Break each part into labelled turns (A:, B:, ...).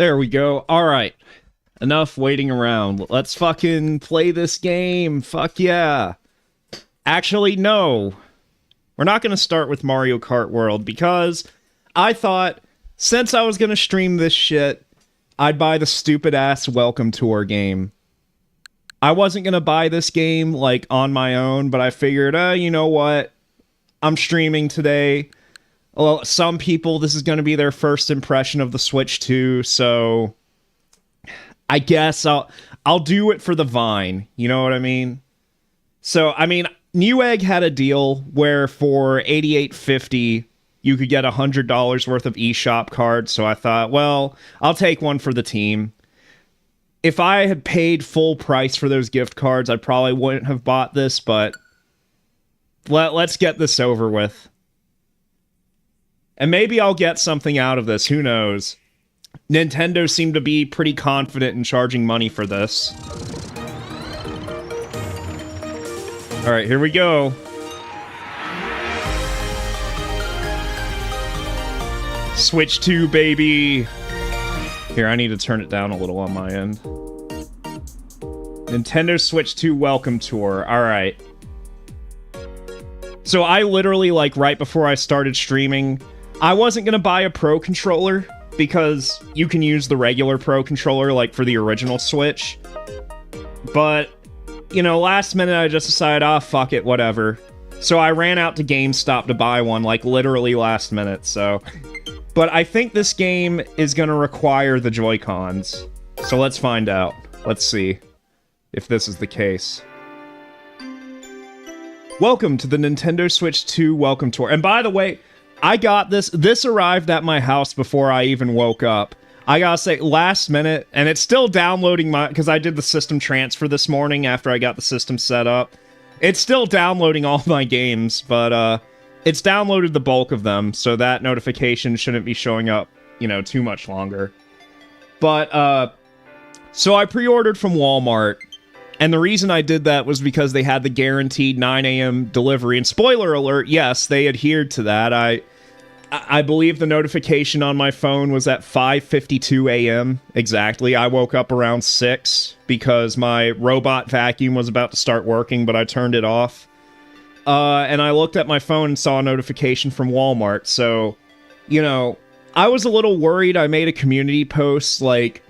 A: There we go. Alright. Enough waiting around. Let's fucking play this game. Fuck yeah. Actually, no. We're not going to start with Mario Kart World because I thought since I was going to stream this shit, I'd buy the stupid-ass Welcome Tour game. I wasn't going to buy this game, like, on my own, but I figured, you know what? I'm streaming today. Well, some people, this is going to be their first impression of the Switch 2, so I guess I'll do it for the Vine. You know what I mean? So, I mean, Newegg had a deal where for $88.50 you could get $100 worth of eShop cards, so I thought, well, I'll take one for the team. If I had paid full price for those gift cards, I probably wouldn't have bought this, but let's get this over with. And maybe I'll get something out of this, who knows? Nintendo seemed to be pretty confident in charging money for this. Alright, here we go. Switch 2, baby! Here, I need to turn it down a little on my end. Nintendo Switch 2 Welcome Tour. Alright. So I literally, like, right before I started streaming, I wasn't gonna buy a Pro Controller, because you can use the regular Pro Controller, like, for the original Switch. But, you know, last minute I just decided, fuck it, whatever. So I ran out to GameStop to buy one, like, literally last minute, so... But I think this game is gonna require the Joy-Cons. So let's find out. Let's see if this is the case. Welcome to the Nintendo Switch 2 Welcome Tour. And by the way, I got this. This arrived at my house before I even woke up. I gotta say, last minute, and it's still downloading because I did the system transfer this morning after I got the system set up. It's still downloading all my games, but, it's downloaded the bulk of them, so that notification shouldn't be showing up, you know, too much longer. But, so I pre-ordered from Walmart, and the reason I did that was because they had the guaranteed 9 a.m. delivery, and spoiler alert, yes, they adhered to that. I believe the notification on my phone was at 5:52 a.m. exactly. I woke up around 6 because my robot vacuum was about to start working, but I turned it off. And I looked at my phone and saw a notification from Walmart, so, you know, I was a little worried. I made a community post, like,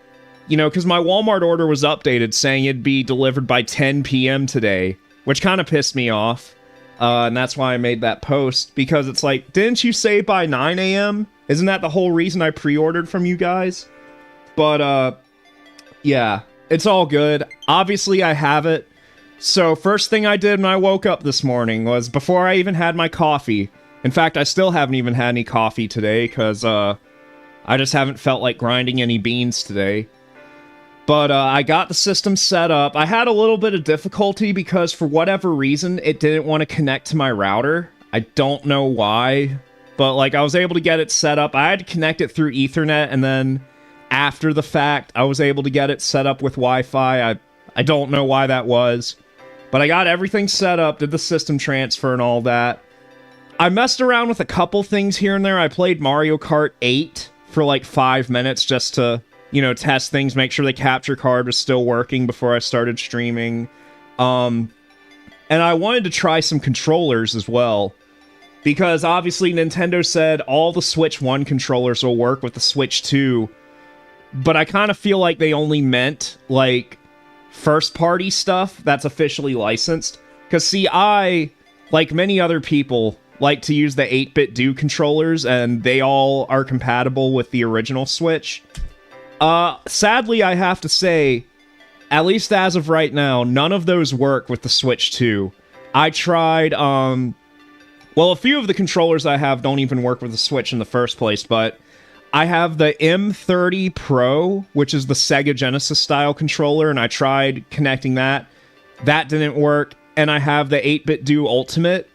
A: you know, because my Walmart order was updated saying it'd be delivered by 10 p.m. today, which kind of pissed me off, and that's why I made that post, because it's like, didn't you say by 9 a.m.? Isn't that the whole reason I pre-ordered from you guys? But, yeah, it's all good. Obviously, I have it. So, first thing I did when I woke up this morning was, before I even had my coffee, in fact, I still haven't even had any coffee today, because, I just haven't felt like grinding any beans today. But, I got the system set up. I had a little bit of difficulty because, for whatever reason, it didn't want to connect to my router. I don't know why, but, like, I was able to get it set up. I had to connect it through Ethernet, and then, after the fact, I was able to get it set up with Wi-Fi. I don't know why that was. But I got everything set up, did the system transfer and all that. I messed around with a couple things here and there. I played Mario Kart 8 for like 5 minutes just to, you know, test things, make sure the capture card was still working before I started streaming. And I wanted to try some controllers as well. Because obviously Nintendo said all the Switch 1 controllers will work with the Switch 2. But I kind of feel like they only meant, like, first-party stuff that's officially licensed. Because, see, I, like many other people, like to use the 8-bit Do controllers, and they all are compatible with the original Switch. Sadly, I have to say, at least as of right now, none of those work with the Switch 2. I tried, well, a few of the controllers I have don't even work with the Switch in the first place, but I have the M30 Pro, which is the Sega Genesis-style controller, and I tried connecting that. That didn't work. And I have the 8-bit Do Ultimate,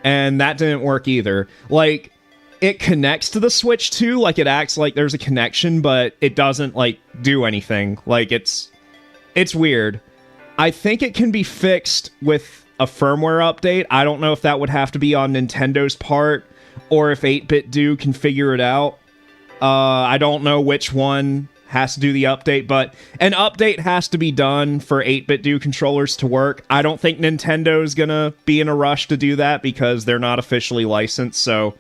A: and that didn't work either. Like, it connects to the Switch 2, like, it acts like there's a connection, but it doesn't, like, do anything. Like, it's weird. I think it can be fixed with a firmware update. I don't know if that would have to be on Nintendo's part, or if 8-bit Do can figure it out. I don't know which one has to do the update, but an update has to be done for 8-bit do controllers to work. I don't think Nintendo's gonna be in a rush to do that because they're not officially licensed, so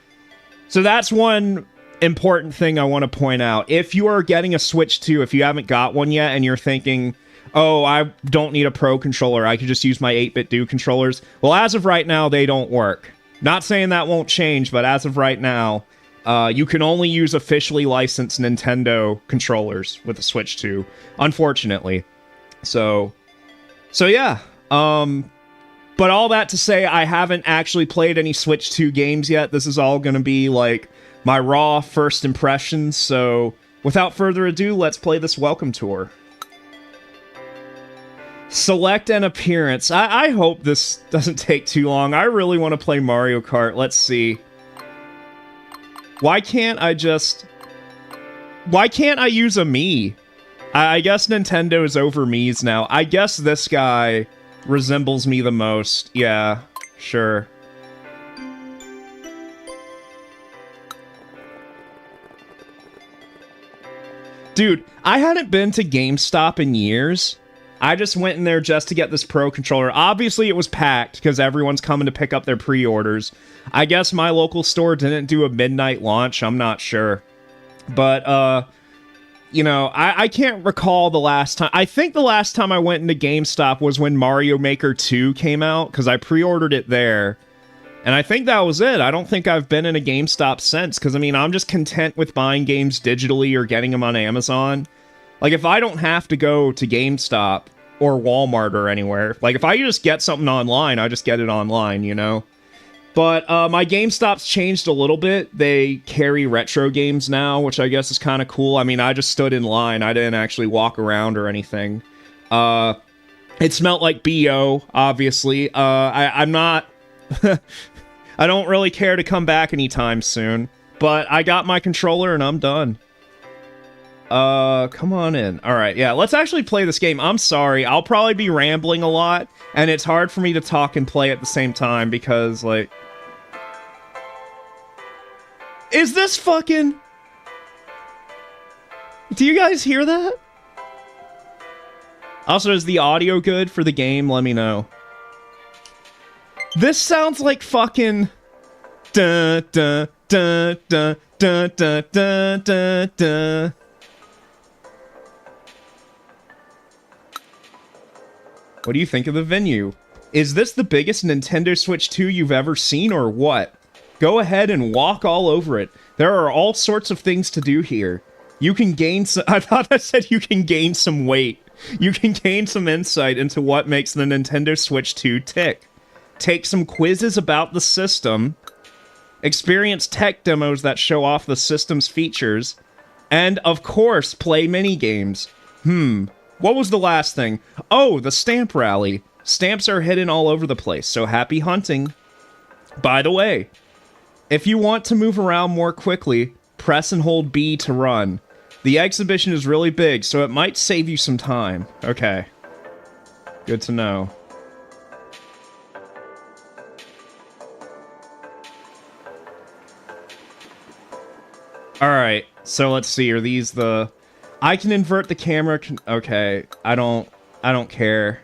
A: that's one important thing I want to point out. If you are getting a Switch 2, if you haven't got one yet and you're thinking, oh, I don't need a Pro controller, I could just use my 8-bit do controllers, well, as of right now, they don't work. Not saying that won't change, but as of right now, you can only use officially licensed Nintendo controllers with the Switch 2, unfortunately. So yeah. But all that to say, I haven't actually played any Switch 2 games yet. This is all going to be, like, my raw first impressions. So, without further ado, let's play this welcome tour. Select an appearance. I hope this doesn't take too long. I really want to play Mario Kart. Let's see. Why can't I use a Mii? I guess Nintendo is over Mii's now. I guess this guy resembles me the most. Yeah, sure. Dude, I hadn't been to GameStop in years. I just went in there just to get this Pro controller. Obviously, it was packed because everyone's coming to pick up their pre-orders. I guess my local store didn't do a midnight launch. I'm not sure. But, you know, I can't recall the last time. I think the last time I went into GameStop was when Mario Maker 2 came out, because I pre-ordered it there. And I think that was it. I don't think I've been in a GameStop since, because, I mean, I'm just content with buying games digitally or getting them on Amazon. Like, if I don't have to go to GameStop or Walmart or anywhere, like, if I just get something online, I just get it online, you know? But my GameStop's changed a little bit. They carry retro games now, which I guess is kind of cool. I mean, I just stood in line. I didn't actually walk around or anything. It smelled like BO, obviously. I'm not... I don't really care to come back anytime soon. But I got my controller and I'm done. Come on in. Alright, yeah, let's actually play this game. I'm sorry, I'll probably be rambling a lot, and it's hard for me to talk and play at the same time because, like... Is this fucking... Do you guys hear that? Also, is the audio good for the game? Let me know. This sounds like fucking... Dun, dun, dun, dun, dun, dun, dun, dun, dun. What do you think of the venue? Is this the biggest Nintendo Switch 2 you've ever seen, or what? Go ahead and walk all over it. There are all sorts of things to do here. You can gain some... I thought I said you can gain some weight. You can gain some insight into what makes the Nintendo Switch 2 tick. Take some quizzes about the system. Experience tech demos that show off the system's features. And, of course, play minigames. What was the last thing? Oh, the stamp rally. Stamps are hidden all over the place, so happy hunting. By the way, if you want to move around more quickly, press and hold B to run. The exhibition is really big, so it might save you some time. Okay. Good to know. Alright, so let's see, are these the... I can invert the camera... Okay, I don't care.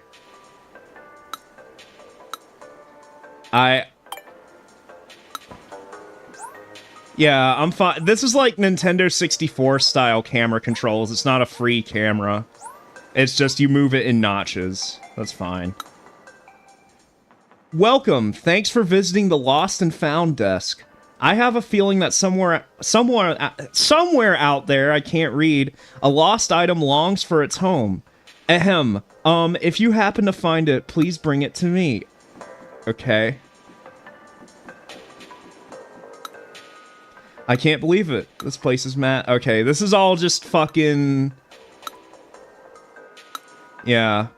A: Yeah, I'm fine. This is like Nintendo 64 style camera controls. It's not a free camera. It's just you move it in notches. That's fine. Welcome. Thanks for visiting the Lost and Found desk. I have a feeling that somewhere out there, I can't read, a lost item longs for its home. Ahem. If you happen to find it, please bring it to me. Okay. I can't believe it. This place is mad. Okay, this is all just fucking... Yeah.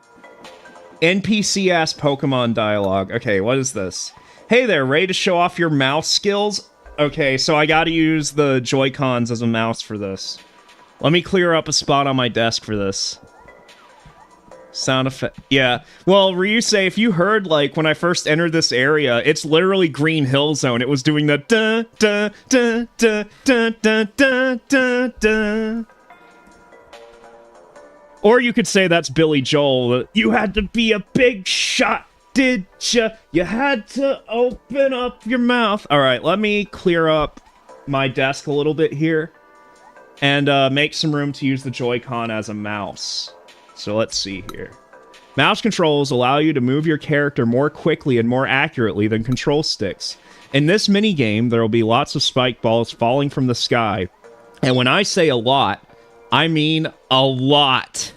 A: NPC-ass Pokemon dialogue. Okay, what is this? Hey there, ready to show off your mouse skills? Okay, so I gotta use the Joy-Cons as a mouse for this. Let me clear up a spot on my desk for this. Sound effect. Yeah. Well, Ryusei, if you heard, like, when I first entered this area, it's literally Green Hill Zone. It was doing the dun dun dun dun dun dun dun dun dun. Or you could say that's Billy Joel. You had to be a big shot, did ya? You had to open up your mouth. All right, let me clear up my desk a little bit here and make some room to use the Joy-Con as a mouse. So let's see here. Mouse controls allow you to move your character more quickly and more accurately than control sticks. In this minigame, there will be lots of spike balls falling from the sky. And when I say a lot, I mean a lot.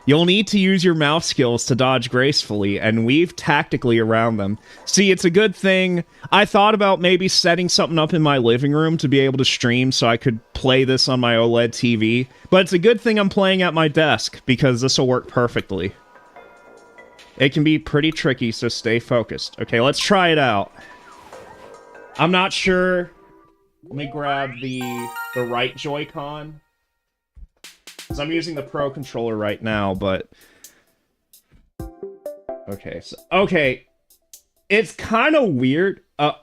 A: You'll need to use your mouse skills to dodge gracefully and weave tactically around them. See, it's a good thing. I thought about maybe setting something up in my living room to be able to stream so I could play this on my OLED TV. But it's a good thing I'm playing at my desk because this will work perfectly. It can be pretty tricky, so stay focused. Okay, let's try it out. I'm not sure. Let me grab the right Joy-Con. Because I'm using the Pro controller right now, but... Okay, so... Okay. It's kind of weird. Oh,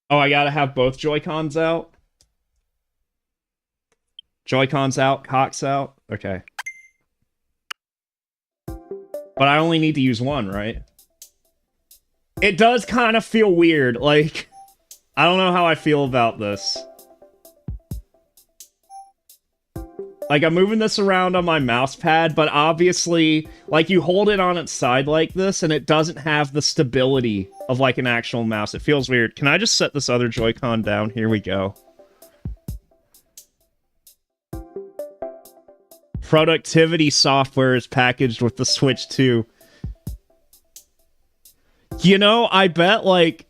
A: I gotta have both Joy-Cons out? Joy-Cons out, cocks out? Okay. But I only need to use one, right? It does kind of feel weird, like... I don't know how I feel about this. Like, I'm moving this around on my mouse pad, but obviously, like, you hold it on its side like this, and it doesn't have the stability of, like, an actual mouse. It feels weird. Can I just set this other Joy-Con down? Here we go. Productivity software is packaged with the Switch 2. You know, I bet, like...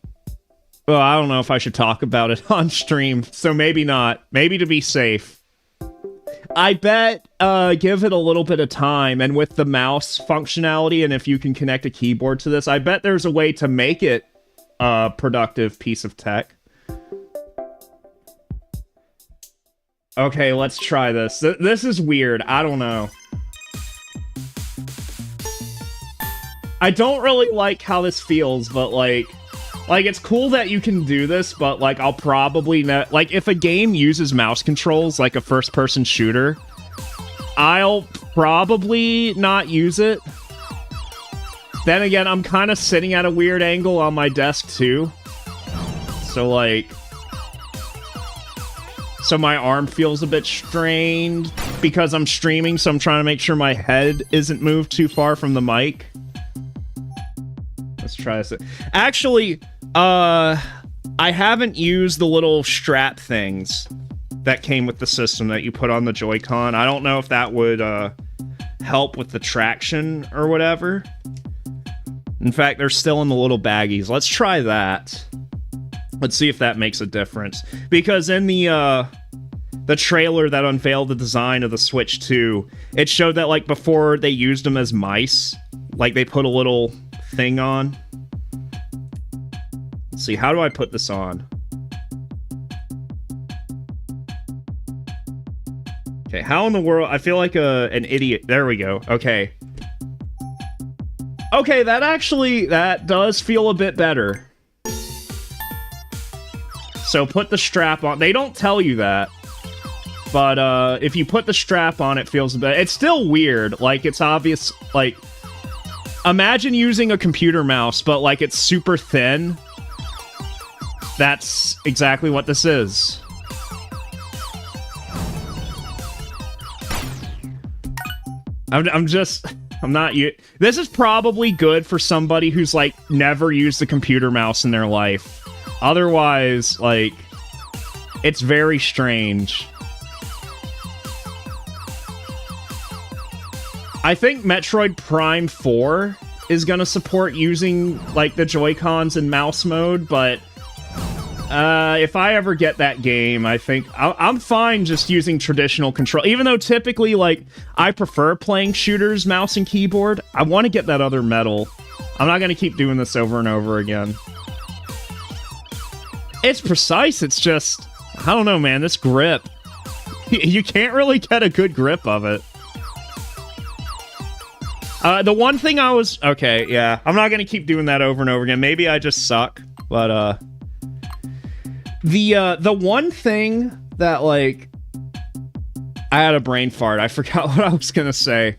A: Well, I don't know if I should talk about it on stream, so maybe not. Maybe to be safe. I bet, give it a little bit of time, and with the mouse functionality, and if you can connect a keyboard to this, I bet there's a way to make it a productive piece of tech. Okay, let's try this. This is weird. I don't know. I don't really like how this feels, but, like, it's cool that you can do this, but, like, I'll probably... Like, if a game uses mouse controls, like a first-person shooter, I'll probably not use it. Then again, I'm kind of sitting at a weird angle on my desk, too. So, like... So my arm feels a bit strained because I'm streaming, so I'm trying to make sure my head isn't moved too far from the mic. Let's try this. Actually, I haven't used the little strap things that came with the system that you put on the Joy-Con. I don't know if that would help with the traction or whatever. In fact, they're still in the little baggies. Let's try that. Let's see if that makes a difference. Because in the trailer that unveiled the design of the Switch 2, it showed that, like, before they used them as mice, like, they put a little thing on. Let's see, how do I put this on? Okay, how in the world? I feel like an idiot. There we go. Okay. Okay, that does feel a bit better. So put the strap on. They don't tell you that. But if you put the strap on, it feels better. It's still weird. Like, it's obvious. Like, imagine using a computer mouse, but, like, it's super thin. That's exactly what this is. I'm not... This is probably good for somebody who's, like, never used a computer mouse in their life. Otherwise, like, it's very strange. I think Metroid Prime 4 is gonna support using, like, the Joy-Cons in mouse mode, but if I ever get that game, I think I'm fine just using traditional control. Even though typically, like, I prefer playing shooters, mouse and keyboard, I want to get that other metal. I'm not gonna keep doing this over and over again. It's precise, it's just... I don't know, man, this grip. You can't really get a good grip of it. The one thing I was... Okay, yeah. I'm not gonna keep doing that over and over again. Maybe I just suck, but, The one thing that, like... I had a brain fart. I forgot what I was gonna say.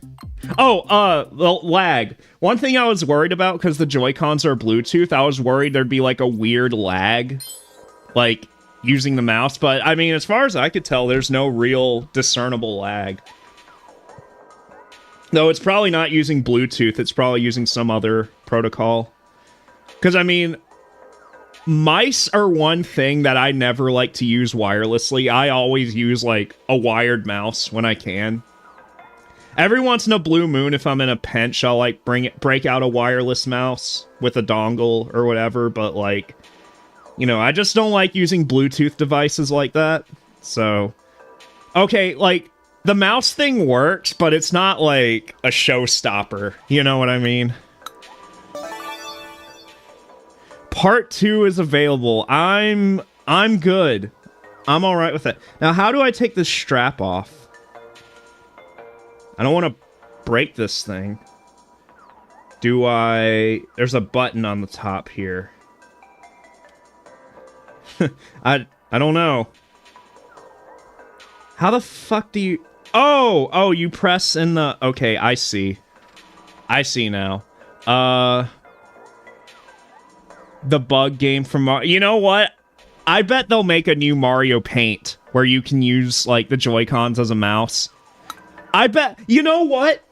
A: Oh, the lag. One thing I was worried about, because the Joy-Cons are Bluetooth, I was worried there'd be like a weird lag, like using the mouse. But I mean, as far as I could tell, there's no real discernible lag. Though it's probably not using Bluetooth, it's probably using some other protocol. Because I mean, mice are one thing that I never like to use wirelessly. I always use like a wired mouse when I can. Every once in a blue moon, if I'm in a pinch, I'll like break out a wireless mouse with a dongle or whatever, but like, you know, I just don't like using Bluetooth devices like that. So, okay, like, the mouse thing works, but it's not like a showstopper. You know what I mean? Part 2 is available. I'm good. I'm alright with it. Now, how do I take this strap off? I don't want to break this thing. Do I... There's a button on the top here. I don't know. How the fuck do you... Oh, you press in the... Okay, I see. I see now. The bug game from Mario... You know what? I bet they'll make a new Mario Paint where you can use, like, the Joy-Cons as a mouse. I bet... You know what?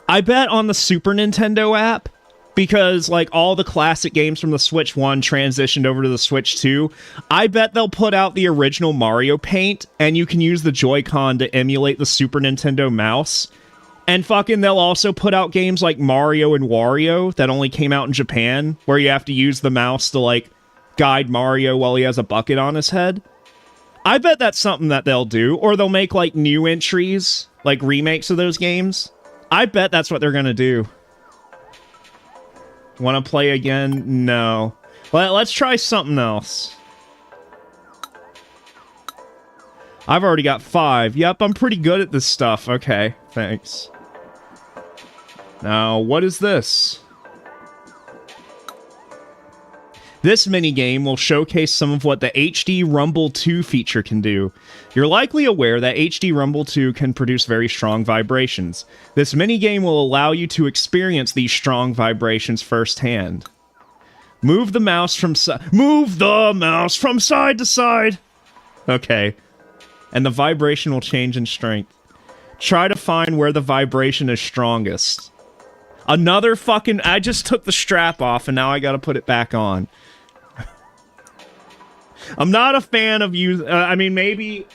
A: I bet on the Super Nintendo app, because, like, all the classic games from the Switch 1 transitioned over to the Switch 2, I bet they'll put out the original Mario Paint, and you can use the Joy-Con to emulate the Super Nintendo mouse. And fucking they'll also put out games like Mario and Wario that only came out in Japan, where you have to use the mouse to, like, guide Mario while he has a bucket on his head. I bet that's something that they'll do, or they'll make, like, new entries, like remakes of those games. I bet that's what they're gonna do. Want to play again? No. Well, let's try something else. I've already got 5. Yep, I'm pretty good at this stuff. Okay, thanks. Now, what is this? This minigame will showcase some of what the HD Rumble 2 feature can do. You're likely aware that HD Rumble 2 can produce very strong vibrations. This minigame will allow you to experience these strong vibrations firsthand. Move the mouse from side to side! Okay. And the vibration will change in strength. Try to find where the vibration is strongest. Another fucking... I just took the strap off and now I gotta put it back on. I'm not a fan of I mean, maybe...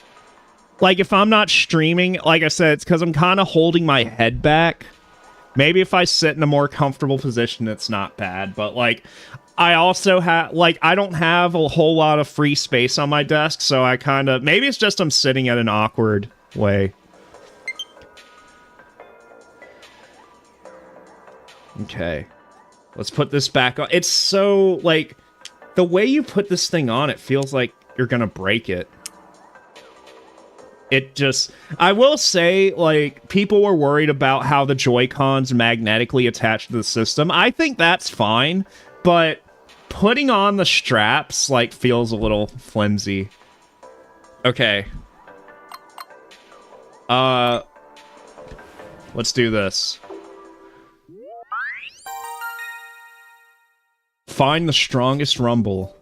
A: Like, if I'm not streaming, like I said, it's because I'm kind of holding my head back. Maybe if I sit in a more comfortable position, it's not bad. But, like, I also have... Like, I don't have a whole lot of free space on my desk, so I kind of... Maybe it's just I'm sitting at an awkward way. Okay. Let's put this back on. It's so, like... The way you put this thing on, it feels like you're gonna break it. It just... I will say, like, people were worried about how the Joy-Cons magnetically attach to the system. I think that's fine, but putting on the straps, like, feels a little flimsy. Okay. Let's do this. Find the strongest rumble.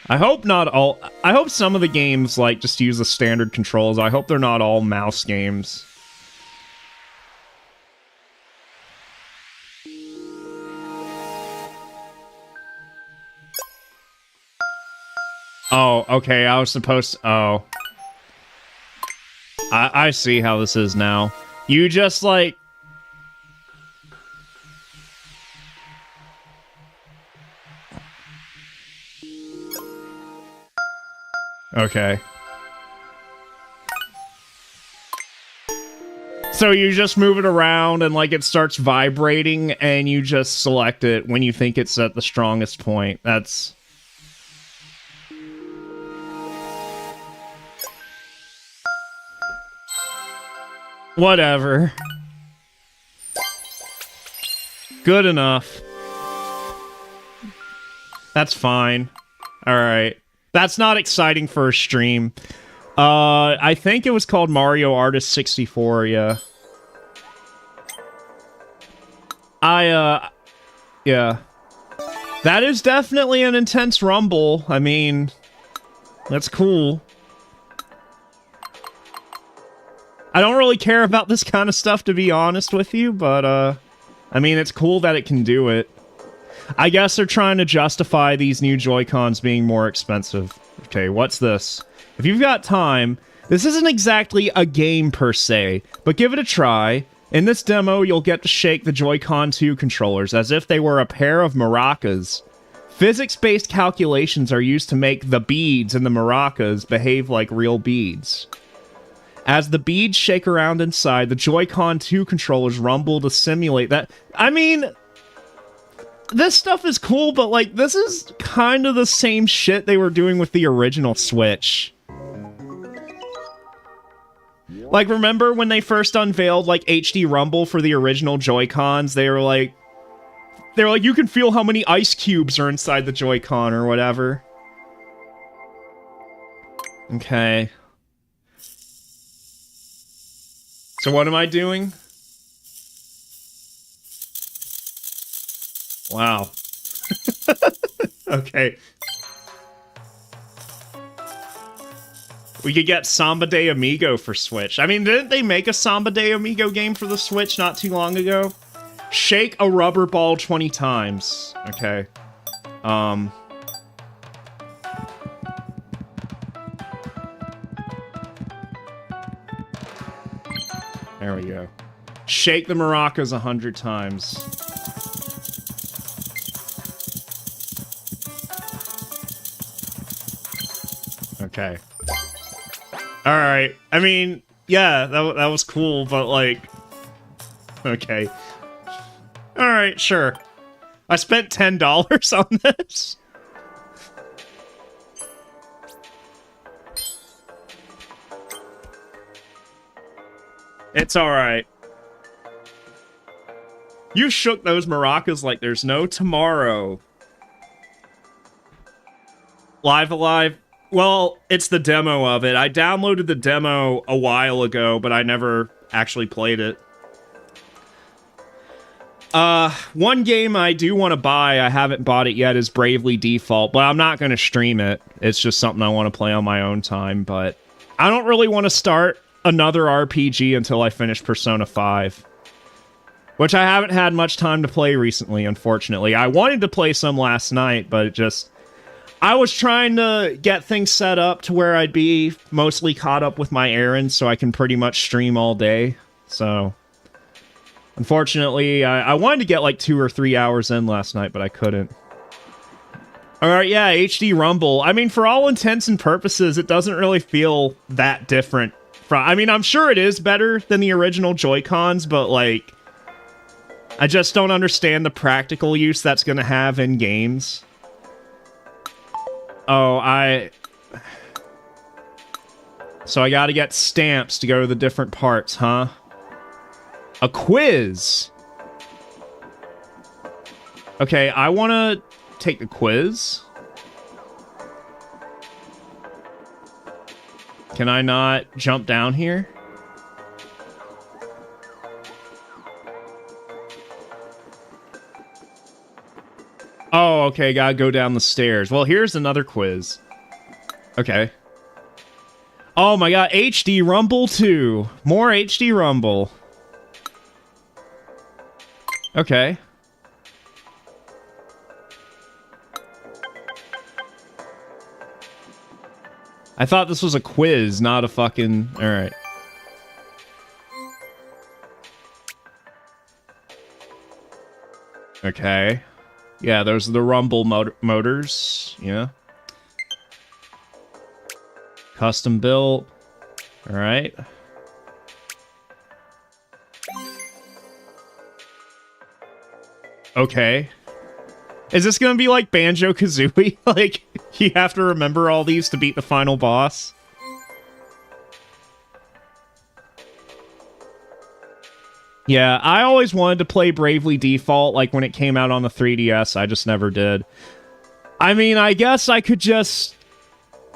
A: I hope not all... I hope some of the games, like, just use the standard controls. I hope they're not all mouse games. Oh, okay, I was supposed to... Oh. I see how this is now. You just, like... Okay. So you just move it around and, like, it starts vibrating and you just select it when you think it's at the strongest point. That's... Whatever. Good enough. That's fine. Alright. That's not exciting for a stream. I think it was called Mario Artist 64, yeah. Yeah. That is definitely an intense rumble. I mean, that's cool. I don't really care about this kind of stuff, to be honest with you, but, I mean, it's cool that it can do it. I guess they're trying to justify these new Joy-Cons being more expensive. Okay, what's this? If you've got time, this isn't exactly a game per se, but give it a try. In this demo, you'll get to shake the Joy-Con 2 controllers as if they were a pair of maracas. Physics-based calculations are used to make the beads in the maracas behave like real beads. As the beads shake around inside, the Joy-Con 2 controllers rumble to simulate that. I mean, this stuff is cool, but, like, this is kind of the same shit they were doing with the original Switch. Like, remember when they first unveiled, like, HD Rumble for the original Joy-Cons? They were like, you can feel how many ice cubes are inside the Joy-Con or whatever. Okay. So what am I doing? Wow. Okay. We could get Samba de Amigo for Switch. I mean, didn't they make a Samba de Amigo game for the Switch not too long ago? Shake a rubber ball 20 times. Okay. There we go. Shake the maracas 100 times. Okay. Alright. I mean, yeah, that was cool, but like... Okay. Alright, sure. I spent $10 on this? It's alright. You shook those maracas like there's no tomorrow. Live Alive? Well, it's the demo of it. I downloaded the demo a while ago, but I never actually played it. One game I do want to buy, I haven't bought it yet, is Bravely Default, but I'm not going to stream it. It's just something I want to play on my own time, but I don't really want to start another RPG until I finish Persona 5. Which I haven't had much time to play recently, unfortunately. I wanted to play some last night, but it just... I was trying to get things set up to where I'd be mostly caught up with my errands so I can pretty much stream all day. So, unfortunately, I wanted to get like 2 or 3 hours in last night, but I couldn't. Alright, yeah, HD Rumble. I mean, for all intents and purposes, it doesn't really feel that different from... I mean, I'm sure it is better than the original Joy-Cons, but like... I just don't understand the practical use that's going to have in games. Oh, So I gotta get stamps to go to the different parts, huh? A quiz! Okay, I wanna take the quiz. Can I not jump down here? Oh, okay, gotta go down the stairs. Well, here's another quiz. Okay. Oh my god, HD Rumble 2. More HD Rumble. Okay. I thought this was a quiz, not a fucking... Alright. Okay. Yeah, those are the Rumble motors. Yeah. Custom built. Alright. Okay. Is this gonna be like Banjo-Kazooie? Like, you have to remember all these to beat the final boss? Yeah, I always wanted to play Bravely Default, like when it came out on the 3DS, I just never did. I mean, I guess I could just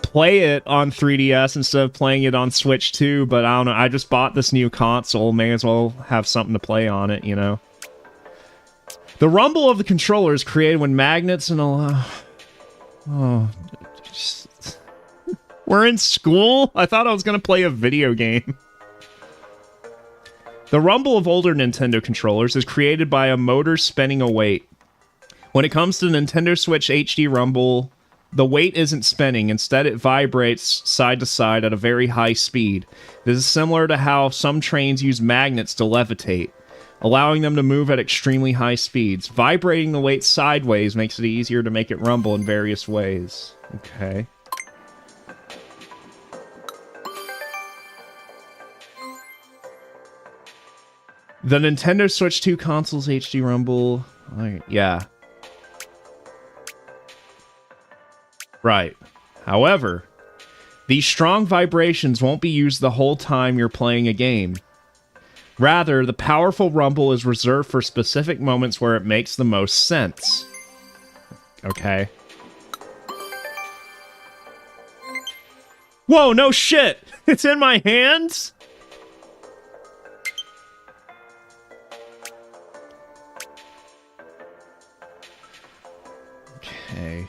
A: play it on 3DS instead of playing it on Switch 2, but I don't know. I just bought this new console. May as well have something to play on it, you know? The rumble of the controller is created when magnets and we're in school? I thought I was going to play a video game. The rumble of older Nintendo controllers is created by a motor spinning a weight. When it comes to Nintendo Switch HD Rumble, the weight isn't spinning. Instead, it vibrates side to side at a very high speed. This is similar to how some trains use magnets to levitate, allowing them to move at extremely high speeds. Vibrating the weight sideways makes it easier to make it rumble in various ways. Okay. The Nintendo Switch 2 console's HD Rumble... yeah. Right. However, these strong vibrations won't be used the whole time you're playing a game. Rather, the powerful rumble is reserved for specific moments where it makes the most sense. Okay. Whoa, no shit! It's in my hands?! Okay.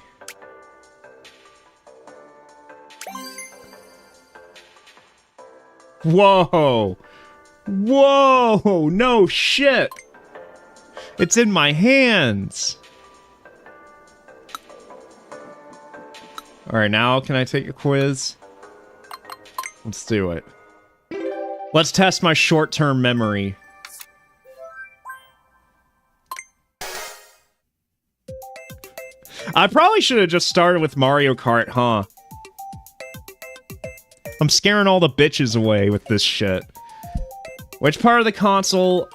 A: Whoa! Whoa! No shit! It's in my hands! Alright, now can I take a quiz? Let's do it. Let's test my short-term memory. I probably should have just started with Mario Kart, huh? I'm scaring all the bitches away with this shit. Which part of the console?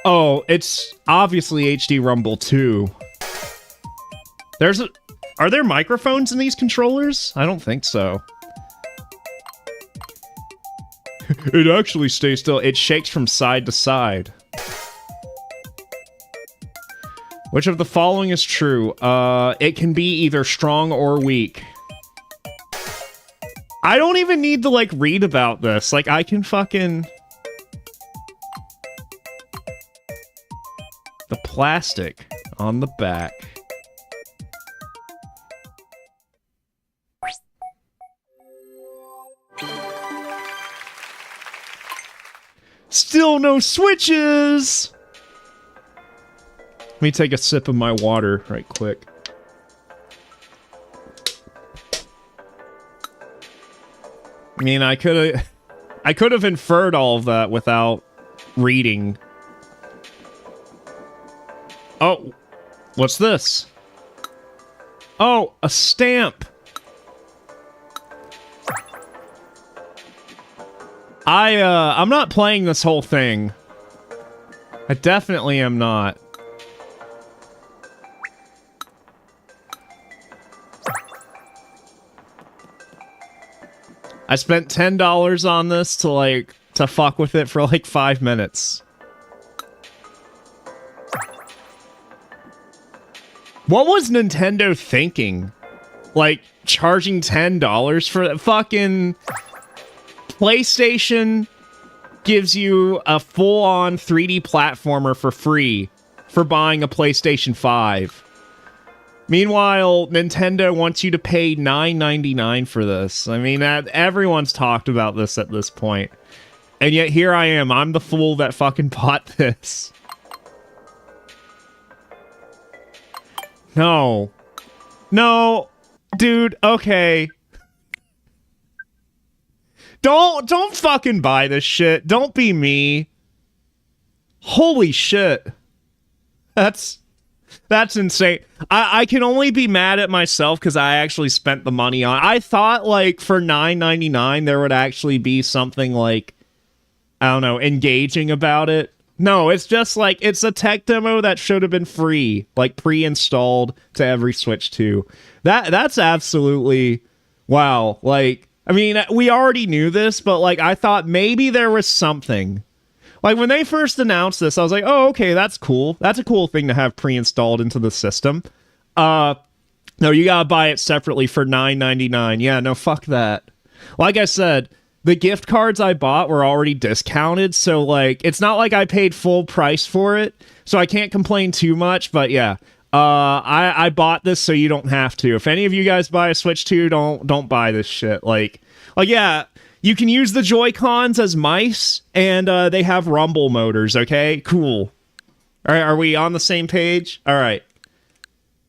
A: Oh, it's obviously HD Rumble 2. Are there microphones in these controllers? I don't think so. It actually stays still. It shakes from side to side. Which of the following is true? It can be either strong or weak. I don't even need to, like, read about this. Like, I can fucking... The plastic on the back. Still no switches! Let me take a sip of my water right quick. I mean, I could have inferred all of that without reading. Oh, what's this? Oh, a stamp. I'm not playing this whole thing. I definitely am not. I spent $10 on this to fuck with it for like 5 minutes. What was Nintendo thinking? Like, charging $10 for that? Fucking PlayStation gives you a full-on 3D platformer for free for buying a PlayStation 5. Meanwhile, Nintendo wants you to pay $9.99 for this. I mean, everyone's talked about this at this point. And yet here I am. I'm the fool that fucking bought this. No. No. Dude, okay. Don't fucking buy this shit. Don't be me. Holy shit. That's insane. I can only be mad at myself because I actually spent the money on. I thought, like, for $9.99 there would actually be something, like, I don't know, engaging about it. No, it's just like, it's a tech demo that should have been free, like, pre-installed to every Switch 2. That's absolutely, wow. Like, I mean, we already knew this, but, like, I thought maybe there was something. Like, when they first announced this, I was like, oh, okay, that's cool. That's a cool thing to have pre-installed into the system. No, you gotta buy it separately for $9.99. Yeah, no, fuck that. Like I said, the gift cards I bought were already discounted, so like it's not like I paid full price for it, so I can't complain too much. But yeah, I bought this so you don't have to. If any of you guys buy a Switch 2, don't buy this shit. Like yeah, you can use the Joy-Cons as mice, and they have rumble motors. Okay, cool. All right, are we on the same page? All right.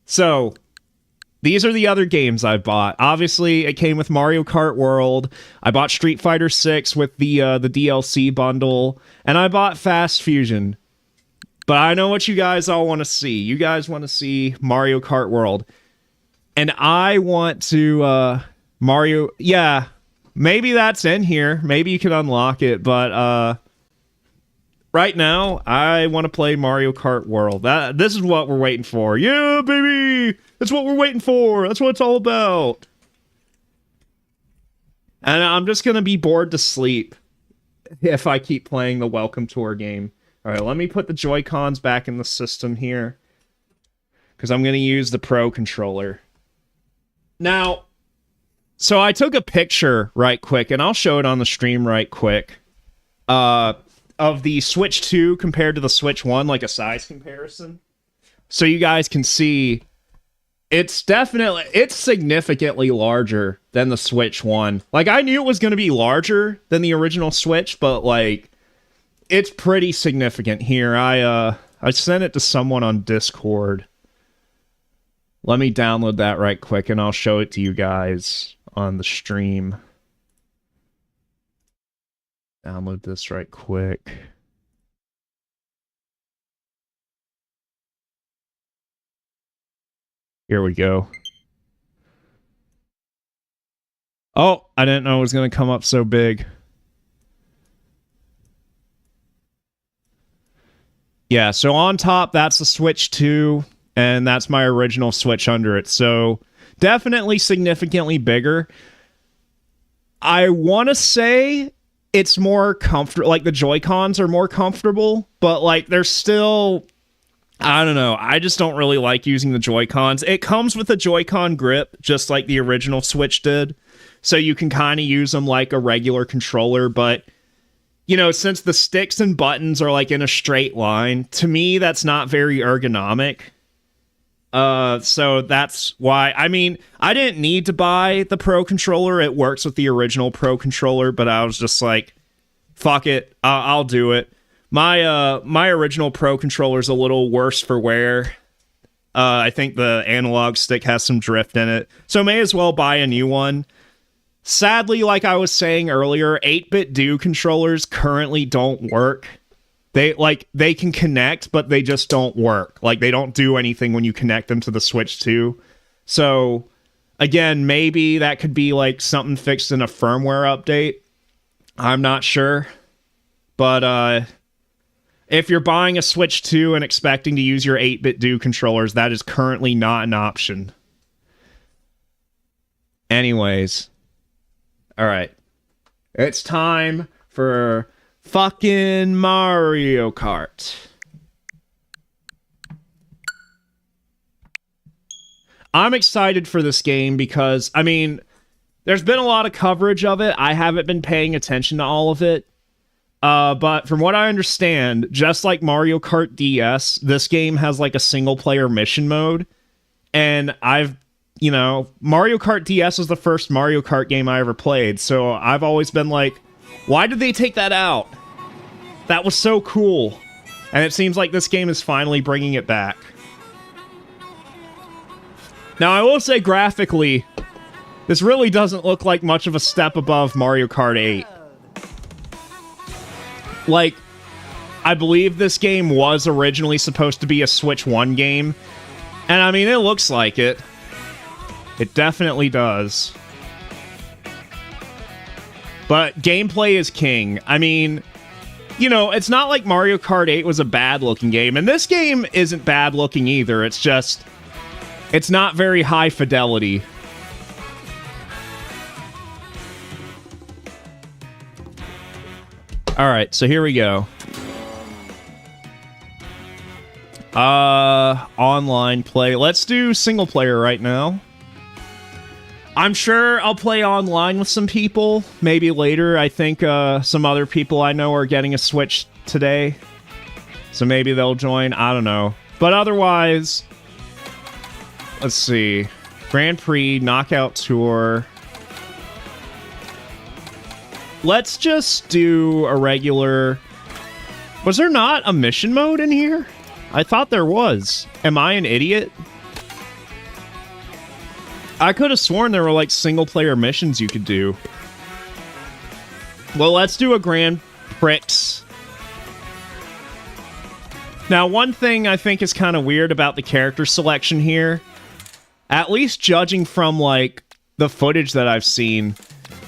A: So these are the other games I bought. Obviously, it came with Mario Kart World. I bought Street Fighter 6 with the DLC bundle, and I bought Fast Fusion. But I know what you guys all want to see. You guys want to see Mario Kart World, and I want to Mario. Yeah, maybe that's in here. Maybe you can unlock it, but right now I want to play Mario Kart World. This is what we're waiting for. Yeah, baby. That's what we're waiting for. That's what it's all about. And I'm just going to be bored to sleep if I keep playing the Welcome Tour game. All right, let me put the Joy-Cons back in the system here, because I'm going to use the Pro Controller. Now, so I took a picture right quick, and I'll show it on the stream right quick, of the Switch 2 compared to the Switch 1, like a size comparison. So you guys can see it's significantly larger than the Switch 1. Like, I knew it was going to be larger than the original Switch, but like, it's pretty significant here. I sent it to someone on Discord. Let me download that right quick, and I'll show it to you guys on the stream. Download this right quick. Here we go. Oh, I didn't know it was going to come up so big. Yeah, so on top, that's the Switch 2, and that's my original Switch under it. So definitely significantly bigger. I want to say it's more comfortable, like the Joy-Cons are more comfortable, but like they're still, I don't know, I just don't really like using the Joy-Cons. It comes with a Joy-Con grip, just like the original Switch did, so you can kind of use them like a regular controller, but you know, since the sticks and buttons are like in a straight line, to me that's not very ergonomic. So that's why, I mean, I didn't need to buy the Pro Controller. It works with the original Pro Controller, but I was just like, fuck it, I'll do it. My original Pro Controller is a little worse for wear. I think the analog stick has some drift in it, so may as well buy a new one. Sadly, like I was saying earlier, 8-bit Do controllers currently don't work. They can connect, but they just don't work. Like, they don't do anything when you connect them to the Switch 2. So, again, maybe that could be like something fixed in a firmware update. I'm not sure. But if you're buying a Switch 2 and expecting to use your 8-bit Do controllers, that is currently not an option. Anyways. Alright. It's time for fucking Mario Kart. I'm excited for this game because, I mean, there's been a lot of coverage of it. I haven't been paying attention to all of it. But from what I understand, just like Mario Kart DS, this game has like a single-player mission mode. And you know, Mario Kart DS was the first Mario Kart game I ever played, so I've always been like, why did they take that out? That was so cool. And it seems like this game is finally bringing it back. Now, I will say graphically, this really doesn't look like much of a step above Mario Kart 8. Like, I believe this game was originally supposed to be a Switch 1 game, and I mean, it looks like it. It definitely does. But gameplay is king. I mean, you know, it's not like Mario Kart 8 was a bad-looking game, and this game isn't bad-looking either. It's just, it's not very high fidelity. Alright, so here we go. Online play. Let's do single player right now. I'm sure I'll play online with some people. Maybe later. I think some other people I know are getting a Switch today. So maybe they'll join. I don't know. But otherwise, let's see. Grand Prix, Knockout Tour. Let's just do a regular... Was there not a mission mode in here? I thought there was. Am I an idiot? I could have sworn there were, like, single-player missions you could do. Well, let's do a Grand Prix. Now, one thing I think is kind of weird about the character selection here, at least judging from, like, the footage that I've seen,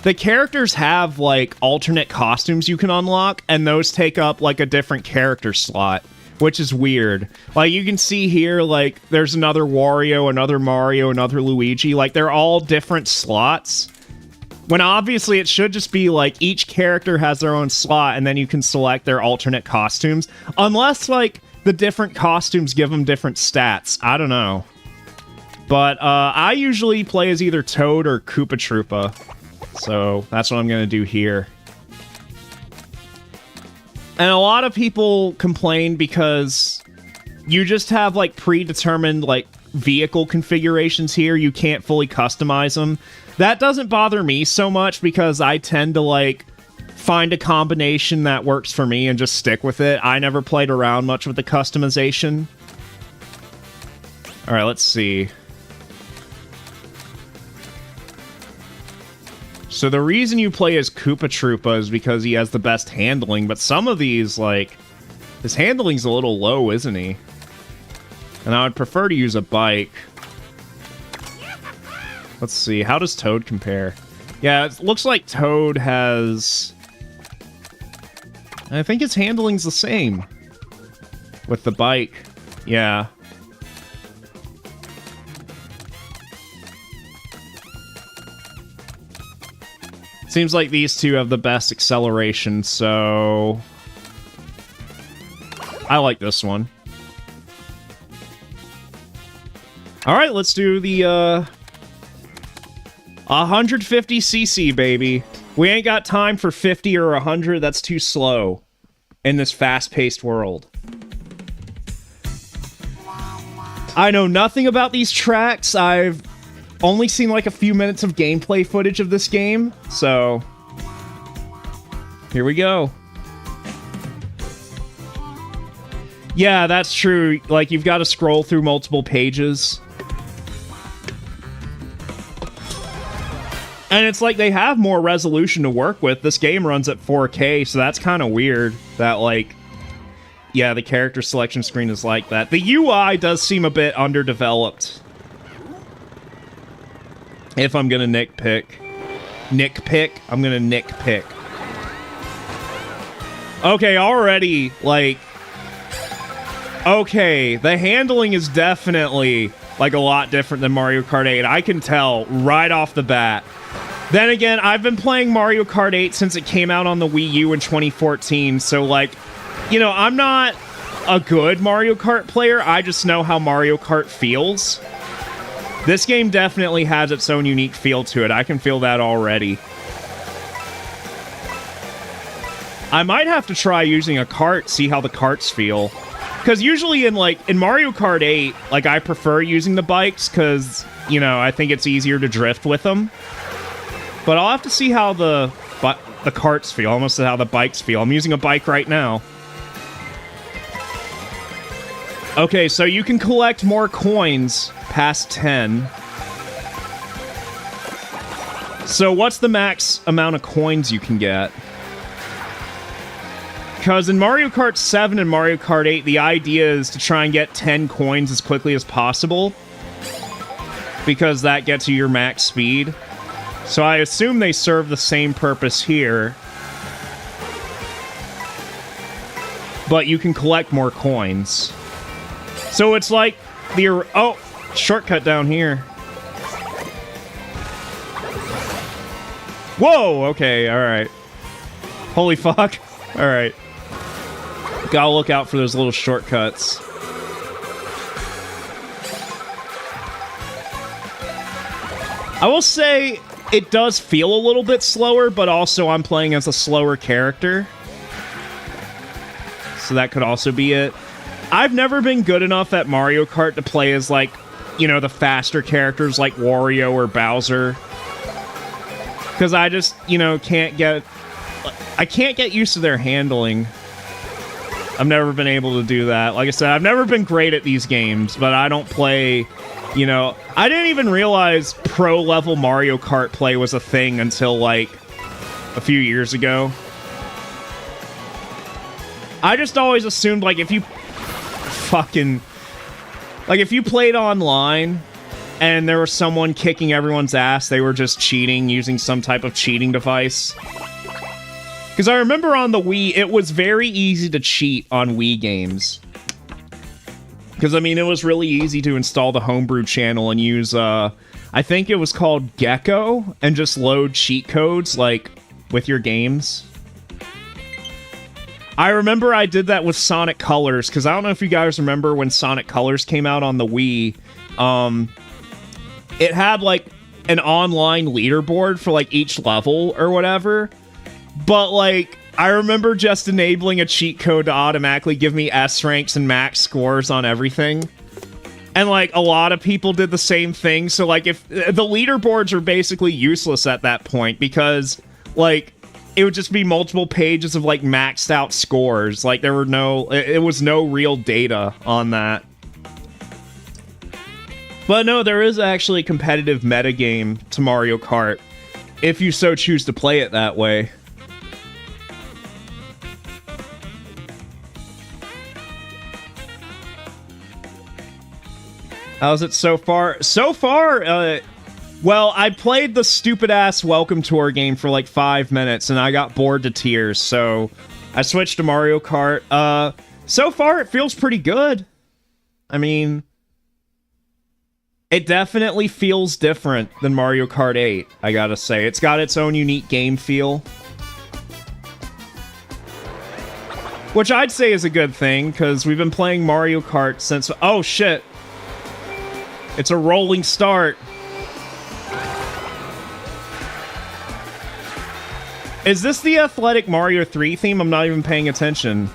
A: the characters have, like, alternate costumes you can unlock, and those take up, like, a different character slot, which is weird. Like, you can see here, like, there's another Wario, another Mario, another Luigi. Like, they're all different slots. When obviously it should just be, like, each character has their own slot, and then you can select their alternate costumes. Unless, like, the different costumes give them different stats. I don't know. But, I usually play as either Toad or Koopa Troopa. So, that's what I'm gonna do here. And a lot of people complain because you just have, like, predetermined, like, vehicle configurations here. You can't fully customize them. That doesn't bother me so much because I tend to, like, find a combination that works for me and just stick with it. I never played around much with the customization. Alright, let's see. So the reason you play as Koopa Troopa is because he has the best handling, but some of these, like, his handling's a little low, isn't he? And I would prefer to use a bike. Let's see, how does Toad compare? Yeah, it looks like Toad has... I think his handling's the same. With the bike. Yeah. Seems like these two have the best acceleration, so... I like this one. Alright, let's do the, 150cc, baby. We ain't got time for 50 or 100, that's too slow. In this fast-paced world. I know nothing about these tracks, I've only seen like a few minutes of gameplay footage of this game, so here we go. Yeah, that's true. Like, you've got to scroll through multiple pages. And it's like they have more resolution to work with. This game runs at 4K, so that's kind of weird that, like, yeah, the character selection screen is like that. The UI does seem a bit underdeveloped. If I'm gonna nitpick, I'm gonna nitpick. Okay, already, like... Okay, the handling is definitely, like, a lot different than Mario Kart 8. I can tell right off the bat. Then again, I've been playing Mario Kart 8 since it came out on the Wii U in 2014, so, like, you know, I'm not a good Mario Kart player, I just know how Mario Kart feels. This game definitely has its own unique feel to it. I can feel that already. I might have to try using a cart, see how the carts feel. Because usually in Mario Kart 8, like, I prefer using the bikes because, you know, I think it's easier to drift with them. But I'll have to see how the carts feel, almost how the bikes feel. I'm using a bike right now. Okay, so you can collect more coins past 10. So what's the max amount of coins you can get? Because in Mario Kart 7 and Mario Kart 8, the idea is to try and get 10 coins as quickly as possible. Because that gets you your max speed. So I assume they serve the same purpose here. But you can collect more coins. So it's like the... Oh, shortcut down here. Whoa, okay, alright. Holy fuck. Alright. Gotta look out for those little shortcuts. I will say it does feel a little bit slower, but also I'm playing as a slower character. So that could also be it. I've never been good enough at Mario Kart to play as, like, you know, the faster characters like Wario or Bowser. Because I just, you know, can't get used to their handling. I've never been able to do that. Like I said, I've never been great at these games, but I don't play, you know... I didn't even realize pro-level Mario Kart play was a thing until, like, a few years ago. I just always assumed, like, if you played online and there was someone kicking everyone's ass, they were just cheating using some type of cheating device. Because I remember on the Wii, it was very easy to cheat on Wii games. Because, I mean, it was really easy to install the homebrew channel and use, I think it was called Gecko, and just load cheat codes, like, with your games. I remember I did that with Sonic Colors, because I don't know if you guys remember when Sonic Colors came out on the Wii. It had, like, an online leaderboard for, like, each level or whatever. But, like, I remember just enabling a cheat code to automatically give me S ranks and max scores on everything. And, like, a lot of people did the same thing. So, like, if the leaderboards are basically useless at that point because, like, it would just be multiple pages of, like, maxed out scores. Like, there were it was no real data on that. But no, there is actually a competitive metagame to Mario Kart, if you so choose to play it that way. How's it so far? So far, well, I played the stupid-ass Welcome Tour game for like 5 minutes, and I got bored to tears, so I switched to Mario Kart. So far, it feels pretty good. I mean, it definitely feels different than Mario Kart 8, I gotta say. It's got its own unique game feel. Which I'd say is a good thing, because we've been playing Mario Kart since... Oh, shit. It's a rolling start. Is this the Athletic Mario 3 theme? I'm not even paying attention.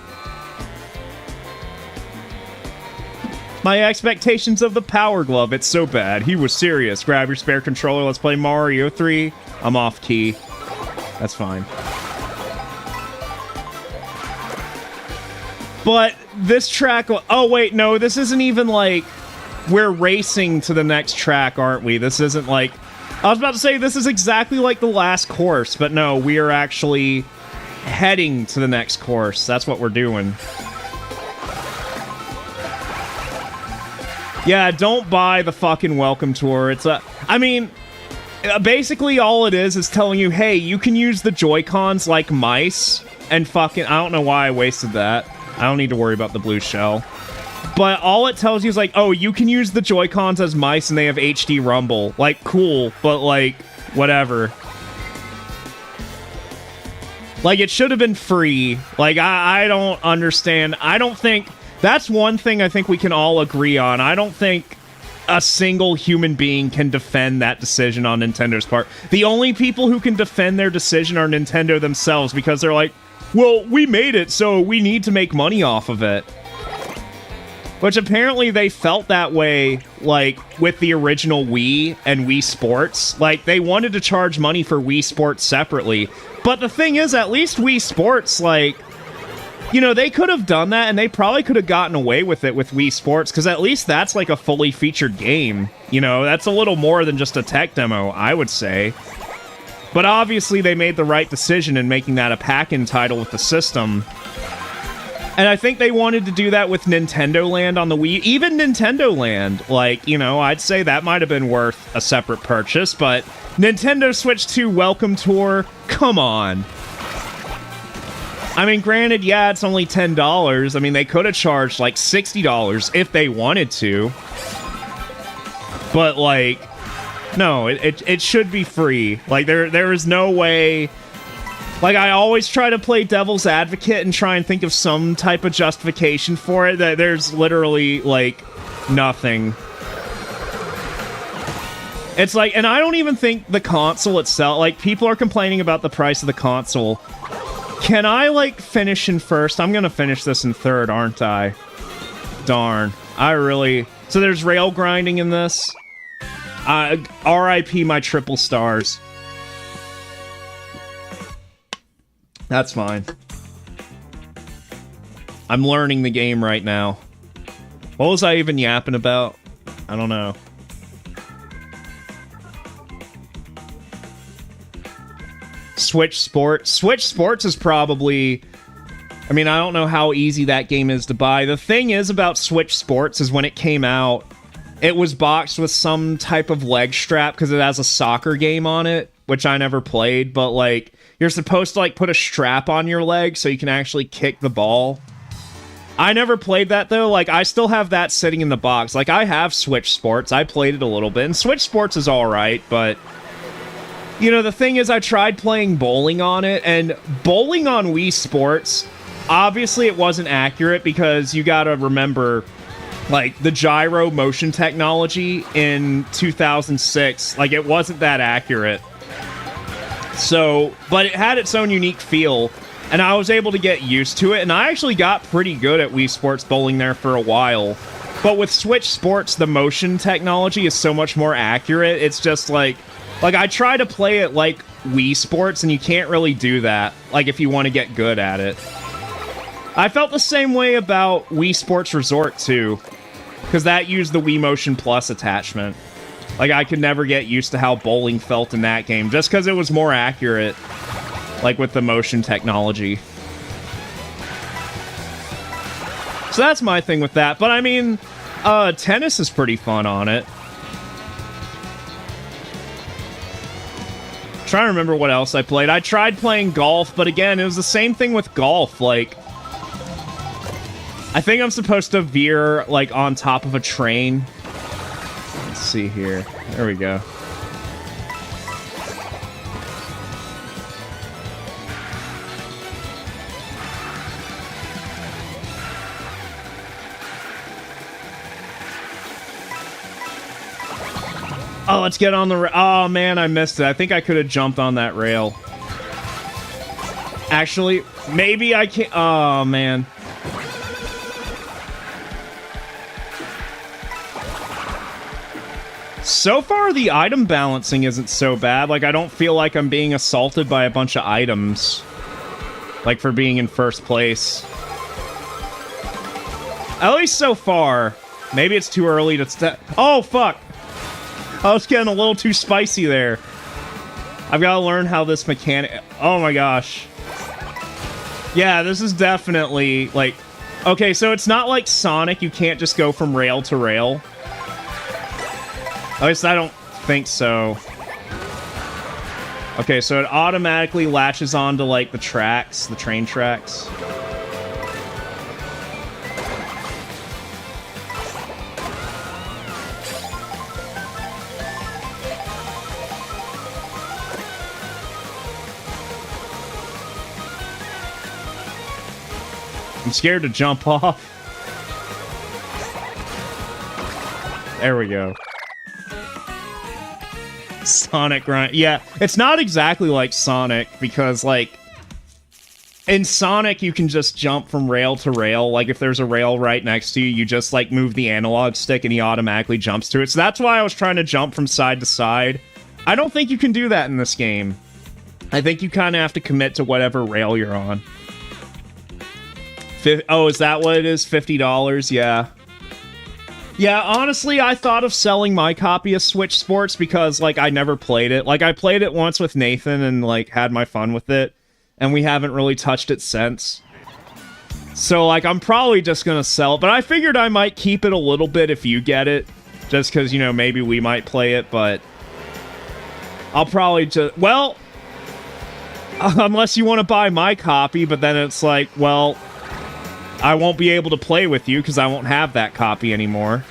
A: My expectations of the Power Glove. It's so bad. He was serious. Grab your spare controller. Let's play Mario 3. I'm off key. That's fine. But this track... Oh, wait, no. This isn't even like... We're racing to the next track, aren't we? This isn't like... I was about to say this is exactly like the last course, but no, we are actually heading to the next course. That's what we're doing. Yeah, don't buy the fucking Welcome Tour. It's a... I mean, basically all it is telling you, hey, you can use the Joy-Cons like mice, and fucking... I don't know why I wasted that. I don't need to worry about the blue shell. But all it tells you is like, oh, you can use the Joy-Cons as mice and they have HD rumble. Like, cool, but like, whatever. Like, it should have been free. Like, I don't understand. I don't think... That's one thing I think we can all agree on. I don't think a single human being can defend that decision on Nintendo's part. The only people who can defend their decision are Nintendo themselves, because they're like, well, we made it, so we need to make money off of it. Which apparently they felt that way, like, with the original Wii and Wii Sports. Like, they wanted to charge money for Wii Sports separately. But the thing is, at least Wii Sports, like, you know, they could have done that, and they probably could have gotten away with it with Wii Sports, because at least that's, like, a fully featured game. You know, that's a little more than just a tech demo, I would say. But obviously they made the right decision in making that a pack-in title with the system. And I think they wanted to do that with Nintendo Land on the Wii. Even Nintendo Land, like, you know, I'd say that might have been worth a separate purchase, but Nintendo Switch 2 Welcome Tour, come on. I mean, granted, yeah, it's only $10. I mean, they could have charged, like, $60 if they wanted to. But, like, no, it should be free. Like, there is no way... Like, I always try to play devil's advocate and try and think of some type of justification for it. There's literally, like, nothing. It's like, and I don't even think the console itself, like, people are complaining about the price of the console. Can I, like, finish in first? I'm gonna finish this in third, aren't I? Darn. I really... So there's rail grinding in this. RIP my triple stars. That's fine. I'm learning the game right now. What was I even yapping about? I don't know. Switch Sports. Switch Sports is probably... I mean, I don't know how easy that game is to buy. The thing is about Switch Sports is when it came out, it was boxed with some type of leg strap because it has a soccer game on it, which I never played, but, like, you're supposed to, like, put a strap on your leg so you can actually kick the ball. I never played that, though. Like, I still have that sitting in the box. Like, I have Switch Sports. I played it a little bit, and Switch Sports is alright, but... You know, the thing is, I tried playing bowling on it, and bowling on Wii Sports... Obviously, it wasn't accurate because you gotta remember, like, the gyro motion technology in 2006, like, it wasn't that accurate. So, but it had its own unique feel, and I was able to get used to it, and I actually got pretty good at Wii Sports bowling there for a while. But with Switch Sports, the motion technology is so much more accurate, it's just like I try to play it like Wii Sports, and you can't really do that, like, if you want to get good at it. I felt the same way about Wii Sports Resort, too. Because that used the Wii Motion Plus attachment. Like, I could never get used to how bowling felt in that game, just because it was more accurate. Like, with the motion technology. So that's my thing with that. But, I mean, tennis is pretty fun on it. Trying to remember what else I played. I tried playing golf, but again, it was the same thing with golf. Like... I think I'm supposed to veer, like, on top of a train. Let's see here. There we go. Oh, let's get on the... Oh, man, I missed it. I think I could have jumped on that rail. Actually, maybe I can't... Oh, man. So far, the item balancing isn't so bad. Like, I don't feel like I'm being assaulted by a bunch of items. Like, for being in first place. At least so far. Maybe it's too early to... Oh, fuck! I was getting a little too spicy there. I've got to learn how this mechanic... Oh my gosh. Yeah, this is definitely, like... Okay, so it's not like Sonic. You can't just go from rail to rail. At least I don't think so. Okay, so it automatically latches onto, like, the tracks, the train tracks. I'm scared to jump off. There we go. Sonic grind. Yeah, it's not exactly like Sonic because, like, in Sonic you can just jump from rail to rail. Like, if there's a rail right next to you, you just, like, move the analog stick and he automatically jumps to it. So that's why I was trying to jump from side to side. I don't think you can do that in this game. I think you kind of have to commit to whatever rail you're on. Oh, is that what it is? $50? Yeah. Yeah, honestly, I thought of selling my copy of Switch Sports because, like, I never played it. Like, I played it once with Nathan and, like, had my fun with it, and we haven't really touched it since. So, like, I'm probably just gonna sell it, but I figured I might keep it a little bit if you get it, just because, you know, maybe we might play it, but I'll probably just... Well, unless you want to buy my copy, but then it's like, well... I won't be able to play with you because I won't have that copy anymore.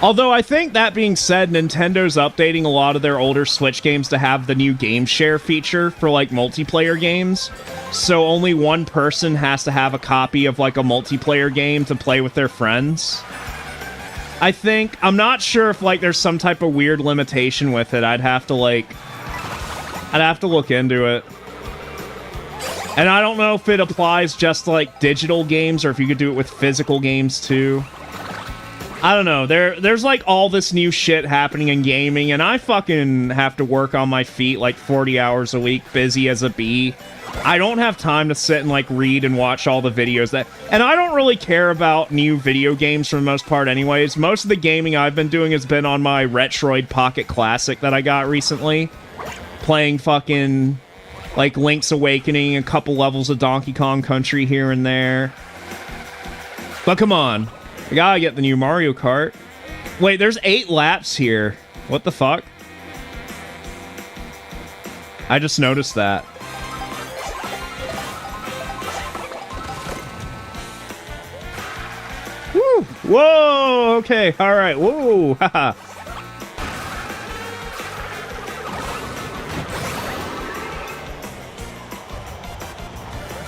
A: Although I think, that being said, Nintendo's updating a lot of their older Switch games to have the new game share feature for, like, multiplayer games. so only one person has to have a copy of like a multiplayer game to play with their friends. I think. I'm not sure if like there's some type of weird limitation with it. I'd have to look into it. And I don't know if it applies just to like digital games or if you could do it with physical games too. I don't know. There's like all this new shit happening in gaming, and I fucking have to work on my feet like 40 hours a week, busy as a bee. I don't have time to sit and like read and watch all the videos and I don't really care about new video games for the most part anyways. Most of the gaming I've been doing has been on my Retroid Pocket Classic that I got recently. Playing fucking like Link's Awakening, a couple levels of Donkey Kong Country here and there. But come on. I gotta get the new Mario Kart. Wait, there's 8 laps here. What the fuck? I just noticed that. Woo! Whoa! Okay, alright. Whoa! Haha.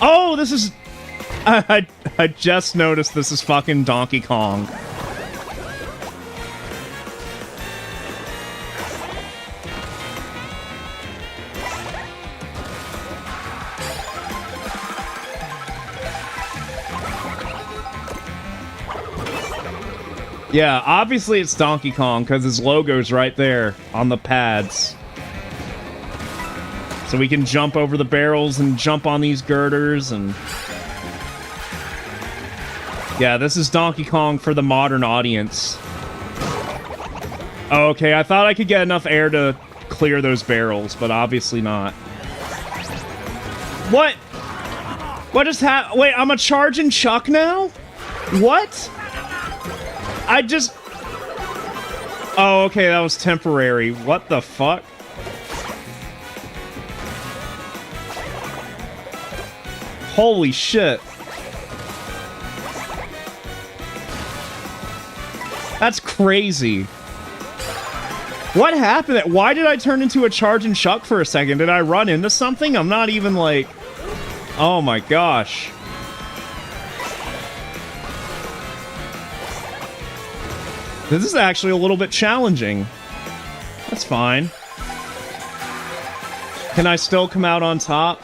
A: Oh, this is... I just noticed this is fucking Donkey Kong. Yeah, obviously it's Donkey Kong because his logo's right there on the pads. So we can jump over the barrels and jump on these girders and... Yeah, this is Donkey Kong for the modern audience. Oh, okay, I thought I could get enough air to clear those barrels, but obviously not. What? What just happened? Wait, I'm a charging Chuck now? What? I just... Oh, okay, that was temporary. What the fuck? Holy shit. That's crazy. What happened? Why did I turn into a charging Chuck for a second? Did I run into something? I'm not even like... Oh my gosh. This is actually a little bit challenging. That's fine. Can I still come out on top?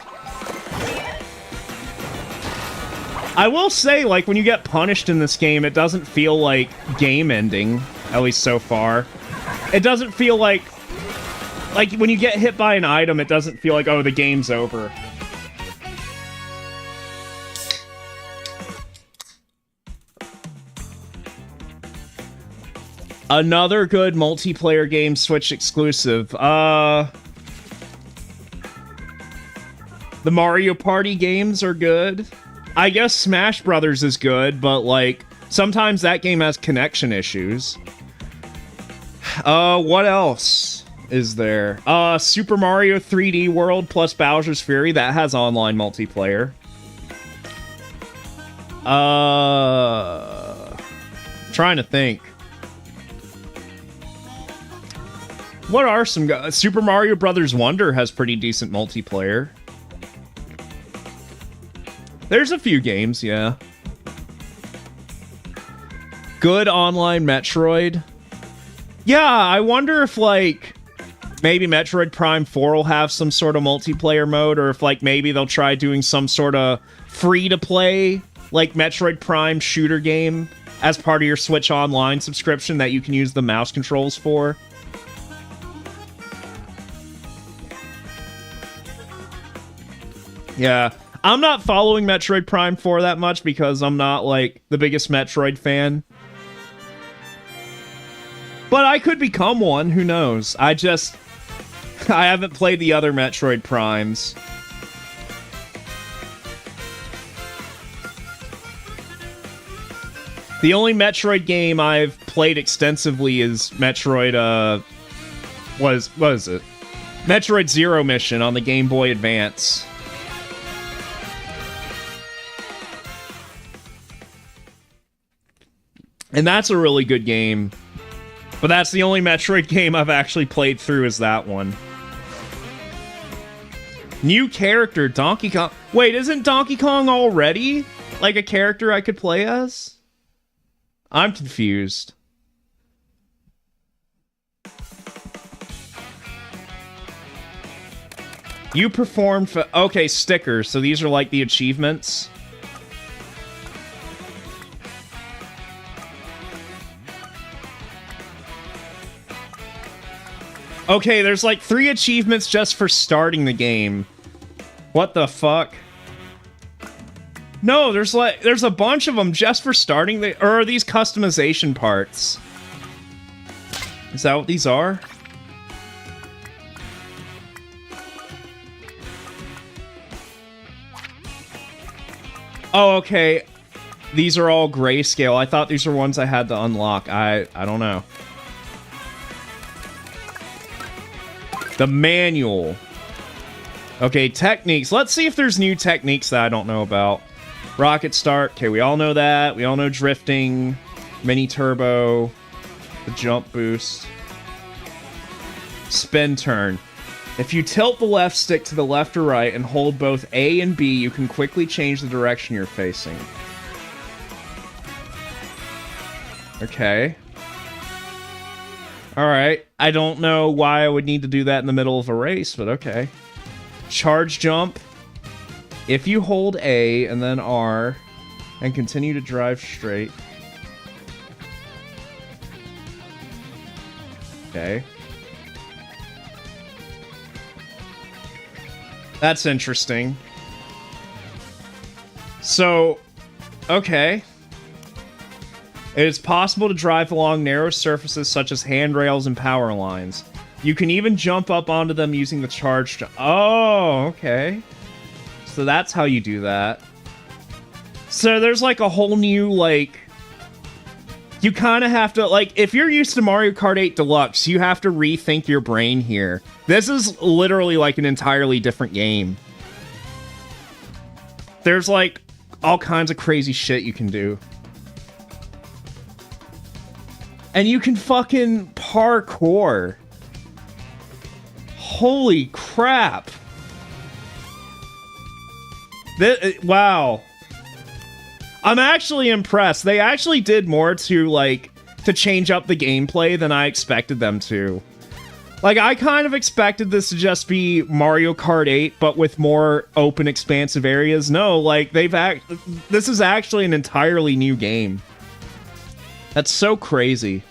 A: I will say, like, when you get punished in this game, it doesn't feel like game ending, at least so far. It doesn't feel like when you get hit by an item, it doesn't feel like, oh, the game's over. Another good multiplayer game, Switch exclusive. The Mario Party games are good. I guess Smash Brothers is good, but, like, sometimes that game has connection issues. What else is there? Super Mario 3D World plus Bowser's Fury, that has online multiplayer. Trying to think. What are some... Super Mario Brothers Wonder has pretty decent multiplayer. There's a few games, yeah. Good online Metroid. Yeah, I wonder if, like, maybe Metroid Prime 4 will have some sort of multiplayer mode, or if, like, maybe they'll try doing some sort of free-to-play, like, Metroid Prime shooter game as part of your Switch Online subscription that you can use the mouse controls for. Yeah. I'm not following Metroid Prime 4 that much because I'm not, like, the biggest Metroid fan. But I could become one, who knows? I haven't played the other Metroid Primes. The only Metroid game I've played extensively is Metroid, what is it? Metroid Zero Mission on the Game Boy Advance. And that's a really good game. But that's the only Metroid game I've actually played through is that one. New character, Donkey Kong. Wait, isn't Donkey Kong already like a character I could play as? I'm confused. You performed for... Okay, stickers. So these are like the achievements. Okay, there's like 3 achievements just for starting the game. What the fuck? No, there's a bunch of them just for starting the... Or are these customization parts? Is that what these are? Oh, okay. These are all grayscale. I thought these were ones I had to unlock. I don't know. The manual. Okay, techniques. Let's see if there's new techniques that I don't know about. Rocket start. Okay, we all know that. We all know drifting. Mini turbo. The jump boost. Spin turn. If you tilt the left stick to the left or right and hold both A and B, you can quickly change the direction you're facing. Okay. Alright. I don't know why I would need to do that in the middle of a race, but okay. Charge jump. If you hold A and then R and continue to drive straight. Okay. That's interesting. So, okay. It is possible to drive along narrow surfaces such as handrails and power lines. You can even jump up onto them using the charge jump. Oh, okay. So that's how you do that. So there's like a whole new, like... You kind of have to, like, if you're used to Mario Kart 8 Deluxe, you have to rethink your brain here. This is literally like an entirely different game. There's like all kinds of crazy shit you can do. And you can fucking parkour. Holy crap. Wow. I'm actually impressed. They actually did more to, like, to change up the gameplay than I expected them to. Like, I kind of expected this to just be Mario Kart 8, but with more open, expansive areas. No, like, this is actually an entirely new game. That's so crazy.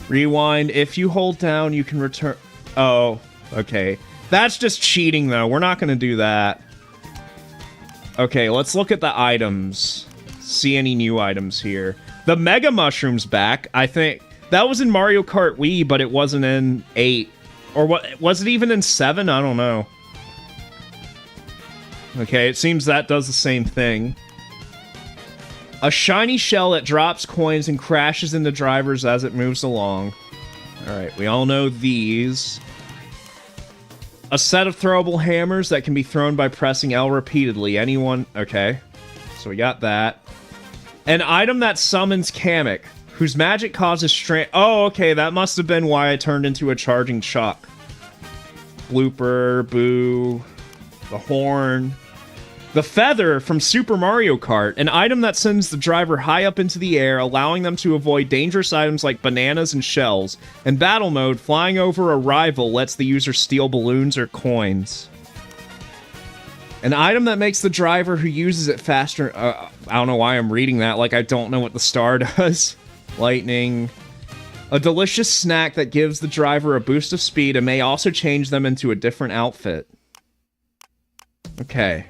A: Rewind. If you hold down, you can return... Oh, okay. That's just cheating, though. We're not going to do that. Okay, let's look at the items. See any new items here. The Mega Mushroom's back. I think that was in Mario Kart Wii, but it wasn't in 8. Or what? Was it even in 7? I don't know. Okay, it seems that does the same thing. A shiny shell that drops coins and crashes into drivers as it moves along. Alright, we all know these. A set of throwable hammers that can be thrown by pressing L repeatedly. Anyone... Okay. So we got that. An item that summons Kamek, whose magic causes strength... Oh, okay, that must have been why I turned into a charging Chuck. Blooper, Boo, the horn... The feather from Super Mario Kart, an item that sends the driver high up into the air, allowing them to avoid dangerous items like bananas and shells. In battle mode, flying over a rival lets the user steal balloons or coins. An item that makes the driver who uses it faster... I don't know why I'm reading that, like I don't know what the star does. Lightning. A delicious snack that gives the driver a boost of speed and may also change them into a different outfit. Okay.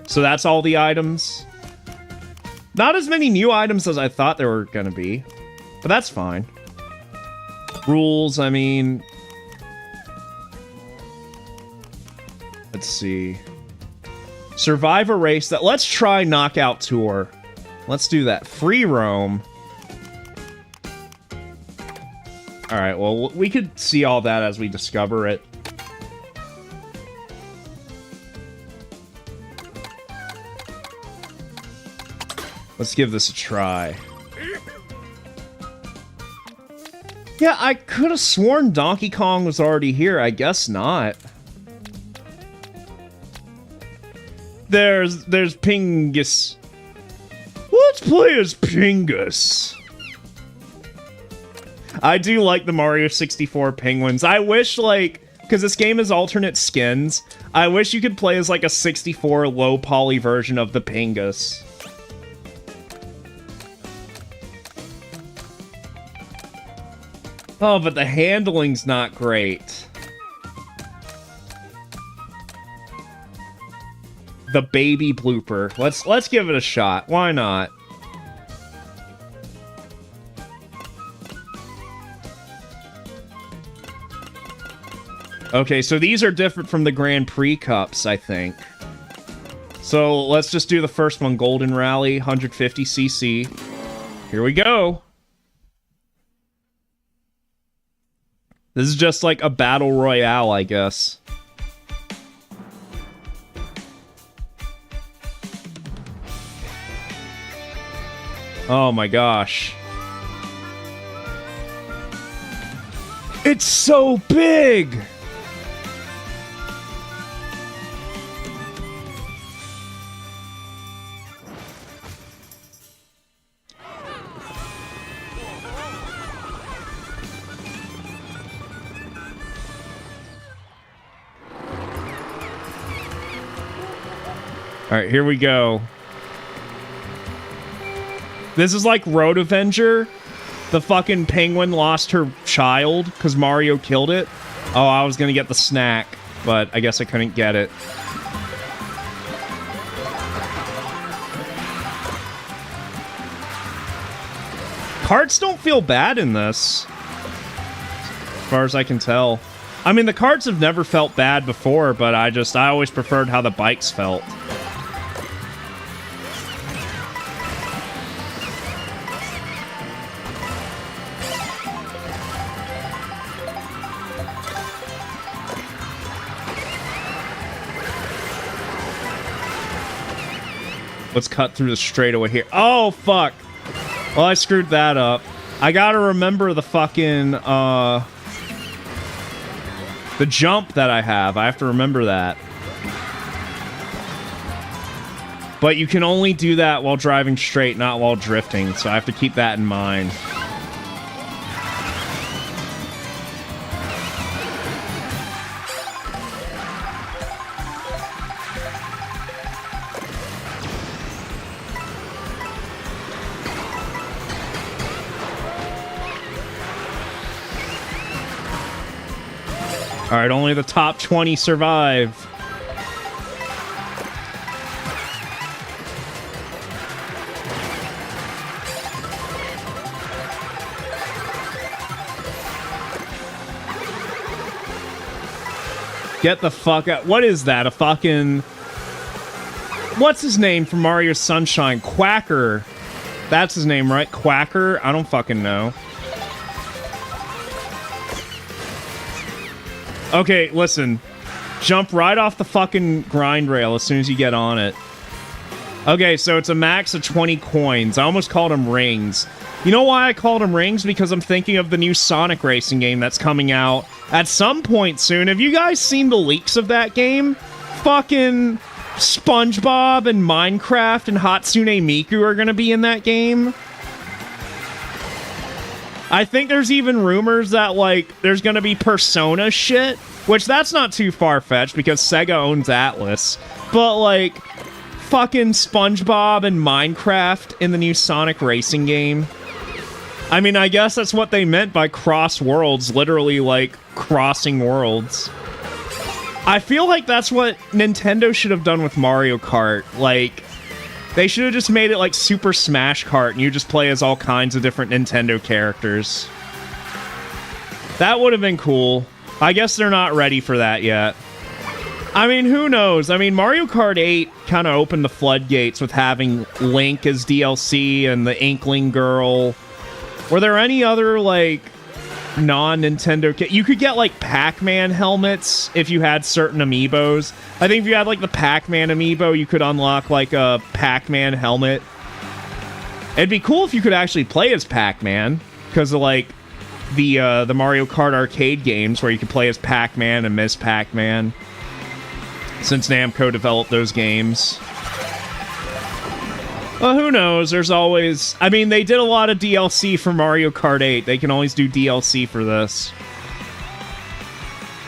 A: So that's all the items. Not as many new items as I thought there were gonna be. But that's fine. Rules, I mean... Let's see. Survive a race that... Let's try Knockout Tour. Let's do that. Free roam. Alright, well, we could see all that as we discover it. Let's give this a try. Yeah, I could have sworn Donkey Kong was already here. I guess not. There's Pingus. Let's play as Pingus. I do like the Mario 64 penguins. I wish, like, because this game is alternate skins, I wish you could play as, like, a 64 low-poly version of the Pingus. Oh, but the handling's not great. The baby blooper. Let's give it a shot. Why not? Okay, so these are different from the Grand Prix Cups, I think. So let's just do the first one. Golden Rally, 150cc. Here we go. This is just like a battle royale, I guess. Oh my gosh. It's so big! Alright, here we go. This is like Road Avenger. The fucking penguin lost her child because Mario killed it. Oh, I was gonna get the snack, but I guess I couldn't get it. Carts don't feel bad in this, as far as I can tell. I mean, the carts have never felt bad before, but I always preferred how the bikes felt. Let's cut through the straightaway here. Oh, fuck. Well, I screwed that up. I gotta remember the fucking, the jump that I have. I have to remember that. But you can only do that while driving straight, not while drifting. So I have to keep that in mind. Alright, only the top 20 survive. Get the fuck out. What is that? A fucking... What's his name from Mario Sunshine? Quacker. That's his name, right? Quacker? I don't fucking know. Okay, listen. Jump right off the fucking grind rail as soon as you get on it. Okay, so it's a max of 20 coins. I almost called them rings. You know why I called them rings? Because I'm thinking of the new Sonic racing game that's coming out at some point soon. Have you guys seen the leaks of that game? Fucking SpongeBob and Minecraft and Hatsune Miku are gonna be in that game. I think there's even rumors that, like, there's gonna be Persona shit, which that's not too far-fetched because Sega owns Atlas. But, like, fucking SpongeBob and Minecraft in the new Sonic racing game. I mean, I guess that's what they meant by cross worlds, literally, like, crossing worlds. I feel like that's what Nintendo should have done with Mario Kart. Like, they should have just made it like Super Smash Kart and you just play as all kinds of different Nintendo characters. That would have been cool. I guess they're not ready for that yet. I mean, who knows? I mean, Mario Kart 8 kind of opened the floodgates with having Link as DLC and the Inkling Girl. Were there any other, like, non-Nintendo... You could get, like, Pac-Man helmets if you had certain amiibos. I think if you had, like, the Pac-Man amiibo, you could unlock, like, a Pac-Man helmet. It'd be cool if you could actually play as Pac-Man, because of, like, the Mario Kart arcade games where you could play as Pac-Man and Miss Pac-Man. since Namco developed those games. Well, who knows? There's always... I mean, they did a lot of DLC for Mario Kart 8. They can always do DLC for this.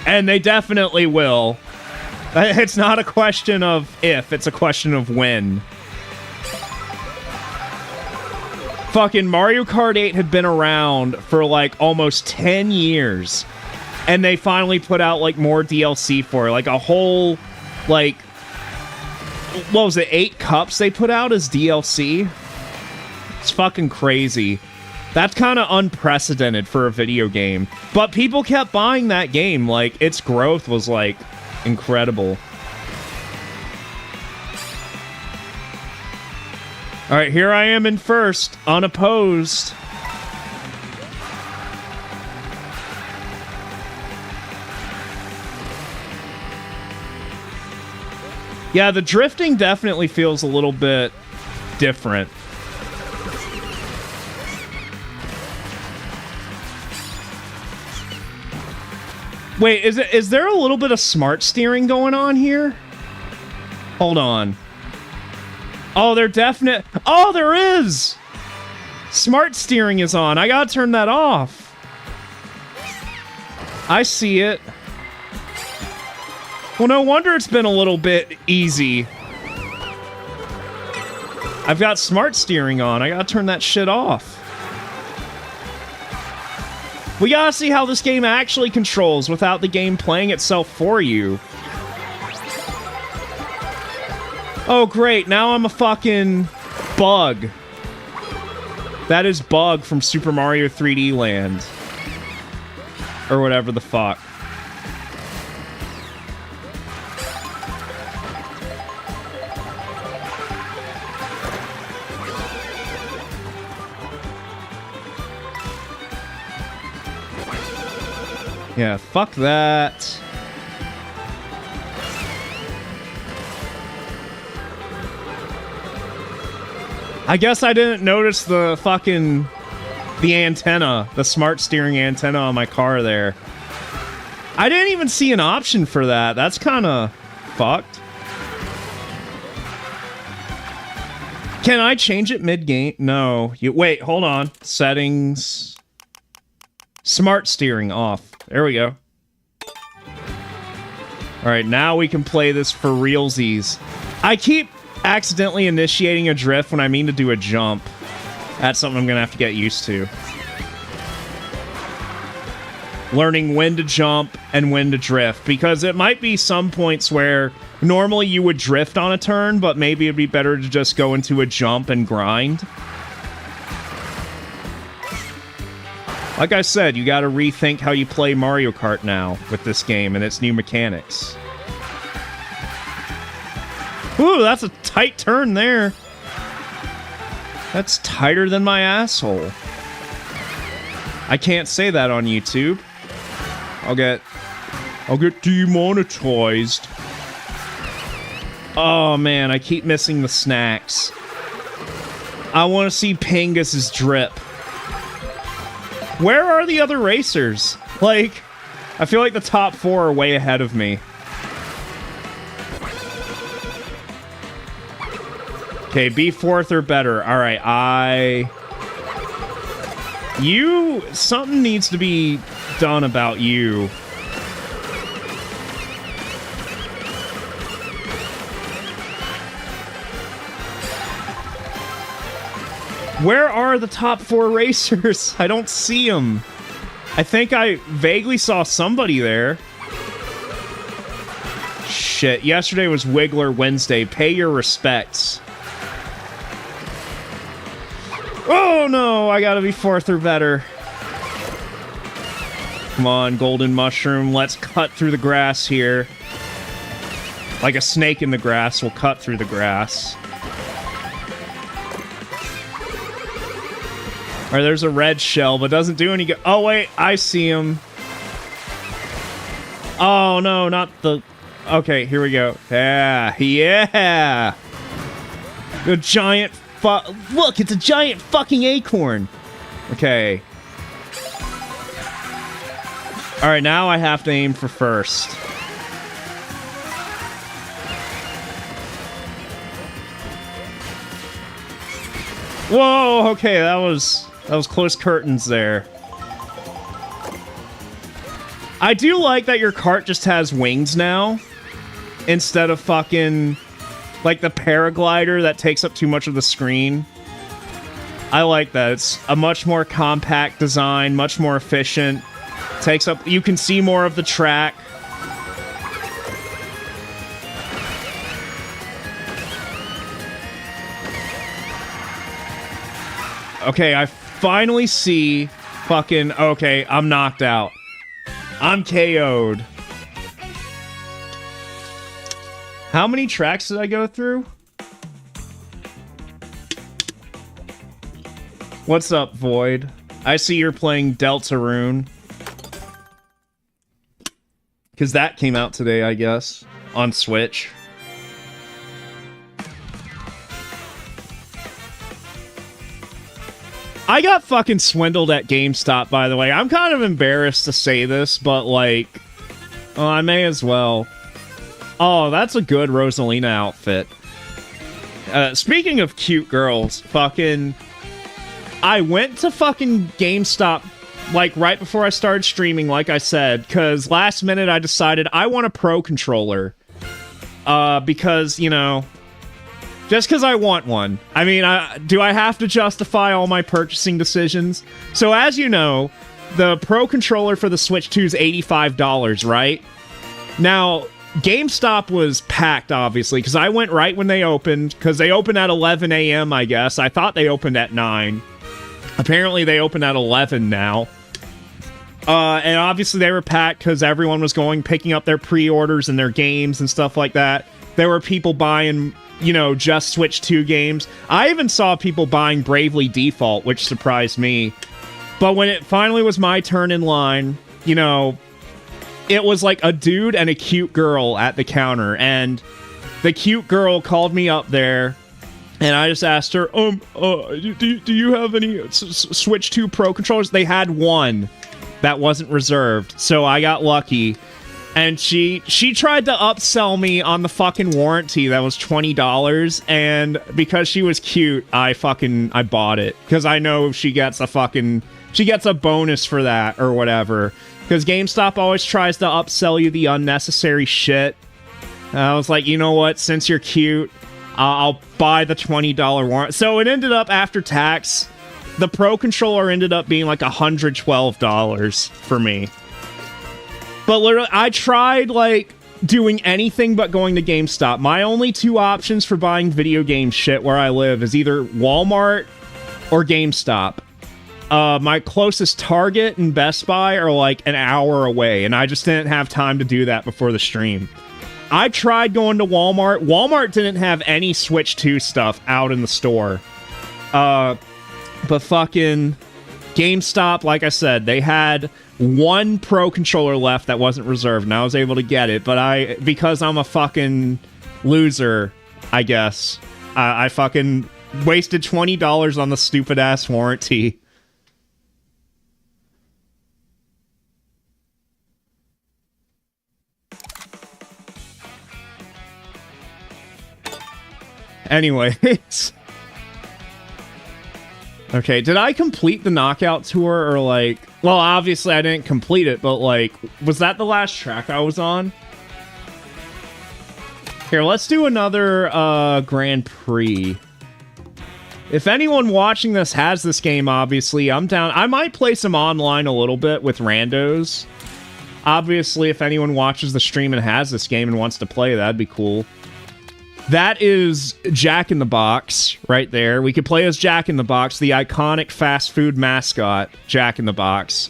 A: And they definitely will. It's not a question of if, it's a question of when. Fucking Mario Kart 8 had been around for like almost 10 years. And they finally put out like more DLC for it. Like a whole, like... What was it, 8 cups they put out as DLC? It's fucking crazy. That's kind of unprecedented for a video game. But people kept buying that game. Like, its growth was, like, incredible. Alright, here I am in first, unopposed. Yeah, the drifting definitely feels a little bit different. Wait, is there a little bit of smart steering going on here? Hold on. Oh, there is! Smart steering is on. I gotta turn that off. I see it. Well, no wonder it's been a little bit easy. I've got smart steering on. I gotta turn that shit off. We gotta see how this game actually controls without the game playing itself for you. Oh, great. Now I'm a fucking bug. That is Bug from Super Mario 3D Land. Or whatever the fuck. Yeah, fuck that. I guess I didn't notice the fucking... the antenna. The smart steering antenna on my car there. I didn't even see an option for that. That's kind of fucked. Can I change it mid-game? No. Wait, hold on. Settings. Smart steering off. There we go. Alright, now we can play this for realsies. I keep accidentally initiating a drift when I mean to do a jump. That's something I'm gonna have to get used to. Learning when to jump and when to drift. Because it might be some points where normally you would drift on a turn, but maybe it'd be better to just go into a jump and grind. Like I said, you gotta rethink how you play Mario Kart now with this game and its new mechanics. Ooh, that's a tight turn there. That's tighter than my asshole. I can't say that on YouTube. I'll get demonetized. Oh man, I keep missing the snacks. I want to see Pingus's drip. Where are the other racers? Like, I feel like the top 4 are way ahead of me. Okay, be 4th or better. Alright, something needs to be done about you. Where are the top 4 racers? I don't see them. I think I vaguely saw somebody there. Shit, yesterday was Wiggler Wednesday. Pay your respects. Oh no, I gotta be 4th or better. Come on, Golden Mushroom, let's cut through the grass here. Like a snake in the grass, we'll cut through the grass. Alright, there's a red shell, but doesn't do any good. Oh, wait, I see him. Oh, no, not the... Okay, here we go. Yeah, yeah! The giant Look, it's a giant fucking acorn! Okay. Alright, now I have to aim for first. Whoa, okay, that was close curtains there. I do like that your cart just has wings now, instead of fucking, like, the paraglider that takes up too much of the screen. I like that. It's a much more compact design, much more efficient. Takes up, you can see more of the track. Okay, I finally see fucking, okay, I'm knocked out. I'm KO'd. How many tracks did I go through? What's up, Void? I see you're playing Deltarune. Because that came out today, I guess, on Switch. I got fucking swindled at GameStop, by the way. I'm kind of embarrassed to say this, but, like, oh, I may as well. Oh, that's a good Rosalina outfit. Speaking of cute girls, fucking... I went to fucking GameStop, like, right before I started streaming, like I said, because last minute I decided I want a Pro Controller. Because, you know... Just because I want one. I mean, do I have to justify all my purchasing decisions? So as you know, the Pro Controller for the Switch 2 is $85, right? Now, GameStop was packed, obviously, because I went right when they opened, because they opened at 11 a.m., I guess. I thought they opened at 9. Apparently, they open at 11 now. And obviously, they were packed because everyone was picking up their pre-orders and their games and stuff like that. There were people buying... you know, just Switch 2 games. I even saw people buying Bravely Default, which surprised me. But when it finally was my turn in line, you know, it was like a dude and a cute girl at the counter. And the cute girl called me up there, and I just asked her, do you have any Switch 2 Pro controllers? They had one that wasn't reserved, so I got lucky. And she tried to upsell me on the fucking warranty that was $20, and because she was cute, I bought it. Because I know she gets a bonus for that, or whatever. Because GameStop always tries to upsell you the unnecessary shit. And I was like, you know what, since you're cute, I'll buy the $20 warranty. So it ended up, after tax, the Pro Controller ended up being like $112 for me. But literally, I tried, like, doing anything but going to GameStop. My only two options for buying video game shit where I live is either Walmart or GameStop. My closest Target and Best Buy are, like, an hour away, and I just didn't have time to do that before the stream. I tried going to Walmart. Walmart didn't have any Switch 2 stuff out in the store. But fucking GameStop, like I said, they had... one Pro Controller left that wasn't reserved, and I was able to get it, but because I'm a fucking loser, I guess, I fucking wasted $20 on the stupid-ass warranty. Anyways... Okay, did I complete the Knockout Tour, or, like... Well, obviously I didn't complete it, but, like... Was that the last track I was on? Here, let's do another, Grand Prix. If anyone watching this has this game, obviously, I'm down. I might play some online a little bit with randos. Obviously, if anyone watches the stream and has this game and wants to play, that'd be cool. That is Jack in the Box right there. We could play as Jack in the Box, the iconic fast food mascot, Jack in the Box.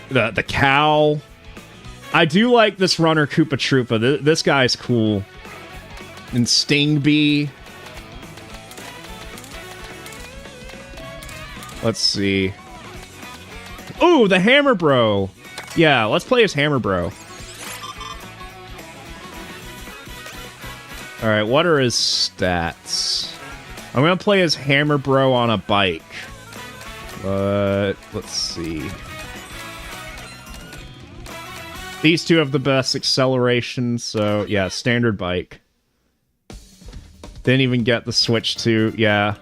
A: The cow. I do like this runner Koopa Troopa. This guy's cool. And Stingbee. Let's see. Ooh, the Hammer Bro. Yeah, let's play as Hammer Bro. Alright, what are his stats? I'm gonna play as Hammer Bro on a bike. But, let's see. These two have the best acceleration, so, yeah, standard bike. Didn't even get the Switch 2, yeah.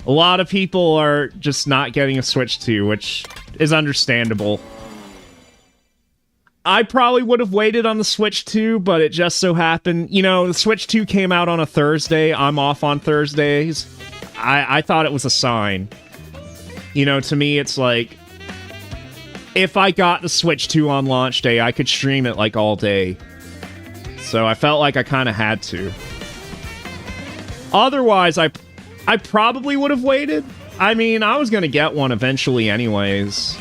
A: A lot of people are just not getting a Switch 2, which is understandable. I probably would have waited on the Switch 2, but it just so happened, you know, the Switch 2 came out on a Thursday. I'm off on Thursdays. I thought it was a sign. You know, to me, it's like, if I got the Switch 2 on launch day, I could stream it like all day. So I felt like I kind of had to. Otherwise, I probably would have waited. I mean, I was going to get one eventually anyways.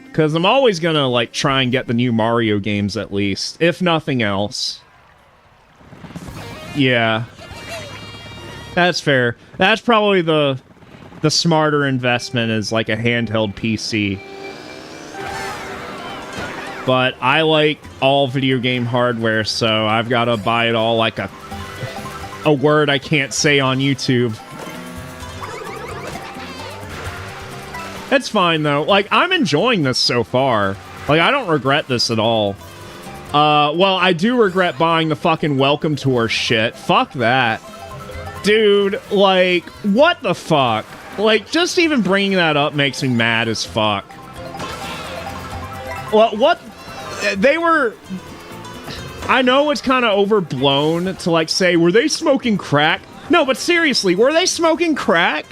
A: Because I'm always going to, like, try and get the new Mario games at least. If nothing else. Yeah. That's fair. That's probably the smarter investment is, like, a handheld PC. But I like all video game hardware, so I've got to buy it all like a word I can't say on YouTube. It's fine, though. Like, I'm enjoying this so far. Like, I don't regret this at all. Well, I do regret buying the fucking Welcome Tour shit. Fuck that. Dude, like, what the fuck? Like, just even bringing that up makes me mad as fuck. Well, what? They were... I know it's kind of overblown to, like, say, were they smoking crack? No, but seriously, were they smoking crack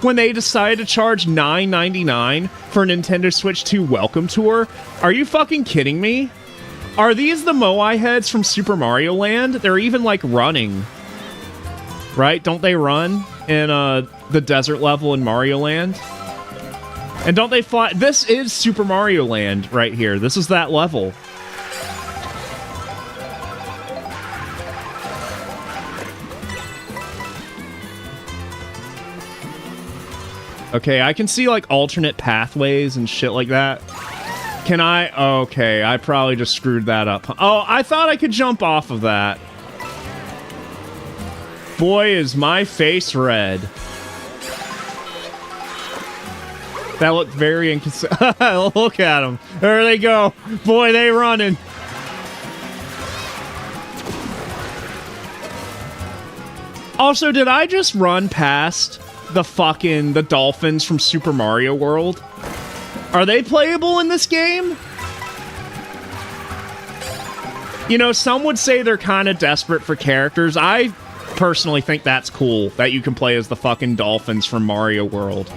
A: when they decided to charge $9.99 for a Nintendo Switch 2 Welcome Tour? Are you fucking kidding me? Are these the Moai heads from Super Mario Land? They're even, like, running. Right? Don't they run in the desert level in Mario Land? And don't they fly? This is Super Mario Land right here. This is that level. Okay, I can see, like, alternate pathways and shit like that. Can I? Okay, I probably just screwed that up. Oh, I thought I could jump off of that. Boy, is my face red. That looked very inconsistent. Look at them. There they go. Boy, they running. Also, did I just run past the dolphins from Super Mario World? Are they playable in this game? You know, some would say they're kind of desperate for characters. I personally think that's cool, that you can play as the fucking dolphins from Mario World.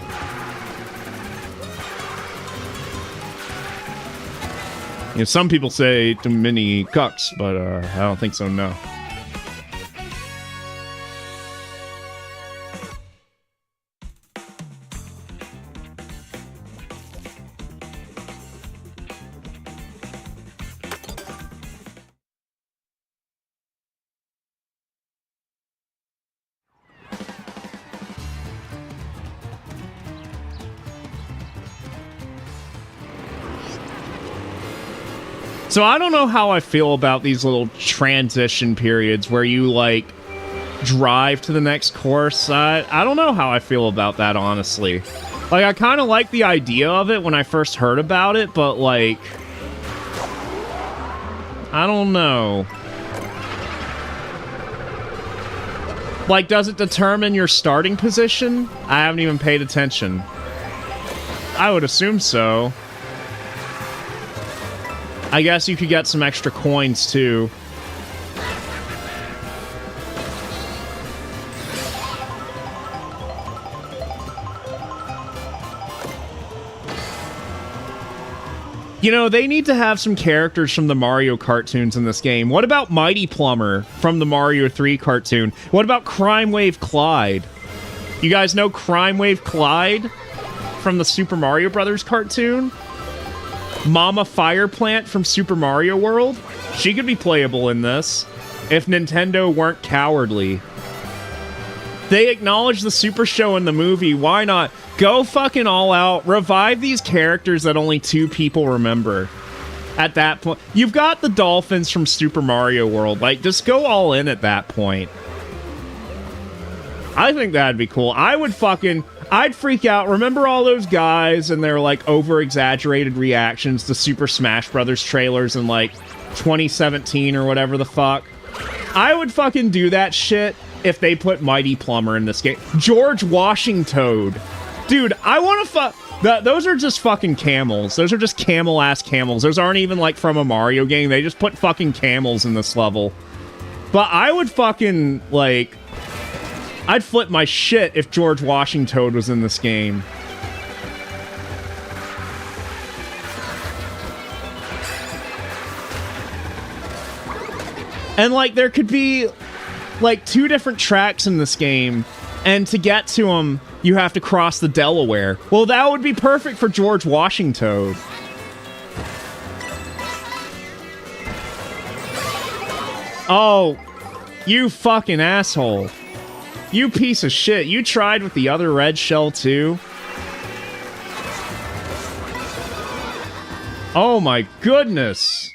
A: You know, some people say too many cucks, but I don't think so, no. So I don't know how I feel about these little transition periods where you, like, drive to the next course. I don't know how I feel about that, honestly. Like, I kind of like the idea of it when I first heard about it, but, like, I don't know. Like, does it determine your starting position? I haven't even paid attention. I would assume so. I guess you could get some extra coins, too. You know, they need to have some characters from the Mario cartoons in this game. What about Mighty Plumber from the Mario 3 cartoon? What about Crime Wave Clyde? You guys know Crime Wave Clyde from the Super Mario Brothers cartoon? Mama Fire Plant from Super Mario World? She could be playable in this, if Nintendo weren't cowardly. They acknowledge the Super Show in the movie, why not? Go fucking all out, revive these characters that only 2 people remember. At that point, you've got the dolphins from Super Mario World, like, just go all in at that point. I think that'd be cool. I'd freak out. Remember all those guys and their, like, over-exaggerated reactions to Super Smash Brothers trailers in, like, 2017 or whatever the fuck? I would fucking do that shit if they put Mighty Plumber in this game. George Washington. Dude, I want to those are just fucking camels. Those are just camel-ass camels. Those aren't even, like, from a Mario game. They just put fucking camels in this level. But I would fucking, like... I'd flip my shit if George Washington was in this game. And, like, there could be, like, 2 different tracks in this game, and to get to them, you have to cross the Delaware. Well, that would be perfect for George Washington. Oh, you fucking asshole. You piece of shit. You tried with the other red shell, too? Oh my goodness.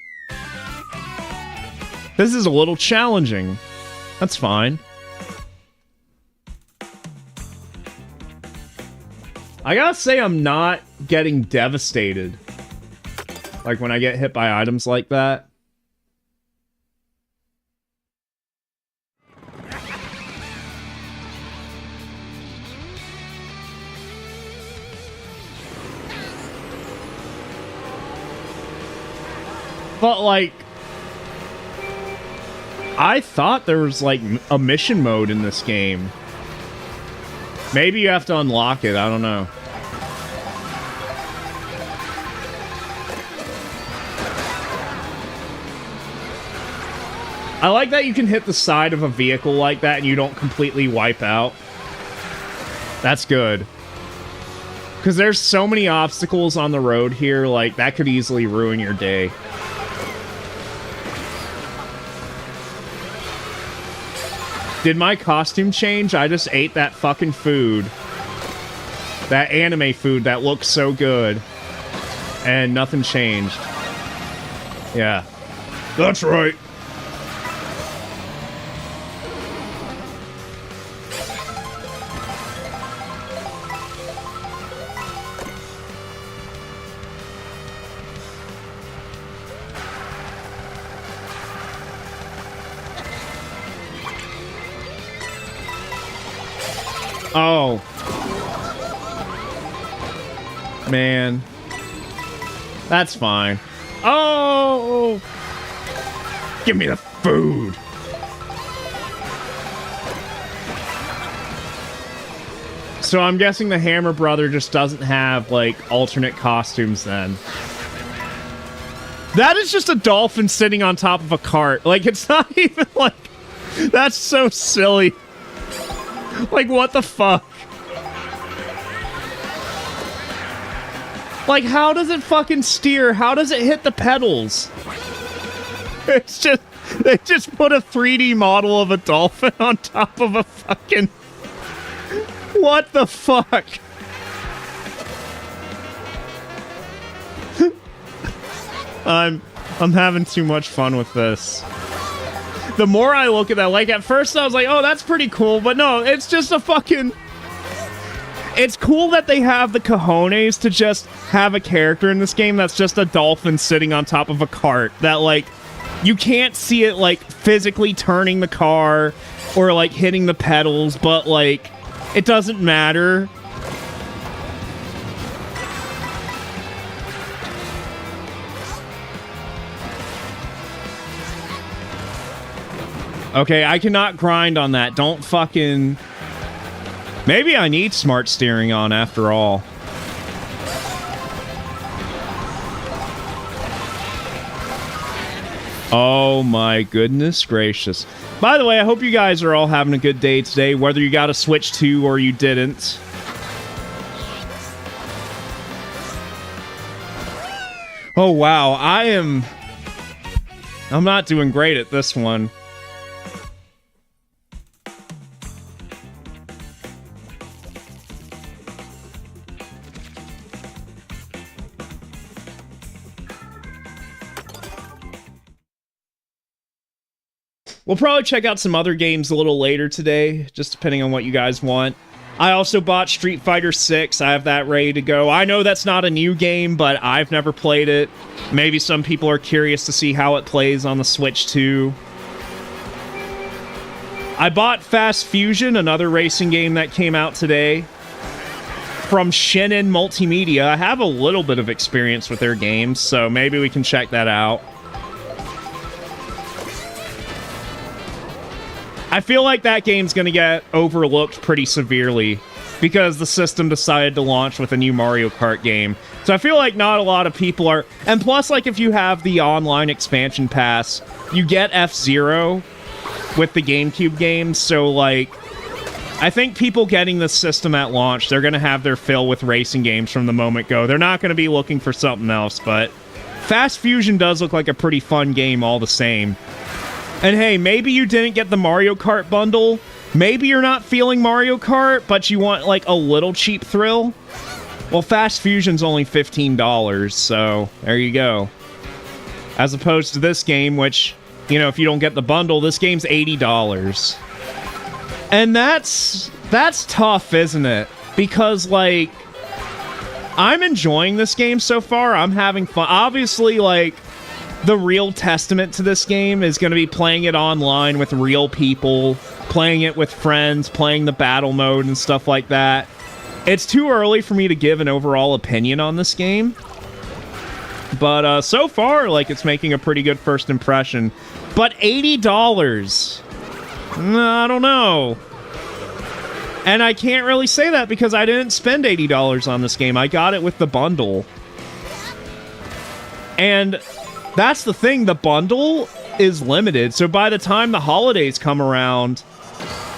A: This is a little challenging. That's fine. I gotta say, I'm not getting devastated. Like, when I get hit by items like that. But, like... I thought there was, like, a mission mode in this game. Maybe you have to unlock it, I don't know. I like that you can hit the side of a vehicle like that and you don't completely wipe out. That's good. Because there's so many obstacles on the road here, like, that could easily ruin your day. Did my costume change? I just ate that fucking food. That anime food that looks so good. And nothing changed. Yeah. That's right. Oh. Man. That's fine. Oh! Give me the food! So I'm guessing the Hammer Brother just doesn't have, like, alternate costumes then. That is just a dolphin sitting on top of a cart. Like, it's not even, like... That's so silly. Like, what the fuck? Like, how does it fucking steer? How does it hit the pedals? It's just... They just put a 3D model of a dolphin on top of a fucking... What the fuck? I'm having too much fun with this. The more I look at that, like, at first I was like, oh, that's pretty cool, but no, it's just a fucking... It's cool that they have the cojones to just have a character in this game that's just a dolphin sitting on top of a cart that, like, you can't see it, like, physically turning the car or, like, hitting the pedals, but, like, it doesn't matter. Okay, I cannot grind on that. Don't fucking... Maybe I need smart steering on after all. Oh my goodness gracious. By the way, I hope you guys are all having a good day today, whether you got a Switch 2 or you didn't. Oh wow, I'm not doing great at this one. We'll probably check out some other games a little later today, just depending on what you guys want. I also bought Street Fighter 6. I have that ready to go. I know that's not a new game, but I've never played it. Maybe some people are curious to see how it plays on the Switch too. I bought Fast Fusion, another racing game that came out today from Shannon Multimedia. I have a little bit of experience with their games, so maybe we can check that out. I feel like that game's going to get overlooked pretty severely because the system decided to launch with a new Mario Kart game. So I feel like not a lot of people are... And plus, like, if you have the online expansion pass, you get F-Zero with the GameCube games, so, like... I think people getting this system at launch, they're going to have their fill with racing games from the moment go. They're not going to be looking for something else, but Fast Fusion does look like a pretty fun game all the same. And hey, maybe you didn't get the Mario Kart bundle. Maybe you're not feeling Mario Kart, but you want, like, a little cheap thrill. Well, Fast Fusion's only $15, so there you go. As opposed to this game, which, you know, if you don't get the bundle, this game's $80. And that's tough, isn't it? Because, like, I'm enjoying this game so far. I'm having fun. Obviously, like, the real testament to this game is going to be playing it online with real people, playing it with friends, playing the battle mode and stuff like that. It's too early for me to give an overall opinion on this game. But so far, like, it's making a pretty good first impression. But $80... I don't know. And I can't really say that because I didn't spend $80 on this game. I got it with the bundle. And that's the thing, the bundle is limited. So by the time the holidays come around,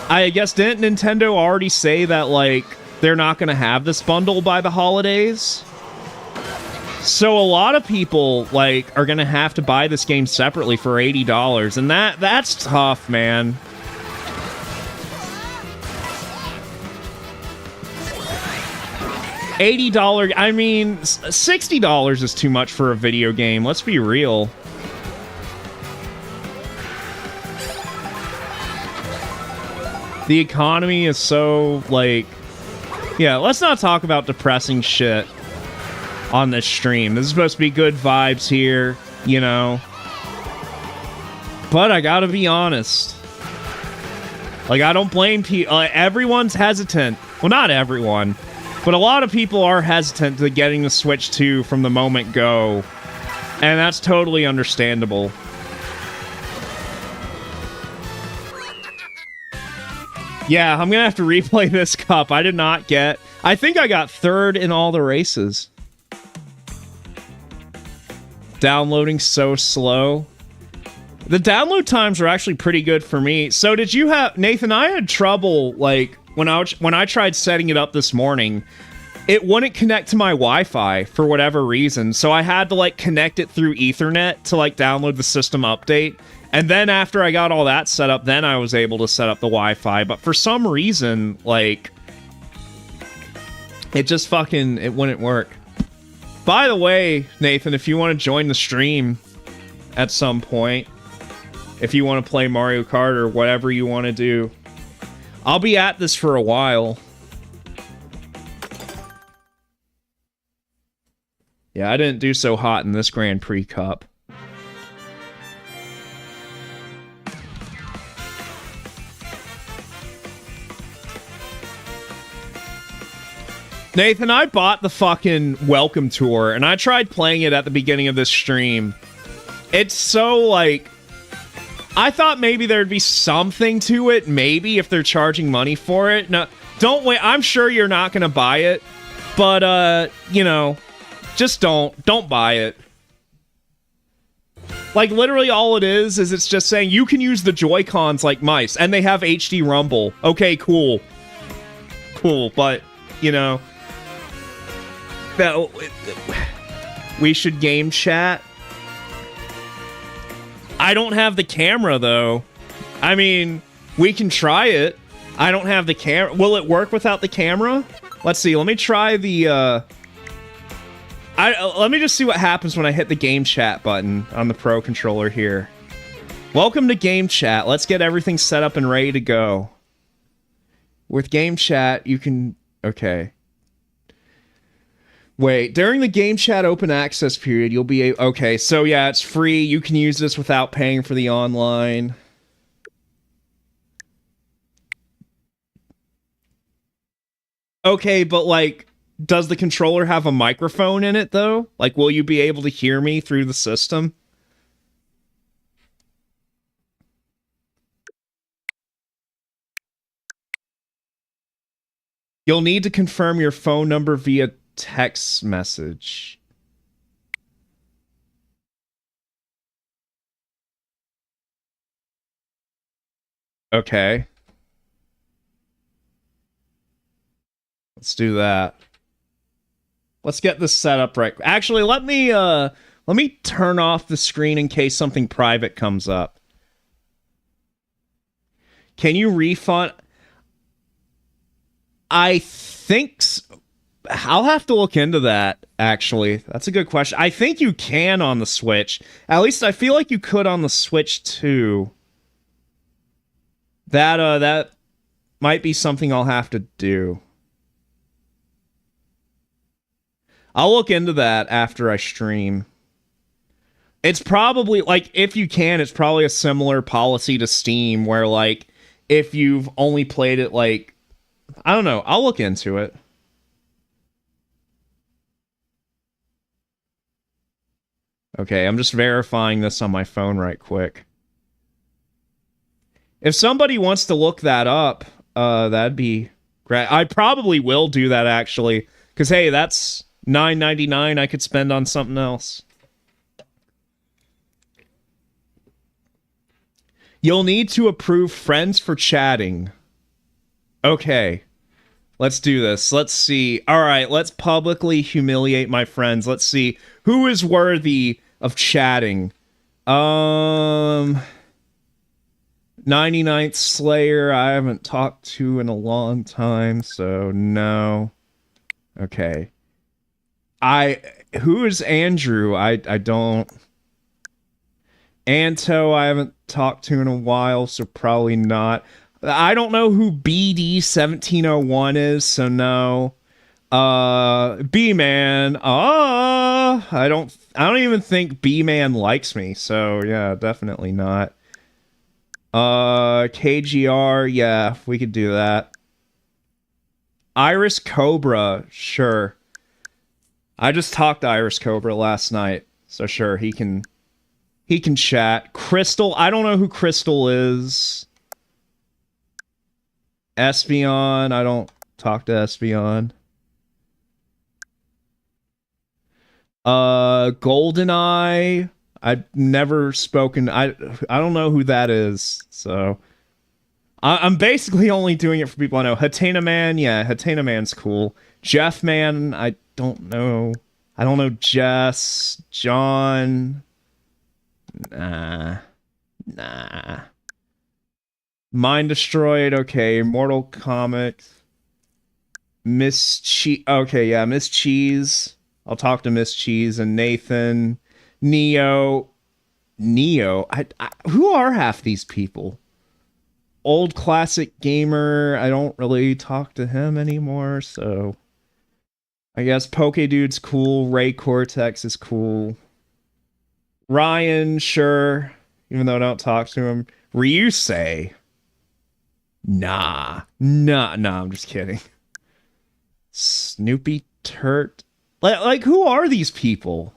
A: I guess didn't Nintendo already say that, like, they're not going to have this bundle by the holidays? So a lot of people, like, are going to have to buy this game separately for $80. And that's tough, man. $80, I mean, $60 is too much for a video game. Let's be real. The economy is so, like... Yeah, let's not talk about depressing shit on this stream. This is supposed to be good vibes here, you know? But I gotta be honest. Like, I don't blame people. Everyone's hesitant. Well, not everyone. But a lot of people are hesitant to getting the Switch 2 from the moment go. And that's totally understandable. Yeah, I'm gonna have to replay this cup. I did not get... I think I got third in all the races. Downloading so slow. The download times are actually pretty good for me. So did you have... Nathan, I had trouble, like... When I tried setting it up this morning, it wouldn't connect to my Wi-Fi for whatever reason. So I had to, like, connect it through Ethernet to, like, download the system update. And then after I got all that set up, then I was able to set up the Wi-Fi. But for some reason, like, it just fucking... It wouldn't work. By the way, Nathan, if you want to join the stream at some point, if you want to play Mario Kart or whatever you want to do, I'll be at this for a while. Yeah, I didn't do so hot in this Grand Prix Cup. Nathan, I bought the fucking Welcome Tour, and I tried playing it at the beginning of this stream. It's so, like... I thought maybe there'd be something to it, maybe, if they're charging money for it. No, don't wait. I'm sure you're not going to buy it. But, you know, just don't buy it. Like, literally all it is it's just saying you can use the Joy-Cons like mice, and they have HD Rumble. Okay, cool. Cool, but, you know... We should game chat. I don't have the camera, though. I mean, we can try it. I don't have the camera. Will it work without the camera? Let's see. Let me try the, let me just see what happens when I hit the game chat button on the Pro Controller here. Welcome to game chat. Let's get everything set up and ready to go. With game chat, you can... Okay. Wait, during the game chat open access period, you'll be okay, so yeah, it's free. You can use this without paying for the online. Okay, but like, does the controller have a microphone in it though? Like, will you be able to hear me through the system? You'll need to confirm your phone number via text message. Okay. Let's do that. Let's get this set up right. Actually, let me turn off the screen in case something private comes up. Can you refund? I think I'll have to look into that, actually. That's a good question. I think you can on the Switch. At least I feel like you could on the Switch too. That might be something I'll have to do. I'll look into that after I stream. It's probably, like, if you can, it's probably a similar policy to Steam where, like, if you've only played it, like, I don't know. I'll look into it. Okay, I'm just verifying this on my phone right quick. If somebody wants to look that up, that'd be great. I probably will do that, actually. Because, hey, that's $9.99 I could spend on something else. You'll need to approve friends for chatting. Okay. Let's do this. Let's see. All right, let's publicly humiliate my friends. Let's see who is worthy of chatting. 99th Slayer, I haven't talked to in a long time, so no. Okay. Who is Andrew? I don't. Anto, I haven't talked to in a while, so probably not. I don't know who BD1701 is, so no. B-Man. I don't even think B-Man likes me, so yeah, definitely not. KGR, yeah, we could do that. Iris Cobra, sure. I just talked to Iris Cobra last night, so sure, he can chat. Crystal, I don't know who Crystal is. Espeon, I don't talk to Espeon. GoldenEye, I've never spoken. I don't know who that is, so I'm basically only doing it for people I know. Hatena Man, yeah, Hatena Man's cool. Jeff Man, I don't know. I don't know Jess. John, nah. Mind Destroyed, okay. Mortal Comics. Miss Cheese, okay, yeah, Miss Cheese. I'll talk to Miss Cheese and Nathan. Neo, who are half these people? Old Classic Gamer, I don't really talk to him anymore, so I guess Pokedude's cool. Ray Cortex is cool. Ryan, sure, even though I don't talk to him. Ryusei, nah, I'm just kidding. Snoopy Turt, like who are these people?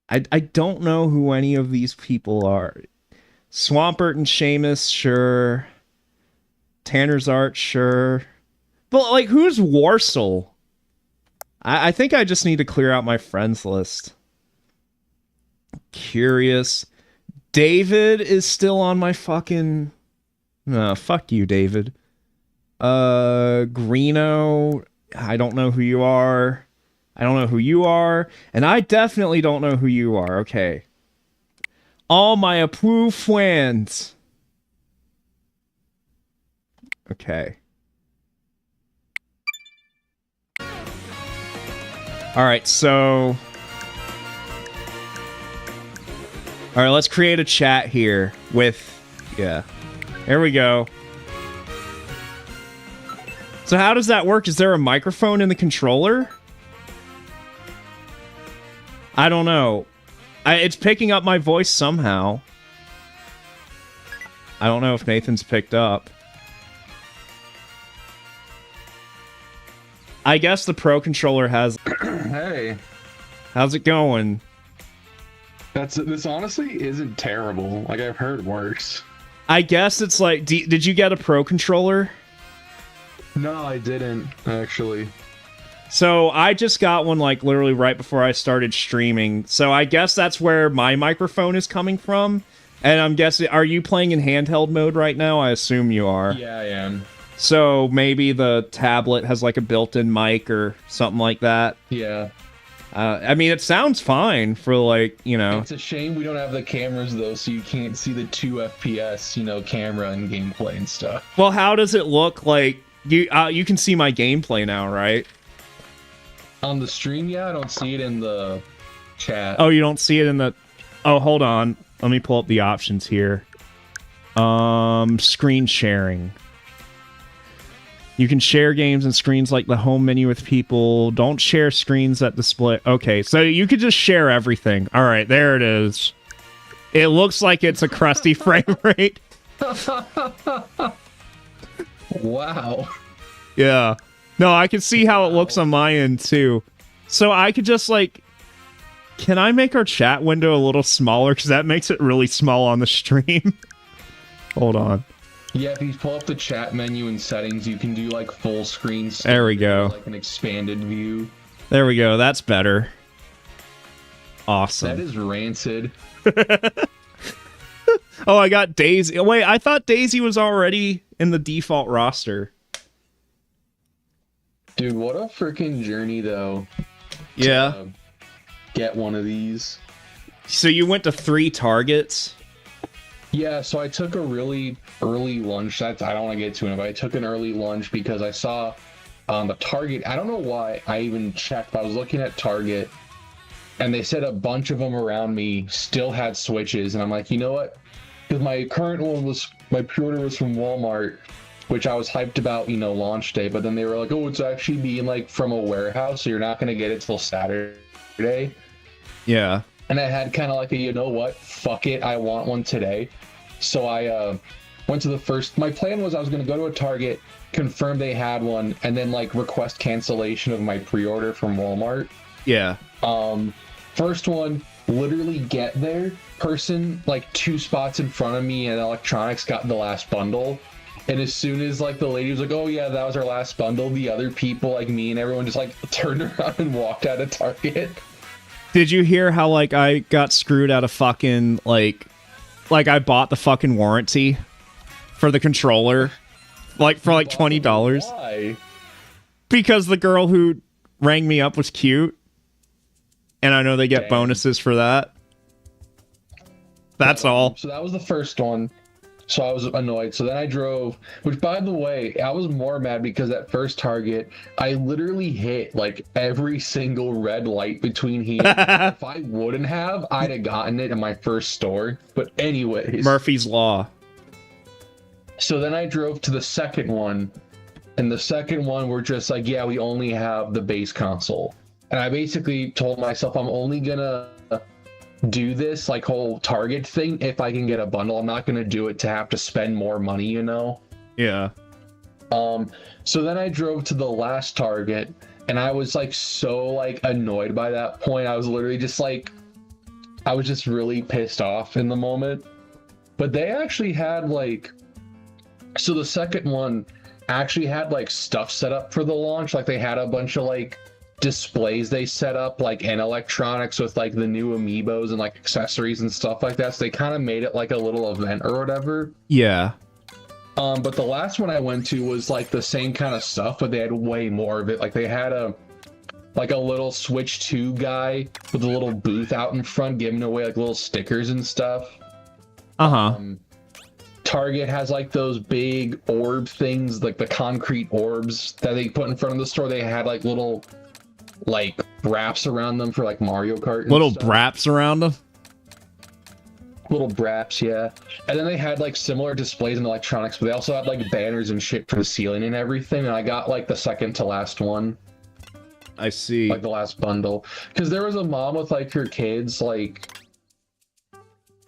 A: I don't know who any of these people are. Swampert and Seamus, sure. Tanner's Art, sure. But, like, who's Warsaw? I think I just need to clear out my friends list. Curious. David is still on my fucking... fuck you, David. Greeno, I don't know who you are. I don't know who you are. And I definitely don't know who you are. Okay. All my approved friends. Okay. Alright, so... Alright, let's create a chat here with... Yeah. There we go. So how does that work? Is there a microphone in the controller? I don't know. It's picking up my voice somehow. I don't know if Nathan's picked up. I guess the Pro Controller has...
B: Hey.
A: How's it going?
B: This honestly isn't terrible. Like, I've heard worse.
A: I guess it's like... Did you get a Pro Controller?
B: No, I didn't, actually.
A: So I just got one like literally right before I started streaming. So I guess that's where my microphone is coming from. And I'm guessing, are you playing in handheld mode right now? I assume you are.
B: Yeah, I am.
A: So maybe the tablet has like a built-in mic or something like that.
B: Yeah.
A: I mean, it sounds fine for like, you know.
B: It's a shame we don't have the cameras though, so you can't see the 2 FPS, you know, camera and gameplay and stuff.
A: Well, how does it look like? You can see my gameplay now, right?
B: On the stream, yeah, I don't see it in the chat.
A: Oh, you don't see it in the... Oh, hold on. Let me pull up the options here. Screen sharing. You can share games and screens like the home menu with people. Don't share screens that display... Okay, so you could just share everything. All right, there it is. It looks like it's a crusty frame rate.
B: Wow.
A: Yeah. No, I can see how it looks on my end, too. So I could just, like... Can I make our chat window a little smaller? Because that makes it really small on the stream. Hold on.
B: Yeah, if you pull up the chat menu and settings, you can do, like, full screen.
A: There we go.
B: Like an expanded view.
A: There we go. That's better. Awesome.
B: That is rancid.
A: Oh, I got Daisy. Wait, I thought Daisy was already in the default roster.
B: Dude, what a freaking journey, though.
A: Yeah.
B: To get one of these.
A: So you went to 3 targets?
B: Yeah, so I took a really early lunch. I don't want to get to it, but I took an early lunch because I saw on the Target. I don't know why I even checked, but I was looking at Target, and they said a bunch of them around me still had Switches, and I'm like, you know what? Because my current one was, my pre-order was from Walmart, which I was hyped about, you know, launch day, but then they were like, oh, it's actually being like from a warehouse, so you're not going to get it till Saturday.
A: Yeah.
B: And I had kind of like a, you know what, fuck it, I want one today. So I went to the first, my plan was I was going to go to a Target, confirm they had one, and then like request cancellation of my pre-order from Walmart.
A: Yeah.
B: First one, literally get there, person like 2 spots in front of me and electronics got the last bundle. And as soon as like the lady was like, oh yeah, that was our last bundle, the other people like me and everyone just like turned around and walked out of Target.
A: Did you hear how like I got screwed out of fucking like I bought the fucking warranty for the controller like for like $20?
B: Why?
A: Because the girl who rang me up was cute. And I know they get bonuses for that. That's all.
B: So that was the first one. So I was annoyed. So then I drove, which by the way, I was more mad because at first Target, I literally hit like every single red light between here. If I wouldn't have, I'd have gotten it in my first store. But anyways.
A: Murphy's Law.
B: So then I drove to the second one. And the second one, we're just like, yeah, we only have the base console. And I basically told myself I'm only gonna do this like whole Target thing if I can get a bundle. I'm not gonna do it to have to spend more money, you know?
A: Yeah.
B: So then I drove to the last Target and I was like so like annoyed by that point. I was literally just like, I was just really pissed off in the moment. But they actually had like, so the second one actually had like stuff set up for the launch. Like they had a bunch of like displays they set up like and electronics with like the new amiibos and like accessories and stuff like that, so they kind of made it like a little event or whatever.
A: Yeah.
B: But the last one I went to was like the same kind of stuff, but they had way more of it. Like they had a little Switch 2 guy with a little booth out in front giving away like little stickers and stuff. Target has like those big orb things, like the concrete orbs that they put in front of the store. They had like little like wraps around them for like Mario Kart and
A: little
B: stuff.
A: braps around them.
B: Little braps, yeah. And then they had like similar displays and electronics, but they also had like banners and shit for the ceiling and everything. And I got like the second to last one.
A: I see.
B: Like the last bundle. Because there was a mom with like her kids, like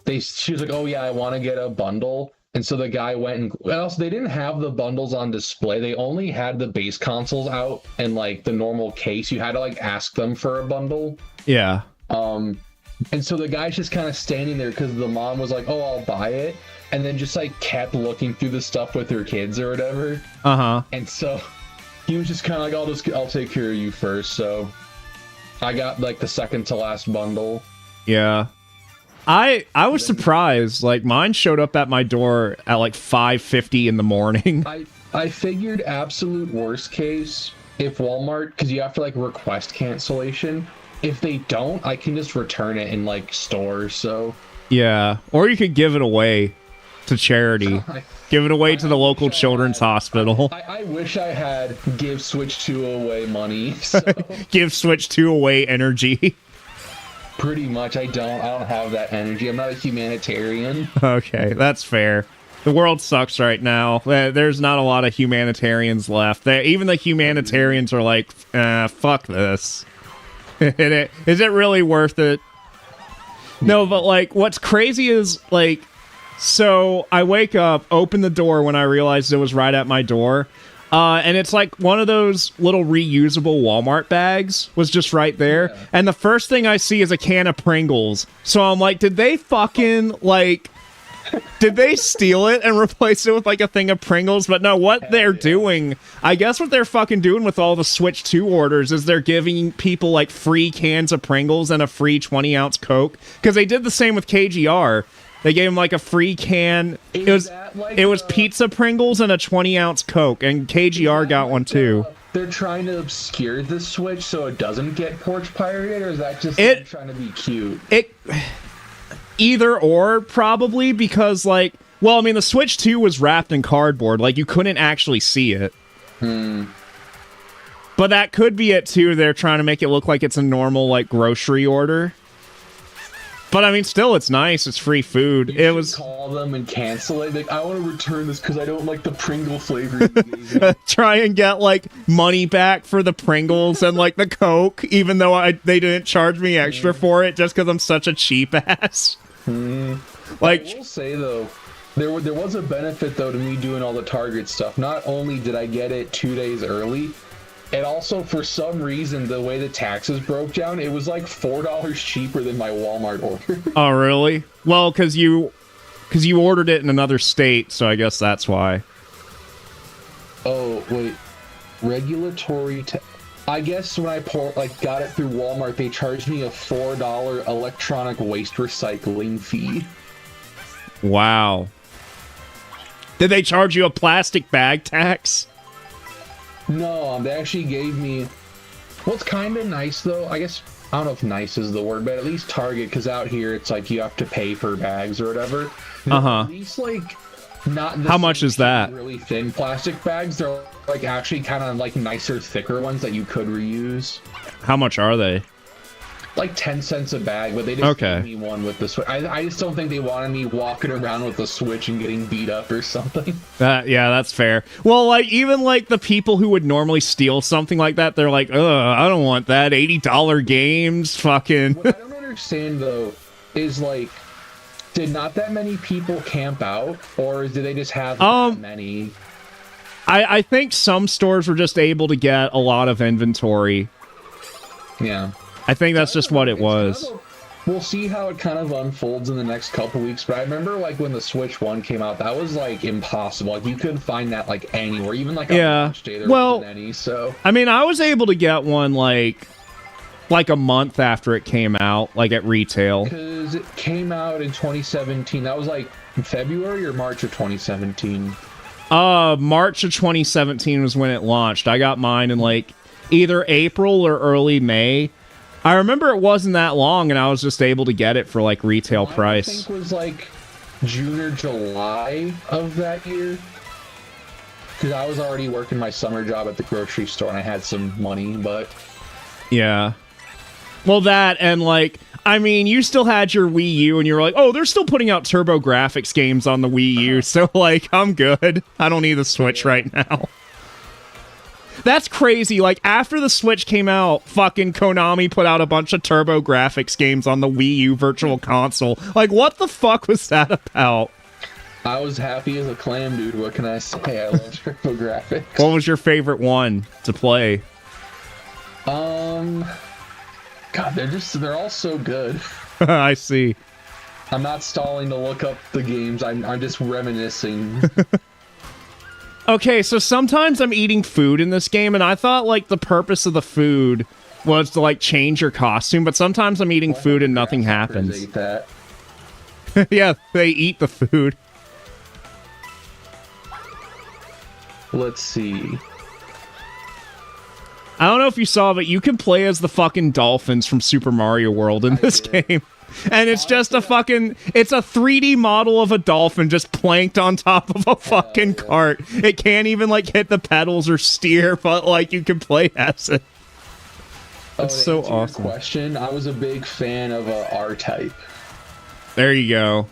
B: she was like, oh yeah, I want to get a bundle. And so the guy went and also they didn't have the bundles on display. They only had the base consoles out and like the normal case. You had to like ask them for a bundle.
A: Yeah.
B: And so the guy's just kind of standing there because the mom was like, "Oh, I'll buy it," and then just like kept looking through the stuff with her kids or whatever. And so he was just kind of like, I'll take care of you first." So I got like the second to last bundle.
A: Yeah. I was surprised. Like mine showed up at my door at like 5:50 in the morning.
B: I figured absolute worst case if Walmart, because you have to like request cancellation. If they don't, I can just return it in like stores. So
A: yeah, or you could give it away to charity. Give it away to the local children's hospital.
B: I wish I had give Switch 2 away money. So.
A: Give Switch 2 away energy.
B: Pretty much, I don't have that energy. I'm not a humanitarian.
A: Okay, that's fair. The world sucks right now. There's not a lot of humanitarians left. Even the humanitarians are like, fuck this. Is it really worth it? No, but like, what's crazy is like, so I wake up, open the door when I realized it was right at my door. And it's like one of those little reusable Walmart bags was just right there. Yeah. And the first thing I see is a can of Pringles. So I'm like, did they fucking, like, did they steal it and replace it with, like, a thing of Pringles? But no, what they're doing, I guess what they're fucking doing with all the Switch 2 orders is they're giving people, like, free cans of Pringles and a free 20-ounce Coke. Because they did the same with KGR. They gave him like a free can. It was pizza Pringles and a 20-ounce Coke, and KGR got one too.
B: They're trying to obscure the Switch so it doesn't get porch pirated, or is that just trying to be cute?
A: Either or, probably, because like, well, I mean, the Switch 2 was wrapped in cardboard, like you couldn't actually see it. But that could be it too. They're trying to make it look like it's a normal like grocery order. But I mean, still, it's nice. It's free food.
B: You should call them and cancel it. Like, I want to return this because I don't like the Pringle flavor.
A: Try and get like money back for the Pringles and like the Coke, even though they didn't charge me extra for it, just because I'm such a cheap ass. Like,
B: I will say though, there was a benefit though to me doing all the Target stuff. Not only did I get it 2 days early. And also, for some reason, the way the taxes broke down, it was like $4 cheaper than my Walmart order.
A: Oh, really? Well, because you ordered it in another state, so I guess that's why.
B: Oh, wait. Regulatory... I guess when I got it through Walmart, they charged me a $4 electronic waste recycling fee.
A: Wow. Did they charge you a plastic bag tax?
B: No, they actually gave me... What's kind of nice, though, I guess... I don't know if nice is the word, but at least Target, because out here it's like you have to pay for bags or whatever. At least, like, not...
A: How much is that?
B: Really thin plastic bags. They're, like, actually kind of, like, nicer, thicker ones that you could reuse.
A: How much are they?
B: Like 10 cents a bag, but they just gave me one with the Switch. I just don't think they wanted me walking around with the Switch and getting beat up or something.
A: Yeah, that's fair. Well, like, even like the people who would normally steal something like that, they're like, ugh, I don't want that. $80 games, fucking.
B: What I don't understand, though, is like, did not that many people camp out, or did they just have that many?
A: I think some stores were just able to get a lot of inventory.
B: Yeah.
A: I think that's just what it was.
B: We'll see how it kind of unfolds in the next couple weeks, but I remember like when the Switch 1 came out, that was like impossible. Like you couldn't find that like anywhere, even like on launch day there wasn't any. So
A: I mean, I was able to get one like a month after it came out, like at retail.
B: Because it came out in 2017. That was like February or March of 2017.
A: March of 2017 was when it launched. I got mine in like either April or early May. I remember it wasn't that long, and I was just able to get it for, like, retail price.
B: I think it was, like, June or July of that year. Because I was already working my summer job at the grocery store, and I had some money, but...
A: Yeah. Well, that, and, like, I mean, you still had your Wii U, and you were like, oh, they're still putting out TurboGrafx games on the Wii U, so, like, I'm good. I don't need the Switch right now. That's crazy. Like, after the Switch came out, fucking Konami put out a bunch of TurboGrafx games on the Wii U Virtual Console. Like, what the fuck was that about?
B: I was happy as a clam, dude. What can I say? I love graphics.
A: What was your favorite one to play?
B: God, they're all so good.
A: I see.
B: I'm not stalling to look up the games. I'm just reminiscing.
A: Okay, so sometimes I'm eating food in this game, and I thought, like, the purpose of the food was to, like, change your costume, but sometimes I'm eating food and nothing happens.
B: Ate that.
A: Yeah, they eat the food.
B: Let's see.
A: I don't know if you saw, but you can play as the fucking dolphins from Super Mario World in this game. And it's just a fucking... It's a 3D model of a dolphin just planked on top of a fucking cart. It can't even, like, hit the pedals or steer, but, like, you can play as it. That's so awesome.
B: Question, I was a big fan of R-Type.
A: There you go.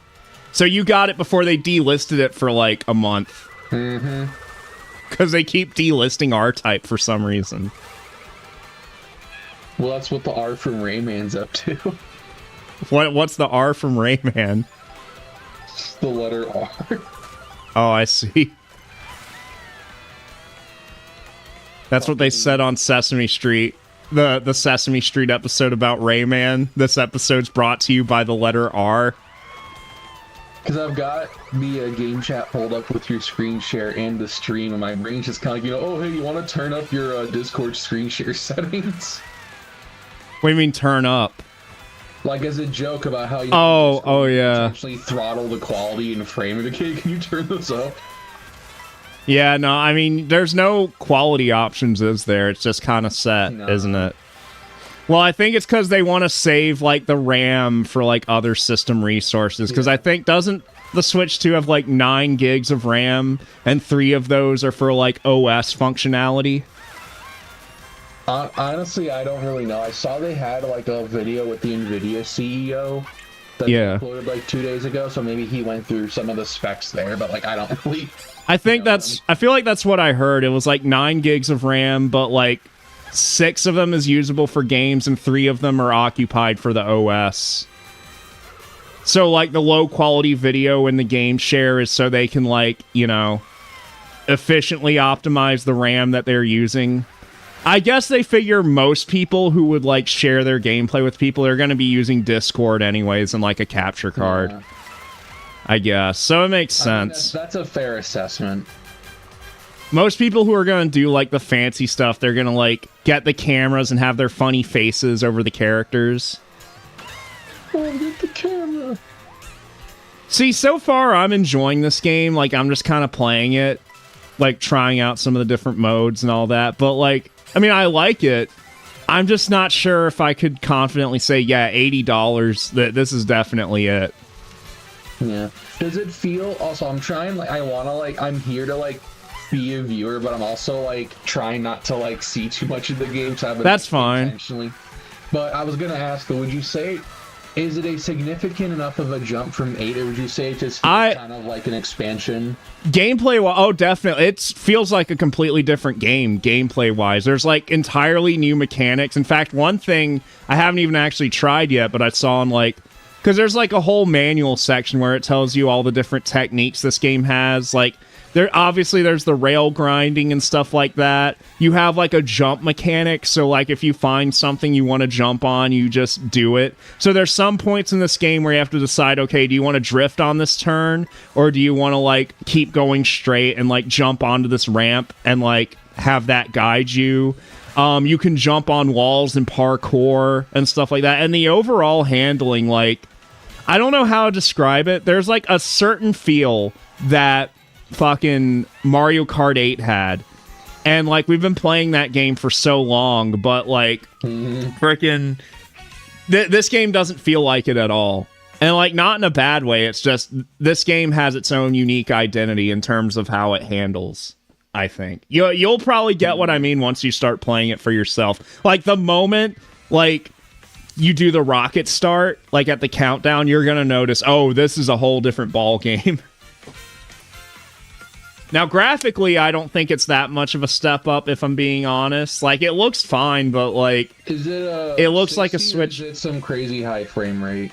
A: So you got it before they delisted it for, like, a month.
B: Mm-hmm.
A: Because they keep delisting R-Type for some reason.
B: Well, that's what the R from Rayman's up to.
A: What's the R from Rayman?
B: The letter R.
A: Oh, I see. That's what they said on Sesame Street. The Sesame Street episode about Rayman. This episode's brought to you by the letter R.
B: Because I've got the game chat pulled up with your screen share and the stream, and my brain's just kind of, oh, hey, you want to turn up your Discord screen share settings?
A: What do you mean turn up?
B: Like as a joke about how you
A: yeah,
B: actually throttle the quality and frame it. Okay, can you turn this up?
A: Yeah, no, I mean, there's no quality options, is there? It's just kind of set, isn't it? Well, I think it's because they want to save, like, the RAM for, like, other system resources. Because I think, doesn't the Switch 2 have, like, 9 gigs of RAM, and 3 of those are for, like, OS functionality?
B: Honestly, I don't really know. I saw they had, like, a video with the NVIDIA CEO that they uploaded, like, 2 days ago, so maybe he went through some of the specs there, but, like, I don't really...
A: I feel like that's what I heard. It was, like, 9 gigs of RAM, but, like, 6 of them is usable for games, and 3 of them are occupied for the OS. So, like, the low-quality video in the game share is so they can, like, efficiently optimize the RAM that they're using. I guess they figure most people who would, like, share their gameplay with people are going to be using Discord anyways and, like, a capture card. Yeah. I guess. So it makes sense.
B: That's a fair assessment.
A: Most people who are going to do, like, the fancy stuff, they're going to, like, get the cameras and have their funny faces over the characters.
B: Oh, get the camera.
A: See, so far, I'm enjoying this game. Like, I'm just kind of playing it. Like, trying out some of the different modes and all that. But, like, I mean, I like it. I'm just not sure if I could confidently say, yeah, $80, that this is definitely it.
B: Yeah. Does it feel... Also, I'm trying, like, I want to, like, I'm here to, like, be a viewer, but I'm also, like, trying not to, like, see too much of the game. So
A: that's fine.
B: Intentionally. But I was going to ask, would you say... Is it a significant enough of a jump from 8, or would you say it just feels kind of like an expansion?
A: Gameplay, definitely. It feels like a completely different game, gameplay-wise. There's, like, entirely new mechanics. In fact, one thing I haven't even actually tried yet, but I saw in, like... Because there's, like, a whole manual section where it tells you all the different techniques this game has. Like, obviously there's the rail grinding and stuff like that. You have, like, a jump mechanic, so, like, if you find something you want to jump on, you just do it. So there's some points in this game where you have to decide, okay, do you want to drift on this turn, or do you want to, like, keep going straight and, like, jump onto this ramp and, like, have that guide you? You can jump on walls and parkour and stuff like that. And the overall handling, like, I don't know how to describe it. There's, like, a certain feel that fucking Mario Kart 8 had. And, like, we've been playing that game for so long, but, like, freaking... this game doesn't feel like it at all. And, like, not in a bad way. It's just, this game has its own unique identity in terms of how it handles, I think. You'll probably get what I mean once you start playing it for yourself. Like, the moment, like, you do the rocket start, like, at the countdown, you're gonna notice, oh, this is a whole different ball game. Now, graphically, I don't think it's that much of a step up, if I'm being honest. Like, it looks fine, but, like...
B: Is it
A: it looks like a Switch...
B: Or is it some crazy high frame rate?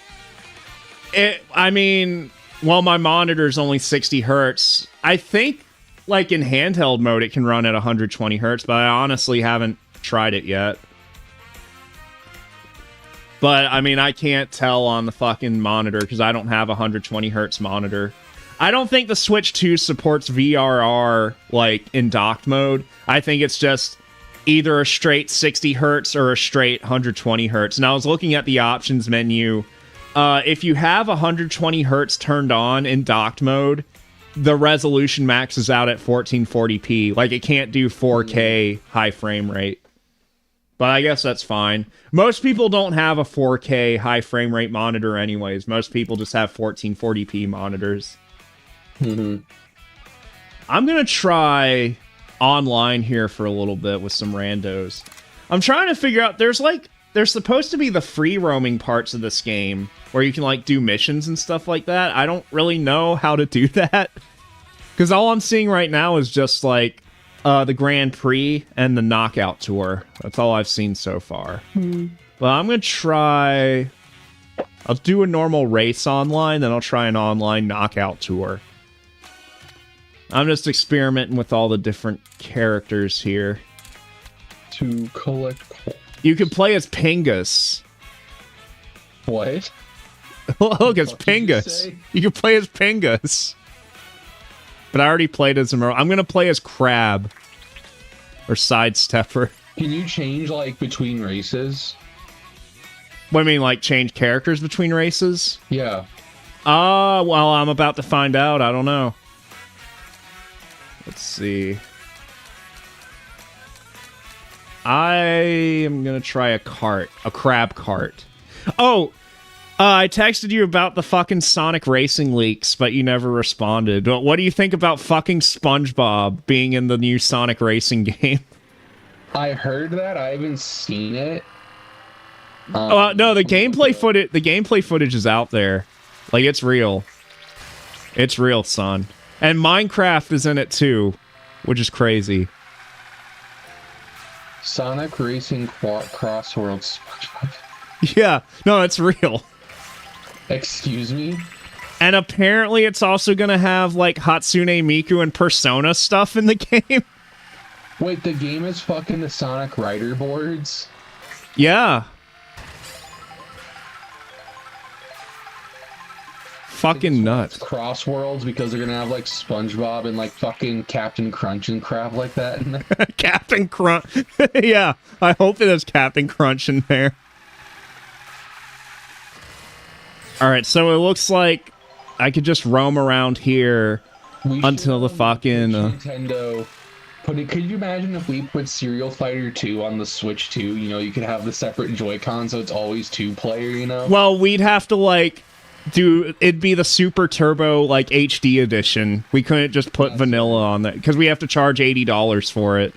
A: I mean, Well, my monitor's only 60 hertz. I think, like, in handheld mode, it can run at 120 hertz, but I honestly haven't tried it yet. But, I mean, I can't tell on the fucking monitor, because I don't have a 120 hertz monitor. I don't think the Switch 2 supports VRR, like, in docked mode. I think it's just either a straight 60 hertz or a straight 120 hertz. And I was looking at the options menu. If you have 120 hertz turned on in docked mode, the resolution maxes out at 1440p. Like, it can't do 4K high frame rate. But I guess that's fine. Most people don't have a 4K high frame rate monitor anyways. Most people just have 1440p monitors.
B: Mm-hmm.
A: I'm going to try online here for a little bit with some randos. I'm trying to figure out, there's supposed to be the free roaming parts of this game where you can like do missions and stuff like that. I don't really know how to do that because all I'm seeing right now is just like the Grand Prix and the Knockout Tour. That's all I've seen so far. But I'm going to try, I'll do a normal race online, then I'll try an online Knockout Tour. I'm just experimenting with all the different characters here.
B: To collect coins.
A: You can play as Pingus.
B: What?
A: Look, it's Pingus. You can play as Pingus. But I already played as him. I'm going to play as Crab. Or Sidestepper.
B: Can you change, like, between races?
A: What do you mean, like, change characters between races?
B: Yeah.
A: Well, I'm about to find out. I don't know. Let's see. I am going to try a crab cart. Oh, I texted you about the fucking Sonic Racing leaks, but you never responded. What do you think about fucking SpongeBob being in the new Sonic Racing game?
B: I heard that. I haven't seen it.
A: No, the gameplay footage is out there. Like, it's real. It's real, son. And Minecraft is in it too, which is crazy.
B: Sonic Racing Crossworld SpongeBob.
A: Yeah, no, it's real.
B: Excuse me?
A: And apparently it's also going to have, like, Hatsune Miku and Persona stuff in the game.
B: Wait, the game is fucking the Sonic Rider boards?
A: Yeah. Fucking nuts.
B: Crossworlds because they're gonna have like SpongeBob and like fucking Captain Crunch and crap like that in there.
A: Captain Crunch. Yeah, I hope there's Captain Crunch in there. Alright, so it looks like I could just roam around here until the fucking...
B: Nintendo... Could you imagine if we put Serial Fighter 2 on the Switch 2? You know, you could have the separate Joy-Con so it's always two-player, you know?
A: Well, we'd have to, like... it'd be the Super Turbo, like, HD edition. We couldn't just put vanilla on that, because we have to charge $80 for it.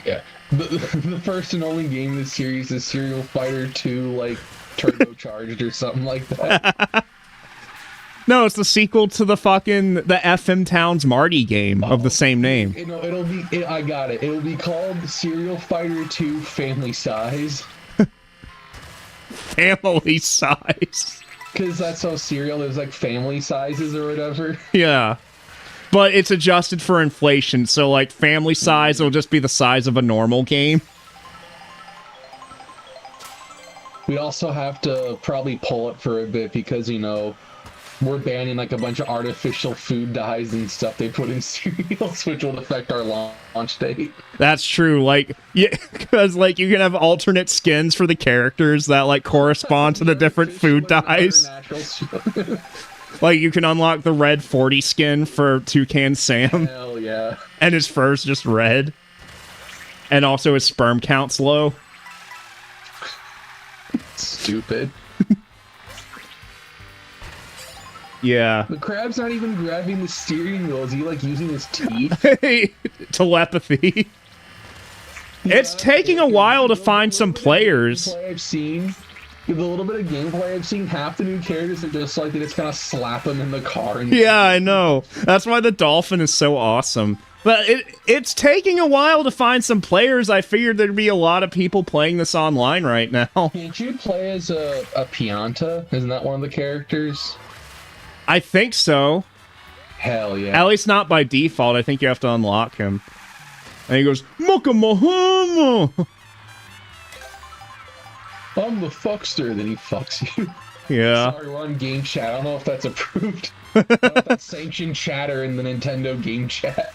B: Yeah. The first and only game in the series is Serial Fighter 2, like, turbocharged or something like that.
A: No, it's the sequel to the FM Towns Marty game of the same name.
B: I got it. It'll be called Serial Fighter 2 Family Size.
A: Family Size.
B: Because that's how cereal is, like, family sizes or whatever.
A: Yeah. But it's adjusted for inflation, so, like, family size will just be the size of a normal game.
B: We also have to probably pull it for a bit because, you know, we're banning, like, a bunch of artificial food dyes and stuff they put in cereals, which will affect our launch date. That's
A: true. Like, yeah, because, like, you can have alternate skins for the characters that, like, correspond to the different food dyes. Like, you can unlock the red 40 skin for Toucan Sam.
B: Hell yeah.
A: And his fur's just red. And also his sperm count's low.
B: Stupid.
A: Yeah.
B: The crab's not even grabbing the steering wheel. Is he, like, using his teeth?
A: Telepathy. Yeah, it's taking a while to find some players.
B: I've seen, the little bit of gameplay I've seen, half the new characters are just like, they just kind of slap them in the car. And
A: yeah, I know. That's why the dolphin is so awesome. But it's taking a while to find some players. I figured there'd be a lot of people playing this online right now.
B: Can't you play as a Pianta? Isn't that one of the characters?
A: I think so.
B: Hell yeah.
A: At least not by default. I think you have to unlock him. And he goes, Mukamahama!
B: I'm the fuckster. Then he fucks you.
A: Yeah.
B: Sorry, we're on game chat. I don't know if that's approved. I don't know if that's sanctioned chatter in the Nintendo game chat.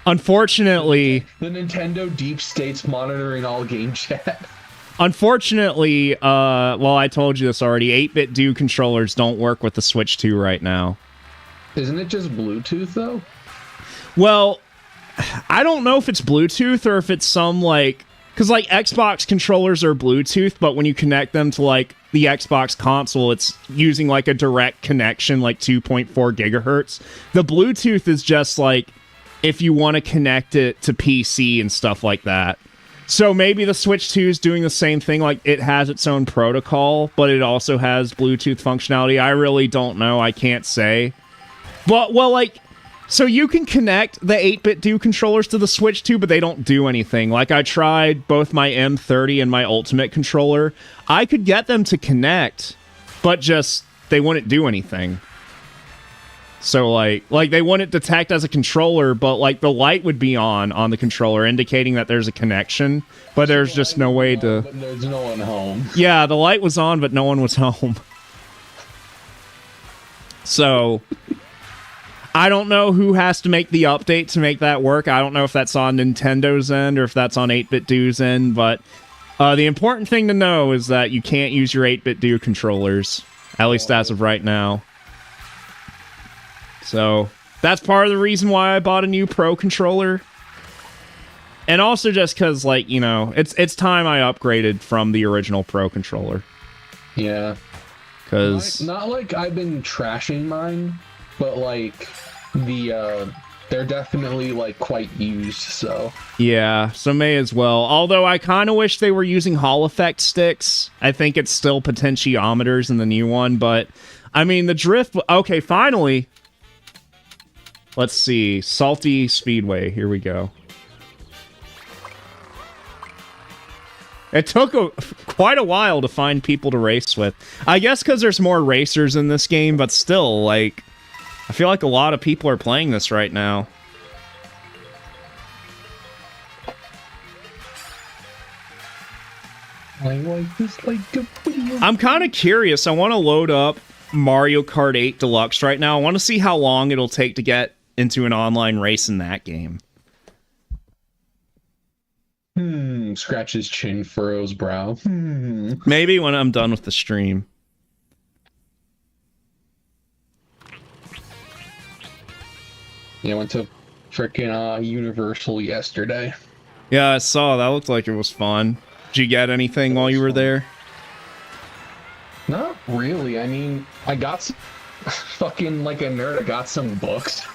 A: Unfortunately...
B: The Nintendo deep state's monitoring all game chat.
A: Unfortunately, well, I told you this already, 8-bit Do controllers don't work with the Switch 2 right now.
B: Isn't it just Bluetooth, though?
A: Well, I don't know if it's Bluetooth or if it's some, like... Because, like, Xbox controllers are Bluetooth, but when you connect them to, like, the Xbox console, it's using, like, a direct connection, like 2.4 gigahertz. The Bluetooth is just, like, if you want to connect it to PC and stuff like that. So maybe the Switch 2 is doing the same thing, like it has its own protocol, but it also has Bluetooth functionality. I really don't know. I can't say. But, well, like, so you can connect the 8-bit Do controllers to the Switch 2, but they don't do anything. Like, I tried both my M30 and my Ultimate controller. I could get them to connect, but just, they wouldn't do anything. So, like they wouldn't detect as a controller, but, like, the light would be on the controller, indicating that there's a connection, but there's just no way to...
B: But there's no one home.
A: Yeah, the light was on, but no one was home. So, I don't know who has to make the update to make that work. I don't know if that's on Nintendo's end or if that's on 8-bit Do's end, but the important thing to know is that you can't use your 8-bit Do controllers, at least as of right now. So, that's part of the reason why I bought a new Pro controller. And also just because, like, you know, it's time I upgraded from the original Pro controller.
B: Yeah.
A: Because...
B: Not like I've been trashing mine, but, like, they're definitely, like, quite used, so...
A: Yeah, so may as well. Although I kind of wish they were using Hall Effect sticks. I think it's still potentiometers in the new one, but... I mean, the drift... Okay, finally... Let's see. Salty Speedway. Here we go. It took quite a while to find people to race with. I guess because there's more racers in this game, but still, like... I feel like a lot of people are playing this right now.
B: I like this like a video.
A: I'm kind of curious. I want to load up Mario Kart 8 Deluxe right now. I want to see how long it'll take to get into an online race in that game.
B: Scratch his chin, furrows brow.
A: Maybe when I'm done with the stream.
B: Yeah, I went to frickin' Universal yesterday.
A: Yeah, I saw. That looked like it was fun. Did you get anything while you were there?
B: Not really. I mean, I got some... fucking like a nerd, I got some books.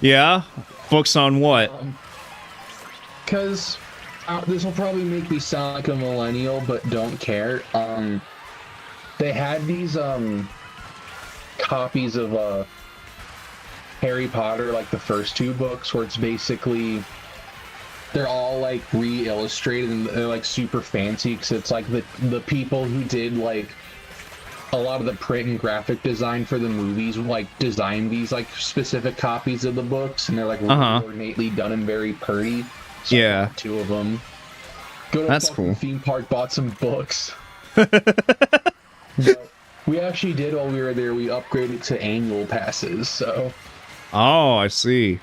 A: Yeah? Books on what?
B: Because this will probably make me sound like a millennial, but don't care. They had these copies of Harry Potter, like the first two books, where it's basically they're all like re-illustrated and they're like super fancy because it's like the people who did like a lot of the print and graphic design for the movies like designed these like specific copies of the books, and they're like really ornately done and very pretty. So
A: yeah,
B: two of them. Go to
A: that's cool.
B: Theme park, bought some books. We actually did while we were there. We upgraded to annual passes. So.
A: Oh, I see.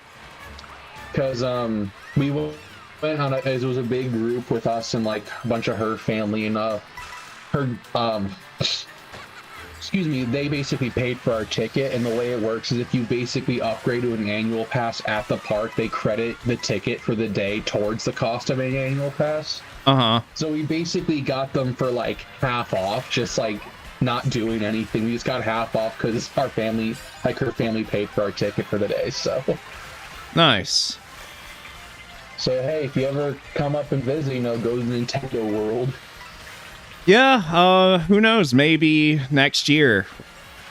B: Because we went on it was a big group with us and like a bunch of her family and her excuse me, they basically paid for our ticket, and the way it works is if you basically upgrade to an annual pass at the park, they credit the ticket for the day towards the cost of an annual pass. So we basically got them for like half off, just like not doing anything. We just got half off because our family, like her family, paid for our ticket for the day. So
A: nice.
B: So hey, if you ever come up and visit, you know, go to the Nintendo World.
A: Yeah, who knows? Maybe next year.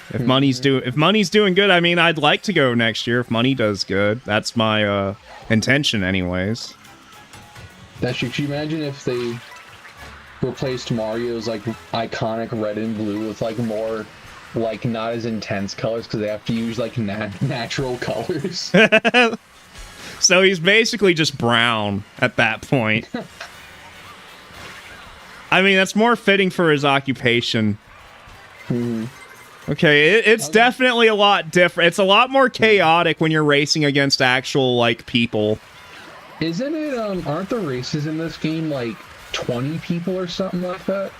A: If money's doing good. I mean, I'd like to go next year if money does good. That's my intention, anyways.
B: Could you imagine if they replaced Mario's like iconic red and blue with like more like not as intense colors because they have to use like natural colors.
A: So he's basically just brown at that point. I mean, that's more fitting for his occupation. Okay, it's definitely a lot different. It's a lot more chaotic when you're racing against actual, like, people.
B: Isn't it, aren't the races in this game, like, 20 people or something like that?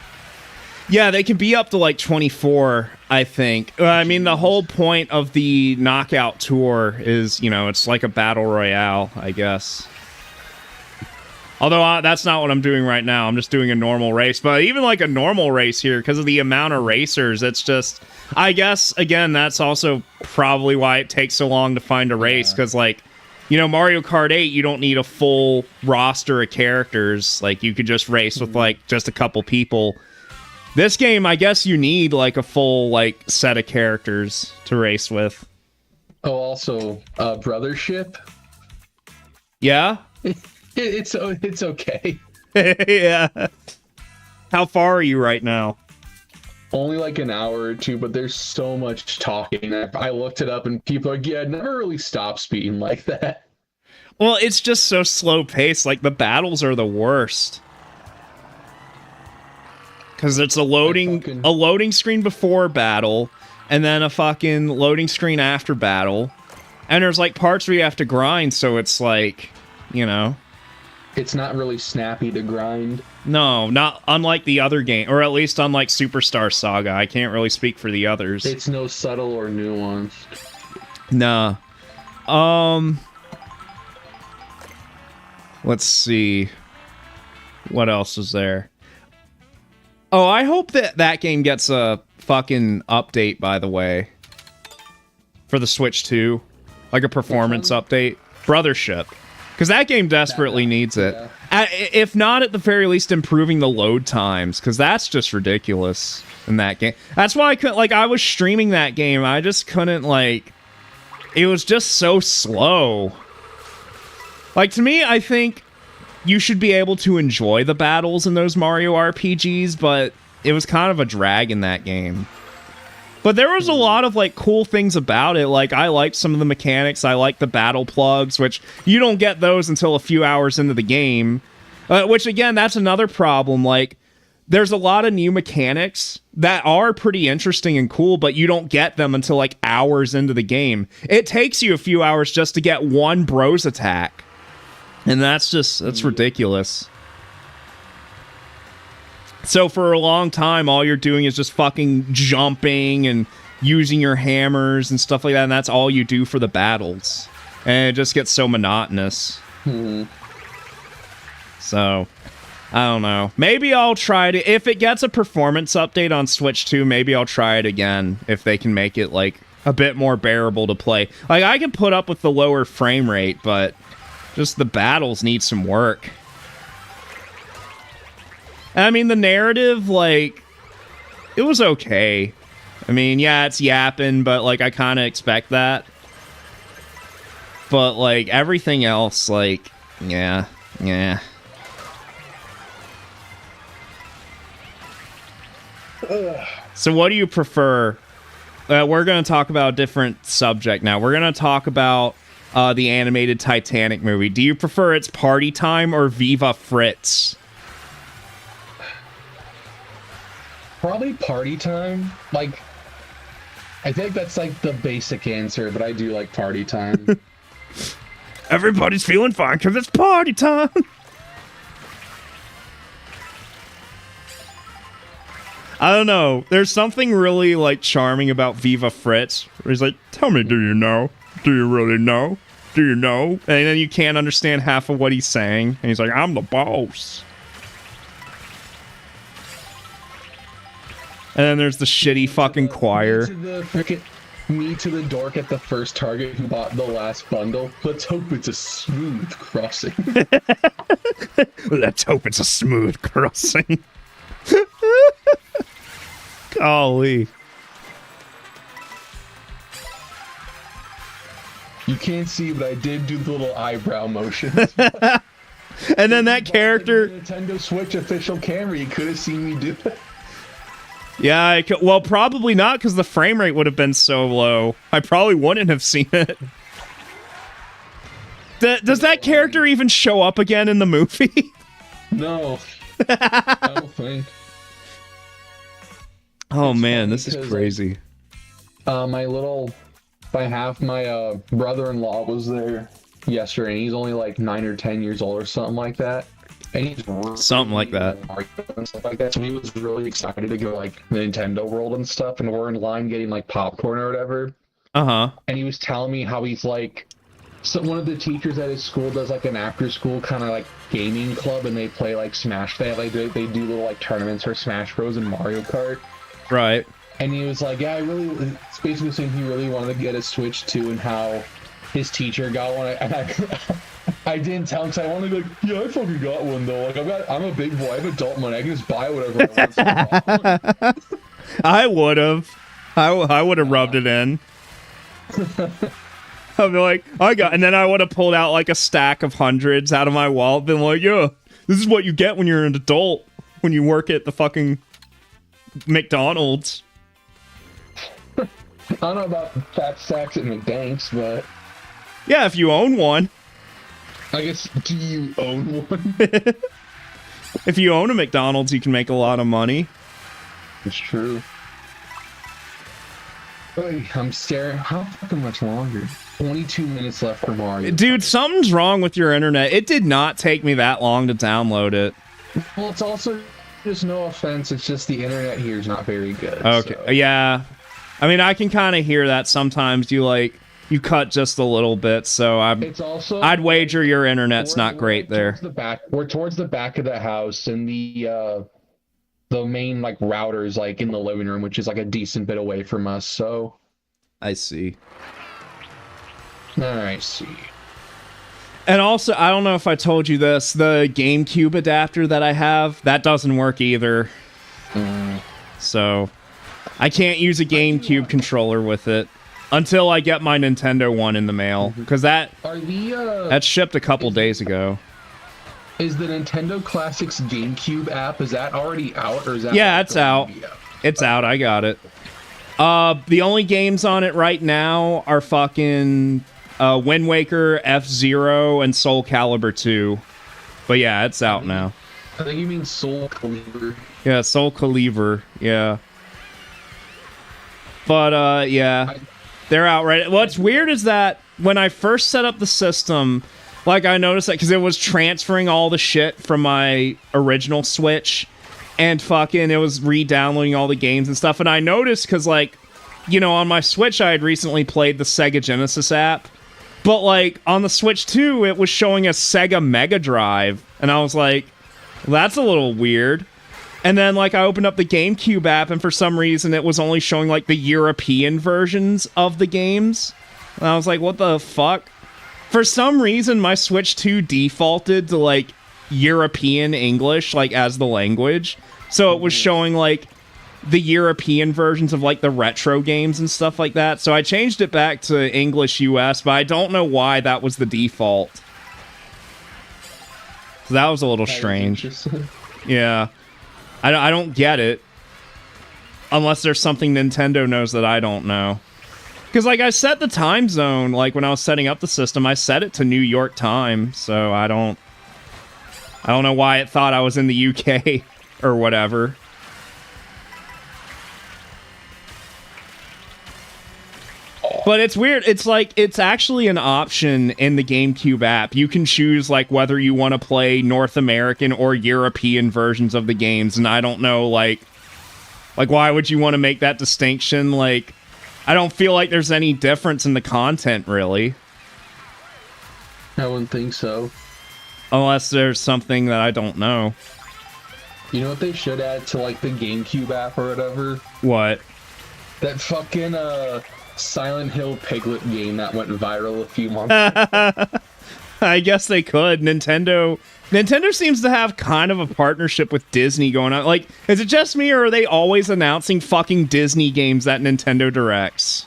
A: Yeah, they can be up to, like, 24, I think. I mean, the whole point of the Knockout Tour is, you know, it's like a battle royale, I guess. Although that's not what I'm doing right now. I'm just doing a normal race. But even, like, a normal race here, because of the amount of racers, it's just... I guess, again, that's also probably why it takes so long to find a race, because, like, you know, Mario Kart 8, you don't need a full roster of characters. Like, you could just race with, like, just a couple people. This game, I guess you need, like, a full, like, set of characters to race with.
B: Oh, also, Brothership?
A: Yeah?
B: It's okay.
A: Yeah. How far are you right now?
B: Only like an hour or two, but there's so much talking. I looked it up and people are like, yeah, it never really stops speeding like that.
A: Well, it's just so slow paced. Like, the battles are the worst. Because it's a loading screen before battle, and then a fucking loading screen after battle. And there's, like, parts where you have to grind, so it's like, you know.
B: It's not really snappy to grind.
A: No, not unlike the other game, or at least unlike Superstar Saga. I can't really speak for the others.
B: It's no subtle or nuanced.
A: Nah. Let's see. What else is there? Oh, I hope that game gets a fucking update, by the way. For the Switch 2. Like a performance update. Brothership. Because that game desperately needs it. Yeah. If not, at the very least, improving the load times. Because that's just ridiculous in that game. That's why I couldn't... Like, I was streaming that game. I just couldn't, like... It was just so slow. Like, to me, I think you should be able to enjoy the battles in those Mario RPGs, but it was kind of a drag in that game. But there was a lot of, like, cool things about it. Like, I liked some of the mechanics. I liked the battle plugs, which you don't get those until a few hours into the game. Which, again, that's another problem. Like, there's a lot of new mechanics that are pretty interesting and cool, but you don't get them until, like, hours into the game. It takes you a few hours just to get one bros attack. And that's ridiculous. So for a long time, all you're doing is just fucking jumping and using your hammers and stuff like that, and that's all you do for the battles. And it just gets so monotonous. So, I don't know. Maybe I'll try to... If it gets a performance update on Switch 2, maybe I'll try it again, if they can make it, like, a bit more bearable to play. Like, I can put up with the lower frame rate, but just the battles need some work. I mean, the narrative, like, it was okay. I mean, yeah, it's yapping, but, like, I kind of expect that. But, like, everything else, like, yeah. So what do you prefer? We're going to talk about a different subject now. We're going to talk about the animated Titanic movie. Do you prefer it's Party Time or Viva Fritz?
B: Probably Party Time. Like, I think that's like the basic answer, but I do like Party Time.
A: Everybody's feeling fine because it's party time. I don't know. There's something really, like, charming about Viva Fritz. Where he's like, tell me, do you know? Do you really know? Do you know? And then you can't understand half of what he's saying. And he's like, I'm the boss. And then there's the shitty fucking choir.
B: Me to the dork at the first Target who bought the last bundle. Let's hope it's a smooth crossing.
A: Let's hope it's a smooth crossing. Golly.
B: You can't see, but I did do the little eyebrow motion.
A: And then that character...
B: The Nintendo Switch official camera, you could have seen me do it.
A: Yeah, well, probably not, because the frame rate would have been so low. I probably wouldn't have seen it. Does that character even show up again in the movie?
B: No. I don't think.
A: Oh,
B: It's
A: man,
B: funny
A: this is
B: 'cause,
A: crazy.
B: My brother-in-law was there yesterday, and he's only like 9 or 10 years old or something like that. And he's really
A: Something like that.
B: and stuff like that. So he was really excited to go like the Nintendo World and stuff, and we're in line getting like popcorn or whatever.
A: Uh-huh.
B: And he was telling me how he's like, so one of the teachers at his school does like an after-school kind of like gaming club, and they play like Smash. They do little like tournaments for Smash Bros and Mario Kart.
A: Right.
B: And he was like, yeah, it's basically saying he really wanted to get a Switch too, and how his teacher got one. And I didn't tell him, because I wanted to be like, yeah, I fucking got one though. Like I'm a big boy, I have adult money, I can just buy whatever I want.
A: I would have. I would have rubbed it in. I'd be like, and then I would have pulled out like a stack of hundreds out of my wallet, been like, yeah, this is what you get when you're an adult, when you work at the fucking McDonald's.
B: I don't know about fat stacks at McDanks, but
A: Yeah, if you own one.
B: I guess, do you own one?
A: If you own a McDonald's, you can make a lot of money.
B: It's true. Oy, I'm staring. How fucking much longer? 22 minutes left for Mario.
A: Dude, something's wrong with your internet. It did not take me that long to download it.
B: Well, it's also just, no offense, it's just the internet here is not very good.
A: Okay,
B: so.
A: yeah. I mean, I can kind of hear that sometimes you cut just a little bit, so I'd wager your internet's not great there.
B: We're towards the back of the house, and the main like router's like in the living room, which is like a decent bit away from us, so
A: I see.
B: I see.
A: And also, I don't know if I told you this, the GameCube adapter that I have, that doesn't work either. So, I can't use a GameCube controller with it until I get my Nintendo one in the mail, because that shipped a couple days ago.
B: Is the Nintendo Classics GameCube app, is that already out, or is that?
A: Yeah, it's out. It's out. I got it. The only games on it right now are fucking Wind Waker, F-Zero, and Soul Calibur 2. But yeah, it's out now.
B: I think you mean Soul Calibur.
A: Yeah, Soul Calibur. Yeah. But yeah, they're out right. What's weird is that when I first set up the system, like I noticed that because it was transferring all the shit from my original Switch, and fucking it was re-downloading all the games and stuff. And I noticed because, like, you know, on my Switch I had recently played the Sega Genesis app, but like on the Switch 2 it was showing a Sega Mega Drive, and I was like, well, that's a little weird. And then, like, I opened up the GameCube app, and for some reason, it was only showing, like, the European versions of the games. And I was like, what the fuck? For some reason, my Switch 2 defaulted to, like, European English, like, as the language. So it was showing, like, the European versions of, like, the retro games and stuff like that. So I changed it back to English US, but I don't know why that was the default. So that was a little strange. Yeah. I don't get it. Unless there's something Nintendo knows that I don't know. Because, like, I set the time zone, like, when I was setting up the system, I set it to New York time, so I don't know why it thought I was in the UK or whatever. But it's weird. It's like, it's actually an option in the GameCube app. You can choose, like, whether you want to play North American or European versions of the games. And I don't know, like, why would you want to make that distinction? Like, I don't feel like there's any difference in the content, really.
B: I wouldn't think so.
A: Unless there's something that I don't know.
B: You know what they should add to, like, the GameCube app or whatever?
A: What?
B: That fucking, Silent Hill Piglet game that went viral a few months ago.
A: I guess they could. Nintendo seems to have kind of a partnership with Disney going on. Like, is it just me, or are they always announcing fucking Disney games at Nintendo Directs?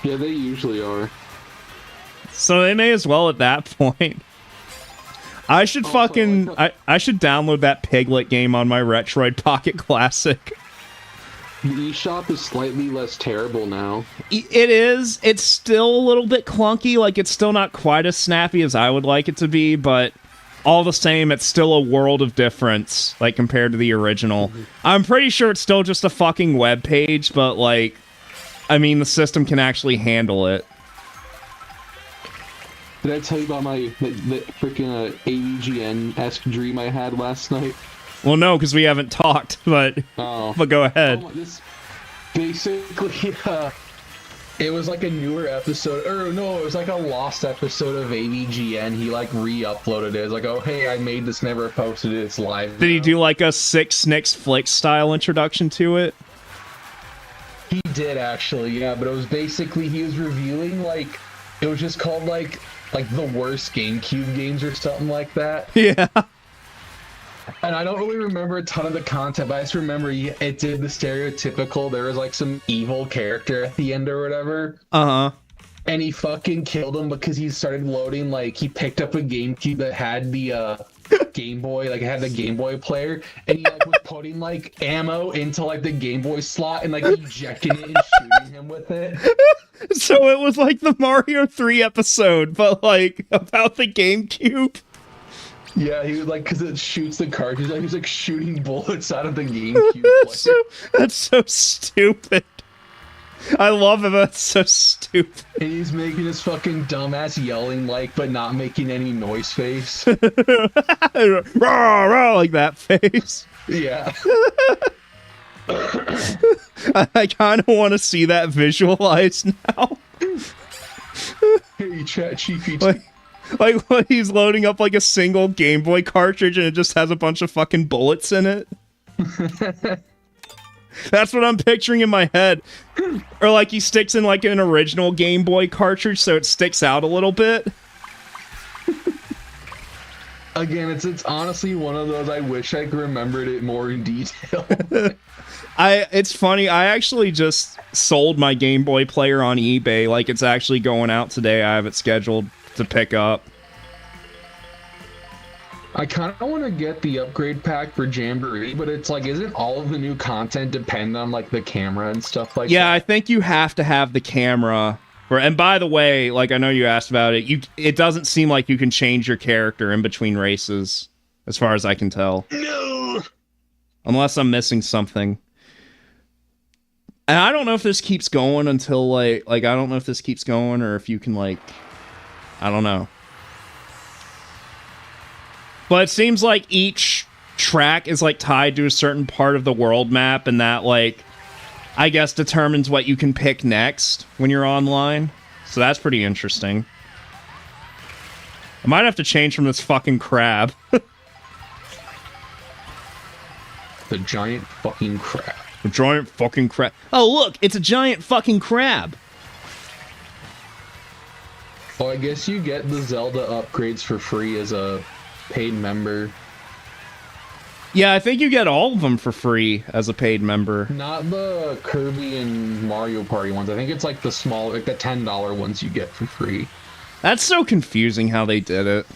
B: Yeah, they usually are.
A: So they may as well at that point. I should I should download that Piglet game on my Retroid Pocket Classic.
B: The eShop is slightly less terrible now.
A: It is. It's still a little bit clunky. Like, it's still not quite as snappy as I would like it to be, but all the same, it's still a world of difference, like, compared to the original. I'm pretty sure it's still just a fucking web page, but, like, I mean, the system can actually handle it.
B: Did I tell you about the freaking AVGN-esque dream I had last night?
A: Well, no, because we haven't talked, but go ahead.
B: Basically, it was like a newer episode, or no, it was like a lost episode of AVGN. He like re-uploaded it. It's like, oh hey, I made this, never posted it, it's live now.
A: Did he do like a Six Snicks Flicks style introduction to it?
B: He did actually, yeah, but it was basically, he was reviewing like, it was just called like the worst GameCube games or something like that.
A: Yeah.
B: And I don't really remember a ton of the content, but I just remember it did the stereotypical, there was like some evil character at the end or whatever.
A: Uh-huh.
B: And he fucking killed him because he started loading, like, he picked up a GameCube that had the Game Boy, like, it had the Game Boy player, and he, like, was putting, like, ammo into, like, the Game Boy slot and, like, ejecting it and shooting him with it.
A: So it was like the Mario 3 episode, but, like, about the GameCube?
B: Yeah, he was like, because it shoots the cartridge, like, he was like shooting bullets out of the GameCube.
A: That's so stupid. I love it, but it's so stupid.
B: And he's making his fucking dumbass yelling, like, but not making any noise face.
A: Rah, rah, like that face.
B: Yeah.
A: I kind of want to see that visualized now.
B: Hey, chat GPT.
A: Like when he's loading up like a single Game Boy cartridge and it just has a bunch of fucking bullets in it. That's what I'm picturing in my head. Or like he sticks in like an original Game Boy cartridge so it sticks out a little bit.
B: Again, it's honestly one of those, I wish I could remembered it more in detail.
A: It's funny, I actually just sold my Game Boy player on eBay. Like it's actually going out today. I have it scheduled to pick up.
B: I kind of want to get the upgrade pack for Jamboree, but it's like, isn't all of the new content depend on like the camera and stuff like that?
A: Yeah, I think you have to have the camera. And by the way, like I know you asked about it, it doesn't seem like you can change your character in between races, as far as I can tell.
B: No!
A: Unless I'm missing something. And I don't know if this keeps going until like I don't know if this keeps going or if you can like, I don't know. But it seems like each track is like tied to a certain part of the world map, and that like, I guess determines what you can pick next when you're online. So that's pretty interesting. I might have to change from this fucking crab.
B: The giant fucking crab.
A: The giant fucking crab. Oh look, it's a giant fucking crab.
B: Well, I guess you get the Zelda upgrades for free as a paid member.
A: Yeah, I think you get all of them for free as a paid member.
B: Not the Kirby and Mario Party ones. I think it's like the small, like the $10 ones you get for free.
A: That's so confusing how they did it.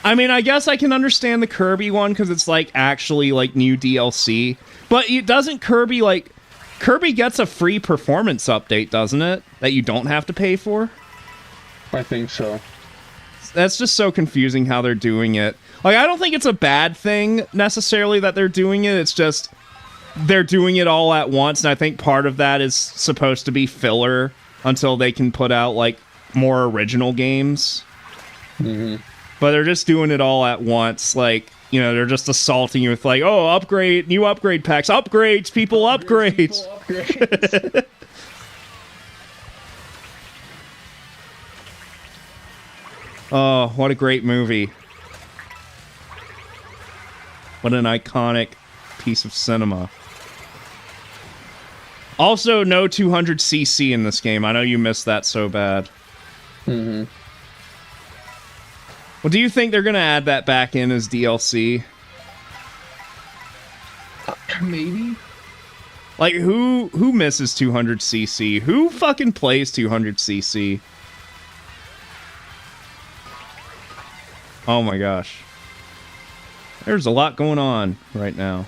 A: I mean, I guess I can understand the Kirby one because it's like actually like new DLC. But it doesn't Kirby like... Kirby gets a free performance update, doesn't it? That you don't have to pay for?
B: I think so.
A: That's just so confusing how they're doing it. Like, I don't think it's a bad thing, necessarily, that they're doing it. It's just, they're doing it all at once, and I think part of that is supposed to be filler until they can put out, like, more original games.
B: Mm-hmm.
A: But they're just doing it all at once. Like, you know, they're just assaulting you with, like, oh, upgrade, new upgrade packs. Upgrades, people, upgrades.
B: People, upgrades.
A: Oh, what a great movie. What an iconic piece of cinema. Also, no 200cc in this game. I know you missed that so bad.
B: Mm-hmm.
A: Well, do you think they're going to add that back in as DLC?
B: Maybe.
A: Like, who misses 200cc? Who fucking plays 200cc? Oh my gosh. There's a lot going on right now.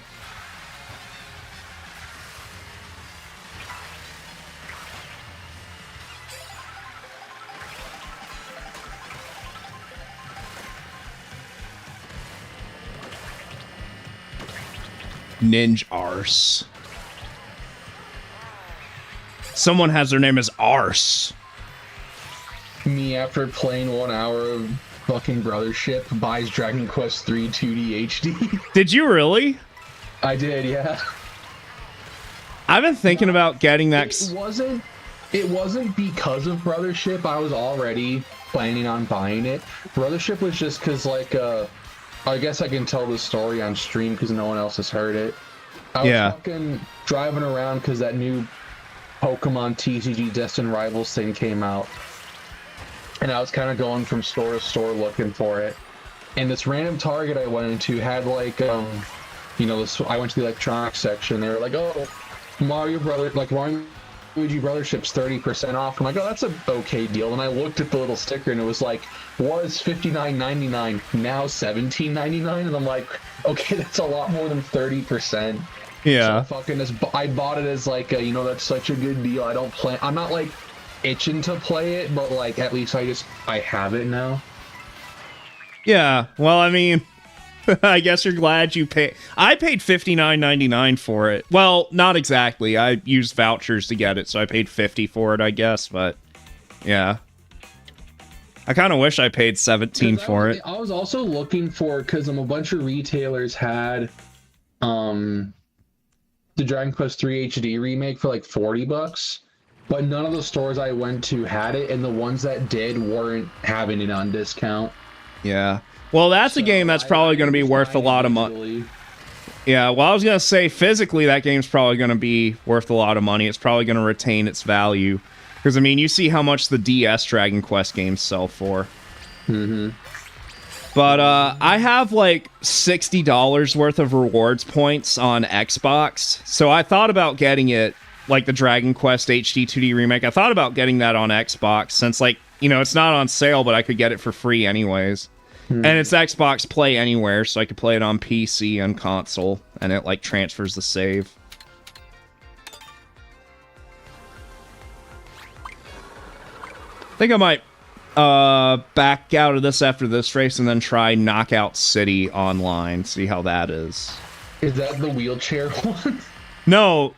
A: Ninja Arse. Someone has their name as Arse.
B: Me, after playing 1 hour of fucking Brothership, buys Dragon Quest III 2D HD.
A: Did you really?
B: I did, yeah.
A: I've been thinking about getting that.
B: It wasn't because of Brothership. I was already planning on buying it. Brothership was just because, like, I guess I can tell the story on stream because no one else has heard it. I was fucking driving around because that new Pokemon TCG Destined Rivals thing came out. And I was kind of going from store to store looking for it. And this random Target I went into had, like, you know, I went to the electronics section. They were like, oh, Mario Luigi Brothership's 30% off. I'm like, oh, that's an okay deal. And I looked at the little sticker and it was like, was $59.99, now $17.99. And I'm like, okay, that's a lot more than 30%.
A: Yeah.
B: So I bought it as like, you know, that's such a good deal. I'm not like itching to play it, but like at least I have it now.
A: Yeah. Well, I mean, I guess you're glad you paid. I paid $59.99 for it. Well, not exactly. I used vouchers to get it, so I paid $50 for it, I guess. But yeah, I kind of wish I paid $17 for it.
B: I was also looking for, because a bunch of retailers had the Dragon Quest III HD remake for like $40, but none of the stores I went to had it, and the ones that did weren't having it on discount.
A: Yeah. Well, that's a game that's probably going to be worth a lot of money. Yeah, well, I was going to say, physically, that game's probably going to be worth a lot of money. It's probably going to retain its value. Because, I mean, you see how much the DS Dragon Quest games sell for.
B: Mm-hmm.
A: But I have, like, $60 worth of rewards points on Xbox. So I thought about getting it, like the Dragon Quest HD 2D remake. I thought about getting that on Xbox since, like, you know, it's not on sale, but I could get it for free anyways. And it's Xbox Play Anywhere, so I could play it on PC and console, and it, like, transfers the save. I think I might back out of this after this race and then try Knockout City online, see how that is.
B: Is that the wheelchair one?
A: No,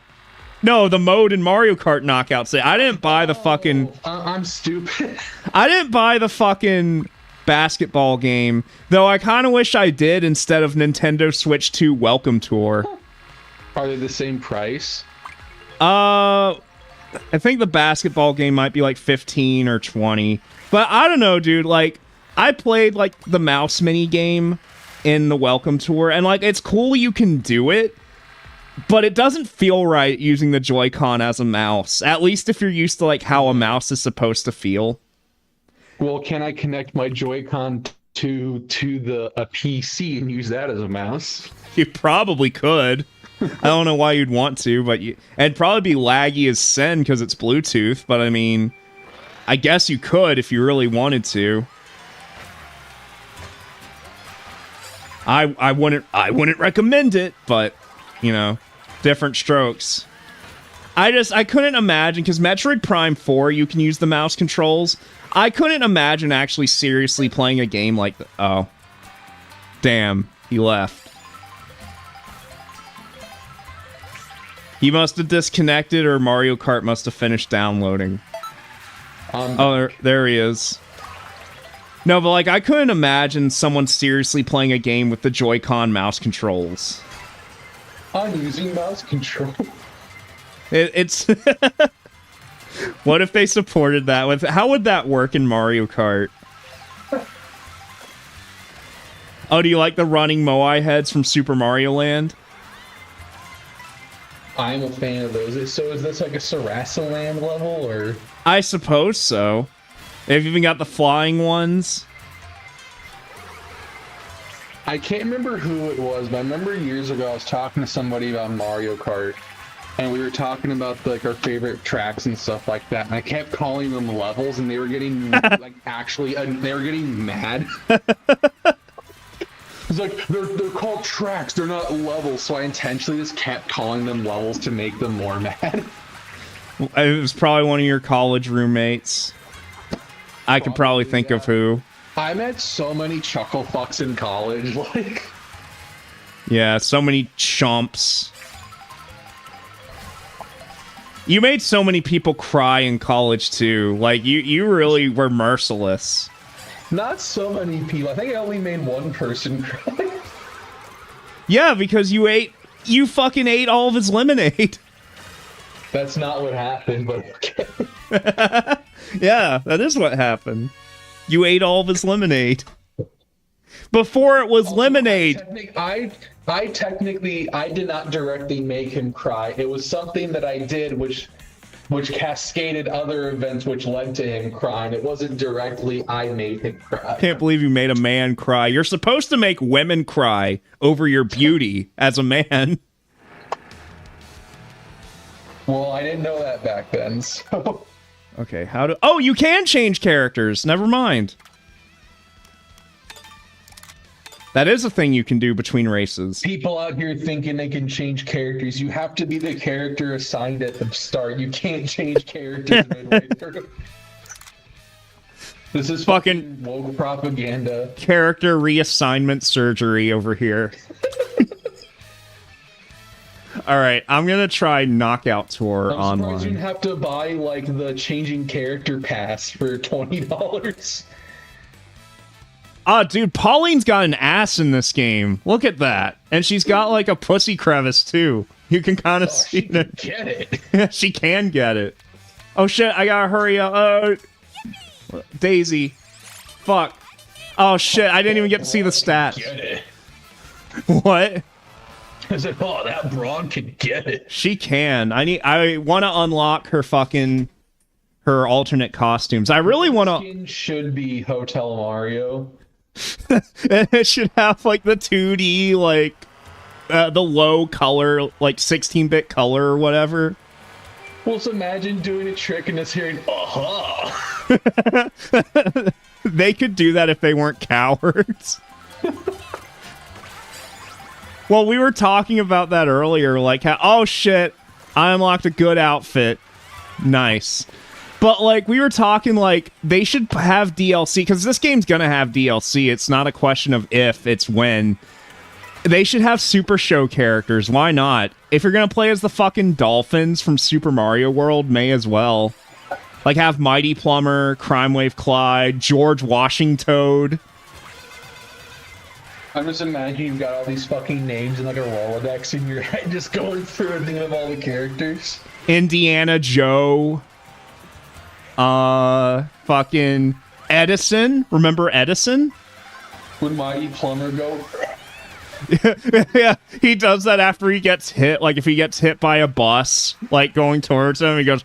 A: the mode in Mario Kart Knockout City. I didn't buy the fucking...
B: I'm stupid.
A: I didn't buy the fucking basketball game, though I kind of wish I did instead of Nintendo Switch 2 Welcome Tour.
B: Are they the same price?
A: I think the basketball game might be like 15 or 20. But I don't know, dude. Like, I played like the mouse mini game in the Welcome Tour, and like it's cool you can do it, but it doesn't feel right using the Joy-Con as a mouse. At least if you're used to like how a mouse is supposed to feel.
B: Well, can I connect my Joy-Con to a PC and use that as a mouse?
A: You probably could. I don't know why you'd want to, but it'd probably be laggy as sin because it's Bluetooth. But I mean, I guess you could if you really wanted to. I wouldn't recommend it, but you know, different strokes. I couldn't imagine, because Metroid Prime 4 you can use the mouse controls. I couldn't imagine actually seriously playing a game like that. Oh. Damn, he left. He must have disconnected, or Mario Kart must have finished downloading. Oh, there he is. No, but like, I couldn't imagine someone seriously playing a game with the Joy-Con mouse controls.
B: I'm using mouse control.
A: It's... What if they supported that? How would that work in Mario Kart? Oh, do you like the running Moai heads from Super Mario Land?
B: I'm a fan of those. So is this like a Sarasa Land level, or...?
A: I suppose so. They've even got the flying ones.
B: I can't remember who it was, but I remember years ago I was talking to somebody about Mario Kart, and we were talking about like our favorite tracks and stuff like that, and I kept calling them levels, and they were getting like they were getting mad. It's like they're called tracks, they're not levels, so I intentionally just kept calling them levels to make them more mad.
A: It was probably one of your college roommates. I could probably think of who.
B: I met so many chuckle fucks in college, like...
A: Yeah, so many chumps. You made so many people cry in college too. Like you really were merciless.
B: Not so many people. I think I only made one person cry.
A: Yeah, because you fucking ate all of his lemonade.
B: That's not what happened, but okay.
A: Yeah, that is what happened. You ate all of his lemonade. Before it was lemonade.
B: I did not directly make him cry. It was something that I did which cascaded other events which led to him crying. It wasn't directly I made him cry.
A: Can't believe you made a man cry. You're supposed to make women cry over your beauty as a man.
B: Well, I didn't know that back then, so...
A: Okay, oh, you can change characters. Never mind. That is a thing you can do between races.
B: People out here thinking they can change characters. You have to be the character assigned at the start. You can't change characters midway through. This is fucking woke propaganda.
A: Character reassignment surgery over here. Alright, I'm gonna try Knockout Tour online.
B: I'm surprised you didn't have to buy, like, the changing character pass for $20.
A: Ah, dude, Pauline's got an ass in this game. Look at that. And she's got, like, a pussy crevice, too. You can kind of see it.
B: Get it.
A: She can get it. Oh, shit, I gotta hurry up. Daisy. Fuck. Oh, shit, I didn't even get to see the stats.
B: Get it.
A: What?
B: I said, oh, that broad can get it.
A: She can. I want to unlock her her alternate costumes. I really want to...
B: Skin should be Hotel Mario.
A: It should have, like, the 2D, like, the low color, like, 16-bit color or whatever.
B: Well, just imagine doing a trick and just hearing, uh-huh.
A: They could do that if they weren't cowards. Well, we were talking about that earlier, like, how, oh, shit, I unlocked a good outfit. Nice. But, like, we were talking, like, they should have DLC, because this game's gonna have DLC. It's not a question of if, it's when. They should have Super Show characters. Why not? If you're gonna play as the fucking dolphins from Super Mario World, may as well. Like, have Mighty Plumber, Crime Wave Clyde, George Washington.
B: I'm just imagining you've got all these fucking names in, like, a Rolodex in your head, just going through and thinking of all the characters.
A: Indiana Joe. Fucking Edison. Remember Edison?
B: Would Mighty Plumber go?
A: Yeah, he does that after he gets hit. Like, if he gets hit by a bus, like, going towards him, he goes...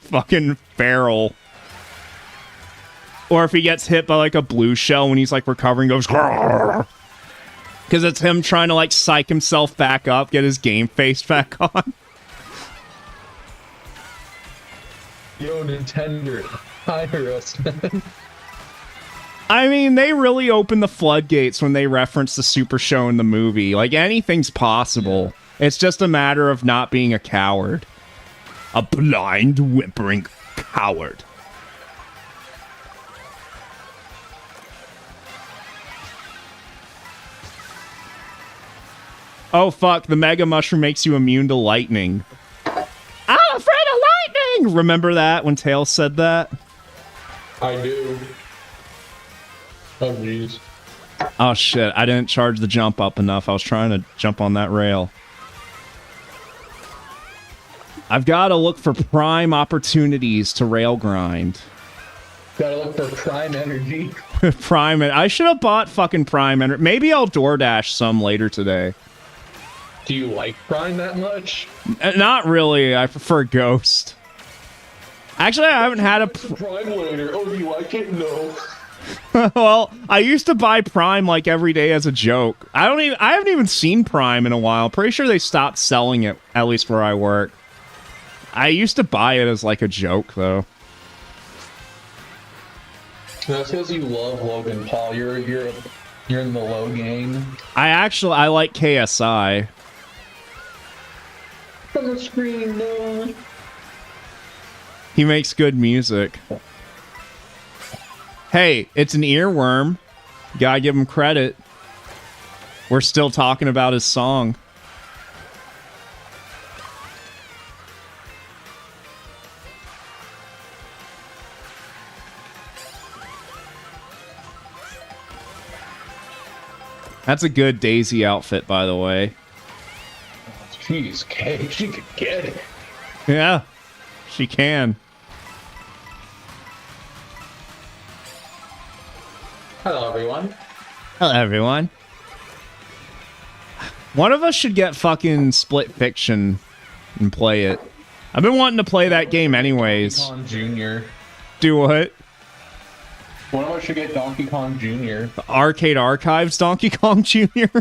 A: Fucking feral. Or if he gets hit by, like, a blue shell when he's, like, recovering, goes... Because it's him trying to, like, psych himself back up, get his game face back on.
B: Yo, Nintendo, hire us, man.
A: I mean, they really opened the floodgates when they referenced the Super Show in the movie. Like, anything's possible. Yeah. It's just a matter of not being a coward. A blind, whimpering coward. Oh, fuck, the Mega Mushroom makes you immune to lightning. I'm afraid of lightning! Remember that when Tails said that?
B: I do. Oh, jeez.
A: Oh, shit, I didn't charge the jump up enough. I was trying to jump on that rail. I've got to look for prime opportunities to rail grind.
B: Gotta look for prime energy.
A: Prime, I should have bought fucking prime energy. Maybe I'll DoorDash some later today.
B: Do you like Prime that much?
A: Not really. I prefer Ghost. Actually, I haven't had a
B: Prime later. Oh, do you like it? No.
A: Well, I used to buy Prime like every day as a joke. I haven't even seen Prime in a while. Pretty sure they stopped selling it, at least where I work. I used to buy it as like a joke though.
B: That's because you love Logan Paul. You're in the low game.
A: I like KSI.
B: On the screen, no.
A: He makes good music. Hey, it's an earworm. Gotta give him credit. We're still talking about his song. That's a good Daisy outfit, by the way.
B: Jeez, Kay, she could get it.
A: Yeah, she can.
B: Hello, everyone.
A: Hello, everyone. One of us should get fucking Split Fiction and play it. I've been wanting to play that game anyways.
B: Donkey Kong Jr.
A: Do what?
B: One of us should get Donkey Kong Jr.
A: The Arcade Archives Donkey Kong Jr.?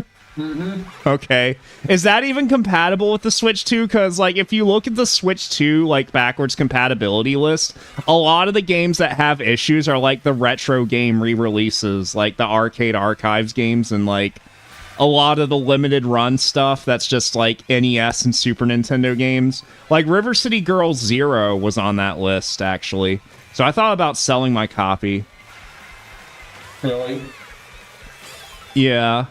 A: Okay. Is that even compatible with the Switch 2? Because, like, if you look at the Switch 2, like, backwards compatibility list, a lot of the games that have issues are, like, the retro game re-releases, like the Arcade Archives games, and, like, a lot of the limited run stuff that's just, like, NES and Super Nintendo games. Like, River City Girls 0 was on that list, actually. So I thought about selling my copy.
B: Really?
A: Yeah.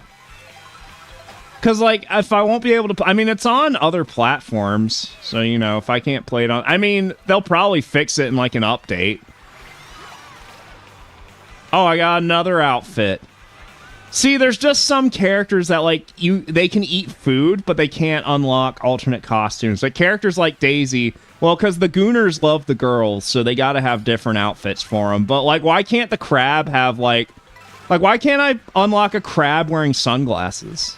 A: Because, like, if I won't be able to... I mean, it's on other platforms. So, you know, if I can't play it on... I mean, they'll probably fix it in, like, an update. Oh, I got another outfit. See, there's just some characters that, like, they can eat food, but they can't unlock alternate costumes. Like, characters like Daisy... Well, because the Gooners love the girls, so they gotta have different outfits for them. But, like, why can't the crab have, like... Like, why can't I unlock a crab wearing sunglasses?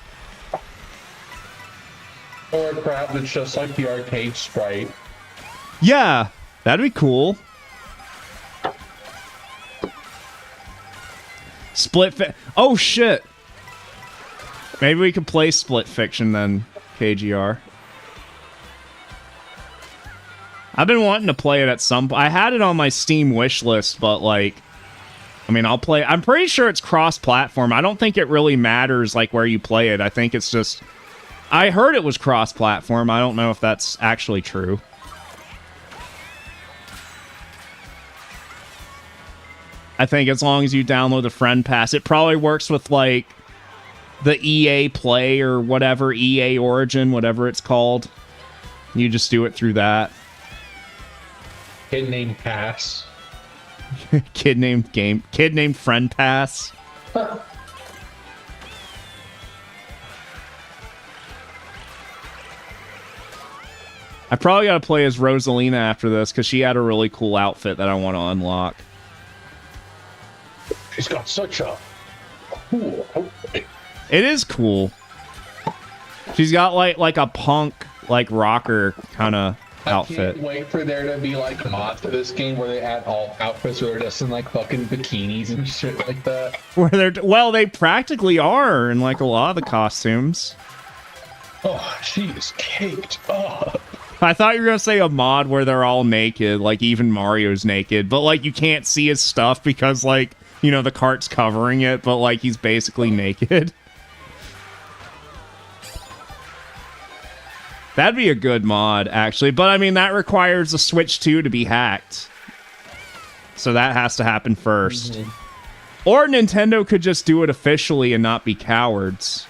B: Or a crab that's just like the arcade sprite.
A: Yeah, that'd be cool. Oh, shit. Maybe we could play Split Fiction then, KGR. I've been wanting to play it at some point. I had it on my Steam wish list, but, like... I mean, I'll play... I'm pretty sure it's cross-platform. I don't think it really matters, like, where you play it. I think it's just... I heard it was cross-platform. I don't know if that's actually true. I think as long as you download the Friend Pass, it probably works with, like, the EA Play or whatever, EA Origin, whatever it's called. You just do it through that.
B: Kid named Pass.
A: Kid named Friend Pass. I probably gotta play as Rosalina after this because she had a really cool outfit that I want to unlock.
B: She's got such a cool outfit.
A: It is cool. She's got like a punk, like rocker kind of outfit.
B: I can't wait for there to be like mods to this game where they add all outfits where they're just in like fucking bikinis and shit like that.
A: Where they practically are in like a lot of the costumes.
B: Oh, she is caked up.
A: I thought you were gonna say a mod where they're all naked, like even Mario's naked, but like you can't see his stuff because like, you know, the cart's covering it, but like he's basically naked. That'd be a good mod, actually. But, I mean, that requires the Switch 2 to be hacked. So that has to happen first. Mm-hmm. Or Nintendo could just do it officially and not be cowards.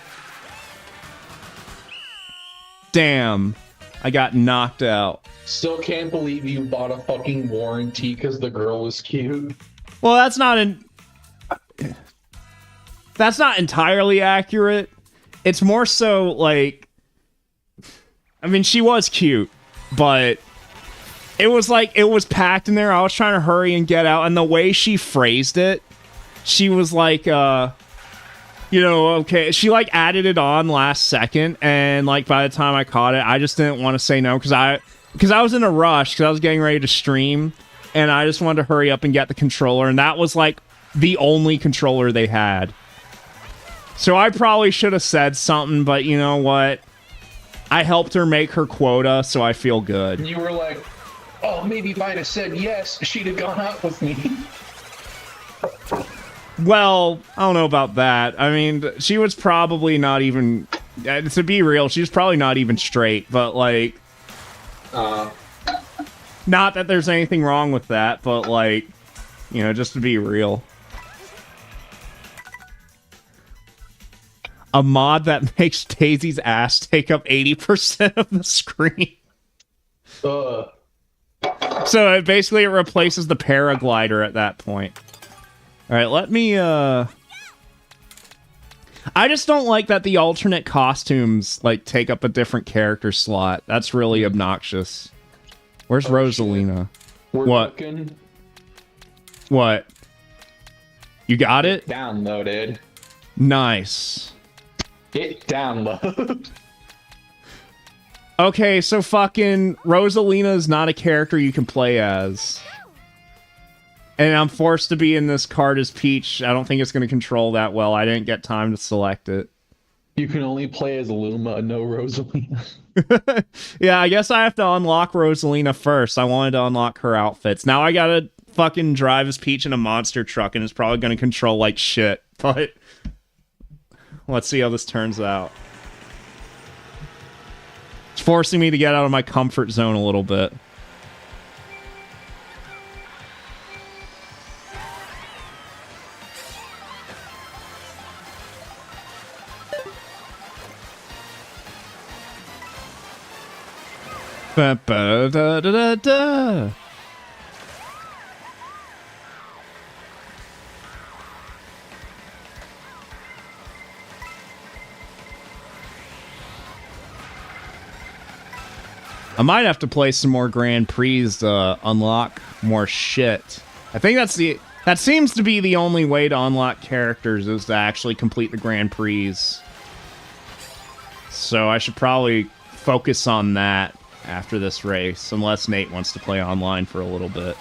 A: Damn. I got knocked out.
B: Still can't believe you bought a fucking warranty because the girl was cute.
A: Well, that's not entirely accurate. It's more so, like... I mean, she was cute, but it was like, it was packed in there. I was trying to hurry and get out, and the way she phrased it, she was like, you know, okay. She like added it on last second, and like by the time I caught it, I just didn't want to say no because I was in a rush because I was getting ready to stream, and I just wanted to hurry up and get the controller, and that was like the only controller they had. So I probably should have said something, but you know what? I helped her make her quota, so I feel good.
B: You were like, oh, maybe if I'd have said yes, she'd have gone out with me.
A: Well, I don't know about that. I mean, she was probably not even... To be real, she was probably not even straight, but, like... Not that there's anything wrong with that, but, like... You know, just to be real. A mod that makes Daisy's ass take up 80% of the screen. So basically it replaces the paraglider at that point. Alright, let me, I just don't like that the alternate costumes, like, take up a different character slot. That's really obnoxious. Where's Rosalina? What?
B: Looking.
A: What? You got it?
B: Downloaded.
A: Nice.
B: It download.
A: Okay, so fucking Rosalina is not a character you can play as. And I'm forced to be in this card as Peach. I don't think it's going to control that well. I didn't get time to select it.
B: You can only play as Luma, no Rosalina.
A: Yeah, I guess I have to unlock Rosalina first. I wanted to unlock her outfits. Now I gotta fucking drive as Peach in a monster truck, and it's probably going to control like shit. But let's see how this turns out. It's forcing me to get out of my comfort zone a little bit. Ba ba da da da da. I might have to play some more Grand Prix to unlock more shit. I think that seems to be the only way to unlock characters is to actually complete the Grand Prix. So I should probably focus on that after this race, unless Nate wants to play online for a little bit.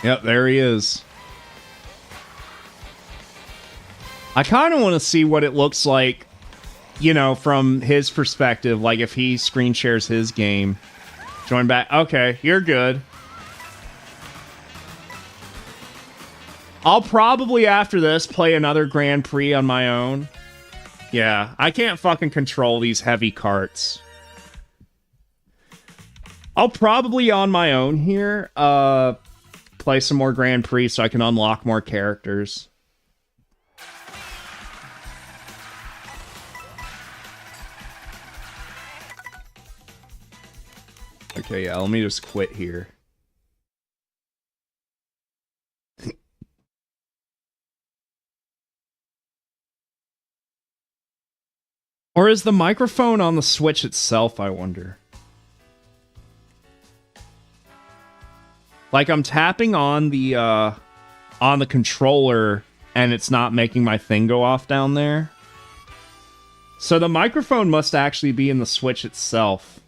A: Yep, there he is. I kind of want to see what it looks like, you know, from his perspective, like if he screen shares his game. Join back. Okay, you're good. I'll probably, after this, play another Grand Prix on my own. Yeah, I can't fucking control these heavy carts. I'll probably, on my own here, play some more Grand Prix so I can unlock more characters. Okay, yeah, let me just quit here. Or is the microphone on the Switch itself, I wonder? Like, I'm tapping on the controller, and it's not making my thing go off down there. So the microphone must actually be in the Switch itself.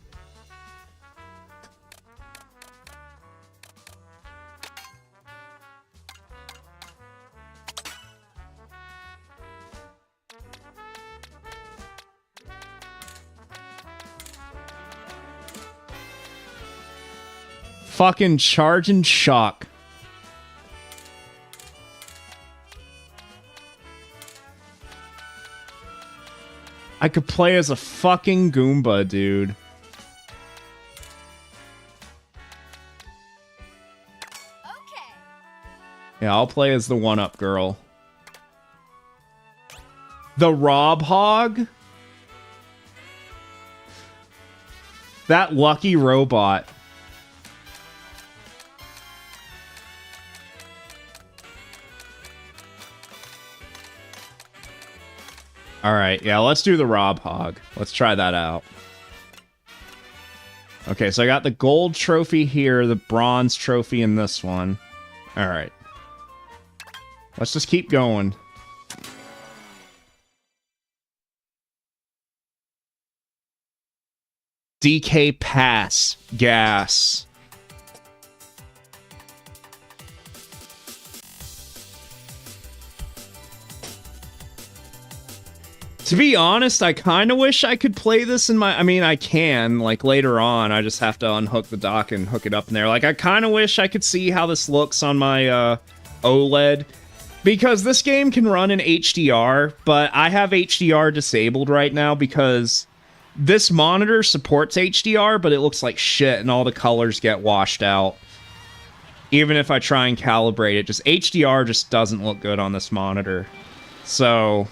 A: Fucking charge and shock. I could play as a fucking Goomba, dude.
C: Okay.
A: Yeah, I'll play as the one-up girl. The Rob Hog? That lucky robot. Alright, yeah, let's do the Rob Hog. Let's try that out. Okay, so I got the gold trophy here, the bronze trophy in this one. Alright. Let's just keep going. DK Pass. Gas. To be honest, I kind of wish I could play this in my... I mean, I can, like, later on. I just have to unhook the dock and hook it up in there. Like, I kind of wish I could see how this looks on my OLED. Because this game can run in HDR, but I have HDR disabled right now because this monitor supports HDR, but it looks like shit and all the colors get washed out. Even if I try and calibrate it, just HDR just doesn't look good on this monitor. So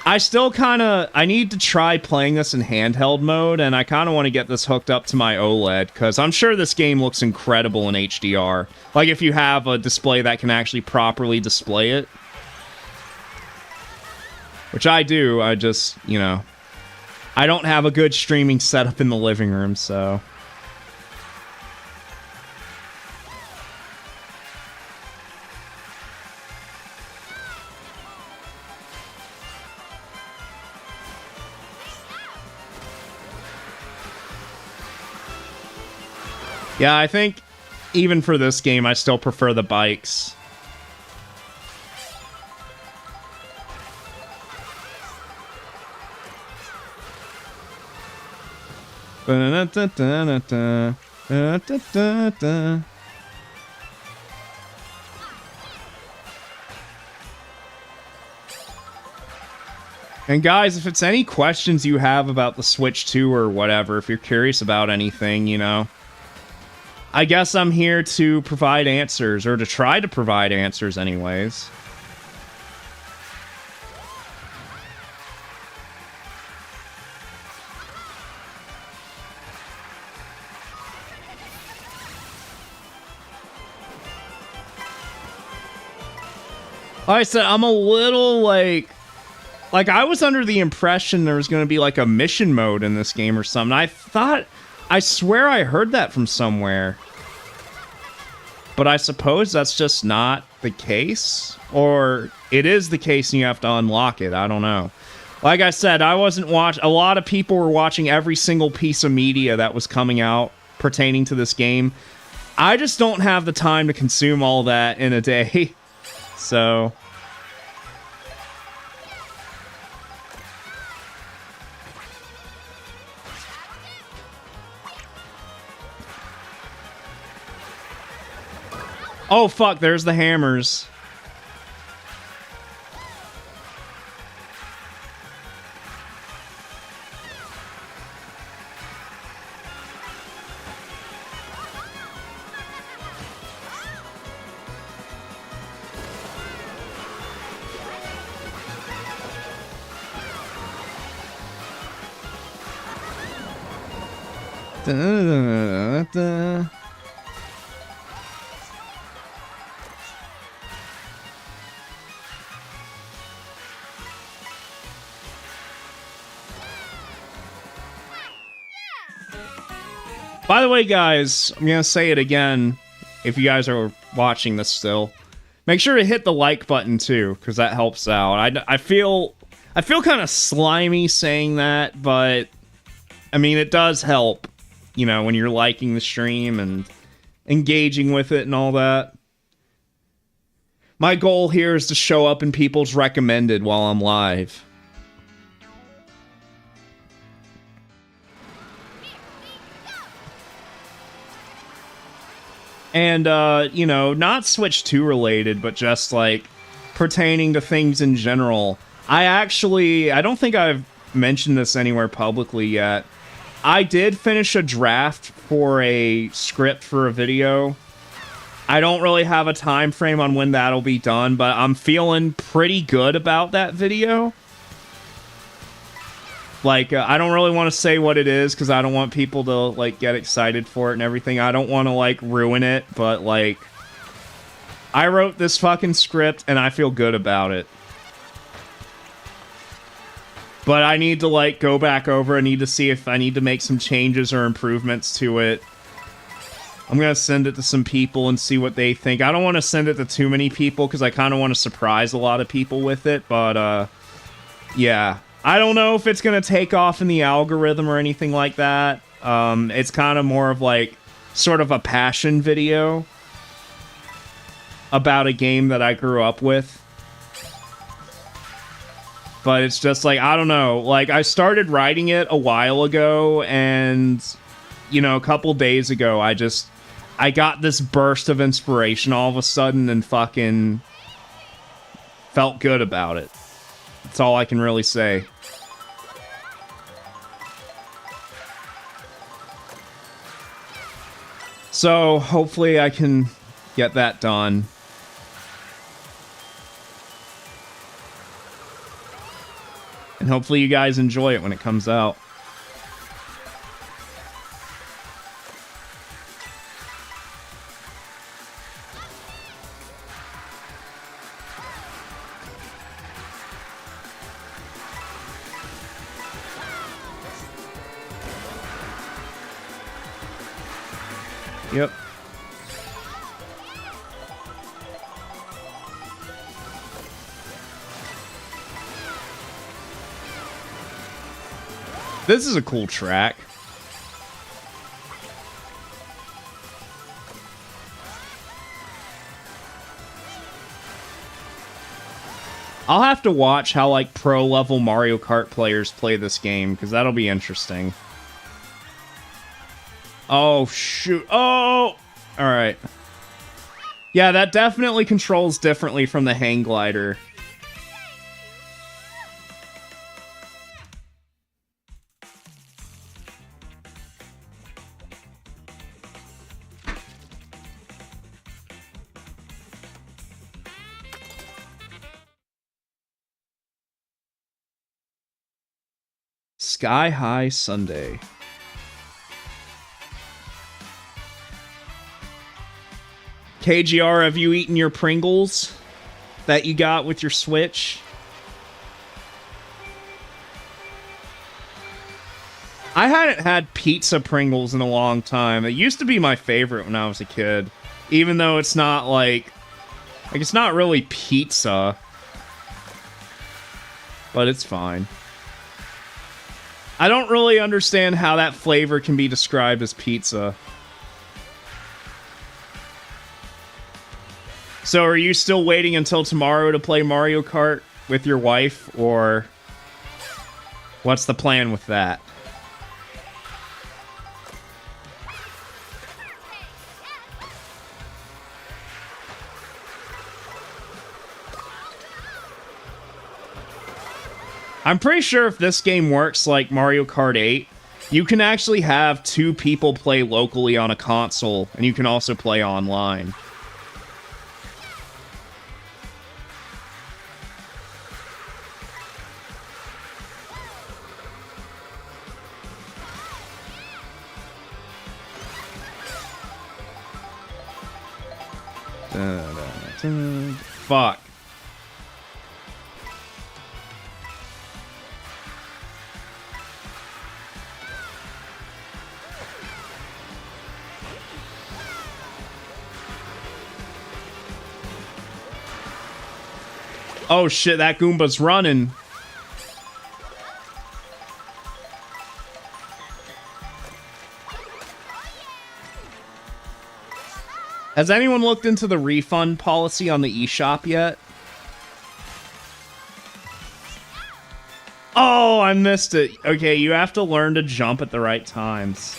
A: I still I need to try playing this in handheld mode, and I kind of want to get this hooked up to my OLED, because I'm sure this game looks incredible in HDR. Like, if you have a display that can actually properly display it. Which I do, I just, you know, I don't have a good streaming setup in the living room, so... Yeah, I think even for this game, I still prefer the bikes. And guys, if it's any questions you have about the Switch 2 or whatever, if you're curious about anything, you know, I guess I'm here to provide answers, or to try to provide answers anyways. Like I said, I'm a little like I was under the impression there was going to be like a mission mode in this game or something. I swear I heard that from somewhere. But I suppose that's just not the case. Or it is the case and you have to unlock it. I don't know. Like I said, I wasn't watching. A lot of people were watching every single piece of media that was coming out pertaining to this game. I just don't have the time to consume all that in a day. So... Oh, fuck, there's the hammers. Da-da-da-da-da. By the way, guys, I'm going to say it again, if you guys are watching this still. Make sure to hit the like button, too, because that helps out. I feel kind of slimy saying that, but, I mean, it does help, you know, when you're liking the stream and engaging with it and all that. My goal here is to show up in people's recommended while I'm live. And, you know, not Switch 2 related, but just, like, pertaining to things in general. I don't think I've mentioned this anywhere publicly yet. I did finish a draft for a script for a video. I don't really have a time frame on when that'll be done, but I'm feeling pretty good about that video. Like, I don't really want to say what it is, because I don't want people to, like, get excited for it and everything. I don't want to, like, ruin it, but, like, I wrote this fucking script, and I feel good about it. But I need to, like, go back over. I need to see if I need to make some changes or improvements to it. I'm going to send it to some people and see what they think. I don't want to send it to too many people, because I kind of want to surprise a lot of people with it, but, yeah. I don't know if it's going to take off in the algorithm or anything like that. It's kind of more of like sort of a passion video about a game that I grew up with. But it's just like, I don't know. Like, I started writing it a while ago, and, you know, a couple days ago, I got this burst of inspiration all of a sudden and fucking felt good about it. That's all I can really say. So hopefully I can get that done. And hopefully you guys enjoy it when it comes out. Yep. This is a cool track. I'll have to watch how, like, pro-level Mario Kart players play this game, because that'll be interesting. Oh, shoot. Oh! Alright. Yeah, that definitely controls differently from the hang glider. Sky High Sunday. KGR, have you eaten your Pringles that you got with your Switch? I hadn't had pizza Pringles in a long time. It used to be my favorite when I was a kid. Even though it's not like it's not really pizza. But it's fine. I don't really understand how that flavor can be described as pizza. So are you still waiting until tomorrow to play Mario Kart with your wife, or what's the plan with that? I'm pretty sure if this game works like Mario Kart 8, you can actually have 2 people play locally on a console, and you can also play online. Fuck. Oh shit, that Goomba's running. Has anyone looked into the refund policy on the eShop yet? Oh, I missed it. Okay, you have to learn to jump at the right times,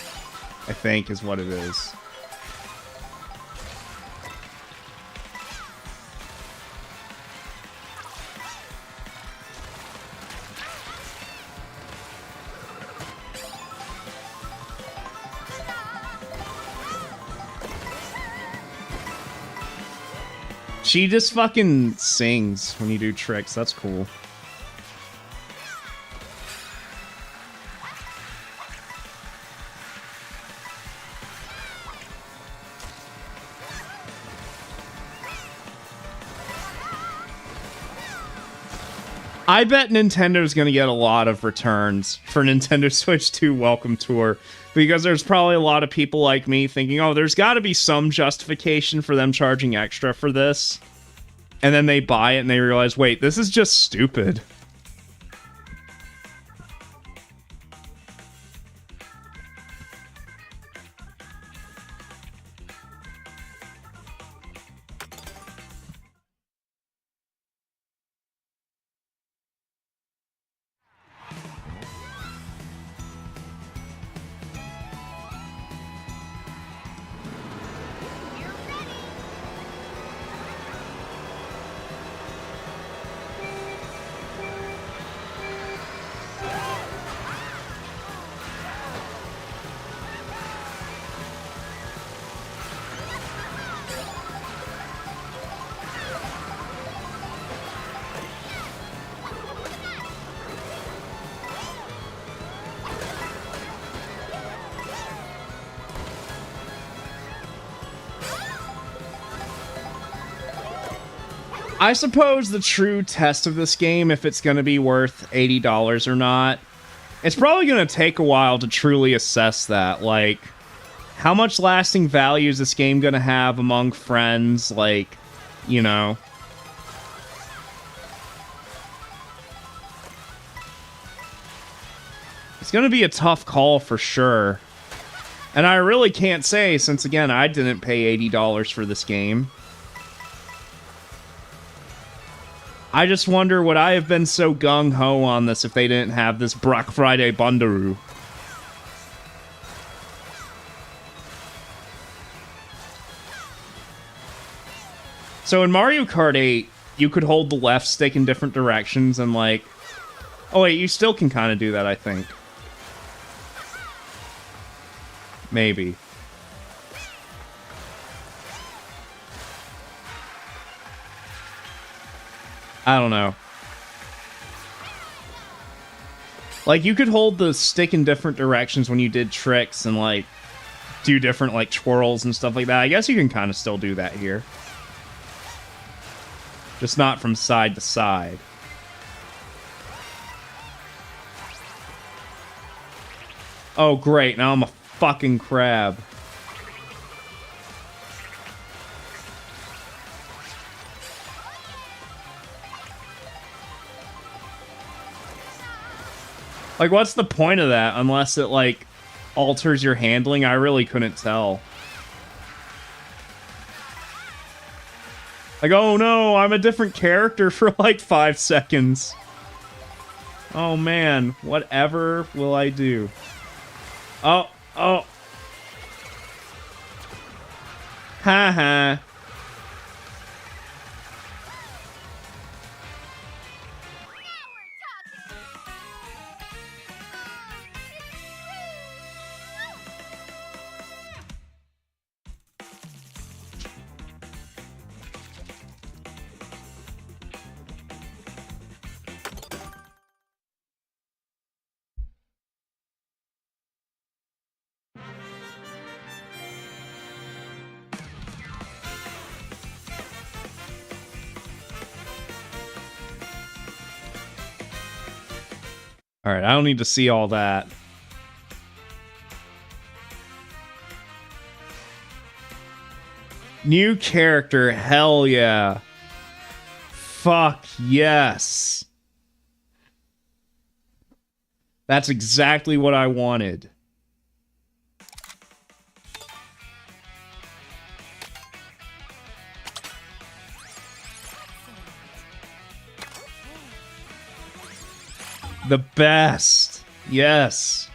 A: I think is what it is. She just fucking sings when you do tricks. That's cool. I bet Nintendo's going to get a lot of returns for Nintendo Switch 2 Welcome Tour, because there's probably a lot of people like me thinking, oh, there's got to be some justification for them charging extra for this. And then they buy it and they realize, wait, this is just stupid. I suppose the true test of this game, if it's going to be worth $80 or not, it's probably going to take a while to truly assess that. Like, how much lasting value is this game going to have among friends? Like, you know. It's going to be a tough call for sure. And I really can't say, since again, I didn't pay $80 for this game. I just wonder, would I have been so gung-ho on this if they didn't have this Black Friday bundle? So in Mario Kart 8, you could hold the left stick in different directions and like... Oh wait, you still can kind of do that, I think. Maybe. I don't know. Like, you could hold the stick in different directions when you did tricks and, like, do different, like, twirls and stuff like that. I guess you can kind of still do that here. Just not from side to side. Oh, great. Now I'm a fucking crab. Like, what's the point of that unless it, like, alters your handling? I really couldn't tell. Like, oh no, I'm a different character for, like, 5 seconds. Oh man, whatever will I do? Oh. Haha. Alright, I don't need to see all that. New character, hell yeah. Fuck yes. That's exactly what I wanted. The best. Yes.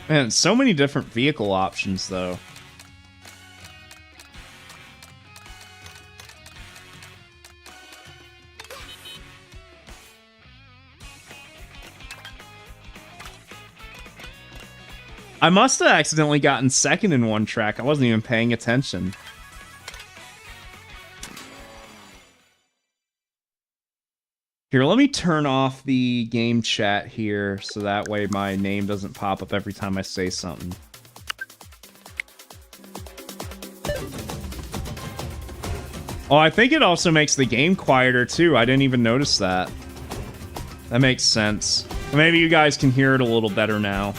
A: Man, so many different vehicle options, though. I must have accidentally gotten second in one track. I wasn't even paying attention. Here, let me turn off the game chat here so that way my name doesn't pop up every time I say something. Oh, I think it also makes the game quieter too. I didn't even notice that. That makes sense. Maybe you guys can hear it a little better now.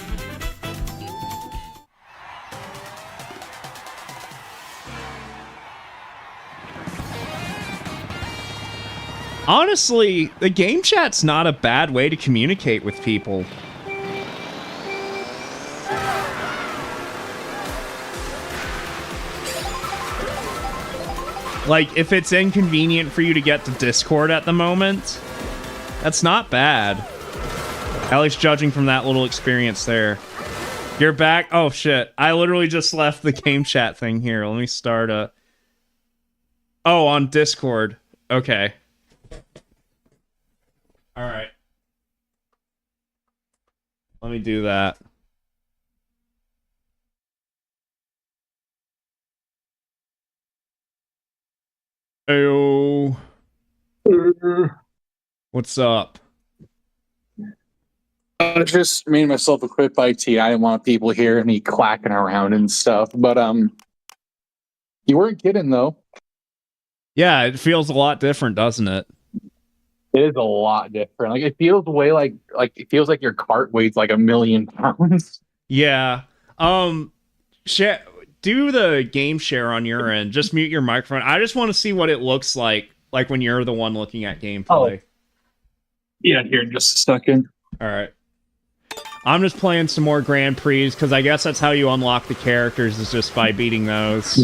A: Honestly, the game chat's not a bad way to communicate with people. Like, if it's inconvenient for you to get to Discord at the moment, that's not bad. At least judging from that little experience there. You're back? Oh, shit. I literally just left the game chat thing here. Let me start a... Oh, on Discord. Okay. Alright. Let me do that. Ayo. What's up?
D: I just made myself a quick IT. I didn't want people hearing me clacking around and stuff. But you weren't kidding though.
A: Yeah, it feels a lot different, doesn't it?
D: It is a lot different. Like it feels way like it feels like your cart weighs like 1,000,000 pounds.
A: Yeah. Share, do the game share on your end. Just mute your microphone. I just want to see what it looks like when you're the one looking at gameplay.
D: Yeah, here in just a second.
A: All right. I'm just playing some more Grand Prix because I guess that's how you unlock the characters is just by beating those.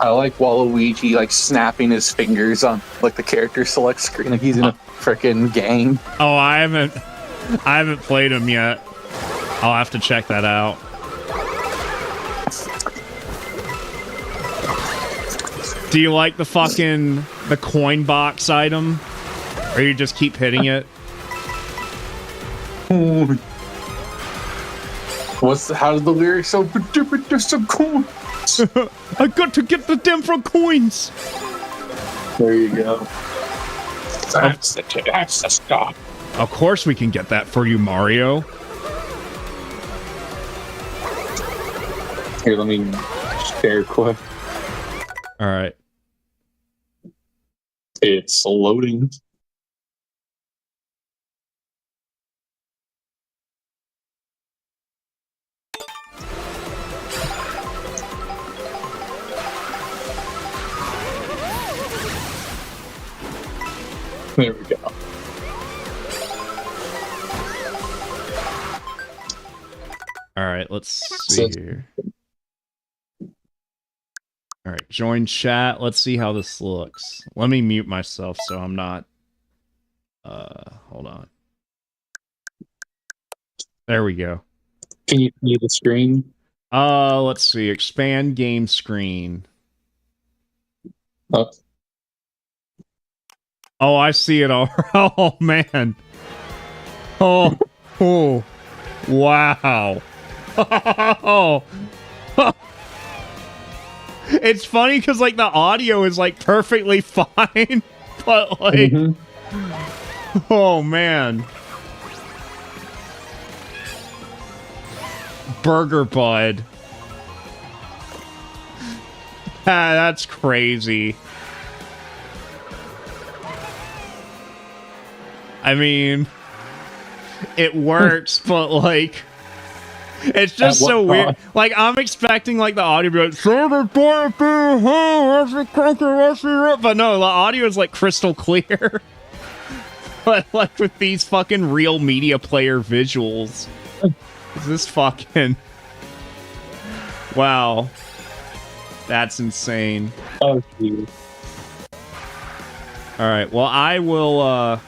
D: I like Waluigi like snapping his fingers on like the character select screen like he's in a freaking game.
A: Oh, I haven't played him yet. I'll have to check that out. Do you like the coin box item? Or you just keep hitting it?
D: How's the lyrics so some coins?
A: I got to get the damn from coins.
D: There you go. That's the stuff.
A: Of course we can get that for you, Mario.
D: Here, let me share quick.
A: All right.
D: It's loading. There we go.
A: All right, let's see here. All right, join chat. Let's see how this looks. Let me mute myself so I'm not... hold on. There we go.
D: Can you see the screen?
A: Let's see. Expand game screen.
D: Oh.
A: Oh, I see it all. Oh, man. Oh, wow. Oh. It's funny because, like, the audio is, like, perfectly fine. But, like... Oh, man. Burger Bud. That's crazy. I mean, it works, but like, it's just so weird. Like, I'm expecting like the audio to be like, but no, the audio is like crystal clear. But like with these fucking real media player visuals, is this fucking wow? That's insane.
D: Oh, geez.
A: All right. Well, I will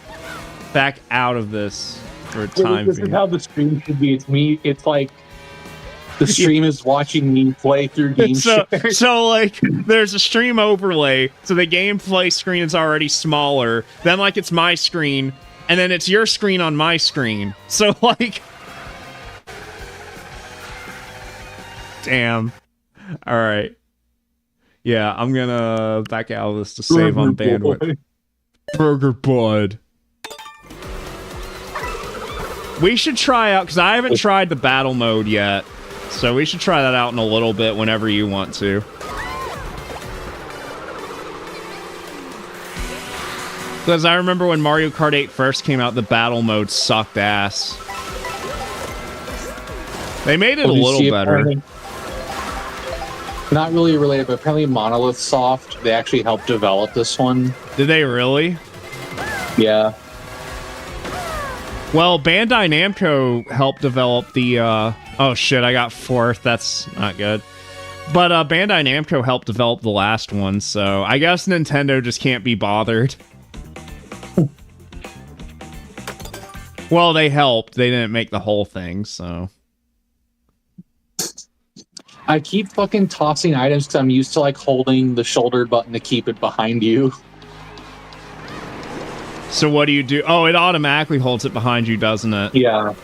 A: back out of this for a time.
D: This is how the stream should be. It's me. It's like the stream is watching me play through game share.
A: So like, there's a stream overlay, so the gameplay screen is already smaller. Then like it's my screen, and then it's your screen on my screen. So like, damn. All right. Yeah, I'm gonna back out of this to save on bandwidth. Burger Bud. We should try out, because I haven't tried the battle mode yet. So we should try that out in a little bit whenever you want to. Because I remember when Mario Kart 8 first came out, the battle mode sucked ass. They made it a little better.
D: Not really related, but apparently Monolith Soft, they actually helped develop this one.
A: Did they really?
D: Yeah.
A: Well, Bandai Namco helped develop the, oh shit, I got fourth. That's not good. But Bandai Namco helped develop the last one, so I guess Nintendo just can't be bothered. Well, they helped. They didn't make the whole thing, so...
D: I keep fucking tossing items because I'm used to like holding the shoulder button to keep it behind you.
A: So what do you do? Oh, it automatically holds it behind you, doesn't it?
D: Yeah.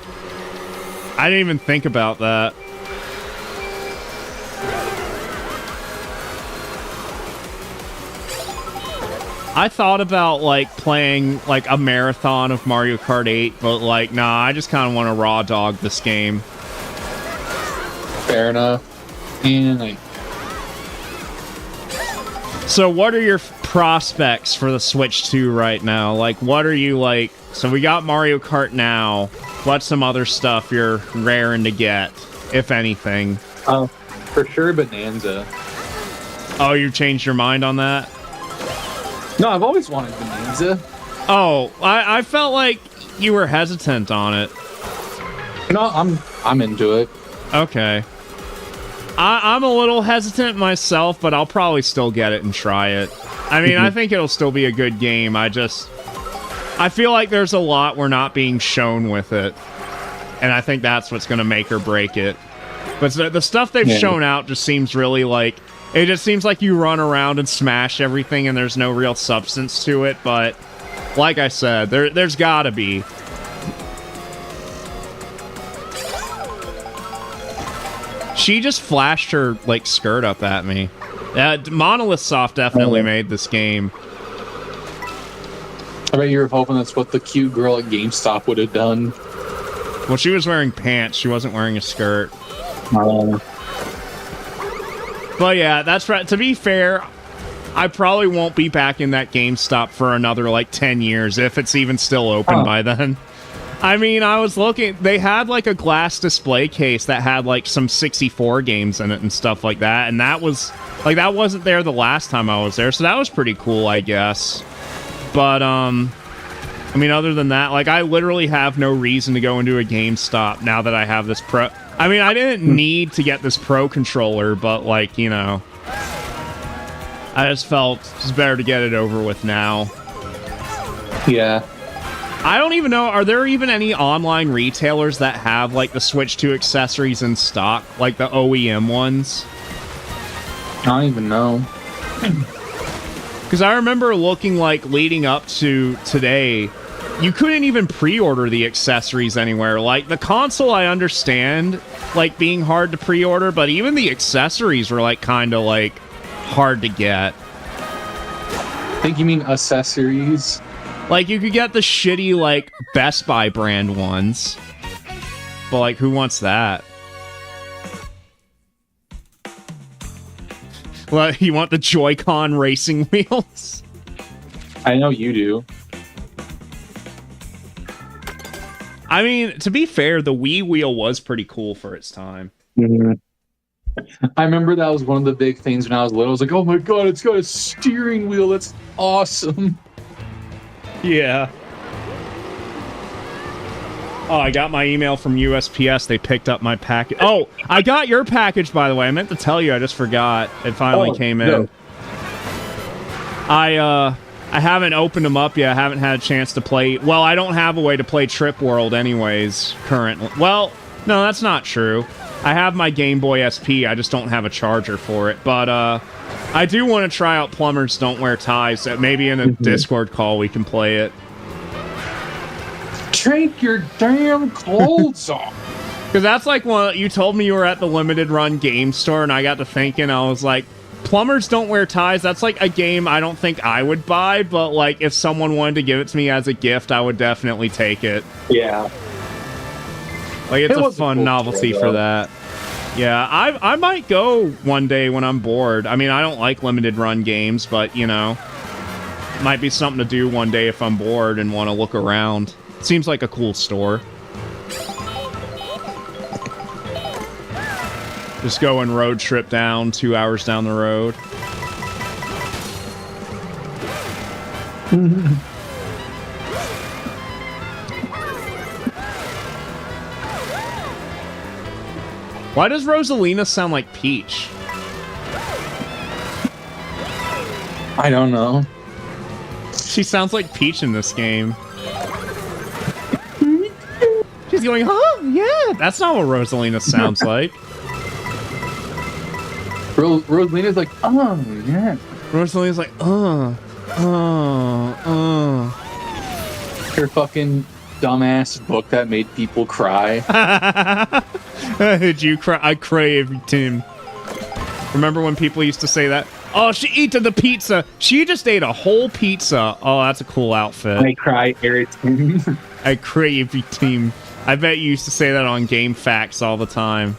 A: I didn't even think about that. I thought about like playing like a marathon of Mario Kart 8, but like nah, I just kind of want to raw dog this game.
D: Fair enough. And like,
A: so what are your prospects for the Switch 2 right now? Like what are you like, so we got Mario Kart now. What's some other stuff you're raring to get, if anything?
D: For sure Bonanza.
A: Oh, you changed your mind on that?
D: No, I've always wanted Bonanza.
A: Oh, I felt like you were hesitant on it.
D: No, I'm into it.
A: Okay. I'm a little hesitant myself, but I'll probably still get it and try it. I mean, I think it'll still be a good game. I feel like there's a lot we're not being shown with it. And I think that's what's going to make or break it. But the stuff they've shown out just seems really like... It just seems like you run around and smash everything and there's no real substance to it. But like I said, there's got to be. She just flashed her like skirt up at me. Monolith Soft definitely made this game.
D: I bet you were hoping that's what the cute girl at GameStop would have done.
A: Well, she was wearing pants. She wasn't wearing a skirt. But yeah, that's right. To be fair, I probably won't be back in that GameStop for another like 10 years, if it's even still open by then. I mean, I was looking, they had like a glass display case that had like some 64 games in it and stuff like that, and that was like, that wasn't there the last time I was there, so that was pretty cool, I guess. But I mean, other than that, like, I literally have no reason to go into a GameStop now that I have this Pro. I mean, I didn't need to get this Pro controller, but like, you know, I just felt it's better to get it over with now.
D: Yeah.
A: I don't even know, are there even any online retailers that have like the Switch 2 accessories in stock, like the OEM ones?
D: I don't even know.
A: Because I remember looking like leading up to today, you couldn't even pre-order the accessories anywhere. Like the console, I understand like being hard to pre-order, but even the accessories were like kind of like hard to get.
D: I think you mean accessories.
A: Like you could get the shitty like Best Buy brand ones, but like who wants that? Well, you want the Joy-Con racing wheels?
D: I know you do.
A: I mean, to be fair, the Wii wheel was pretty cool for its time.
D: Mm-hmm. I remember that was one of the big things when I was little. I was like, oh my god, it's got a steering wheel. That's awesome.
A: Yeah. Oh, I got my email from USPS. They picked up my package. Oh, I got your package, by the way. I meant to tell you. I just forgot. It finally came in.
D: No.
A: I haven't opened them up yet. I haven't had a chance to play. Well, I don't have a way to play Trip World anyways, currently. Well, no, that's not true. I have my Game Boy SP. I just don't have a charger for it. But I do want to try out Plumbers Don't Wear Ties. Maybe in a Discord call we can play it.
D: Take your damn clothes off.
A: Because that's like when you told me you were at the Limited Run game store, and I got to thinking, I was like, Plumbers Don't Wear Ties, that's like a game I don't think I would buy, but like if someone wanted to give it to me as a gift, I would definitely take it.
D: Yeah.
A: Like it's a fun novelty for that. Yeah, I might go one day when I'm bored. I mean, I don't like Limited Run games, but you know, might be something to do one day if I'm bored and want to look around. Seems like a cool store. Just go and road trip down 2 hours down the road. Why does Rosalina sound like Peach?
D: I don't know.
A: She sounds like Peach in this game. She's going, huh? Yeah, that's not what Rosalina sounds like.
D: Rosalina's like, oh, yeah.
A: Rosalina's like,
D: Her fucking dumbass book that made people cry.
A: Did you cry? I cry every time. Remember when people used to say that? Oh, she eating the pizza. She just ate a whole pizza. Oh, that's a cool outfit.
D: I cry every time.
A: I crave your team. I bet you used to say that on Game Facts all the time.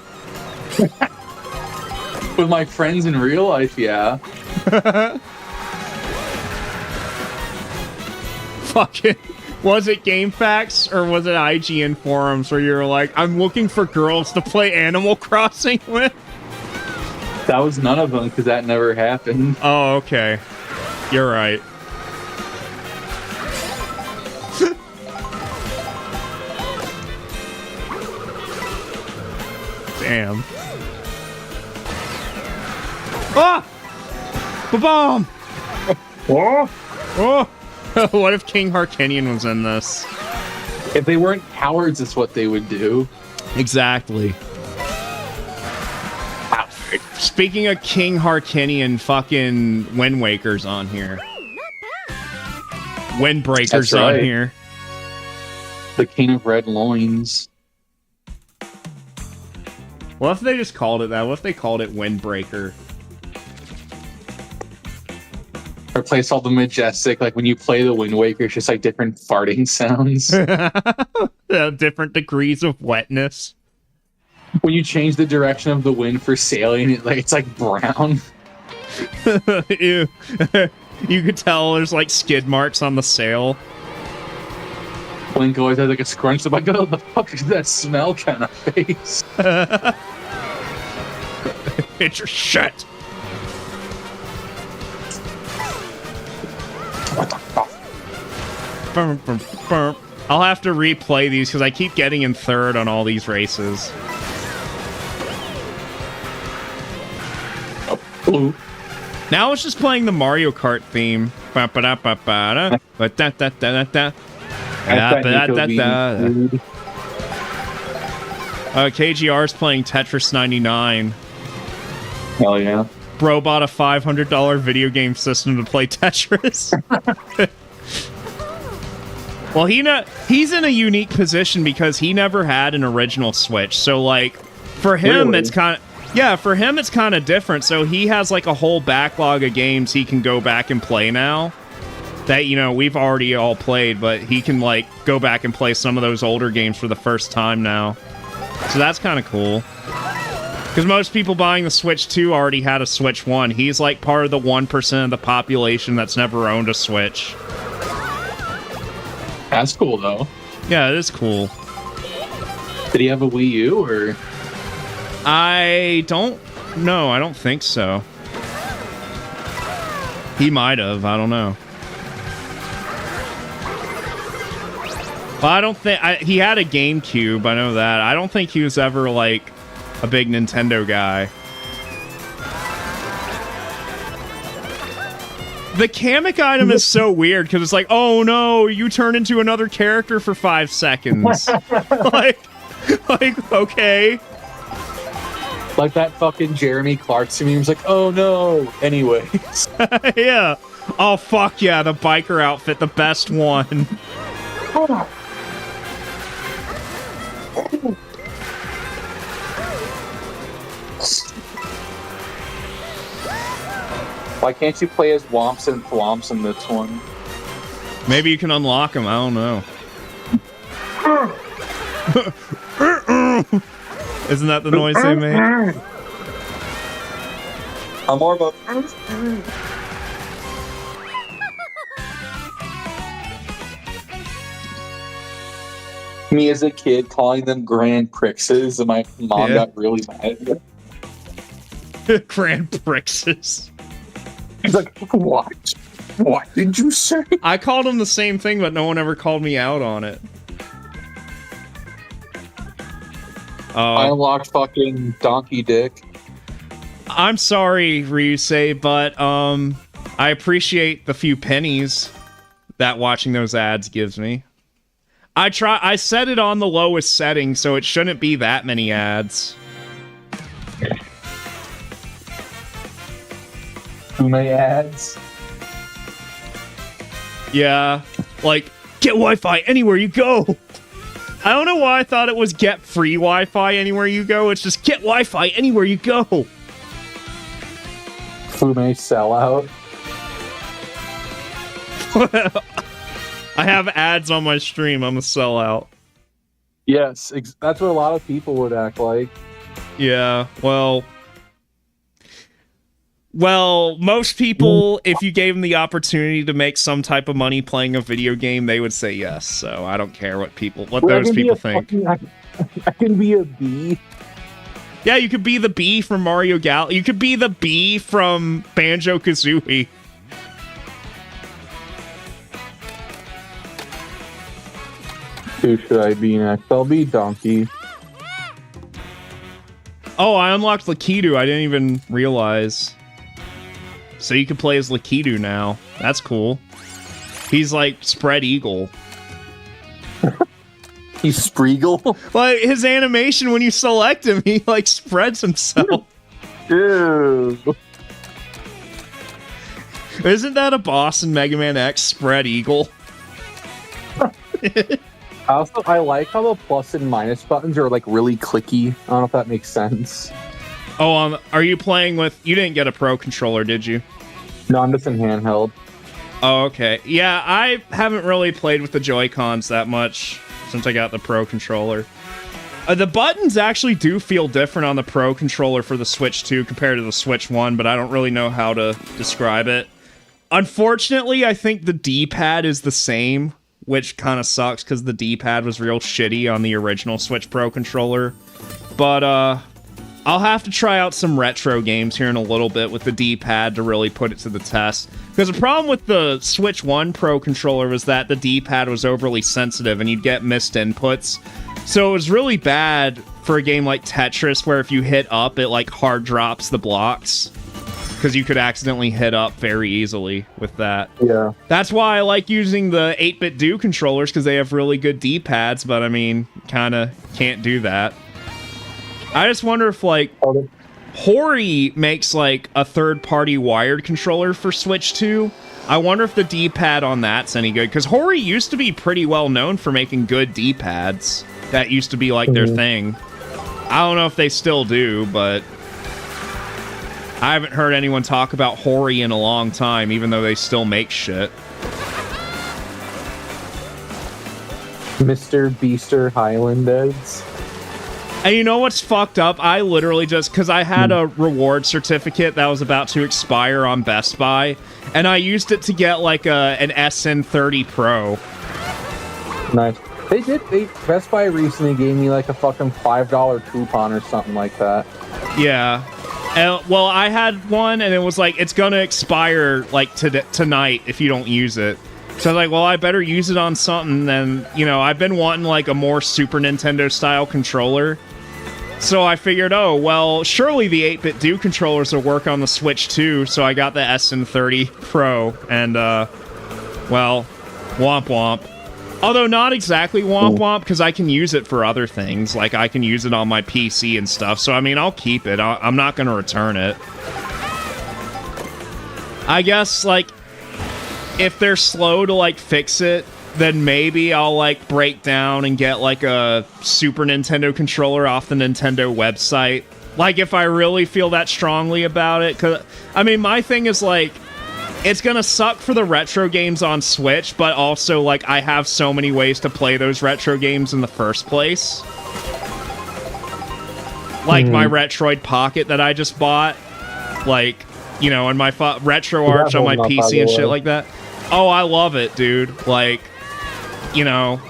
D: With my friends in real life, yeah.
A: Fucking. Was it Game Facts or was it IGN forums where you were like, I'm looking for girls to play Animal Crossing with?
D: That was none of them because that never happened.
A: Oh, okay. You're right. Damn. Ah! Ba-bomb!
D: Oh.
A: Oh! What if King Harkinian was in this?
D: If they weren't cowards, it's what they would do.
A: Exactly. Speaking of King Harkinian, fucking Wind Waker's on here. Windbreaker's
D: That's right.
A: on here.
D: The King of Red Loins.
A: What if they just called it that? What if they called it Windbreaker?
D: Replace all the majestic, like when you play the Wind Waker, it's just like different farting sounds.
A: Different degrees of wetness.
D: When you change the direction of the wind for sailing, it's like brown.
A: Ew. You could tell there's like skid marks on the sail.
D: Link always has like a scrunch. I'm like, oh, the fuck is that smell kind of face?
A: It's your shit.
D: What the fuck?
A: Burm, burm, burm. I'll have to replay these because I keep getting in third on all these races.
D: Blue.
A: Now it's just playing the Mario Kart theme. Ba-ba-da-ba-ba-da. Ba-da-da-da-da-da. Da-ba-da-da-da. KGR's playing Tetris 99.
D: Hell yeah.
A: Bro bought a $500 video game system to play Tetris. Well, he's in a unique position because he never had an original Switch. So, like, for him,
D: Really?
A: it's kind of... Yeah, for him, it's kind of different. So he has, like, a whole backlog of games he can go back and play now. That, you know, we've already all played, but he can, like, go back and play some of those older games for the first time now. So that's kind of cool. Because most people buying the Switch 2 already had a Switch 1. He's, like, part of the 1% of the population that's never owned a Switch.
D: That's cool, though.
A: Yeah, it is cool.
D: Did he have a Wii U, or...?
A: I don't know. I don't think so. He might have. I don't know. Well, I don't think... he had a GameCube. I know that. I don't think he was ever, like, a big Nintendo guy. The Kamek item is so weird, because it's like, oh no, you turn into another character for 5 seconds. like, okay.
D: Like that fucking Jeremy Clarkson meme was like, oh no. Anyways.
A: Yeah. Oh, fuck yeah, the biker outfit, the best one.
D: Why can't you play as Womps and Thwomps in this one?
A: Maybe you can unlock them, I don't know. Isn't that the noise they make?
D: I'm more of a... Me as a kid calling them Grand Prixes, and my mom
A: Yeah.
D: got really mad.
A: Grand Prixes.
D: She's like, what? What did you say?
A: I called them the same thing, but no one ever called me out on it.
D: I unlocked fucking Donkey Dick.
A: I'm sorry, Ryusei, but I appreciate the few pennies that watching those ads gives me. I set it on the lowest setting, so it shouldn't be that many ads.
D: Fume ads.
A: Yeah, like, get Wi-Fi anywhere you go! I don't know why I thought it was get free Wi-Fi anywhere you go. It's just get Wi-Fi anywhere you go.
D: Fume sellout.
A: I have ads on my stream. I'm a sellout.
D: Yes, that's what a lot of people would act like.
A: Yeah, well, most people, if you gave them the opportunity to make some type of money playing a video game, they would say yes. So I don't care what those people think.
D: I can be a bee.
A: Yeah, you could be the bee from Mario Galaxy. You could be the bee from Banjo-Kazooie.
D: Who should I be next? I'll be Donkey.
A: Oh, I unlocked Lakitu. I didn't even realize. So you can play as Lakitu now. That's cool. He's like Spread Eagle.
D: He's Spreagle?
A: Like, his animation when you select him, he like spreads himself.
D: Ew.
A: Isn't that a boss in Mega Man X, Spread Eagle?
D: I like how the plus and minus buttons are like really clicky. I don't know if that makes sense.
A: Oh, are you playing with... You didn't get a Pro Controller, did you?
D: No, I'm just in handheld.
A: Oh, okay. Yeah, I haven't really played with the Joy-Cons that much since I got the Pro Controller. The buttons actually do feel different on the Pro Controller for the Switch 2 compared to the Switch 1, but I don't really know how to describe it. Unfortunately, I think the D-pad is the same, which kind of sucks because the D-pad was real shitty on the original Switch Pro Controller. But, I'll have to try out some retro games here in a little bit with the D-pad to really put it to the test. Because the problem with the Switch 1 Pro Controller was that the D-pad was overly sensitive and you'd get missed inputs. So it was really bad for a game like Tetris where if you hit up, it like hard drops the blocks. Because you could accidentally hit up very easily with that.
D: Yeah.
A: That's why I like using the 8-bit Do controllers, because they have really good D-pads, but I mean, kind of can't do that. I just wonder if, like, Hori makes, like, a third-party wired controller for Switch 2. I wonder if the D-pad on that's any good, because Hori used to be pretty well known for making good D-pads. That used to be, like, their thing. I don't know if they still do, but I haven't heard anyone talk about Hori in a long time, even though they still make shit.
D: Mr. Beaster Highlanders.
A: And you know what's fucked up? I literally just... Because I had a reward certificate that was about to expire on Best Buy, and I used it to get, like, an SN30 Pro.
D: Nice. Best Buy recently gave me, like, a fucking $5 coupon or something like that.
A: Yeah. Well, I had one, and it was like, it's gonna expire, like, tonight if you don't use it. So I was like, well, I better use it on something. Then, you know, I've been wanting, like, a more Super Nintendo-style controller. So I figured, oh, well, surely the 8-bit Do controllers will work on the Switch too. So I got the SN30 Pro, and, well, womp womp. Although not exactly womp womp, because I can use it for other things. Like, I can use it on my PC and stuff. So, I mean, I'll keep it. I'm not going to return it. I guess, like, if they're slow to, like, fix it, then maybe I'll, like, break down and get, like, a Super Nintendo controller off the Nintendo website. Like, if I really feel that strongly about it. 'Cause, I mean, my thing is, like, it's gonna suck for the retro games on Switch, but also, like, I have so many ways to play those retro games in the first place. Like my Retroid Pocket that I just bought. Like, you know, and my Retro Arch on my PC and shit like that. Oh, I love it, dude. Like, you know,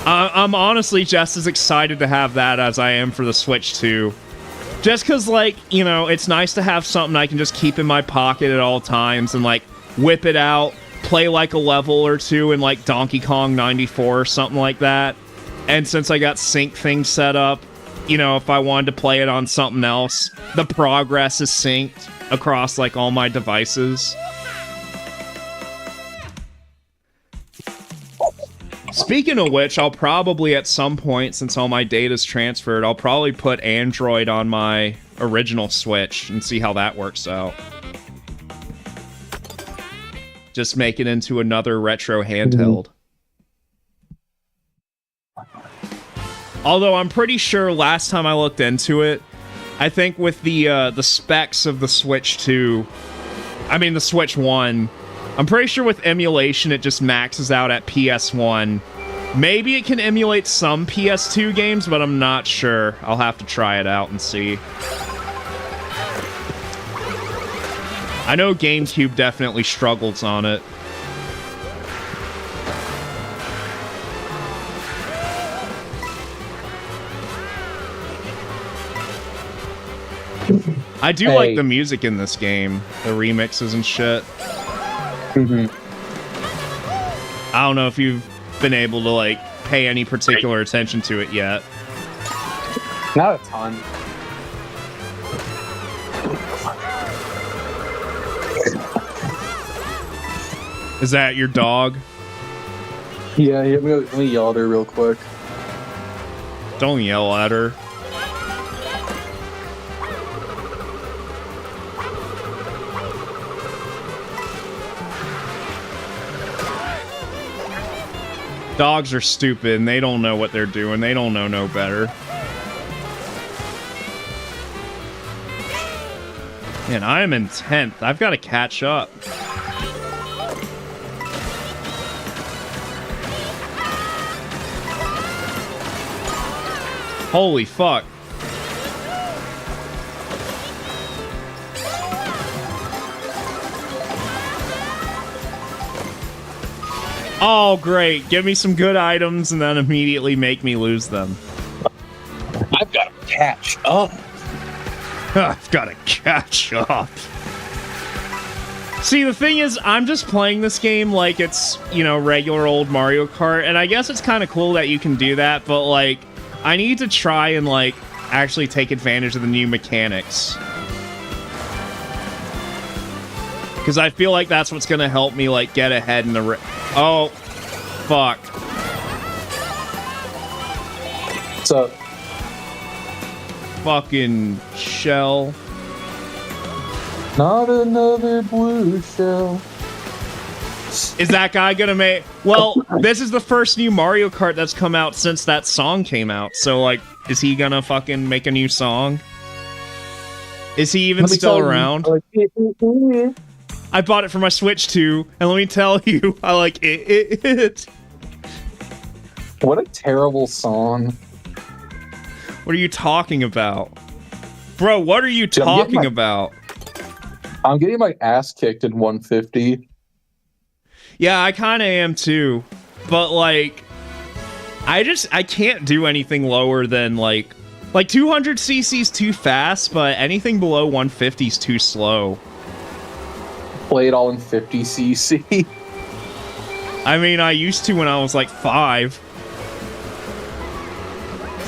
A: I'm honestly just as excited to have that as I am for the Switch 2. Just because, like, you know, it's nice to have something I can just keep in my pocket at all times and, like, whip it out, play, like, a level or two in, like, Donkey Kong 94 or something like that. And since I got sync things set up, you know, if I wanted to play it on something else, the progress is synced across, like, all my devices. Speaking of which, I'll probably at some point, since all my data's transferred, I'll probably put Android on my original Switch and see how that works out. Just make it into another retro handheld. Although I'm pretty sure last time I looked into it, I think with the specs of the Switch 2, I mean, the Switch 1. I'm pretty sure with emulation, it just maxes out at PS1. Maybe it can emulate some PS2 games, but I'm not sure. I'll have to try it out and see. I know GameCube definitely struggles on it. I do like the music in this game, the remixes and shit. I don't know if you've been able to like pay any particular attention to it yet.
D: Not a ton.
A: Is that your dog?
D: Yeah, let me yell at her real quick.
A: Don't yell at her. Dogs are stupid and they don't know what they're doing. They don't know no better. Man, I am in 10th. I've got to catch up. Holy fuck. Oh, great. Give me some good items and then immediately make me lose them.
D: I've got to catch up.
A: I've got to catch up. See, the thing is, I'm just playing this game like it's, you know, regular old Mario Kart, and I guess it's kind of cool that you can do that, but, like, I need to try and, like, actually take advantage of the new mechanics. Because I feel like that's what's going to help me, like, get ahead in the... Oh, fuck.
D: What's up?
A: Fucking shell.
D: Not another blue shell.
A: Is that guy gonna make... Well, this is the first new Mario Kart that's come out since that song came out. So, like, is he gonna fucking make a new song? Is he even still around? I bought it for my Switch 2, and let me tell you, I like it.
D: What a terrible song.
A: What are you talking about? Bro, what are you talking about?
D: I'm getting my ass kicked in 150.
A: Yeah, I kind of am too. But, like, I can't do anything lower than, like 200cc's too fast, but anything below 150's too slow.
D: Play it all in 50cc.
A: I mean, I used to when I was like 5.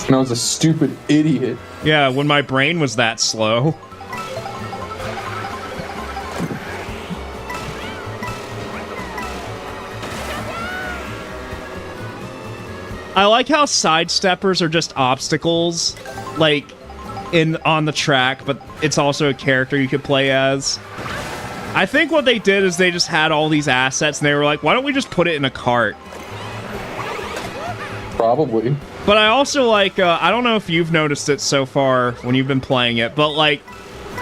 D: And I was a stupid idiot.
A: Yeah, when my brain was that slow. I like how sidesteppers are just obstacles, like, on the track, but it's also a character you could play as. I think what they did is they just had all these assets, and they were like, why don't we just put it in a cart?
D: Probably.
A: But I also like, I don't know if you've noticed it so far when you've been playing it, but, like,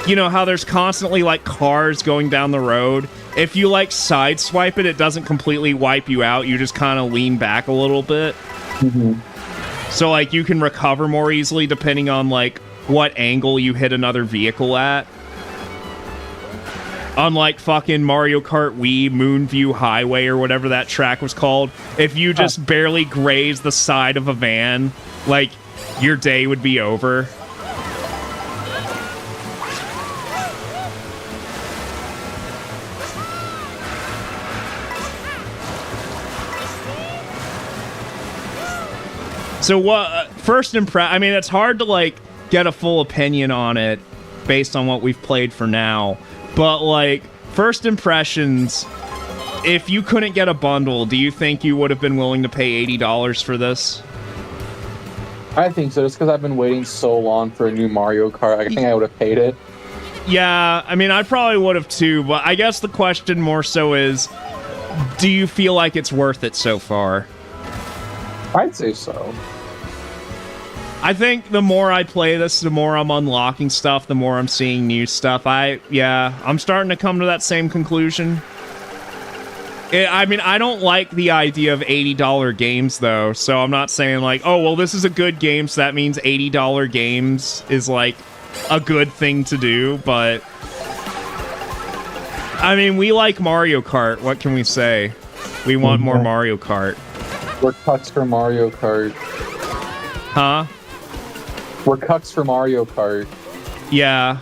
A: you know how there's constantly, like, cars going down the road? If you, like, sideswipe it, it doesn't completely wipe you out. You just kind of lean back a little bit.
D: Mm-hmm.
A: So, like, you can recover more easily depending on, like, what angle you hit another vehicle at. Unlike fucking Mario Kart Wii Moonview Highway or whatever that track was called, if you just barely graze the side of a van, like, your day would be over. So what, first impression, I mean, it's hard to, like, get a full opinion on it based on what we've played for now. But, like, first impressions, if you couldn't get a bundle, do you think you would have been willing to pay $80 for this?
D: I think so, just because I've been waiting so long for a new Mario Kart. I think I would have paid it.
A: Yeah, I mean, I probably would have too, but I guess the question more so is, do you feel like it's worth it so far?
D: I'd say so.
A: I think the more I play this, the more I'm unlocking stuff, the more I'm seeing new stuff. I'm starting to come to that same conclusion. I mean, I don't like the idea of $80 games, though, so I'm not saying, like, oh, well, this is a good game, so that means $80 games is, like, a good thing to do, but... I mean, we like Mario Kart, what can we say? We want more Mario Kart.
D: We're cucks for Mario Kart.
A: Huh?
D: We're cucks for Mario Kart.
A: Yeah.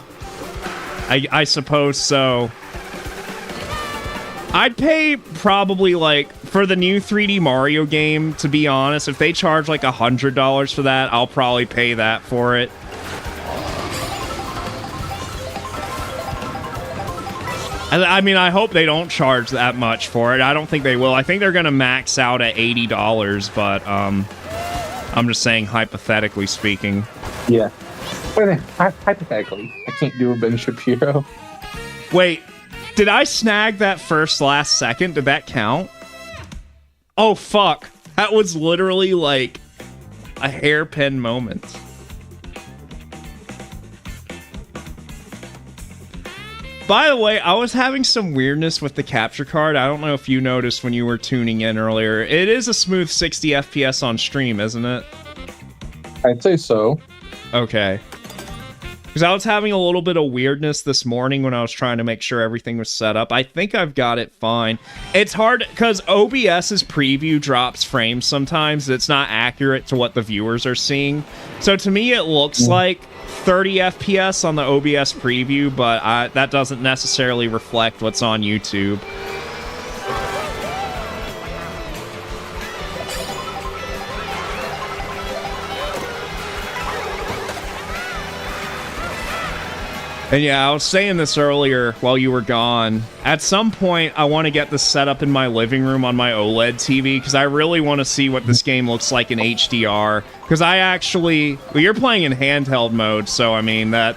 A: I suppose so. I'd pay probably, like, for the new 3D Mario game, to be honest, if they charge, like, $100 for that, I'll probably pay that for it. I mean, I hope they don't charge that much for it. I don't think they will. I think they're going to max out at $80, but I'm just saying, hypothetically speaking.
D: Yeah. But hypothetically, I can't do a Ben Shapiro.
A: Wait, did I snag that last second? Did that count? Oh, fuck. That was literally, like, a hairpin moment. By the way, I was having some weirdness with the capture card. I don't know if you noticed when you were tuning in earlier. It is a smooth 60 FPS on stream, isn't it?
D: I'd say so.
A: Okay. Because I was having a little bit of weirdness this morning when I was trying to make sure everything was set up. I think I've got it fine. It's hard because OBS's preview drops frames sometimes. It's not accurate to what the viewers are seeing. So to me, it looks like 30 FPS on the OBS preview, but that doesn't necessarily reflect what's on YouTube. And yeah, I was saying this earlier while you were gone. At some point, I want to get this set up in my living room on my OLED TV, because I really want to see what this game looks like in HDR. Because well, you're playing in handheld mode, so I mean, the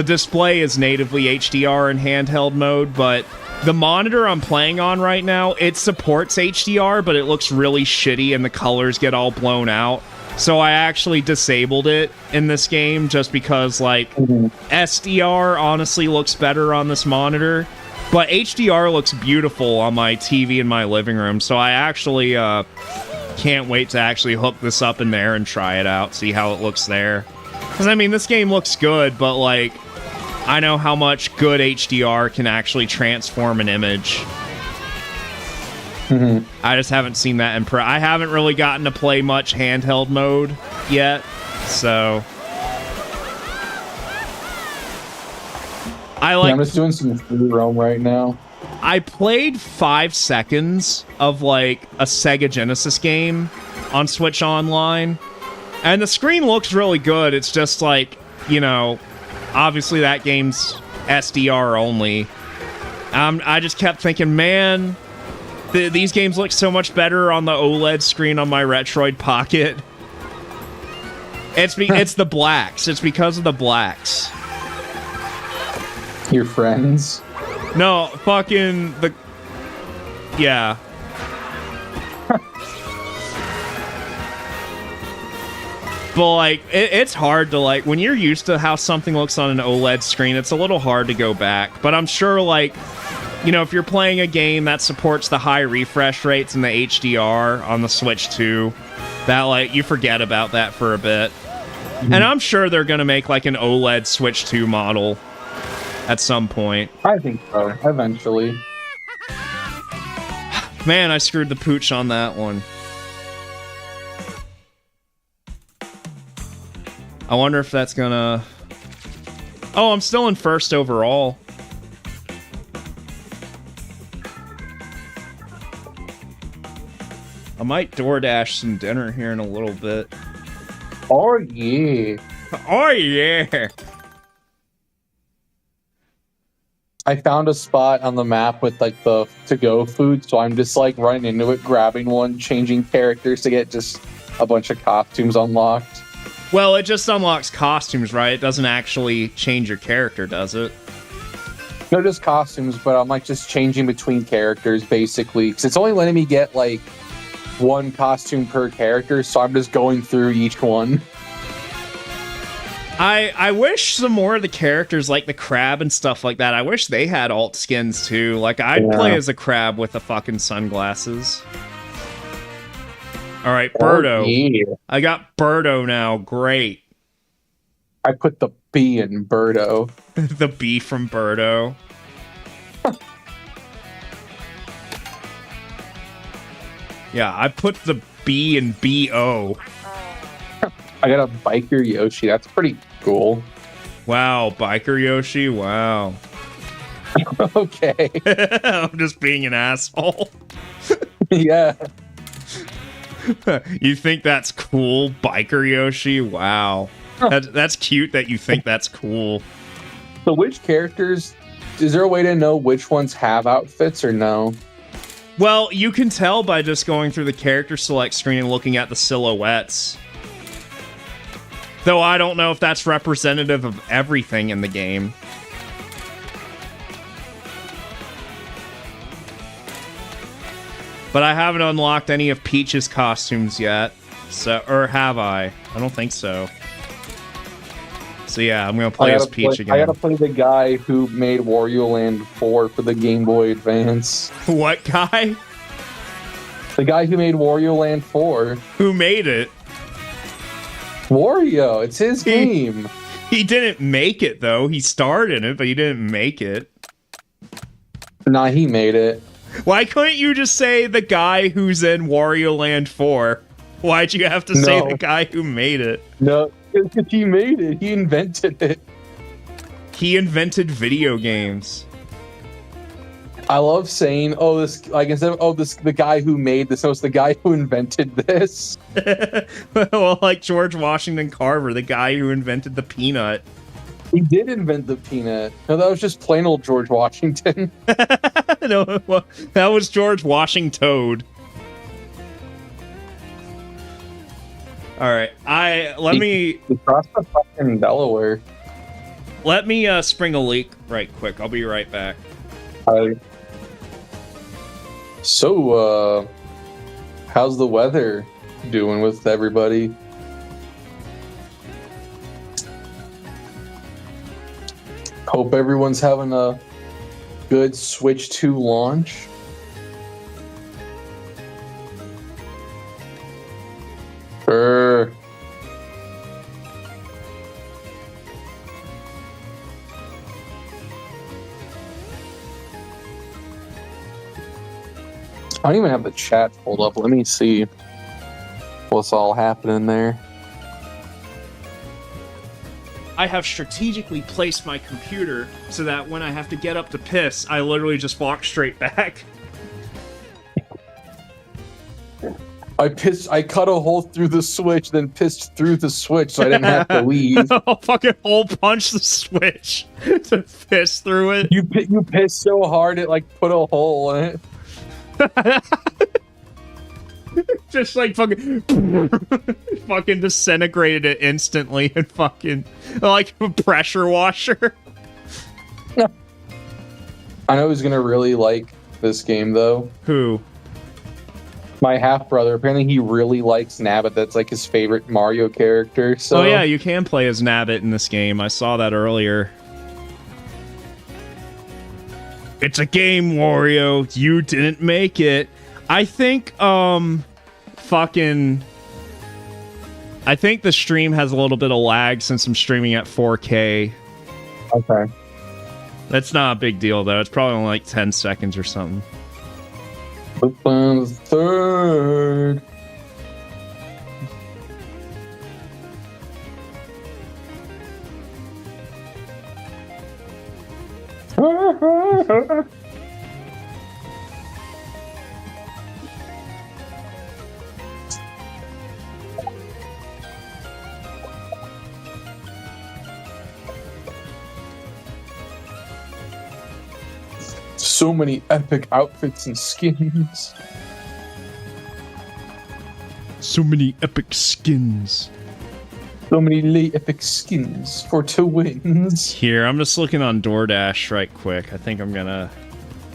A: display is natively HDR in handheld mode, but the monitor I'm playing on right now, it supports HDR, but it looks really shitty and the colors get all blown out. So I actually disabled it in this game just because, like, SDR honestly looks better on this monitor, but HDR looks beautiful on my TV in my living room. So I actually can't wait to actually hook this up in there and try it out, see how it looks there. Because, I mean, this game looks good, but, like, I know how much good HDR can actually transform an image. I just haven't seen that in I haven't really gotten to play much handheld mode yet, so I'm
D: just doing some free roam right now.
A: I played 5 seconds of, like, a Sega Genesis game on Switch Online, and the screen looks really good. It's just, like, you know, obviously that game's SDR only. I just kept thinking, man, these games look so much better on the OLED screen on my Retroid Pocket. It's the blacks. It's because of the blacks.
D: Your friends?
A: No, fucking the... Yeah. But, like, it's hard to, like, when you're used to how something looks on an OLED screen, it's a little hard to go back. But I'm sure, like, you know, if you're playing a game that supports the high refresh rates and the HDR on the Switch 2, that, like, you forget about that for a bit. And I'm sure they're going to make, like, an OLED Switch 2 model at some point.
D: I think so, eventually.
A: Man, I screwed the pooch on that one. I wonder if that's gonna... Oh, I'm still in first overall. I might DoorDash some dinner here in a little bit.
D: Oh, yeah.
A: Oh, yeah.
D: I found a spot on the map with, like, the to-go food, so I'm just, like, running into it, grabbing one, changing characters to get just a bunch of costumes unlocked.
A: Well, it just unlocks costumes, right? It doesn't actually change your character, does it?
D: No, just costumes, but I'm, like, just changing between characters, basically. Because it's only letting me get, like, one costume per character, so I'm just going through each one.
A: I wish some more of the characters, like the crab and stuff like that, I wish they had alt skins too. Like, I'd play as a crab with the fucking sunglasses. All right, Birdo.
D: Yeah.
A: I got Birdo now. Great.
D: I put the B in Birdo.
A: The B from Birdo. Yeah, I put the B in B-O.
D: I got a biker Yoshi. That's pretty cool.
A: Wow, biker Yoshi. Wow.
D: Okay.
A: I'm just being an asshole.
D: Yeah.
A: You think that's cool, biker Yoshi? Wow. That's cute that you think that's cool.
D: So which characters, is there a way to know which ones have outfits or no?
A: Well, you can tell by just going through the character select screen and looking at the silhouettes. Though I don't know if that's representative of everything in the game. But I haven't unlocked any of Peach's costumes yet. So, or have I? I don't think so. So yeah, I'm gonna play as Peach again.
D: I gotta play the guy who made Wario Land 4 for the Game Boy Advance.
A: What guy?
D: The guy who made Wario Land 4.
A: Who made it?
D: Wario, it's his game.
A: He didn't make it though. He starred in it, but he didn't make it.
D: Nah, he made it.
A: Why couldn't you just say the guy who's in Wario Land 4? Why'd you have to say the guy who made it?
D: No, because he made it. He invented it.
A: He invented video games.
D: I love saying, "Oh, this," like instead of "Oh, this," the guy who made this. No, it's the guy who invented this.
A: Well, like George Washington Carver, the guy who invented the peanut.
D: He did invent the peanut. No, that was just plain old George Washington.
A: No, well, that was George Washington Toad. All right, let me
D: cross the fucking Delaware.
A: Let me spring a leak right quick. I'll be right back.
D: So, how's the weather doing with everybody? Hope everyone's having a good Switch 2 launch. Sure. I don't even have the chat pulled up. Let me see what's all happening there.
A: I have strategically placed my computer so that when I have to get up to piss, I literally just walk straight back.
D: I cut a hole through the Switch, then pissed through the Switch so I didn't have to leave.
A: I'll fucking hole punch the Switch to piss through it.
D: You pissed so hard it like put a hole in it.
A: Just like fucking fucking disintegrated it instantly and fucking like a pressure washer.
D: I know who's gonna really like this game though.
A: Who?
D: My half brother. Apparently he really likes Nabbit. That's like his favorite Mario character. So
A: oh yeah, you can play as Nabbit in this game. I saw that earlier. It's a game, Wario. You didn't make it. I think I think the stream has a little bit of lag since I'm streaming at 4K.
D: Okay.
A: That's not a big deal though. It's probably only like 10 seconds or something.
D: Open third. So many epic outfits and skins.
A: So many epic skins.
D: So many epic skins for 2 wins.
A: Here, I'm just looking on DoorDash right quick. I think I'm gonna...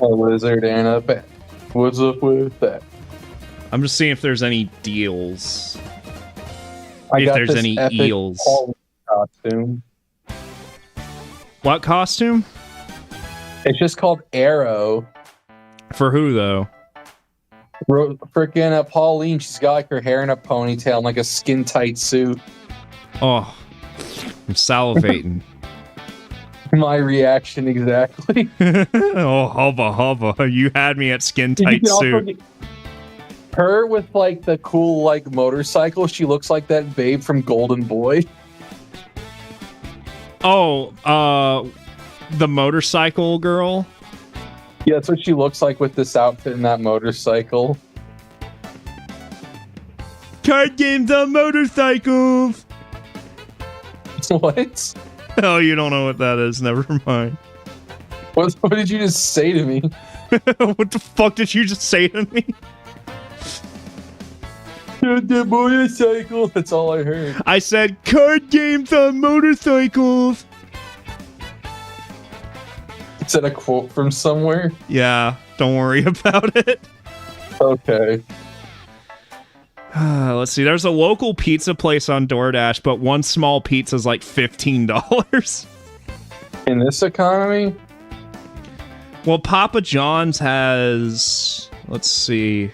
D: A lizard and a bat. What's up with that?
A: I'm just seeing if there's any deals.
D: I
A: If
D: got
A: there's
D: this
A: any
D: epic
A: eels.
D: Paul costume.
A: What costume?
D: It's just called Arrow.
A: For who though?
D: Freaking Pauline, she's got like her hair in a ponytail and like a skin tight suit.
A: Oh, I'm salivating.
D: My reaction exactly.
A: Oh, hubba. You had me at skin tight suit.
D: Her with like the cool like motorcycle. She looks like that babe from Golden Boy.
A: Oh, the motorcycle girl.
D: Yeah, that's what she looks like with this outfit and that motorcycle.
A: Card games on motorcycles.
D: What?
A: Oh, you don't know what that is. Never mind.
D: What did you just say to me?
A: What the fuck did you just say to me?
D: The motorcycle. That's all I heard.
A: I said card games on motorcycles.
D: Is that a quote from somewhere?
A: Yeah, don't worry about it.
D: Okay.
A: Let's see. There's a local pizza place on DoorDash, but one small pizza is like $15.
D: In this economy?
A: Well, Papa John's has, let's see,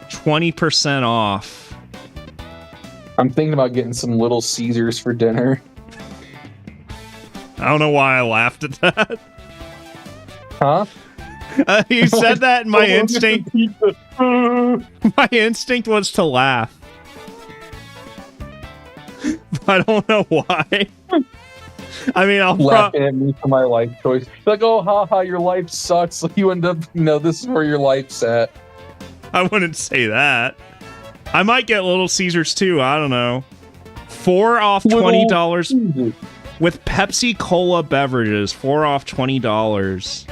A: 20% off.
D: I'm thinking about getting some Little Caesars for dinner.
A: I don't know why I laughed at that.
D: Huh?
A: You said that, and my instinct was to laugh. I don't know why. I mean, I'll
D: laughing at me for my life choice. Like, oh, haha, your life sucks. You end up, this is where your life's at.
A: I wouldn't say that. I might get Little Caesars too. I don't know. 4 off $20 with Pepsi Cola beverages. 4 off $20.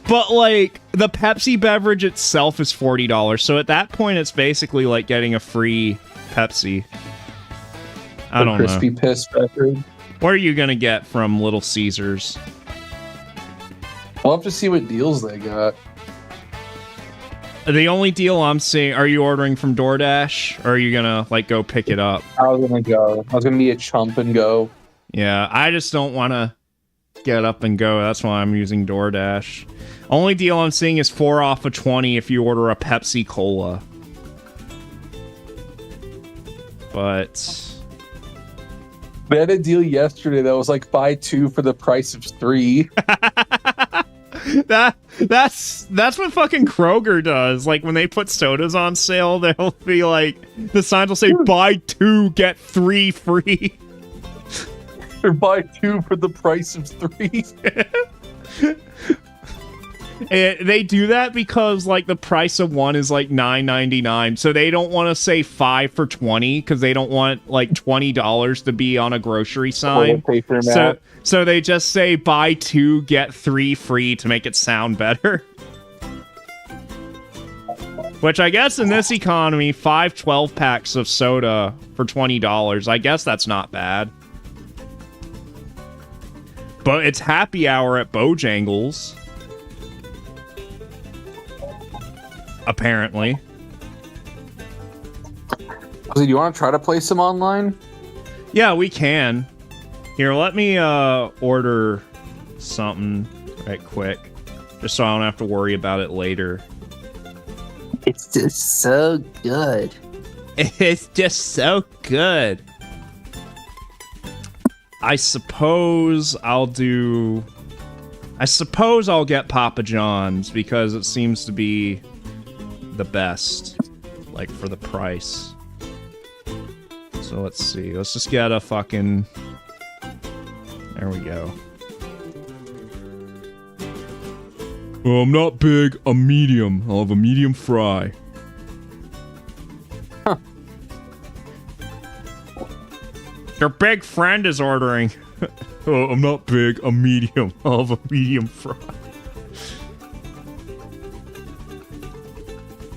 A: But like the Pepsi beverage itself is $40. So at that point, it's basically like getting a free Pepsi. I don't know.
D: Crispy piss beverage.
A: What are you gonna get from Little Caesars?
D: I'll have to see what deals they got.
A: The only deal I'm seeing, are you ordering from DoorDash or are you gonna like go pick it up?
D: I was gonna go. I was gonna be a chump and go.
A: Yeah, I just don't want to get up and go. That's why I'm using DoorDash. Only deal I'm seeing is 4 off of 20 if you order a Pepsi Cola. But
D: they had a deal yesterday that was like buy 2 for the price of 3.
A: That's what fucking Kroger does. Like when they put sodas on sale, they'll be like, the signs will say buy 2 get 3 free.
D: Or buy 2 for the price of 3.
A: They do that because like the price of one is like $9.99, so they don't want to say 5 for 20 because they don't want like $20 to be on a grocery sign. So they just say buy 2 get 3 free to make it sound better. Which I guess in this economy, 5 12-packs of soda for $20. I guess that's not bad. But it's happy hour at Bojangles. Apparently.
D: Do you want to try to play some online?
A: Yeah, we can. Here, let me order something right quick. Just so I don't have to worry about it later.
E: It's just so good.
A: It's just so good. I suppose I'll get Papa John's because it seems to be the best, like, for the price. So let's see. Let's just get a fucking... There we go. Well, I'm not big. I'm medium. I'll have a medium fry.
D: Huh.
A: Your big friend is ordering. Oh, I'm not big. I'm medium. I'll have a medium fry.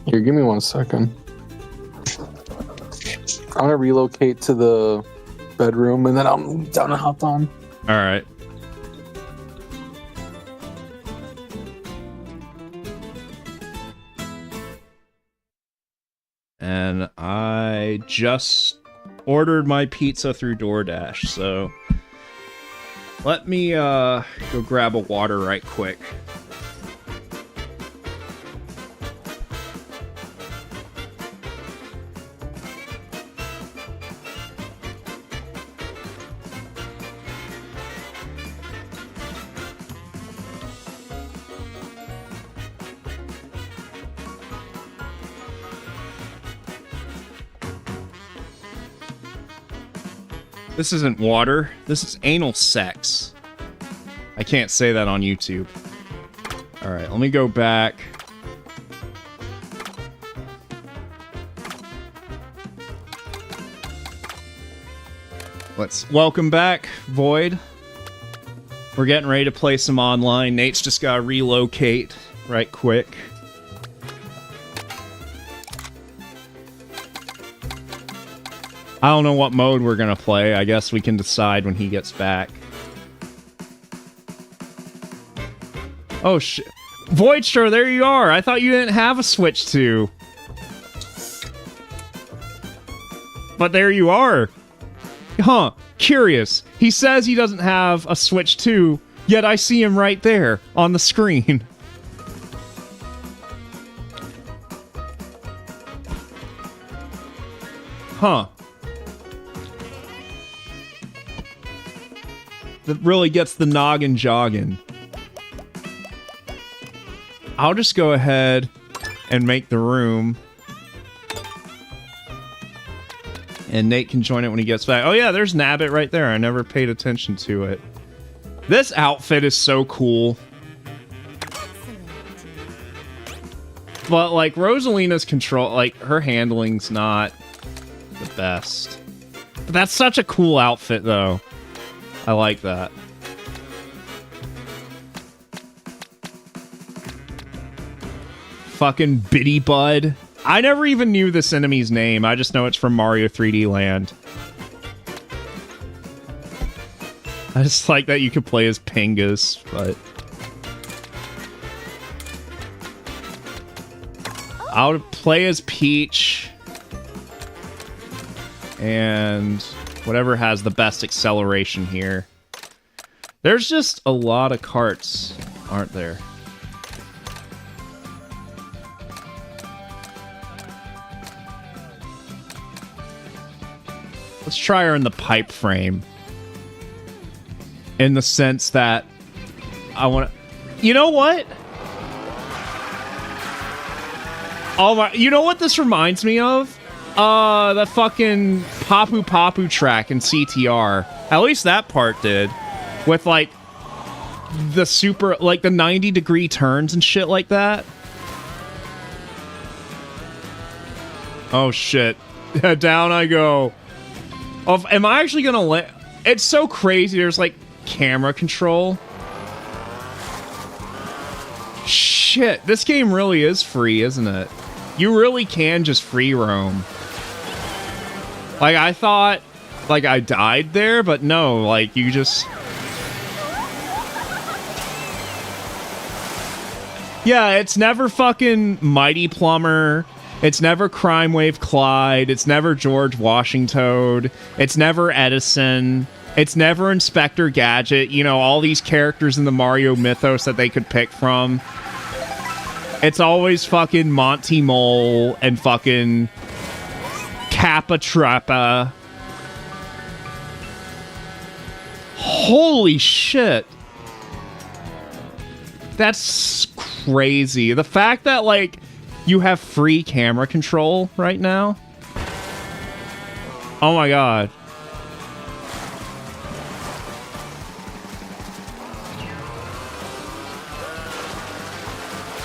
D: Here, give me 1 second. I'm gonna relocate to the bedroom and then I'll move down and hop on.
A: All right. And I just ordered my pizza through DoorDash, so let me go grab a water right quick. This isn't water. This is anal sex. I can't say that on YouTube. Alright, let me go back. Welcome back, Void. We're getting ready to play some online. Nate's just gotta relocate right quick. I don't know what mode we're gonna play. I guess we can decide when he gets back. Oh shit. Voidster, there you are! I thought you didn't have a Switch 2. But there you are! Huh, curious. He says he doesn't have a Switch 2, yet I see him right there on the screen. Huh. That really gets the noggin jogging. I'll just go ahead and make the room. And Nate can join it when he gets back. Oh yeah, there's Nabbit right there. I never paid attention to it. This outfit is so cool. But like Rosalina's control, like her handling's not the best. But that's such a cool outfit though. I like that. Fucking Bitty Bud. I never even knew this enemy's name. I just know it's from Mario 3D Land. I just like that you could play as Pingus, but... I'll play as Peach. And... whatever has the best acceleration here. There's just a lot of carts, aren't there? Let's try her in the pipe frame. In the sense that I want to... You know what? Oh my... You know what this reminds me of? The fucking Papu Papu track in CTR. At least that part did. With, like, the super... Like, the 90-degree turns and shit like that. Oh, shit. Down I go. Oh, am I actually gonna let... It's so crazy. There's, like, camera control. Shit. This game really is free, isn't it? You really can just free roam. Like, I thought, like, I died there, but no, like, you just... Yeah, it's never fucking Mighty Plumber. It's never Crime Wave Clyde. It's never George Washington. It's never Edison. It's never Inspector Gadget. You know, all these characters in the Mario mythos that they could pick from. It's always fucking Monty Mole and fucking Kappa Trappa. Holy shit. That's crazy. The fact that, like, you have free camera control right now. Oh my god.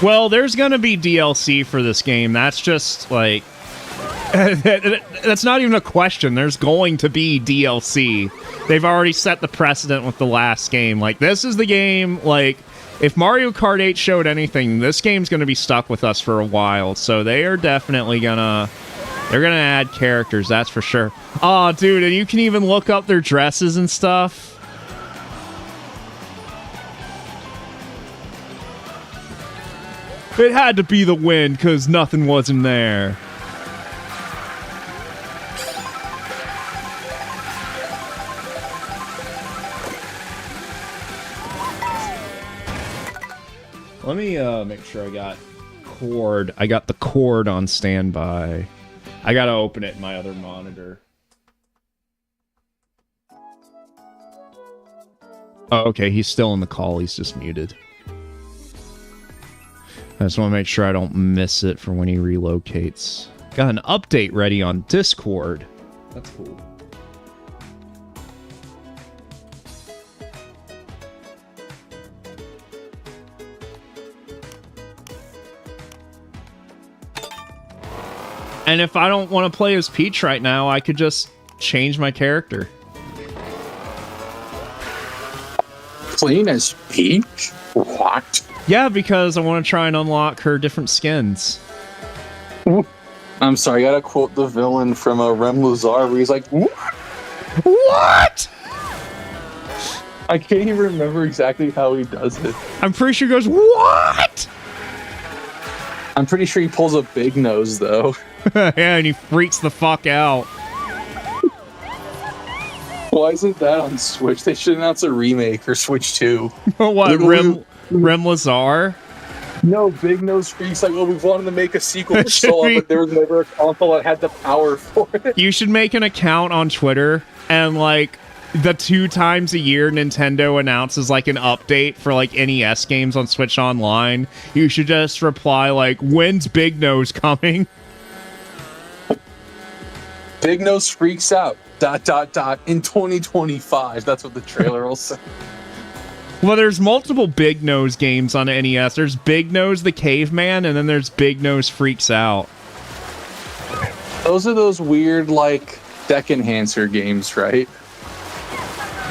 A: Well, there's gonna be DLC for this game. That's just, like... That's not even a question. There's going to be DLC. They've already set the precedent with the last game. Like, this is the game, like... If Mario Kart 8 showed anything, this game's gonna be stuck with us for a while. So they are definitely gonna... They're gonna add characters, that's for sure. Oh, dude, and you can even look up their dresses and stuff. It had to be the wind, because nothing wasn't there. Let me make sure I got cord. I got the cord on standby. I gotta open it in my other monitor. Oh, okay, he's still in the call. He's just muted. I just want to make sure I don't miss it for when he relocates. Got an update ready on Discord. That's cool. And if I don't want to play as Peach right now, I could just change my character.
D: Playing as Peach? What?
A: Yeah, because I want to try and unlock her different skins.
D: I'm sorry, I gotta quote the villain from Rem Lazar, where he's like,
A: What?
D: I can't even remember exactly how he does it.
A: I'm pretty sure he goes, what?
D: I'm pretty sure he pulls a big nose, though.
A: Yeah, and he freaks the fuck out.
D: Why isn't that on Switch? They should announce a remake for Switch 2.
A: What, Rem Lazar?
D: No, Big Nose Freak's like, well, we wanted to make a sequel for so long, but there was never a console that had the power for it.
A: You should make an account on Twitter, and like the 2 times a year Nintendo announces like an update for like NES games on Switch Online, you should just reply like, when's Big Nose coming?
D: Big Nose Freaks out, ... in 2025. That's what the trailer will say.
A: Well, there's multiple Big Nose games on NES. There's Big Nose the Caveman, and then there's Big Nose Freaks Out.
D: Those are those weird, like, deck enhancer games, right?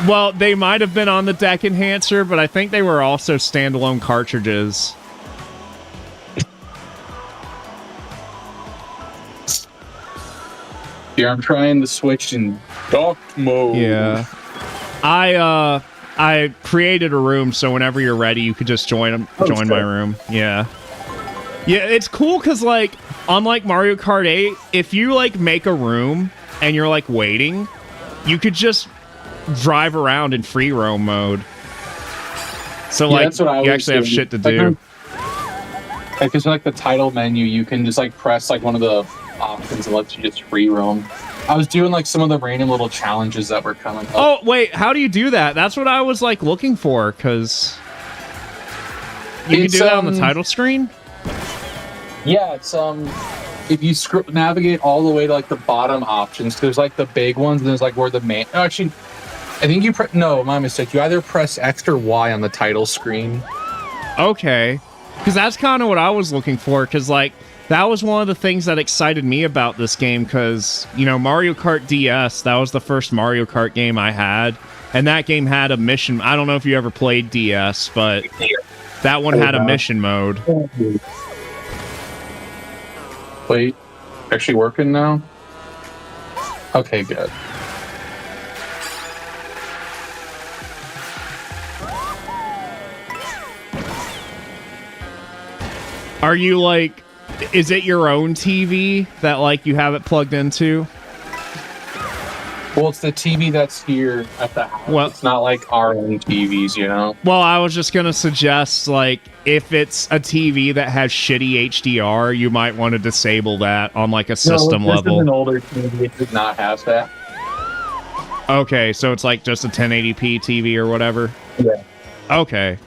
A: Well, they might have been on the deck enhancer, but I think they were also standalone cartridges.
D: Yeah, I'm trying to switch in docked mode.
A: Yeah. I created a room, so whenever you're ready, you could just join my room. Yeah. Yeah, it's cool because, like, unlike Mario Kart 8, if you, like, make a room and you're, like, waiting, you could just drive around in free roam mode. So,
D: Yeah,
A: like,
D: that's what I
A: you
D: always
A: actually have
D: do.
A: shit to do.
D: Because like the title menu, you can just like press like one of the options and lets you just free roam. I was doing like some of the random little challenges that were coming up.
A: Oh, wait, how do you do that? That's what I was, like, looking for, because you can
D: It's,
A: do that on the title screen?
D: Yeah, it's if you navigate all the way to like the bottom options, there's like the big ones, and there's like where the main. Oh, actually, I think you no, my mistake. You either press X or Y on the title screen.
A: Okay. Because that's kind of what I was looking for, because, like, that was one of the things that excited me about this game, because, you know, Mario Kart DS, that was the first Mario Kart game I had, and that game had a mission. I don't know if you ever played DS, but that one had a mission mode.
D: Wait, actually working now? Okay, good.
A: Are you, like, is it your own TV that, like, you have it plugged into?
D: Well, it's the TV that's here at the house.
A: Well,
D: it's not like our own TVs, you know?
A: Well, I was just going to suggest, like, if it's a TV that has shitty HDR, you might want to disable that on, like, a system level.
D: This is an older TV. It did not have that.
A: Okay, so it's, like, just a 1080p TV or whatever?
D: Yeah.
A: Okay.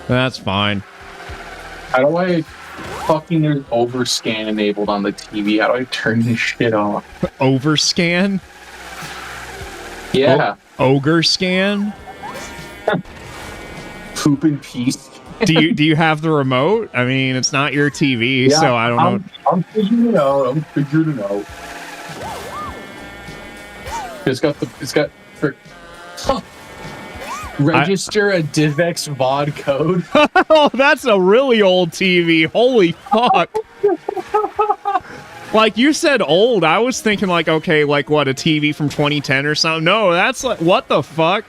A: That's fine.
D: How do I... Fucking there's overscan enabled on the TV. How do I turn this shit off?
A: Overscan?
D: Yeah.
A: Ogre scan?
D: Poop in peace.
A: do you have the remote? I mean, it's not your TV,
D: Yeah,
A: so I don't know.
D: I'm figuring it out. It's got huh. Register a DivX VOD code.
A: Oh, that's a really old TV. Holy fuck. Like, you said old. I was thinking, like, okay, like, what, a TV from 2010 or something? No, that's like, what the fuck?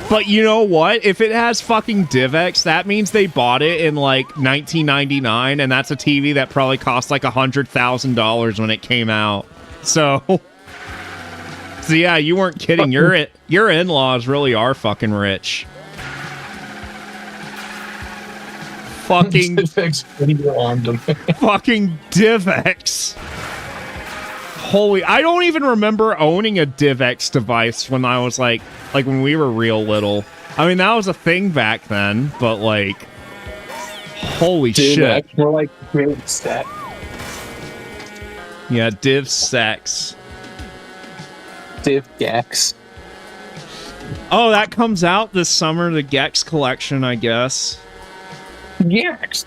A: But you know what? If it has fucking DivX, that means they bought it in, like, 1999, and that's a TV that probably cost, like, $100,000 when it came out. So yeah, you weren't kidding. Your in-laws really are fucking rich. Fucking
D: Fucking
A: fucking DivX. Holy, I don't even remember owning a DivX device when I was like when we were real little. I mean, that was a thing back then, but like, holy shit.
D: More like great set.
A: Yeah, Div Sex.
D: Div Gex.
A: Oh, that comes out this summer, the Gex collection, I guess.
D: Gex.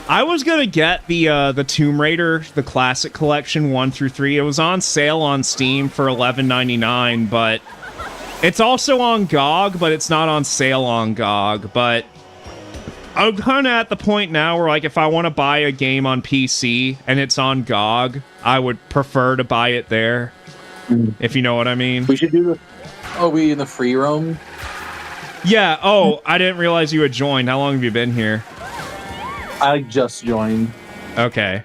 A: I was gonna get the Tomb Raider, the classic collection 1 through 3. It was on sale on Steam for $11.99, but it's also on GOG, but it's not on sale on GOG. But I'm kind of at the point now where, like, if I want to buy a game on PC and it's on GOG, I would prefer to buy it there. If you know what I mean.
D: We should do the. Oh, we in the free roam?
A: Yeah. Oh, I didn't realize you had joined. How long have you been here?
D: I just joined.
A: Okay.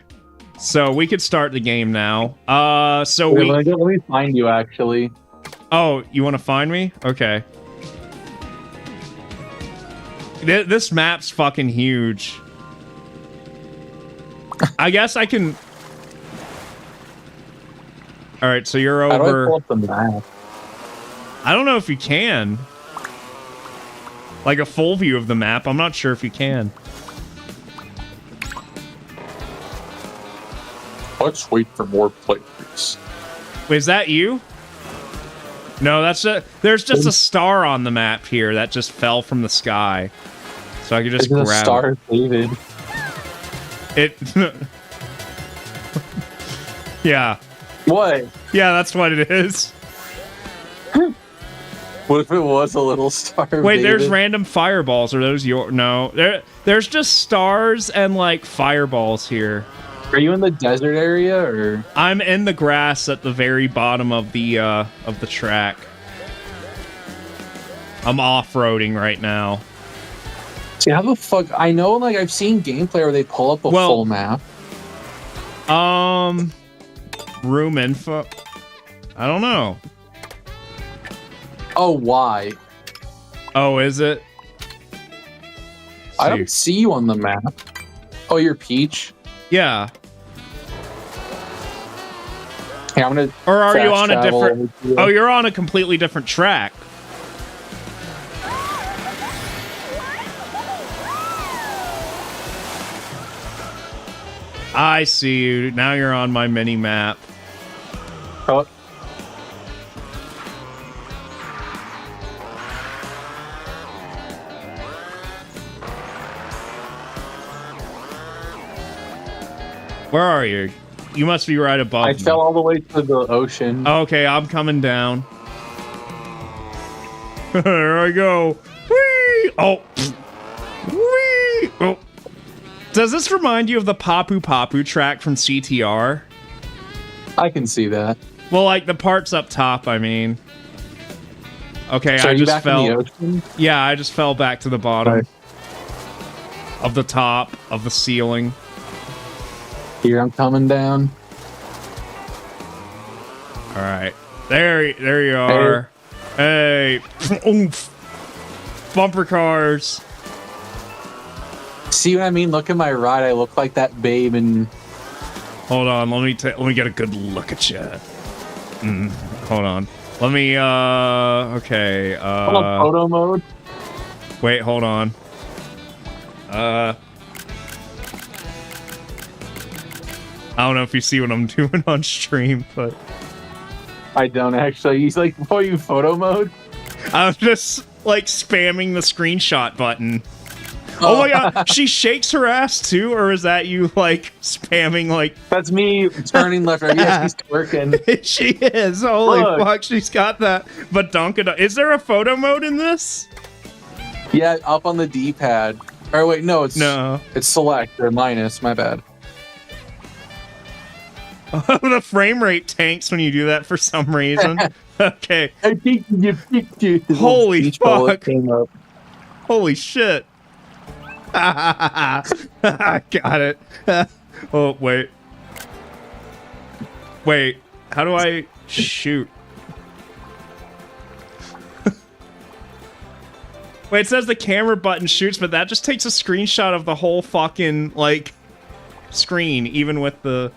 A: So we could start the game now. So
D: Wait, let me find you, actually.
A: Oh, you want to find me? Okay. This map's fucking huge. I guess I can... Alright, so you're
D: How do I
A: over...
D: pull up the map?
A: I don't know if you can. Like a full view of the map. I'm not sure if you can.
D: Let's wait for more players.
A: Wait, is that you? No, that's there's just a star on the map here that just fell from the sky. So I could just grab
D: a star, David.
A: it. Yeah.
D: What?
A: Yeah, that's what it is.
D: What if it was a little star?
A: Wait,
D: David?
A: there's random fireballs. Are those your... No. There's just stars and, like, fireballs here.
D: Are you in the desert area, or...?
A: I'm in the grass at the very bottom of the track. I'm off-roading right now.
D: See, how the fuck... I know, like, I've seen gameplay where they pull up a full map.
A: Room info... I don't know.
D: Oh, why?
A: Oh, is it?
D: I don't see you on the map. Oh, you're Peach?
A: Yeah.
D: Hey, I'm gonna...
A: Or are you on a
D: fast travel
A: different...
D: over to you.
A: Oh, you're on a completely different track. I see you. Now you're on my mini map.
D: Oh.
A: Where are you? You must be right above
D: I
A: me.
D: fell all the way to the ocean.
A: Okay, I'm coming down. There I go. Whee! Oh. Whee! Oh. Does this remind you of the Papu Papu track from CTR?
D: I can see that.
A: Well, like the parts up top, I mean. Okay,
D: So
A: I
D: are you
A: just
D: back
A: fell.
D: in the ocean?
A: Yeah, I just fell back to the bottom.
D: Right.
A: Of the top of the ceiling.
D: Here, I'm coming down.
A: All right. There you are. Hey. Oomph. Bumper cars.
D: See what I mean? Look at my ride. I look like that babe in...
A: Hold on, let me get a good look at you. Hold on. Let me okay.
D: Hold on, photo mode.
A: Wait, hold on. I don't know if you see what I'm doing on stream, but
D: I don't actually. He's like, "Oh, you photo mode?"
A: I'm just like spamming the screenshot button. Oh my god, she shakes her ass too, or is that you like spamming like?
D: That's me turning left. Right. Yeah, he's twerking.
A: She is. Holy
D: Look.
A: fuck, she's got that. But Donkadon. Is there a photo mode in this?
D: Yeah, up on the D-pad. Or wait, no, it's select or minus. My bad.
A: The frame rate tanks when you do that for some reason. Okay.
D: I think you picked you.
A: Holy
D: Beach ball
A: fuck.
D: came up.
A: Holy shit. I got it. Oh, wait. Wait. How do I shoot? Wait, it says the camera button shoots, but that just takes a screenshot of the whole fucking, like, screen, even with the...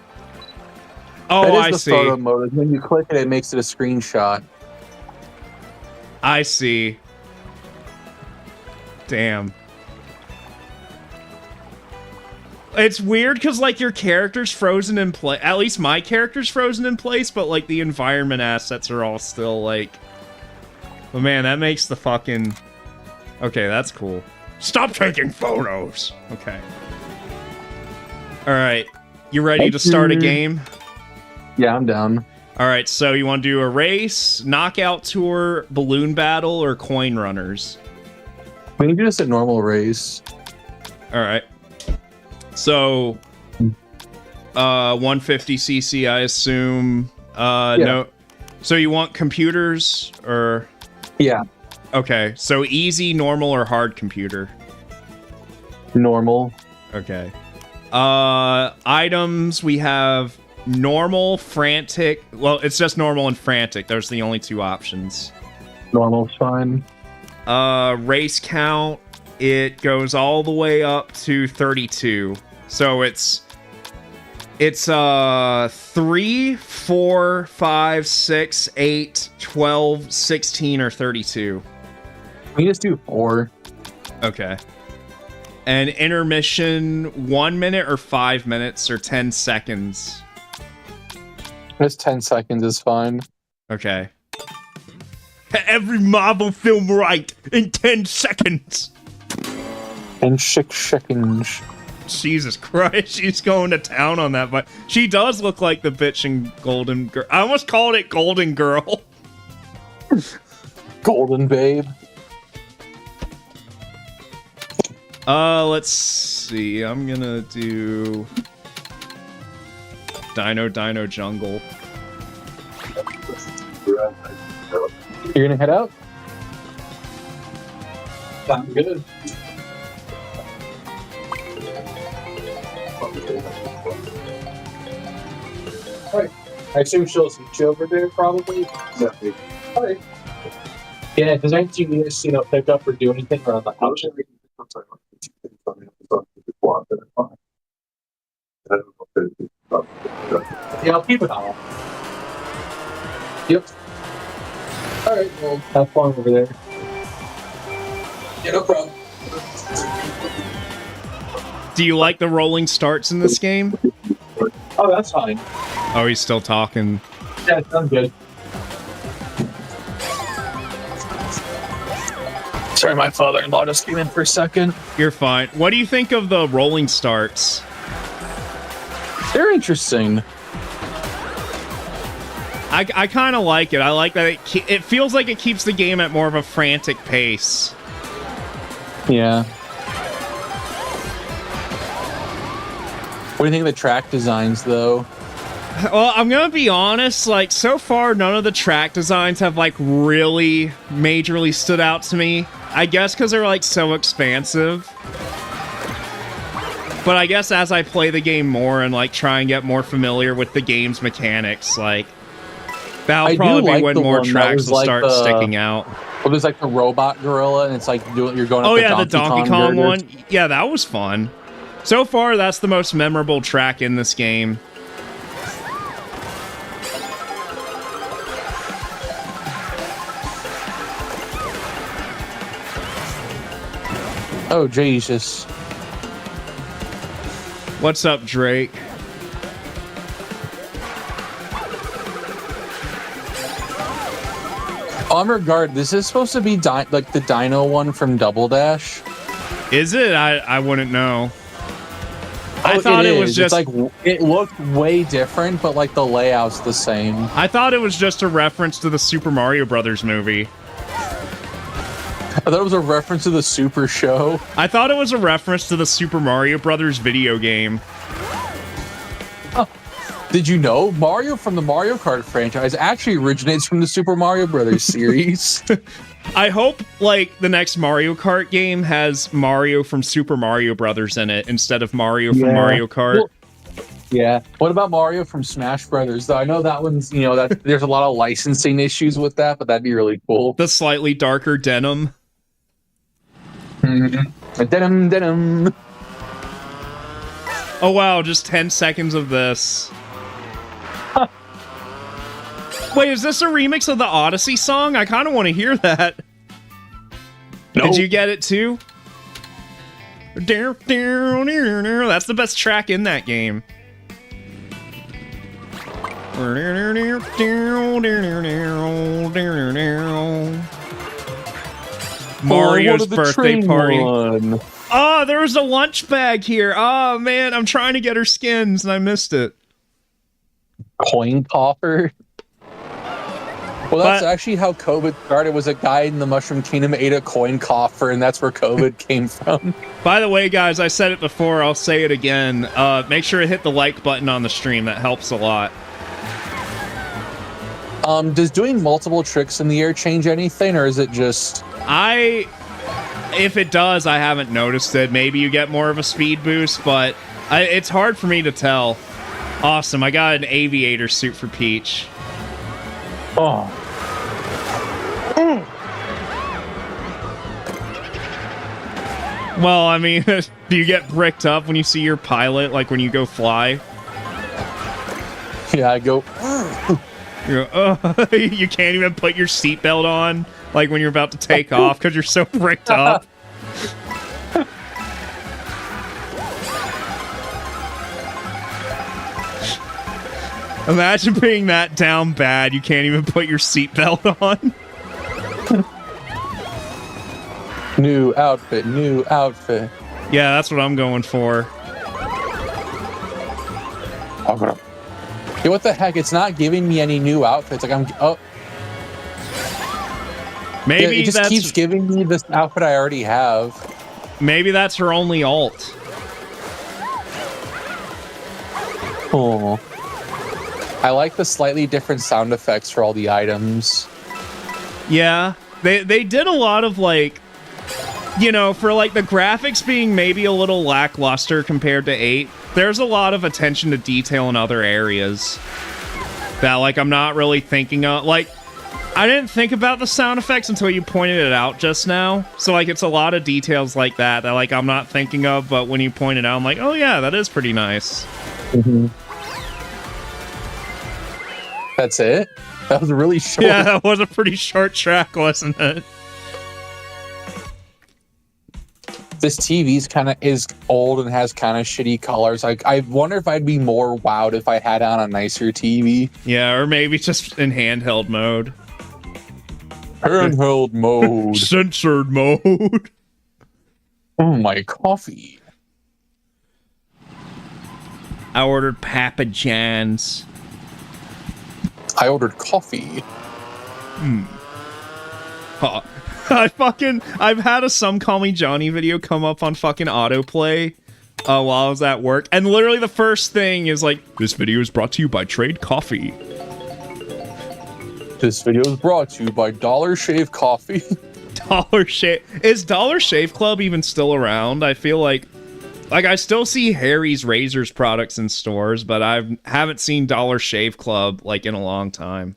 A: Oh,
D: That is
A: I
D: the
A: see.
D: photo mode. When you click it, it makes it a screenshot.
A: I see. Damn. It's weird because, like, your character's frozen in place. At least my character's frozen in place, but, like, the environment assets are all still, like... But, man, that makes the fucking... Okay, that's cool. Stop taking photos! Okay. Alright. You ready to start a game?
D: Yeah, I'm down.
A: Alright, so you want to do a race, knockout tour, balloon battle, or coin runners?
D: We can do this at normal race.
A: Alright. So, 150cc, I assume.
D: Yeah.
A: No. So you want computers, or...
D: Yeah,
A: Okay, so easy, normal, or hard computer?
D: normal.
A: Okay. Items, we have normal, frantic. Well, it's just normal and frantic. Those are the only two options.
D: Normal's fine.
A: Race count, it goes all the way up to 32. So it's 3, 4, 5, 6, 8, 12, 16, or 32.
D: We just do 4.
A: Okay. And intermission, 1 minute or 5 minutes or 10 seconds?
D: Just 10 seconds is fine.
A: Okay. Every Marvel film right in 10 seconds!
D: And 6 seconds.
A: Jesus Christ, she's going to town on that. But she does look like the bitch in Golden Girl. I almost called it Golden Girl.
D: Golden Babe.
A: Let's see. I'm gonna do Dino Jungle.
D: You're gonna head out? Sounds good. Alright. I assume she'll meet you over there, probably? Exactly. Alright. Yeah, because I think you guys, pick up or do anything around the house. Yeah, I'll keep it on. Yep. Alright, well, have fun over there. Yeah, no problem.
A: Do you like the rolling starts in this game?
D: Oh, that's fine.
A: Oh, he's still talking.
D: Yeah, it sounds good. Sorry, my father-in-law just came in for a second.
A: You're fine. What do you think of the rolling starts?
D: They're interesting.
A: I kind of like it. I like that it feels like it keeps the game at more of a frantic pace.
D: Yeah. What do you think of the track designs, though?
A: Well, I'm gonna be honest, like, so far, none of the track designs have, like, really majorly stood out to me. I guess because they're, like, so expansive. But I guess as I play the game more and, like, try and get more familiar with the game's mechanics, like, that'll probably be when more tracks will start sticking out.
D: Well, there's, like, the robot gorilla, and it's, like, you're going up
A: Oh,
D: the
A: yeah, the Donkey Kong
D: girders.
A: one. Yeah, that was fun. So far, that's the most memorable track in this game.
D: Oh, Jesus.
A: What's up, Drake?
D: On regard, this is supposed to be like the Dino one from Double Dash.
A: Is it? I wouldn't know. I
D: Oh,
A: thought it was
D: is.
A: just...
D: It's like, it looked way different, but like the layout's the same.
A: I thought it was just a reference to the Super Mario Brothers movie.
D: I thought it was a reference to the Super Show.
A: I thought it was a reference to the Super Mario Brothers video game.
D: Oh. Did you know Mario from the Mario Kart franchise actually originates from the Super Mario Brothers series?
A: I hope, like, the next Mario Kart game has Mario from Super Mario Brothers in it instead of Mario from Mario Kart.
D: Well, yeah. What about Mario from Smash Brothers? Though I know that one's, that there's a lot of licensing issues with that, but that'd be really cool.
A: The slightly darker denim.
D: Denim.
A: Oh wow, just 10 seconds of this. Wait, is this a remix of the Odyssey song? I kind of want to hear that.
D: Nope.
A: Did you get it too? That's the best track in that game. Mario's birthday party. Oh, there was a lunch bag here. Oh man, I'm trying to get her skins and I missed it.
D: Coin coffer. Well, that's
A: But-
D: actually how COVID started. Was a guy in the Mushroom Kingdom ate a coin coffer, and that's where COVID came from.
A: By the way, guys, I said it before. I'll say it again. Make sure to hit the like button on the stream. That helps a lot.
D: Does doing multiple tricks in the air change anything, or is it just...
A: If it does, I haven't noticed it. Maybe you get more of a speed boost, but it's hard for me to tell. Awesome. I got an aviator suit for Peach.
D: Oh.
A: Well, I mean, do you get bricked up when you see your pilot, like when you go fly?
D: Yeah, I go...
A: You go, you can't even put your seatbelt on, like when you're about to take off, because you're so bricked up. Imagine being that down bad, you can't even put your seatbelt on.
D: New outfit, new outfit.
A: Yeah, that's what I'm going for.
D: Hey, what the heck? It's not giving me any new outfits. Like,
A: Maybe
D: it just
A: that's
D: keeps giving me this outfit I already have.
A: maybe that's her only alt.
D: Oh. I like the slightly different sound effects for all the items.
A: Yeah, they did a lot of like, you know, for like the graphics being maybe a little lackluster compared to 8. There's a lot of attention to detail in other areas that like I'm not really thinking of. Like, I didn't think about the sound effects until you pointed it out just now. So like it's a lot of details like that that like I'm not thinking of, but when you point it out, I'm like, oh yeah, that is pretty nice.
D: Mm-hmm. That's it? That was really short.
A: Yeah, that was a pretty short track, wasn't it?
D: This TV's is old and has kind of shitty colors. Like, I wonder if I'd be more wowed if I had on a nicer TV.
A: Yeah, or maybe just in handheld mode.
D: Handheld mode.
A: Censored mode.
D: Oh, my coffee.
A: I ordered Papa John's.
D: I ordered coffee.
A: Huh. I've had a Some Call Me Johnny video come up on fucking autoplay while I was at work. And literally the first thing is like, this video is brought to you by Trade Coffee.
D: This video is brought to you by Dollar Shave Coffee.
A: Dollar Shave. Is Dollar Shave Club even still around? I feel like I still see Harry's Razors products in stores, but I haven't seen Dollar Shave Club like in a long time.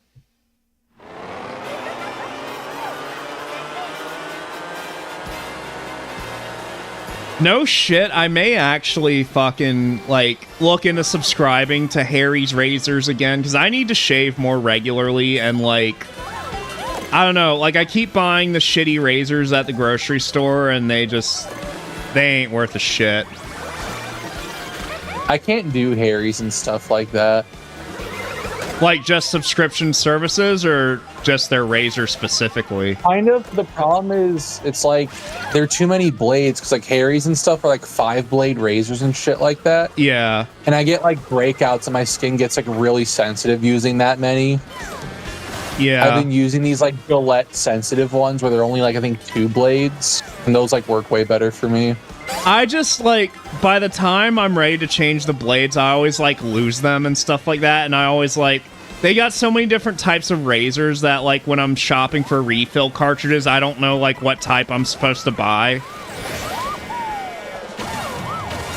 A: No shit, I may actually fucking, like, look into subscribing to Harry's Razors again, because I need to shave more regularly, and, like, I don't know, like, I keep buying the shitty razors at the grocery store, and they ain't worth a shit.
D: I can't do Harry's and stuff like that.
A: Like, just subscription services, or just their razor specifically?
D: Kind of. The problem is, it's like, there are too many blades, because, like, Harry's and stuff are, like, 5-blade razors and shit like that.
A: Yeah.
D: And I get, like, breakouts, and my skin gets, like, really sensitive using that many.
A: Yeah.
D: I've been using these, like, Gillette sensitive ones, where they're only, like, I think 2 blades, and those, like, work way better for me.
A: I just, like, by the time I'm ready to change the blades, I always, like, lose them and stuff like that, and I always, like, they got so many different types of razors that, like, when I'm shopping for refill cartridges, I don't know, like, what type I'm supposed to buy.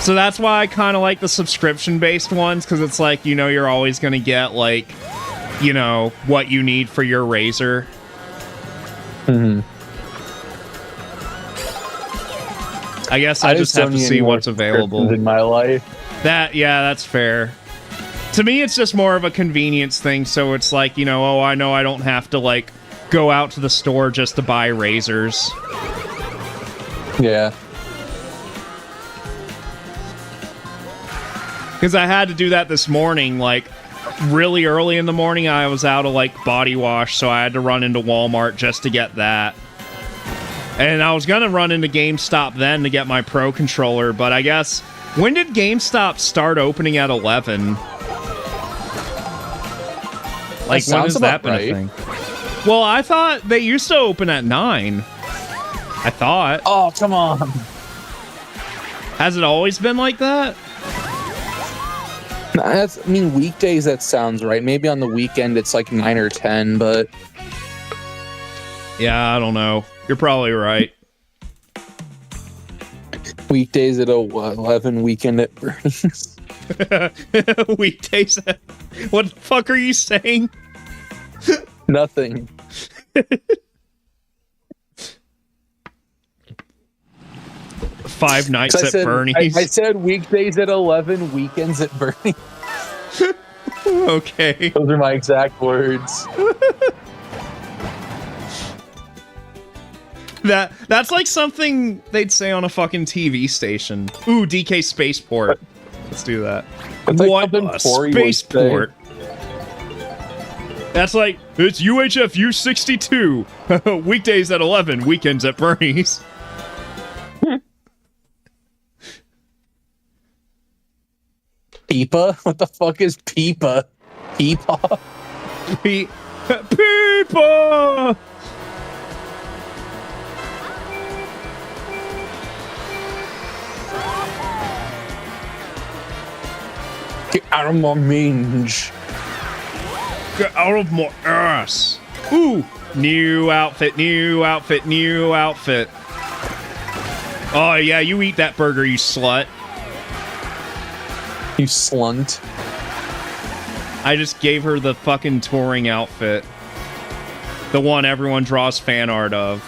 A: So that's why I kind of like the subscription-based ones, because it's like, you know, you're always going to get, like, you know, what you need for your razor.
D: Mm-hmm.
A: I guess I just have
D: don't
A: to
D: need
A: see
D: any more
A: what's available.
D: in my life.
A: That's fair. To me, it's just more of a convenience thing. So it's like, oh, I know I don't have to like go out to the store just to buy razors.
D: Yeah.
A: Because I had to do that this morning, like really early in the morning. I was out of like body wash, so I had to run into Walmart just to get that. And I was gonna run into GameStop then to get my Pro controller, but I guess when did GameStop start opening at 11? Like when has that been a thing? Well, I thought they used to open at 9. I thought.
D: Oh, come on.
A: Has it always been like that?
D: Weekdays, that sounds right. Maybe on the weekend it's like 9 or 10, but...
A: Yeah, I don't know. You're probably right.
D: Weekdays at 11, weekend at Bernie's.
A: Weekdays at... What the fuck are you saying?
D: Nothing.
A: Five nights at Bernie's.
D: I said weekdays at 11, weekends at Bernie's.
A: Okay.
D: Those are my exact words.
A: That's like something they'd say on a fucking TV station. Ooh, DK Spaceport. Let's do that.
D: Like
A: what Spaceport? That's like, it's UHF U62. Weekdays at 11, weekends at Bernie's.
D: Peepa? What the fuck is Peepa? Peepaw?
A: Peepa!
D: Get out of my mange.
A: Get out of my ass. Ooh, new outfit, new outfit, new outfit. Oh yeah, you eat that burger, you slut.
D: You slunt.
A: I just gave her the fucking touring outfit. The one everyone draws fan art of.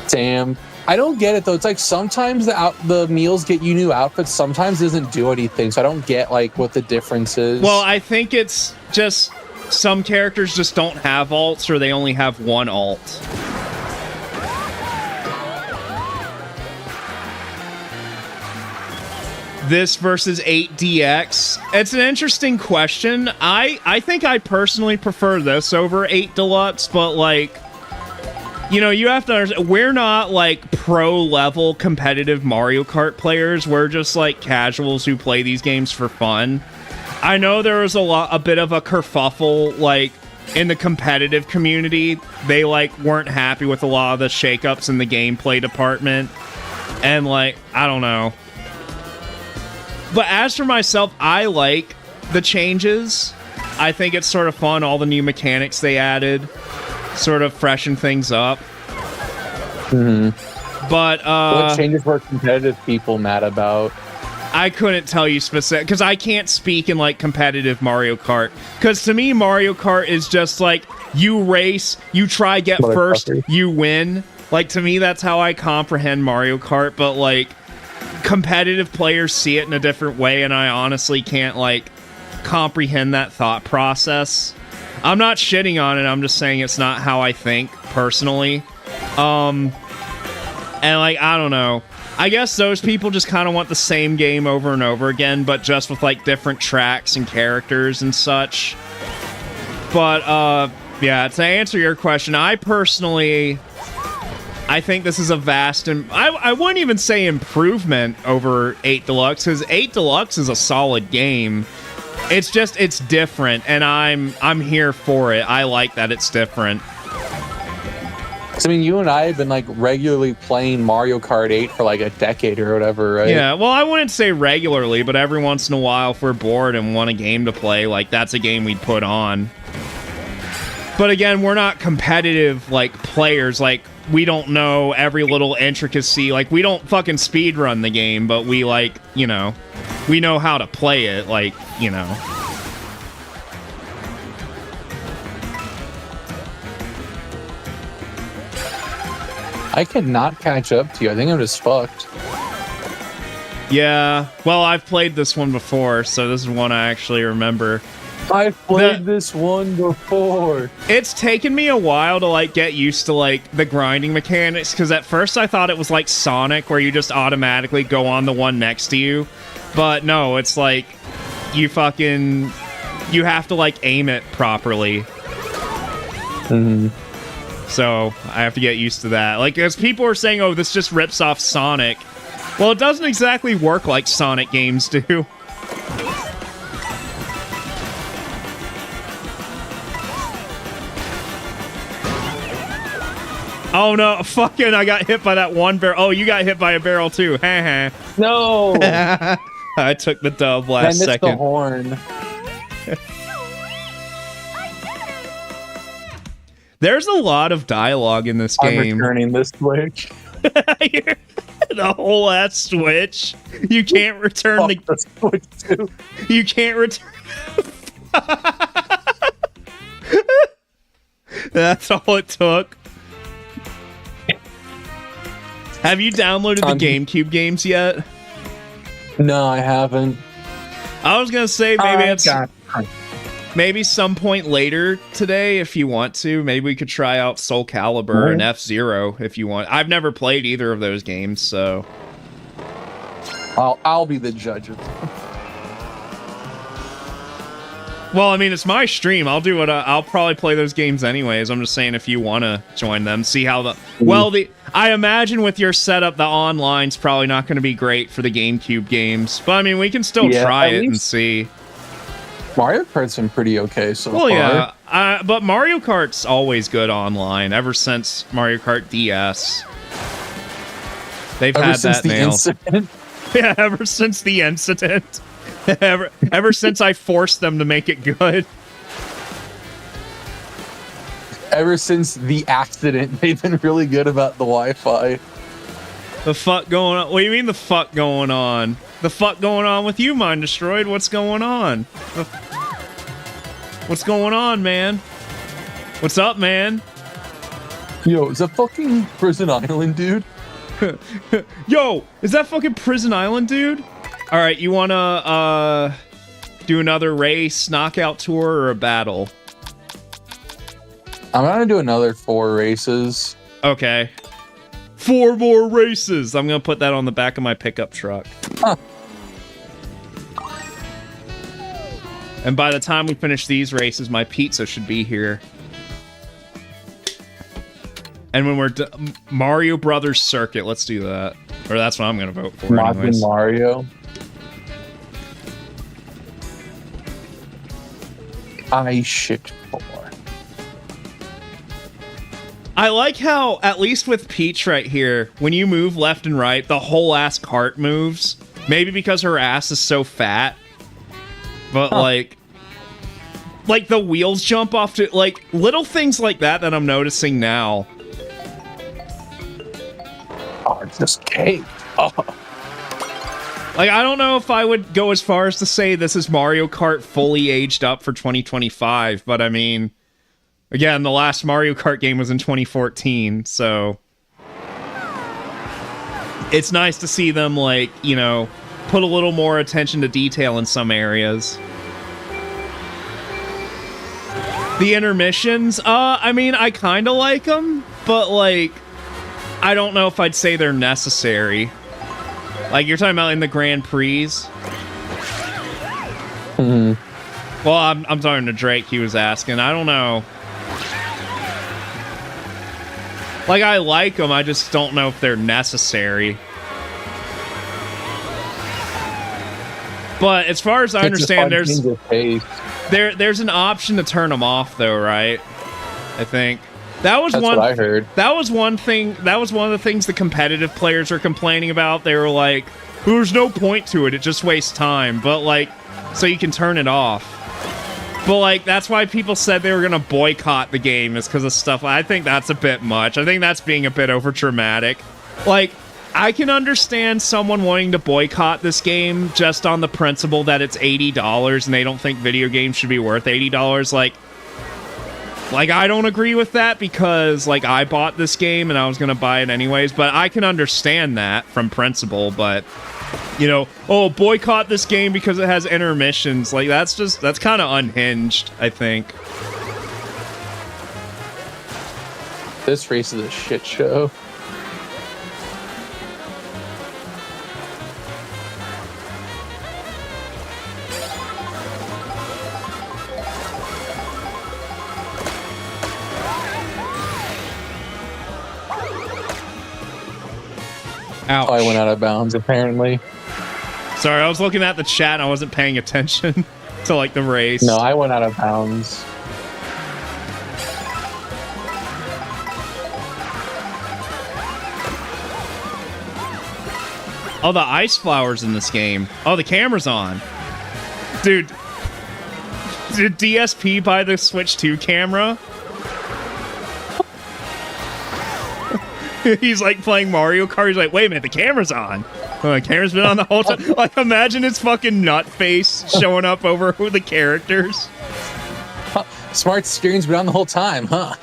D: Damn. I don't get it though. It's like sometimes the meals get you new outfits, sometimes it doesn't do anything. So I don't get like what the difference is.
A: Well, I think it's just some characters just don't have alts, or they only have one alt. This versus 8DX. It's an interesting question. I think I personally prefer this over 8 Deluxe, but like, you have to understand, we're not like pro level competitive Mario Kart players. We're just like casuals who play these games for fun. I know there was a bit of a kerfuffle like in the competitive community. They like weren't happy with a lot of the shakeups in the gameplay department, and like, I don't know. But as for myself, I like the changes. I think it's sort of fun, all the new mechanics they added. Sort of freshen things up.
D: Mm-hmm.
A: But
D: what changes were competitive people mad about?
A: I couldn't tell you specific, because I can't speak in like competitive Mario Kart. Because to me, Mario Kart is just like, you race, you try get first, you win. Like, to me, that's how I comprehend Mario Kart. But like, competitive players see it in a different way, and I honestly can't like comprehend that thought process. I'm not shitting on it, I'm just saying it's not how I think personally. And like, I don't know, I guess those people just kind of want the same game over and over again, but just with like different tracks and characters and such. But yeah, to answer your question, I think this is a vast, and I wouldn't even say improvement over 8 Deluxe, because 8 Deluxe is a solid game. It's just, it's different, and I'm here for it. I like that it's different.
D: I mean, you and I have been like regularly playing Mario Kart 8 for like a decade or whatever, right?
A: Yeah, well, I wouldn't say regularly, but every once in a while, if we're bored and want a game to play, like, that's a game we'd put on. But again, we're not competitive, like, players. Like, we don't know every little intricacy. Like, we don't fucking speedrun the game, but we, like, we know how to play it, like,
D: I cannot catch up to you. I think I'm just fucked.
A: Yeah, well, I've played this one before, so this is one I actually remember.
D: I've played this one before.
A: It's taken me a while to, like, get used to, like, the grinding mechanics, because at first I thought it was like Sonic, where you just automatically go on the one next to you. But no, it's like, you have to, like, aim it properly.
D: Mm-hmm.
A: So, I have to get used to that. Like, as people are saying, oh, this just rips off Sonic. Well, it doesn't exactly work like Sonic games do. Oh no, fucking, I got hit by that one barrel. Oh, you got hit by a barrel too. Haha.
D: No!
A: I took the dub
D: I
A: last
D: missed
A: second.
D: the horn.
A: There's a lot of dialogue in this
D: I'm
A: game.
D: returning this Switch.
A: The whole ass Switch. You can't return
D: the Switch too.
A: You can't return. That's all it took. Have you downloaded the GameCube games yet?
D: No, I haven't.
A: I was gonna say maybe some point later today if you want to. Maybe we could try out Soul Calibur and F-Zero if you want. I've never played either of those games, so
D: I'll be the judge of them.
A: well, I mean, it's my stream. I'll do what I'll probably play those games anyways. I'm just saying if you want to join them, see how I imagine with your setup, the online's probably not going to be great for the GameCube games. But I mean, we can still try it and see.
D: Mario Kart's been pretty okay so far.
A: Well, yeah, but Mario Kart's always good online ever since Mario Kart DS. They've had that nailed.
D: Incident.
A: Yeah, ever since the incident. ever since I forced them to make it good.
D: Ever since the accident, they've been really good about the Wi-Fi.
A: The fuck going on? What do you mean the fuck going on? The fuck going on with you, Mind Destroyed? What's going on? What's going on, man? What's up, man?
D: Yo, is that fucking Prison Island, dude?
A: Yo, is that fucking Prison Island, dude? All right, you wanna do another race, knockout tour, or a battle?
D: I'm gonna do another 4 races.
A: Okay. 4 more races. I'm gonna put that on the back of my pickup truck.
D: Huh.
A: And by the time we finish these races, my pizza should be here. And when we're Mario Brothers Circuit, let's do that. Or that's what I'm gonna vote for. Anyways.
D: Mario. I shit for.
A: I like how, at least with Peach right here, when you move left and right, the whole ass cart moves. Maybe because her ass is so fat. But, like the wheels jump off to, like, little things like that I'm noticing now.
D: Oh, it's just cake. Oh.
A: Like, I don't know if I would go as far as to say this is Mario Kart fully aged up for 2025, but I mean, again, the last Mario Kart game was in 2014, so it's nice to see them, like, you know, put a little more attention to detail in some areas. The intermissions, I mean, I kind of like them, but, like, I don't know if I'd say they're necessary. Like, you're talking about in the Grand Prix?
D: Mm-hmm.
A: Well, I'm talking to Drake, he was asking. I don't know. Like, I like them, I just don't know if they're necessary. But as far as I understand, there's an option to turn them off, though, right? I think. That's what I heard. That was one thing. That was one of the things the competitive players were complaining about. They were like, "There's no point to it. It just wastes time." But like, so you can turn it off. But like, that's why people said they were gonna boycott the game, is because of stuff. I think that's a bit much. I think that's being a bit over dramatic. Like, I can understand someone wanting to boycott this game just on the principle that it's $80 and they don't think video games should be worth $80. Like, Like, I don't agree with that because, like, I bought this game and I was going to buy it anyways, but I can understand that from principle, but, you know, oh, boycott this game because it has intermissions. Like, that's kind of unhinged, I think.
D: This race is a shit show.
A: Ouch.
D: I went out of bounds, apparently.
A: Sorry, I was looking at the chat and I wasn't paying attention to, like, the race.
D: No, I went out of bounds.
A: Oh, the ice flowers in this game. Oh, the camera's on. Dude, did DSP buy the Switch 2 camera? He's like playing Mario Kart. He's like, wait a minute, the camera's on. Oh, the camera's been on the whole time. Like, imagine his fucking nut face showing up over the characters.
D: Smart steering's been on the whole time, huh?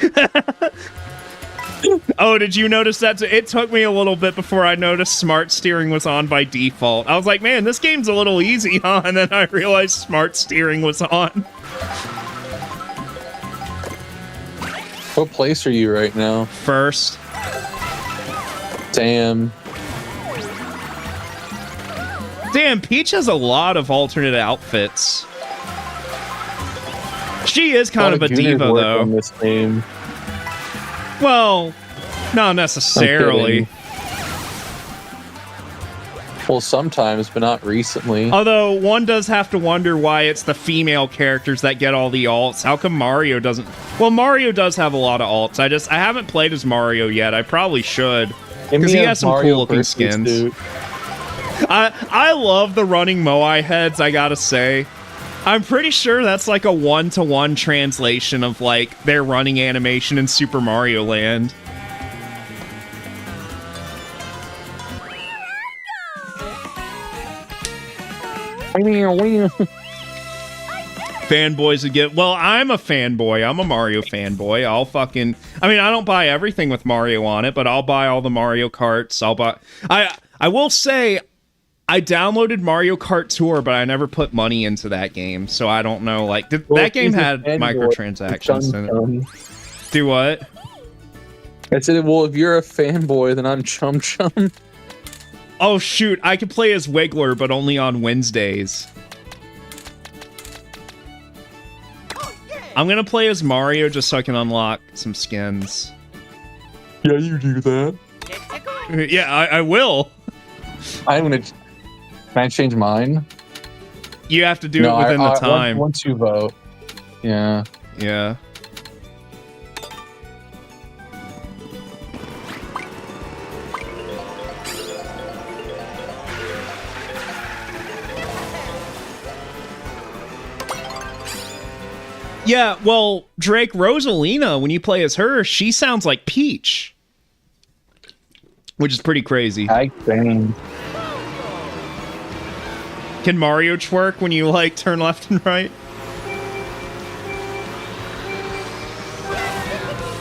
A: Oh, did you notice that? It took me a little bit before I noticed smart steering was on by default. I was like, man, this game's a little easy, huh? And then I realized smart steering was on.
D: What place are you right now?
A: First.
D: Damn.
A: Damn, Peach has a lot of alternate outfits. She is kind of a diva, though.
D: In this game.
A: Well, not necessarily.
D: Well, sometimes, but not recently.
A: Although, one does have to wonder why it's the female characters that get all the alts. How come Mario doesn't? Well, Mario does have a lot of alts. I haven't played as Mario yet. I probably should. Because he has some cool-looking skins.
D: Dude.
A: I love the running Moai heads, I gotta say. I'm pretty sure that's like a one-to-one translation of, like, their running animation in Super Mario Land. Fanboys again. Well, I'm a fanboy. I'm a Mario fanboy. I mean, I don't buy everything with Mario on it, but I'll buy all the Mario Karts. I will say, I downloaded Mario Kart Tour, but I never put money into that game, so I don't know. Like, that game had microtransactions in it. Do what?
D: I said, well, if you're a fanboy, then I'm Chum Chum.
A: Oh, shoot. I could play as Wiggler, but only on Wednesdays. I'm gonna play as Mario just so I can unlock some skins.
D: Yeah, you do that.
A: Yeah, I will.
D: I'm gonna... Can I change mine?
A: You have to do it within the time.
D: Once you vote. Yeah.
A: Yeah. Yeah, well, Drake, Rosalina, when you play as her, she sounds like Peach. Which is pretty crazy.
D: I think.
A: Can Mario twerk when you, like, turn left and right?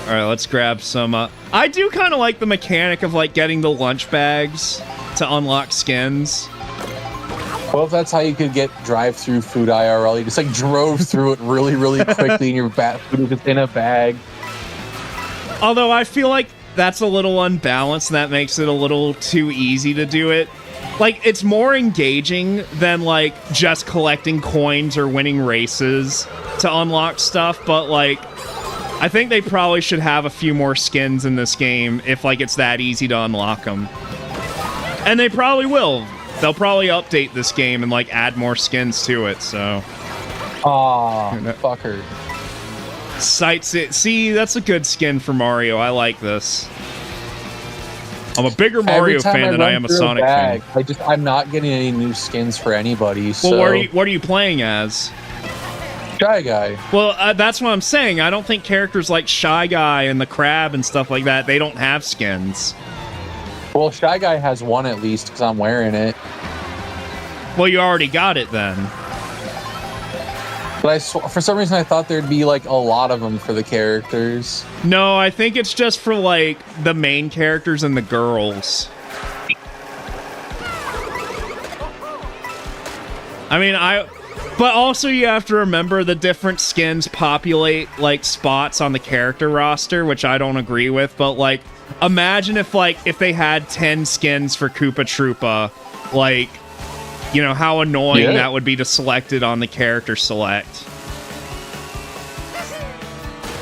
A: Alright, let's grab some, I do kind of like the mechanic of, like, getting the lunch bags to unlock skins.
D: Well, if that's how you could get drive-through food IRL, you just, like, drove through it really, really quickly and your food was just in a bag.
A: Although I feel like that's a little unbalanced and that makes it a little too easy to do it. Like, it's more engaging than, like, just collecting coins or winning races to unlock stuff, but, like, I think they probably should have a few more skins in this game if, like, it's that easy to unlock them. And they probably will. They'll probably update this game and, like, add more skins to it, so...
D: Aw, fucker.
A: Sights it. See, that's a good skin for Mario. I like this. I'm a bigger Mario fan than I am a Sonic fan.
D: I'm not getting any new skins for anybody, so...
A: Well, what are you playing as?
D: Shy Guy.
A: Well, that's what I'm saying. I don't think characters like Shy Guy and the Crab and stuff like that, they don't have skins.
D: Well, Shy Guy has one at least, because I'm wearing it.
A: Well, you already got it then.
D: But for some reason I thought there'd be like a lot of them for the characters.
A: No, I think it's just for like the main characters and the girls. I mean, but also you have to remember the different skins populate like spots on the character roster, which I don't agree with, but like imagine if they had 10 skins for Koopa Troopa, like, you know, how annoying that would be to select it on the character select.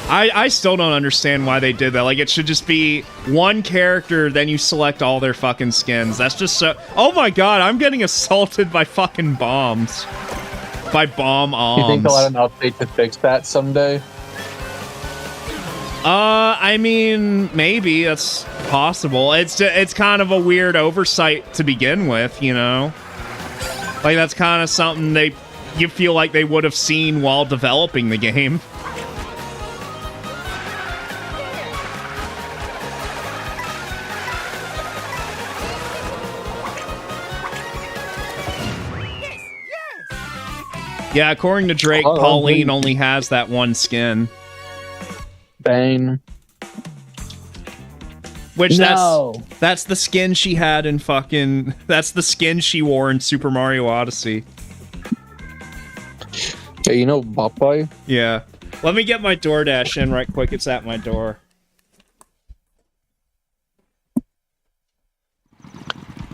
A: I still don't understand why they did that. Like, it should just be one character, then you select all their fucking skins. That's just so... Oh my god, I'm getting assaulted by fucking bombs. By bomb arms.
D: You think they'll have an update to fix that someday?
A: I mean, maybe. That's possible. It's kind of a weird oversight to begin with, you know? Like, that's kind of something you feel like they would have seen while developing the game. Yeah, according to Drake, Pauline only has that one skin.
D: Bane.
A: Which that's the skin she had in fucking... That's the skin she wore in Super Mario Odyssey.
D: Yeah, you know Popeye?
A: Yeah. Let me get my DoorDash in right quick. It's at my door.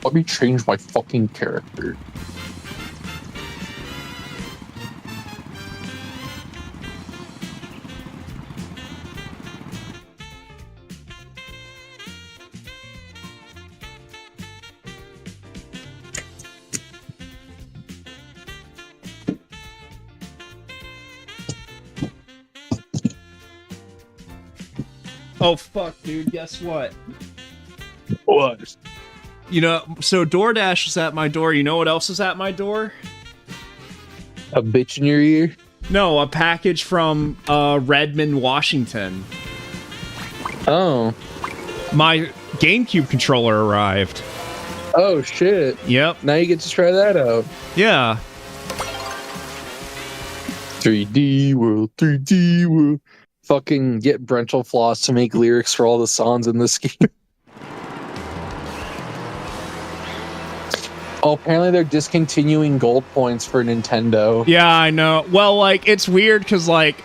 D: Let me change my fucking character.
A: Oh, fuck, dude. Guess what?
D: What?
A: You know, so DoorDash is at my door. You know what else is at my door?
D: A bitch in your ear?
A: No, a package from Redmond, Washington.
D: Oh.
A: My GameCube controller arrived.
D: Oh, shit.
A: Yep.
D: Now you get to try that out.
A: Yeah.
D: 3D world, 3D world. Fucking get Brental Floss to make lyrics for all the songs in this game. Oh, apparently they're discontinuing gold points for Nintendo.
A: Yeah, I know. Well, like, it's weird because, like,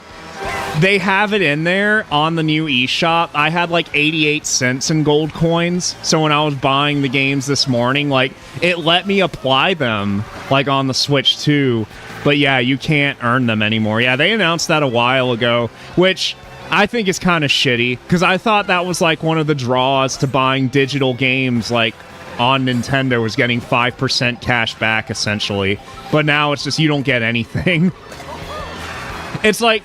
A: they have it in there on the new eShop. I had, like, 88 cents in gold coins. So when I was buying the games this morning, like, it let me apply them, like, on the Switch, too. But yeah, you can't earn them anymore. Yeah, they announced that a while ago, which I think is kind of shitty, because I thought that was, like, one of the draws to buying digital games, like, on Nintendo, was getting 5% cash back, essentially. But now it's just, you don't get anything. It's like,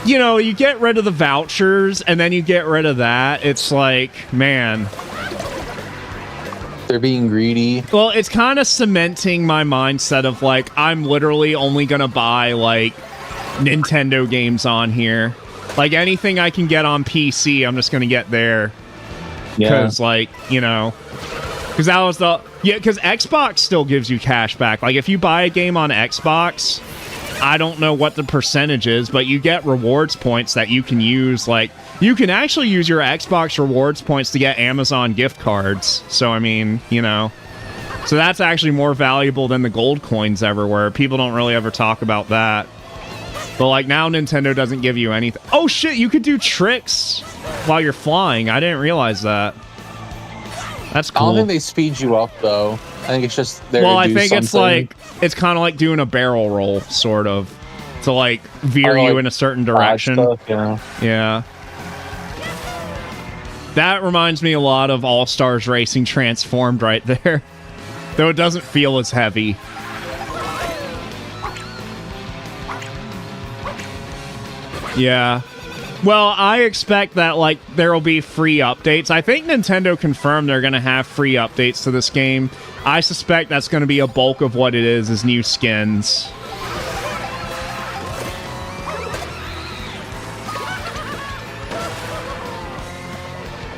A: you know, you get rid of the vouchers, and then you get rid of that. It's like, man.
D: They're being greedy.
A: Well, it's kind of cementing my mindset of, like, I'm literally only gonna buy, like, Nintendo games on here. Like, anything I can get on PC, I'm just gonna get there. Because, like, you know... Because that was the... Yeah, because Xbox still gives you cash back. Like, if you buy a game on Xbox, I don't know what the percentage is, but you get rewards points that you can use. Like, you can actually use your Xbox rewards points to get Amazon gift cards. So, I mean, you know... So that's actually more valuable than the gold coins ever were. People don't really ever talk about that. But, like, now Nintendo doesn't give you anything. Oh, shit, you could do tricks while you're flying. I didn't realize that. That's cool.
D: I don't think they speed you up, though. I think it's just there
A: well,
D: to do
A: I think
D: something.
A: it's like, it's kind of like doing a barrel roll, sort of, to, like, veer you in a certain direction.
D: Stuff, yeah.
A: Yeah. That reminds me a lot of All-Stars Racing Transformed right there. Though it doesn't feel as heavy. Yeah. Well, I expect that, like, there will be free updates. I think Nintendo confirmed they're going to have free updates to this game. I suspect that's going to be a bulk of what it is new skins.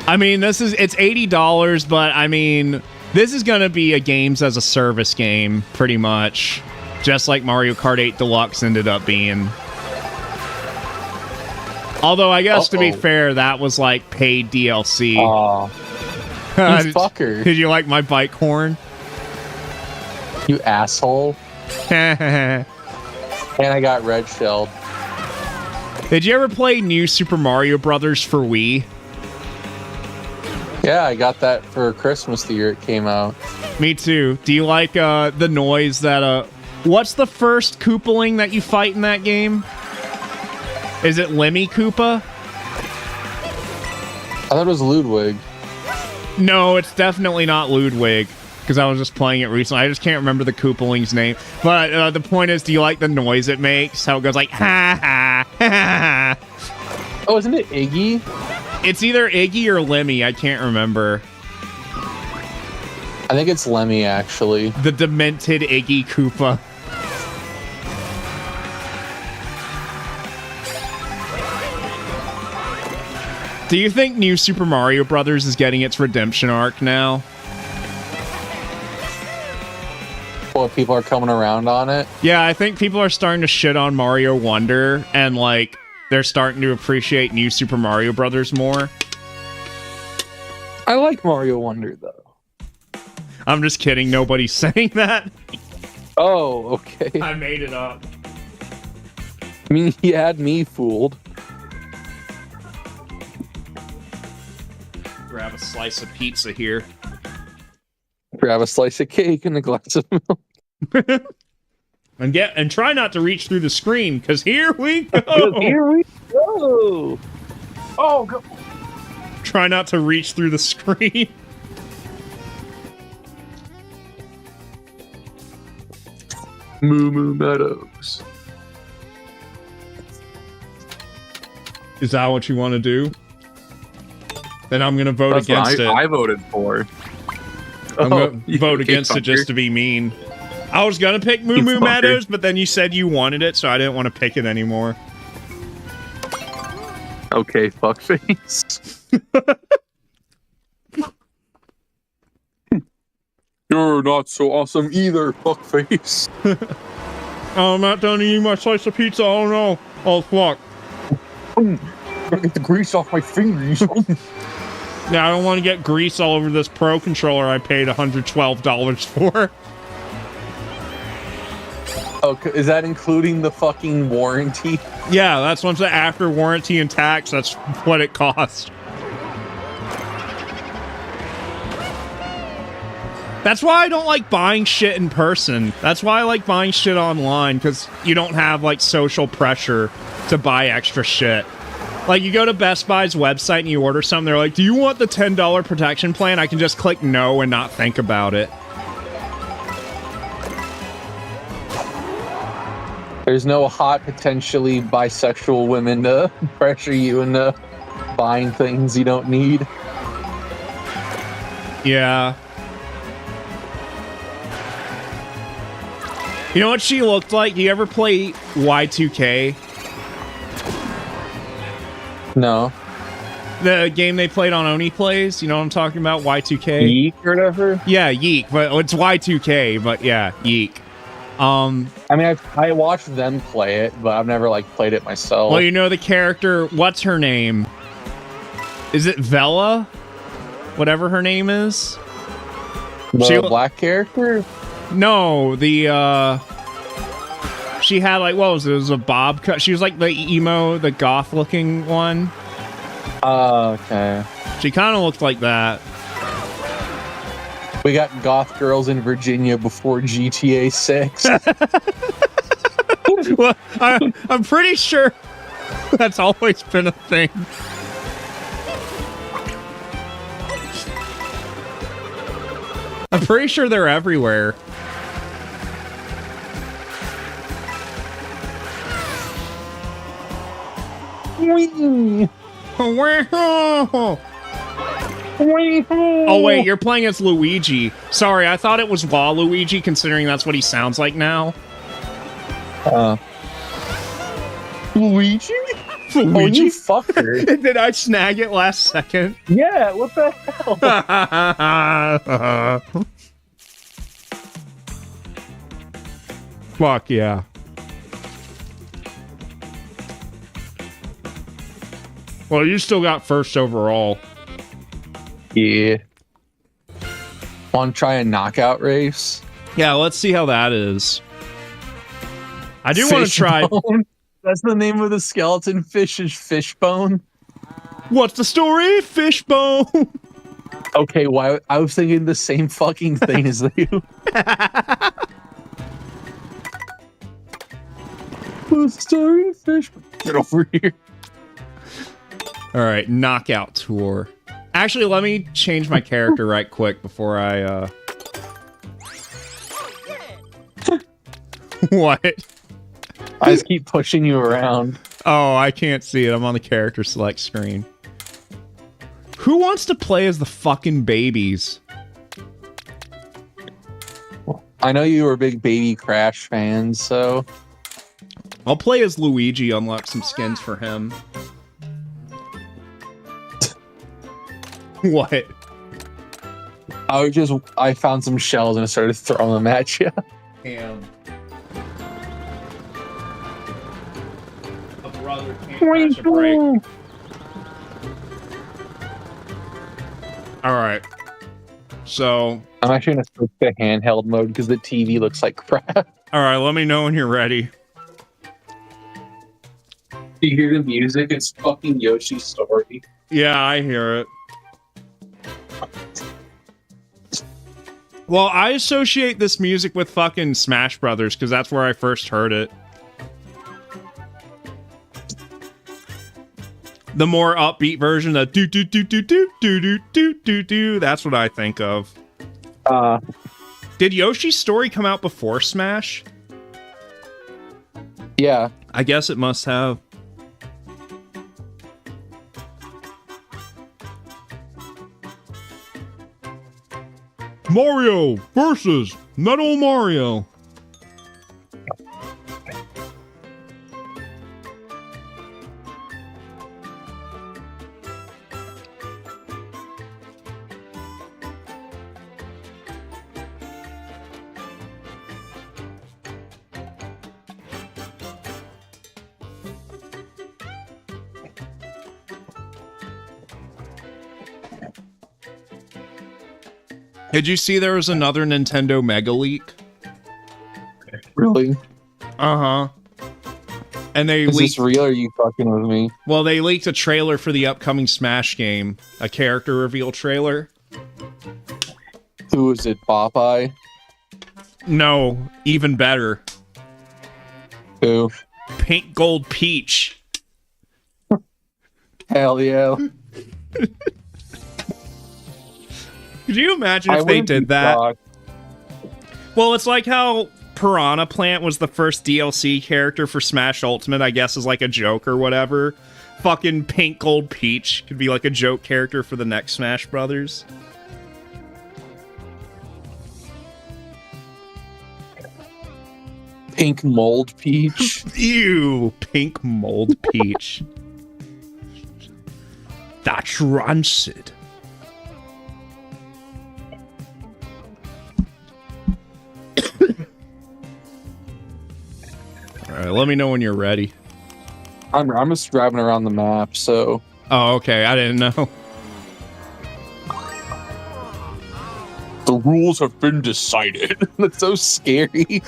A: I mean, it's $80, but, I mean, this is going to be a games as a service game, pretty much. Just like Mario Kart 8 Deluxe ended up being. Although, I guess to be fair, that was like paid DLC.
D: Aw. You fucker.
A: Did you like my bike horn?
D: You asshole. And I got red shelled.
A: Did you ever play New Super Mario Brothers for Wii?
D: Yeah, I got that for Christmas the year it came out.
A: Me too. Do you like the noise that what's the first Koopaling that you fight in that game? Is it Lemmy Koopa?
D: I thought it was Ludwig.
A: No, it's definitely not Ludwig, because I was just playing it recently. I just can't remember the Koopaling's name. But the point is, do you like the noise it makes? How it goes like, ha ha, ha ha.
D: Oh, isn't it Iggy?
A: It's either Iggy or Lemmy. I can't remember.
D: I think it's Lemmy, actually.
A: The demented Iggy Koopa. Do you think New Super Mario Brothers is getting its redemption arc now?
D: Well, people are coming around on it.
A: Yeah, I think people are starting to shit on Mario Wonder, and like they're starting to appreciate New Super Mario Brothers more.
D: I like Mario Wonder, though.
A: I'm just kidding. Nobody's saying that.
D: Oh, okay.
A: I made it up.
D: I mean, he had me fooled.
A: Grab a slice of pizza here.
D: Grab a slice of cake and a glass of milk.
A: and try not to reach through the screen, because here we go.
D: Here we go. Oh, go.
A: Try not to reach through the screen.
D: Moo Moo Meadows.
A: Is that what you want to do? Then I'm going to vote against it.
D: I voted for.
A: I'm going to vote against it just to be mean. I was going to pick Moo Moo Meadows, but then you said you wanted it, so I didn't want to pick it anymore.
D: Okay, fuckface. You're not so awesome either, fuckface.
A: Oh, I'm not done eating my slice of pizza. Oh, no. Oh, fuck.
D: Gotta get the grease off my fingers.
A: Yeah, I don't want to get grease all over this Pro controller I paid $112 for.
D: Okay, is that including the fucking warranty?
A: Yeah, that's once after warranty and tax, that's what it cost. That's why I don't like buying shit in person. That's why I like buying shit online, because you don't have, like, social pressure to buy extra shit. Like, you go to Best Buy's website and you order something, they're like, do you want the $10 protection plan? I can just click no and not think about it.
D: There's no hot, potentially bisexual women to pressure you into buying things you don't need.
A: Yeah. You know what she looked like? Do you ever play Y2K?
D: No.
A: The game they played on Oni Plays? You know what I'm talking about? Y2K?
D: Yeek or whatever?
A: Yeah, Yeek. But it's Y2K, but yeah, Yeek.
D: I mean, I watched them play it, but I've never, like, played it myself.
A: Well, you know the character, what's her name? Is it Vela? Whatever her name is?
D: The black character?
A: No, the, she had, like, what was it? It was a bob cut. She was, like, the emo, the goth-looking one.
D: Oh, okay.
A: She kind of looked like that.
D: We got goth girls in Virginia before GTA 6.
A: Well, I'm pretty sure that's always been a thing. I'm pretty sure they're everywhere. Oh wait, you're playing as Luigi. Sorry, I thought it was Waluigi, considering that's what he sounds like now.
D: Luigi?
A: Luigi?
D: Oh, you fucker.
A: Did I snag it last second?
D: Yeah, what the hell?
A: Fuck yeah. Well, you still got first overall.
D: Yeah. Want to try a knockout race?
A: Yeah, let's see how that is. I do want to try.
D: Fishbone? That's the name of the skeleton fish is Fishbone.
A: What's the story? Fishbone.
D: Okay, why I was thinking the same fucking thing as you. What's the story of Fishbone? Get over here.
A: All right, knockout tour. Actually, let me change my character right quick before I What?
D: I just keep pushing you around.
A: Oh, I can't see it. I'm on the character select screen. Who wants to play as the fucking babies?
D: I know you were big Baby Crash fans, so
A: I'll play as Luigi, unlock some skins for him. What?
D: I found some shells and I started throwing them at you.
A: Damn. A brother can't catch a break. Alright. So...
D: I'm actually going to switch to handheld mode because the TV looks like crap.
A: Alright, let me know when you're ready.
D: You hear the music? It's fucking Yoshi's Story.
A: Yeah, I hear it. Well, I associate this music with fucking Smash Brothers because that's where I first heard it. The more upbeat version, the do do do do do do do do do do. That's what I think of. Did Yoshi's Story come out before Smash?
D: Yeah.
A: I guess it must have. Mario versus Metal Mario. Did you see there was another Nintendo Mega Leak?
D: Really?
A: Uh-huh. And they
D: Is
A: leaked...
D: this real or are you fucking with me?
A: Well, they leaked a trailer for the upcoming Smash game. A character reveal trailer.
D: Who is it, Popeye?
A: No, even better.
D: Who?
A: Pink Gold Peach.
D: Hell yeah.
A: Could you imagine if they did that?
D: Shocked.
A: Well, it's like how Piranha Plant was the first DLC character for Smash Ultimate, I guess, is like a joke or whatever. Fucking Pink Gold Peach could be like a joke character for the next Smash Brothers.
D: Pink Mold Peach.
A: Ew, Pink Mold Peach. That's rancid. Alright, let me know when you're ready.
D: I'm just driving around the map, so...
A: Oh, okay, I didn't know.
D: The rules have been decided. That's so scary.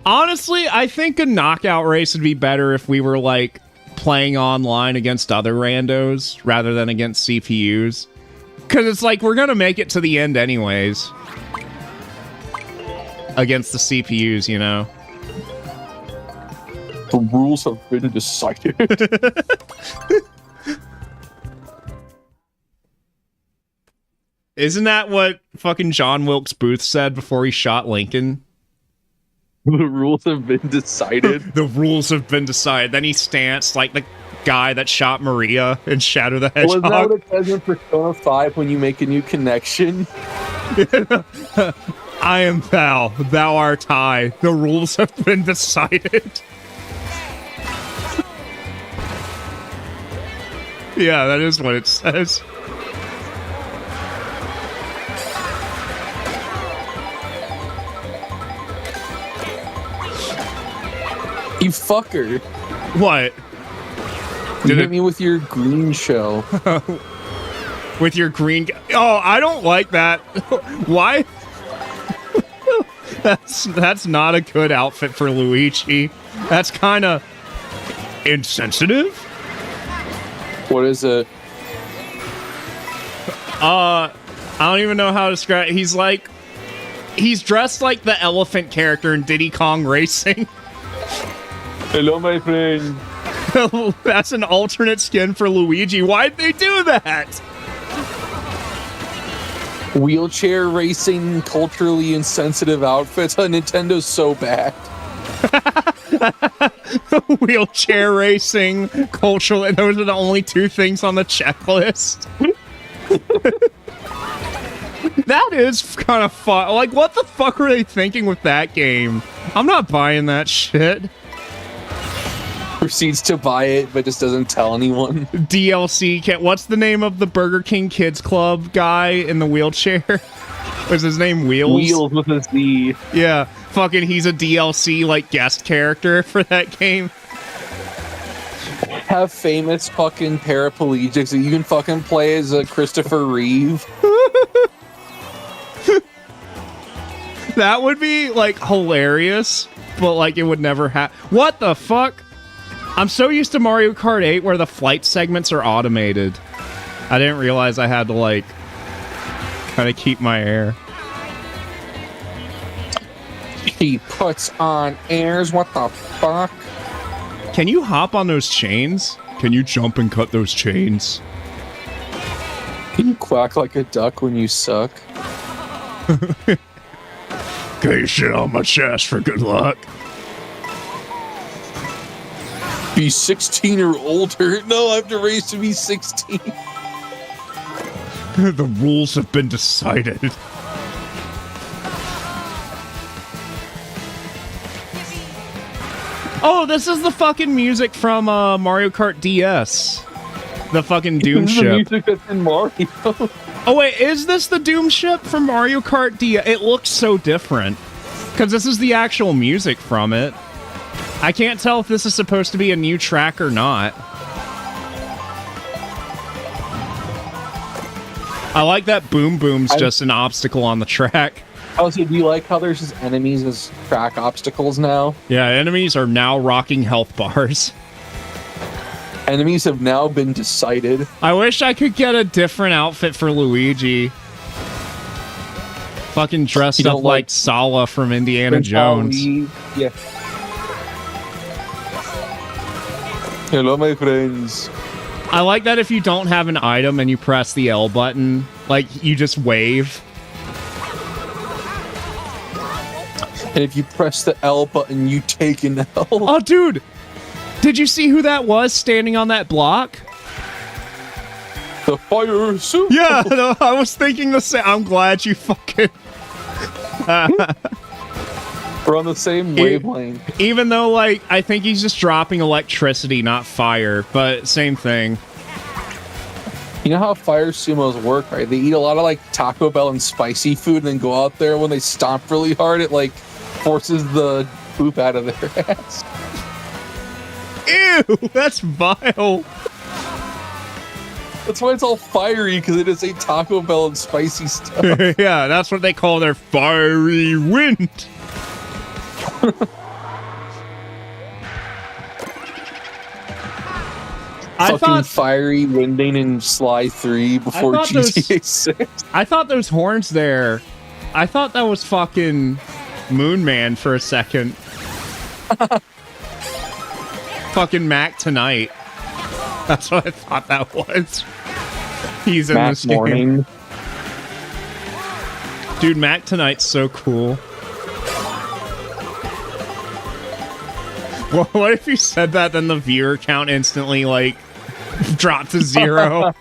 A: Honestly, I think a knockout race would be better if we were, like, playing online against other randos rather than against CPUs. Because it's like, we're gonna make it to the end anyways. Against the CPUs, you know?
D: The rules have been decided.
A: Isn't that what fucking John Wilkes Booth said before he shot Lincoln?
D: The rules have been decided.
A: The rules have been decided. Then he stanced like the guy that shot Maria in Shadow the Hedgehog.
D: Wasn't that what it says in Persona 5 when you make a new connection?
A: I am thou, thou art I. The rules have been decided. Yeah, that is what it says.
D: You fucker.
A: What?
D: You
A: Did
D: hit
A: it
D: me with your green show.
A: with your green? Oh, I don't like that. Why? That's not a good outfit for Luigi. That's kind of insensitive.
D: What is it?
A: I don't even know how to describe. He's dressed like the elephant character in Diddy Kong Racing.
D: Hello, my friend.
A: That's an alternate skin for Luigi. Why'd they do that?
D: Wheelchair racing, culturally insensitive outfits. Nintendo's so bad.
A: Wheelchair racing, cultural. Those are the only two things on the checklist. That is kind of fun. Like, what the fuck were they thinking with that game? I'm not buying that shit.
D: Proceeds to buy it, but just doesn't tell anyone.
A: DLC. What's the name of the Burger King Kids Club guy in the wheelchair? Was his name Wheels?
D: Wheels with a Z.
A: Yeah. Fucking, he's a DLC, like, guest character for that game.
D: Have famous fucking paraplegics that you can fucking play as a Christopher Reeve.
A: That would be, like, hilarious, but, like, it would never happen. What the fuck? I'm so used to Mario Kart 8 where the flight segments are automated. I didn't realize I had to, like, kind of keep my air.
D: He puts on airs, what the fuck?
A: Can you hop on those chains? Can you jump and cut those chains?
D: Can you quack like a duck when you suck?
A: Can you shit on my chest for good luck?
D: Be 16 or older. No, I have to race to be 16.
A: The rules have been decided. Oh, this is the fucking music from Mario Kart DS. The fucking Doom
D: This is the
A: ship.
D: music that's in Mario.
A: Oh wait, is this the Doom ship from Mario Kart DS? It looks so different. Because this is the actual music from it. I can't tell if this is supposed to be a new track or not. I like that Boom Boom's just an obstacle on the track.
D: Also, do you like how there's just enemies as track obstacles now?
A: Yeah, enemies are now rocking health bars.
D: Enemies have now been decided.
A: I wish I could get a different outfit for Luigi. Fucking dressed
D: You
A: up
D: don't
A: like
D: like
A: Sala from Indiana
D: Prince
A: Jones.
D: Ali. Yeah. Hello, my friends.
A: I like that if you don't have an item and you press the L button, like, you just wave.
D: And if you press the L button, you take an L.
A: Oh, dude! Did you see who that was standing on that block?
D: The fire suit.
A: Yeah, no, I was thinking the same. I'm glad you fucking...
D: We're on the same wavelength.
A: Even though, like, I think he's just dropping electricity, not fire, but same thing.
D: You know how fire sumos work, right? They eat a lot of, like, Taco Bell and spicy food and then go out there when they stomp really hard, it, like, forces the poop out of their ass.
A: Ew, that's vile.
D: That's why it's all fiery, because it is a Taco Bell and spicy stuff.
A: Yeah, that's what they call their fiery wind. I thought
D: fiery winding in Sly 3 before GTA 6.
A: I thought those horns there, I thought that was fucking Moon Man for a second. Fucking Mac Tonight. That's what I thought that was. He's in
D: Mac
A: this game.
D: Morning.
A: Dude, Mac Tonight's so cool. Well, what if you said that, then the viewer count instantly, like, dropped to 0?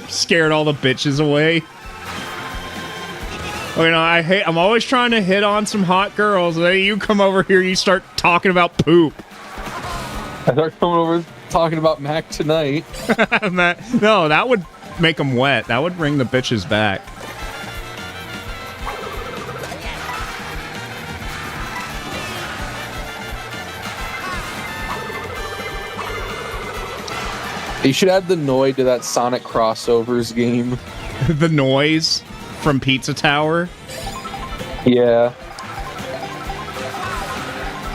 A: Scared all the bitches away. You know, I'm always trying to hit on some hot girls, and then you come over here, you start talking about poop.
D: I start coming over talking about Mac Tonight.
A: No, that would make them wet. That would bring the bitches back.
D: They should add the Noid to that Sonic crossovers game.
A: The noise from Pizza Tower.
D: Yeah.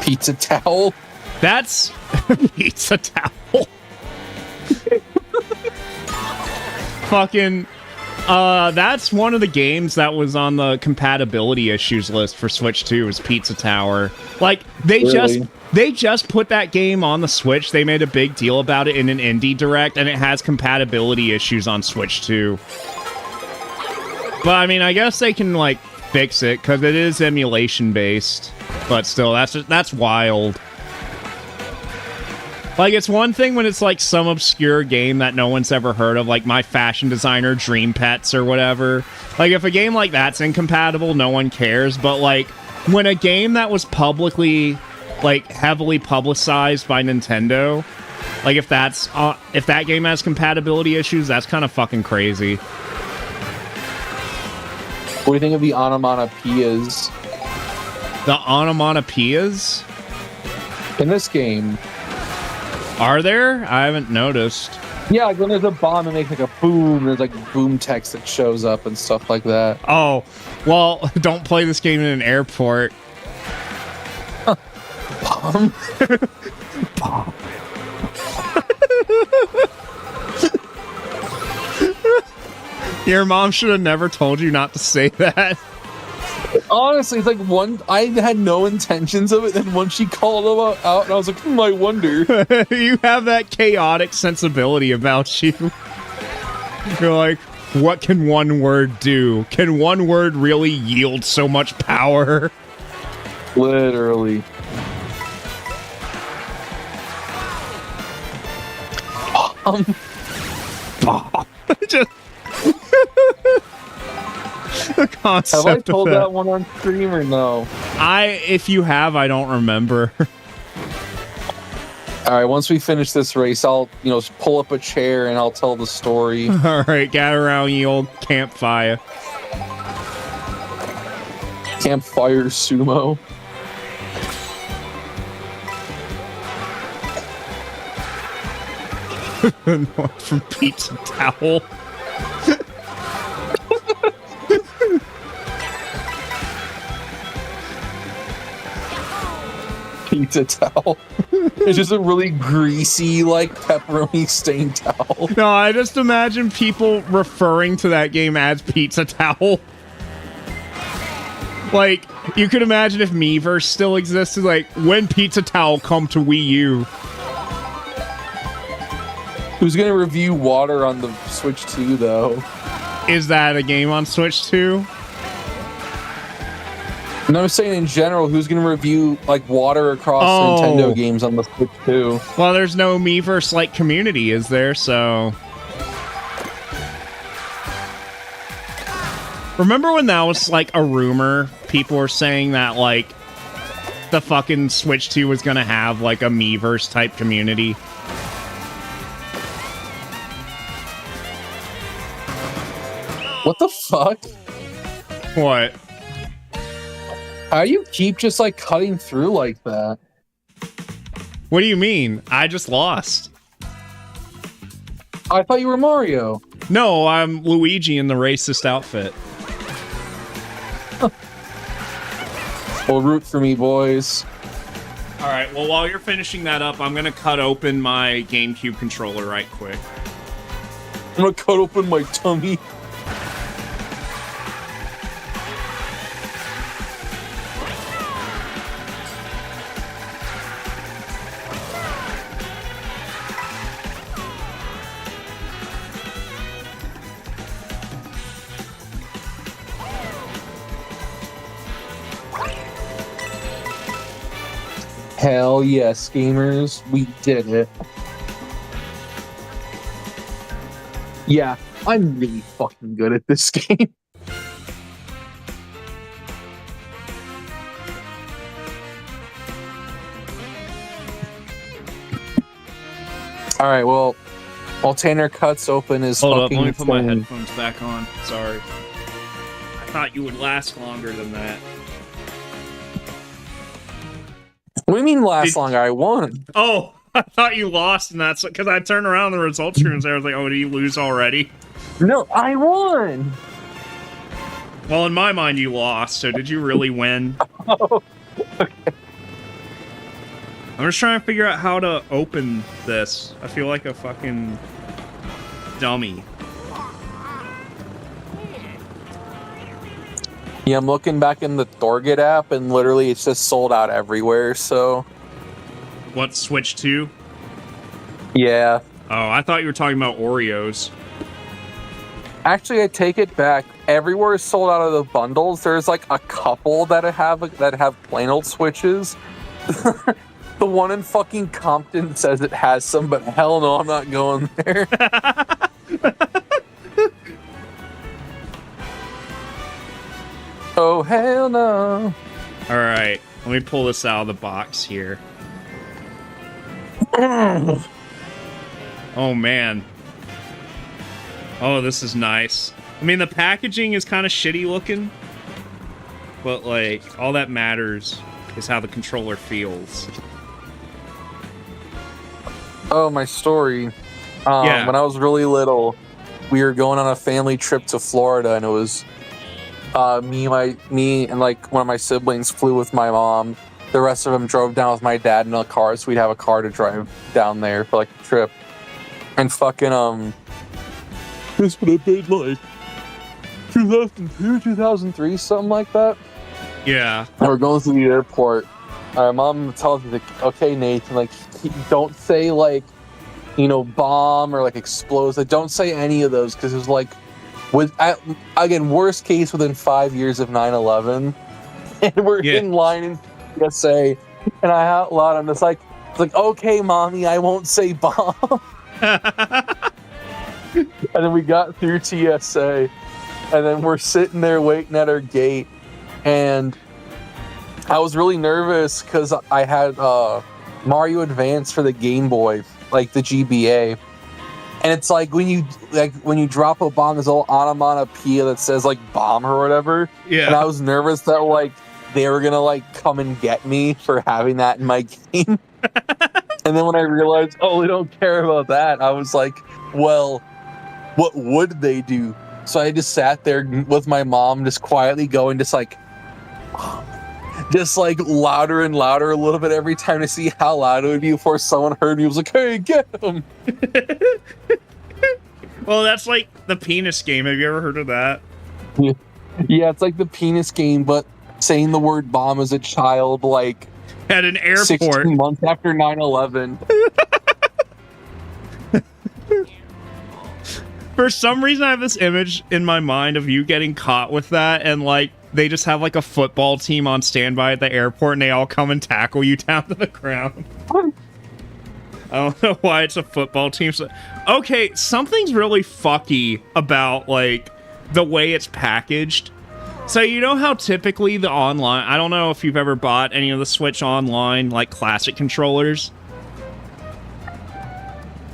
D: Pizza towel.
A: That's Pizza Towel. Fucking that's one of the games that was on the compatibility issues list for Switch 2 is Pizza Tower. Like they just put that game on the Switch. They made a big deal about it in an indie direct, and it has compatibility issues on Switch 2. But I mean, I guess they can like fix it because it is emulation based. But still, that's wild. Like, it's one thing when it's like some obscure game that no one's ever heard of, like My Fashion Designer Dream Pets or whatever. Like, if a game like that's incompatible, no one cares. But like, when a game that was publicly, like, heavily publicized by Nintendo, like if that game has compatibility issues, that's kind of fucking crazy.
D: What do you think of the onomatopoeias?
A: The onomatopoeias?
D: In this game.
A: Are there? I haven't noticed.
D: Yeah, like when there's a bomb, it makes like a boom. There's like boom text that shows up and stuff like that.
A: Oh, well, don't play this game in an airport.
D: Bomb?
A: Bomb. Your mom should have never told you not to say that.
D: Honestly, it's like I had no intentions of it, then once she called them out, and I was like, I wonder.
A: You have that chaotic sensibility about you. You're like, what can one word do? Can one word really yield so much power?
D: Literally.
A: Just the concept.
D: Have I told that one on stream or no?
A: If you have, I don't remember.
D: All right, once we finish this race, I'll pull up a chair and I'll tell the story.
A: All right, gather around the old campfire.
D: Campfire sumo.
A: North from Pizza Towel.
D: Pizza towel. It's just a really greasy, like, pepperoni stained towel.
A: No, I just imagine people referring to that game as Pizza Towel. Like, you could imagine if Miiverse still existed, like, when Pizza Towel come to Wii U.
D: Who's gonna review Water on the Switch 2, though?
A: Is that a game on Switch 2?
D: No, I'm saying in general, who's gonna review, like, Water across Nintendo games on the Switch 2?
A: Well, there's no Miiverse-like community, is there? So... Remember when that was, like, a rumor? People were saying that, like, the fucking Switch 2 was gonna have, like, a Miiverse-type community.
D: What the fuck?
A: What?
D: How do you keep just, like, cutting through like that?
A: What do you mean? I just lost.
D: I thought you were Mario.
A: No, I'm Luigi in the racist outfit.
D: Well, root for me, boys.
A: Alright, well, while you're finishing that up, I'm gonna cut open my GameCube controller right quick.
D: I'm gonna cut open my tummy. Hell yes, gamers. We did it. Yeah, I'm really fucking good at this game. Alright, well, while Tanner cuts open his
A: Hold up,
D: fucking
A: let me put my
D: thing.
A: headphones back on. Sorry. I thought you would last longer than that.
D: What do you mean last longer? I won.
A: Oh! I thought you lost, and that's because I turned around the results screen and I was like, "Oh, did you lose already?"
D: No, I won.
A: Well, in my mind, you lost. So did you really win?
D: Oh, okay.
A: I'm just trying to figure out how to open this. I feel like a fucking dummy.
D: Yeah, I'm looking back in the Thorgate app, and literally it's just sold out everywhere. So
A: What, Switch 2?
D: yeah.
A: Oh, I thought you were talking about Oreos.
D: Actually, I take it back. Everywhere is sold out of the bundles. There's like a couple that have plain old Switches. The one in fucking Compton says it has some, but hell no, I'm not going there. Oh hell no.
A: All right, let me pull this out of the box here. Oh man. Oh, this is nice. I mean, the packaging is kind of shitty looking, but like all that matters is how the controller feels.
D: Oh, my story.
A: Yeah.
D: When I was really little, we were going on a family trip to Florida, and it was me and like one of my siblings flew with my mom. The rest of them drove down with my dad in a car, so we'd have a car to drive down there for like a trip. And fucking this would have been like 2002, 2003, something like that.
A: Yeah.
D: And we're going through the airport. My mom tells me, like, okay, Nathan, like, don't say, like, you know, bomb or, like, explodes. Like, don't say any of those, because it was, like, again, worst case within 5 years of 9/11. And we're in line in TSA, and I out loud, I'm just like, okay, mommy, I won't say bomb. And then we got through TSA, and then we're sitting there waiting at our gate, and I was really nervous because I had Mario Advance for the Game Boy, like the GBA, and it's like when you drop a bomb, there's a little onomatopoeia that says like bomb or whatever.
A: Yeah.
D: And I was nervous that like they were gonna like come and get me for having that in my game. And then when I realized, oh, they don't care about that, I was like, well, what would they do? So I just sat there with my mom, just quietly going, just like louder and louder a little bit every time to see how loud it would be before someone heard me. It was like, hey, get him.
A: Well, that's like the penis game. Have you ever heard of that?
D: Yeah, it's like the penis game, but saying the word bomb as a child, like
A: At an airport.
D: 16 months after 9/11.
A: For some reason, I have this image in my mind of you getting caught with that, and like they just have like a football team on standby at the airport, and they all come and tackle you down to the ground. I don't know why it's a football team. So, okay, something's really fucky about like the way it's packaged. So you know how typically the online, I don't know if you've ever bought any of the Switch Online like classic controllers,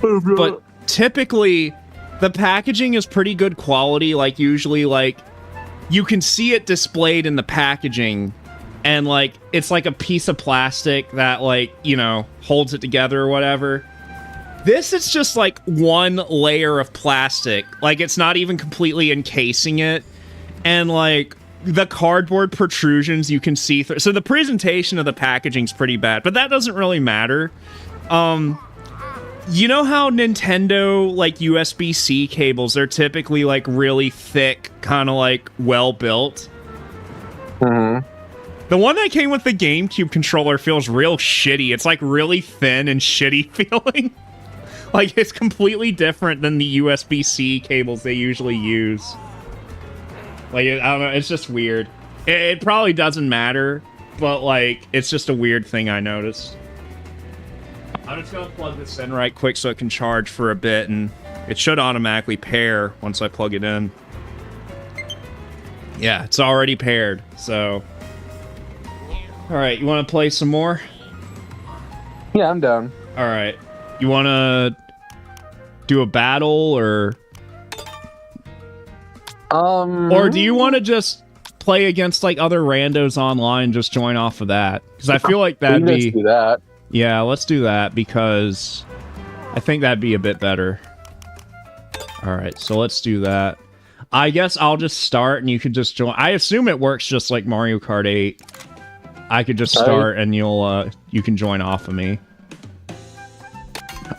A: but typically the packaging is pretty good quality. Like usually like you can see it displayed in the packaging, and like it's like a piece of plastic that like, you know, holds it together or whatever. This is just like one layer of plastic. Like it's not even completely encasing it, and like the cardboard protrusions you can see through. So the presentation of the packaging's pretty bad, but that doesn't really matter. You know how Nintendo, like, USB-C cables, they're typically, like, really thick, kind of, like, well-built?
D: Mm-hmm.
A: The one that came with the GameCube controller feels real shitty. It's, like, really thin and shitty feeling. Like, it's completely different than the USB-C cables they usually use. Like, I don't know, it's just weird. It probably doesn't matter, but, like, it's just a weird thing I noticed. I'm just gonna plug this in right quick so it can charge for a bit, and it should automatically pair once I plug it in. Yeah, it's already paired, so... Alright, you want to play some more?
D: Yeah, I'm down.
A: Alright. You want to do a battle, or... Or do you want to just play against, like, other randos online, just join off of that? Because I feel like that'd be...
D: do that.
A: Yeah, let's do that because I think that'd be a bit better. Alright, so let's do that. I guess I'll just start and you could just join. I assume it works just like Mario Kart 8. I could just start and you can join off of me.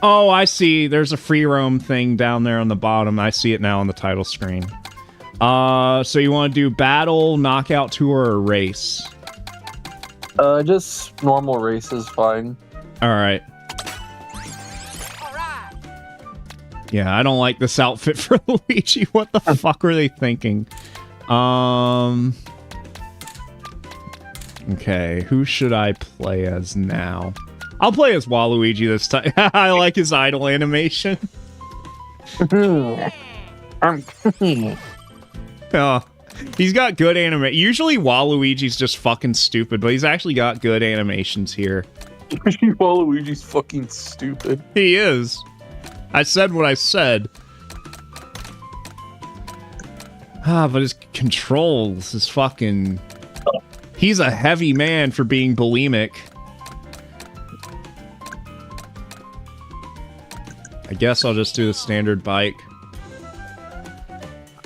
A: Oh, I see. There's a free roam thing down there on the bottom. I see it now on the title screen. So you want to do battle, knockout tour, or race?
D: Just normal race is fine.
A: Alright. Yeah, I don't like this outfit for Luigi. What the fuck were they thinking? Okay, who should I play as now? I'll play as Waluigi this time. I like his idle animation. Oh, he's got good animation. Usually Waluigi's just fucking stupid, but he's actually got good animations here.
D: Waluigi's fucking stupid.
A: He is. I said what I said. But his controls is fucking... He's a heavy man for being bulimic. I guess I'll just do the standard bike.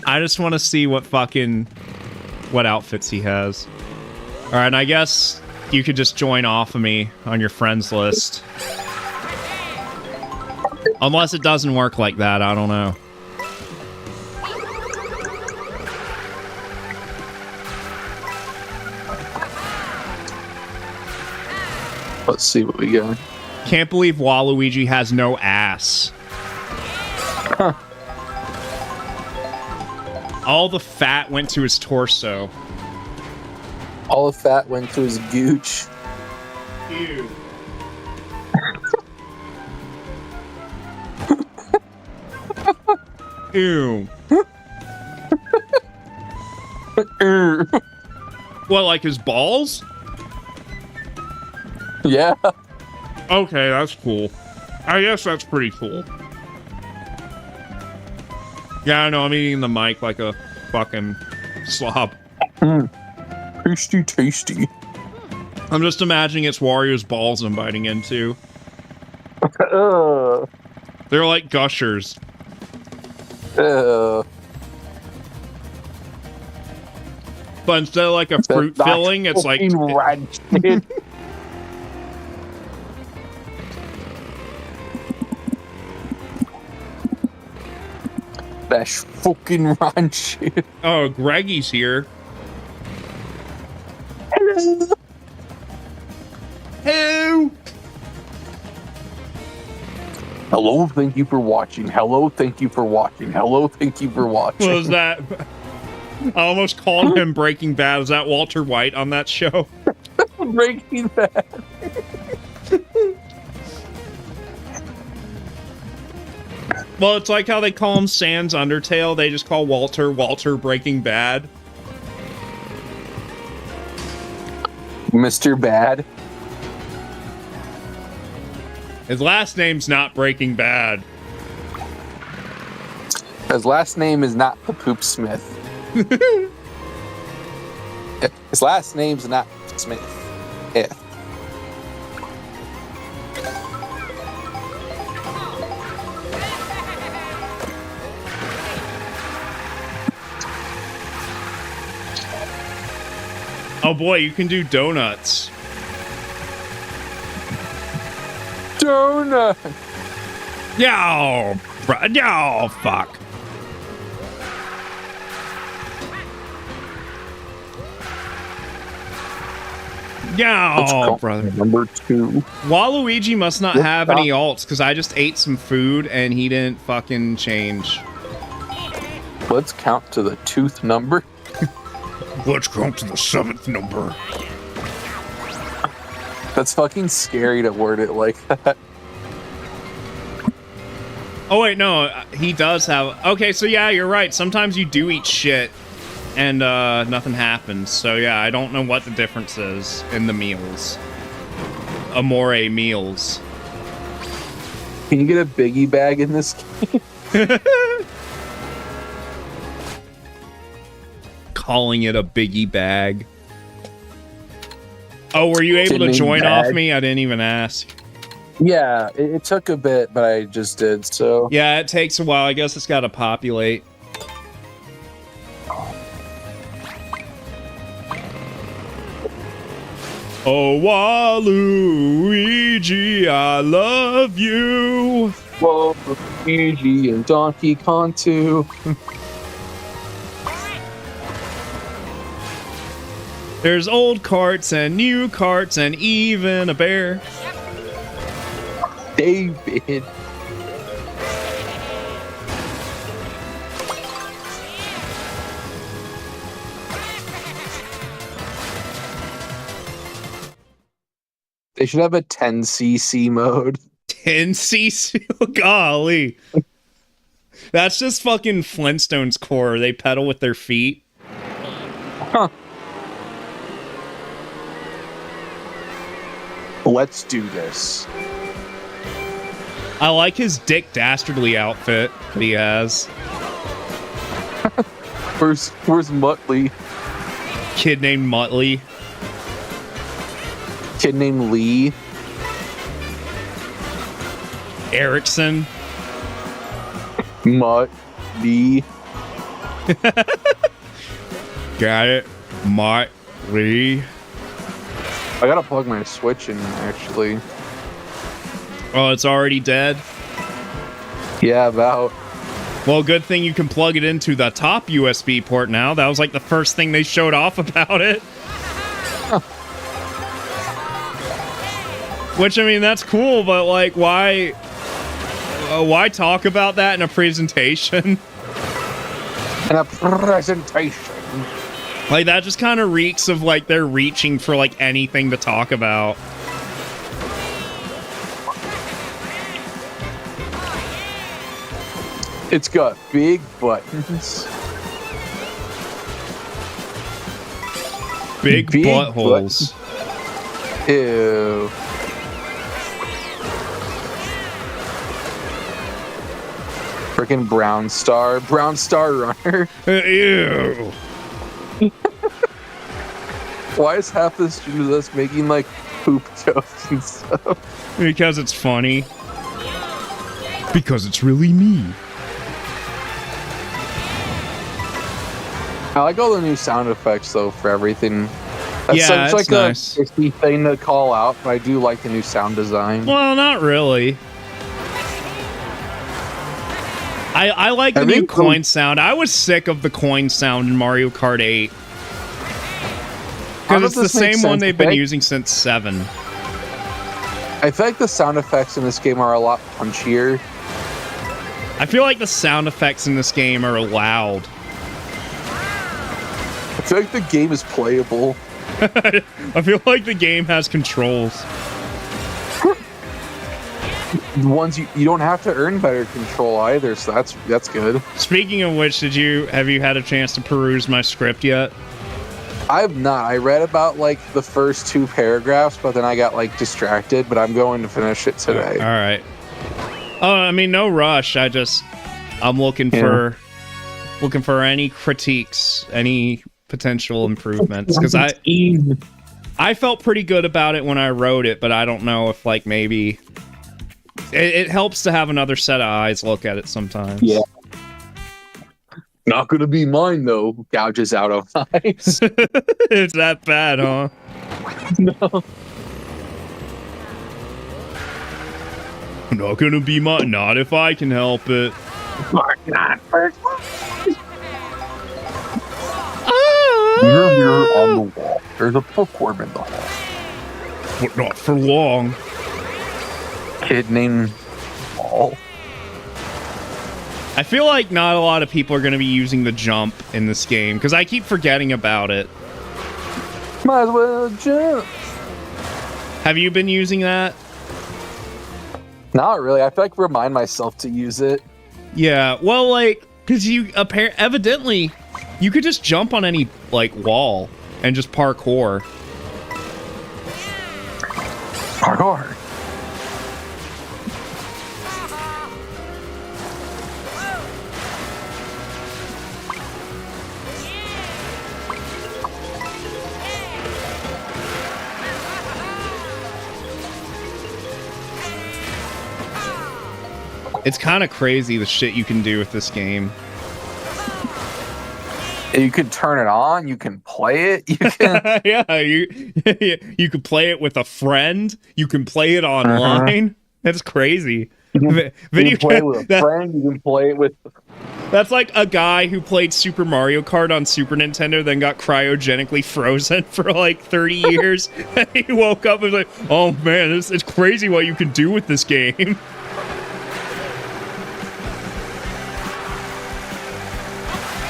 A: I just want to see what outfits he has. Alright, I guess you could just join off of me on your friends list. Unless it doesn't work like that, I don't know.
D: Let's see what we got.
A: Can't believe Waluigi has no ass.
D: Huh.
A: All the fat went to his torso.
D: All the fat went to his gooch.
A: Ew. Ew. What, like his balls?
D: Yeah.
A: Okay, that's cool. I guess that's pretty cool. Yeah, I know, I'm eating the mic like a fucking slob.
D: Tasty, tasty.
A: I'm just imagining it's Wario's balls I'm biting into. They're like gushers. But instead of like a fruit filling, it's like...
D: That's fucking rancid.
A: Oh, Greggy's here.
D: Hello.
A: Hello.
D: Hello, thank you for watching. Hello, thank you for watching. Hello, thank you for watching.
A: What was that? I almost called him Breaking Bad. Is that Walter White on that show?
D: Breaking Bad.
A: Well, it's like how they call him Sans Undertale. They just call Walter Breaking Bad.
D: Mr. Bad.
A: His last name's not Breaking Bad.
D: His last name is not Poop Smith. His last name's not Smith. Yeah.
A: Oh boy, you can do donuts.
D: Donut.
A: Yo, fuck. Yo, brother.
D: Number 2.
A: Waluigi must not have any alts because I just ate some food and he didn't fucking change.
D: Let's count to the 2th number.
A: Let's count to the 7th number.
D: That's fucking scary to word it like that.
A: Oh wait, no, he does have... Okay, so yeah, you're right. Sometimes you do eat shit and nothing happens. So yeah, I don't know what the difference is in the meals. Amore meals.
D: Can you get a biggie bag in this game?
A: Calling it a biggie bag. Oh, were you able to join off me? I didn't even ask.
D: Yeah, it took a bit, but I just did, so...
A: Yeah, it takes a while. I guess it's got to populate. Oh, Waluigi, I love you.
D: Whoa, Luigi and Donkey Kong too.
A: There's old carts and new carts and even a bear.
D: David. They should have a 10cc mode.
A: 10cc? Golly. That's just fucking Flintstones core. They pedal with their feet.
D: Huh. Let's do this.
A: I like his Dick Dastardly outfit that he has.
D: Where's Muttley?
A: Kid named Muttley.
D: Kid named Lee.
A: Erickson.
D: Mutt. Lee.
A: Got it. Mutt. Lee.
D: I gotta plug my Switch in, actually.
A: Oh, it's already dead?
D: Yeah, about.
A: Well, good thing you can plug it into the top USB port now. That was like the first thing they showed off about it. Which, I mean, that's cool, but like, why talk about that in a presentation?
D: In a presentation.
A: Like, that just kind of reeks of like they're reaching for like anything to talk about.
D: It's got big buttons.
A: Big buttholes.
D: Ew. Freaking Brown Star Runner.
A: Ew.
D: Why is half the stream of us making like poop jokes and stuff?
A: Because it's funny. Because it's really me.
D: I like all the new sound effects though for everything. That's
A: Yeah,
D: such
A: it's
D: like
A: nice.
D: a risky thing to call out, but I do like the new sound design.
A: Well, not really. I like the new
D: think
A: coin sound. I was sick of the coin sound in Mario Kart 8.
D: How
A: Because
D: does
A: it's the
D: this make
A: same one
D: sense?
A: they've been using since 7.
D: I feel like the sound effects in this game are a lot punchier.
A: I feel like the sound effects in this game are loud.
D: I feel like the game is playable.
A: I feel like the game has controls.
D: Ones you don't have to earn better control either, so that's good.
A: Speaking of which, have you had a chance to peruse my script yet?
D: I have not. I read about like the first 2 paragraphs, but then I got like distracted, but I'm going to finish it today.
A: All right. Oh, I mean, no rush. I'm looking for any critiques, any potential improvements, because I felt pretty good about it when I wrote it, but I don't know if like maybe it helps to have another set of eyes look at it sometimes.
D: Yeah. Not gonna be mine though. Gouges out of eyes.
A: It's that bad, huh?
D: No.
A: Not gonna be mine. Not if I can help it.
D: Mirror on the wall. There's a bookworm in the hall.
A: But not for long.
D: Kid named Paul.
A: I feel like not a lot of people are going to be using the jump in this game, because I keep forgetting about it.
D: Might as well jump.
A: Have you been using that?
D: Not really. I feel like remind myself to use it.
A: Yeah, well, like, because evidently, you could just jump on any, like, wall and just parkour.
D: Parkour.
A: It's kind of crazy the shit you can do with this game.
D: You can turn it on. You can play it. You can.
A: Yeah, you can play it with a friend. You can play it online. That's crazy.
D: You can play it with a friend. You can play it with.
A: That's like a guy who played Super Mario Kart on Super Nintendo, then got cryogenically frozen for like 30 years. And he woke up and was like, "Oh man, it's crazy what you can do with this game."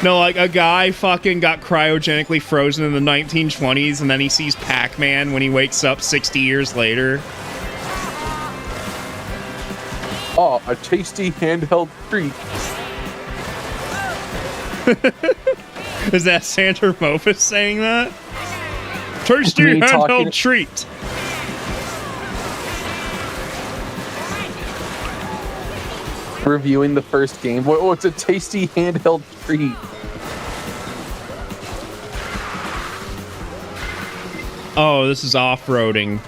A: No, like a guy fucking got cryogenically frozen in the 1920s, and then he sees Pac-Man when he wakes up 60 years later.
D: Oh, a tasty handheld treat.
A: Is that Santa Mofus saying that? Tasty
D: Me
A: handheld
D: talking-
A: treat.
D: Reviewing the first Game Boy. Oh, it's a tasty handheld treat.
A: Oh, this is off-roading.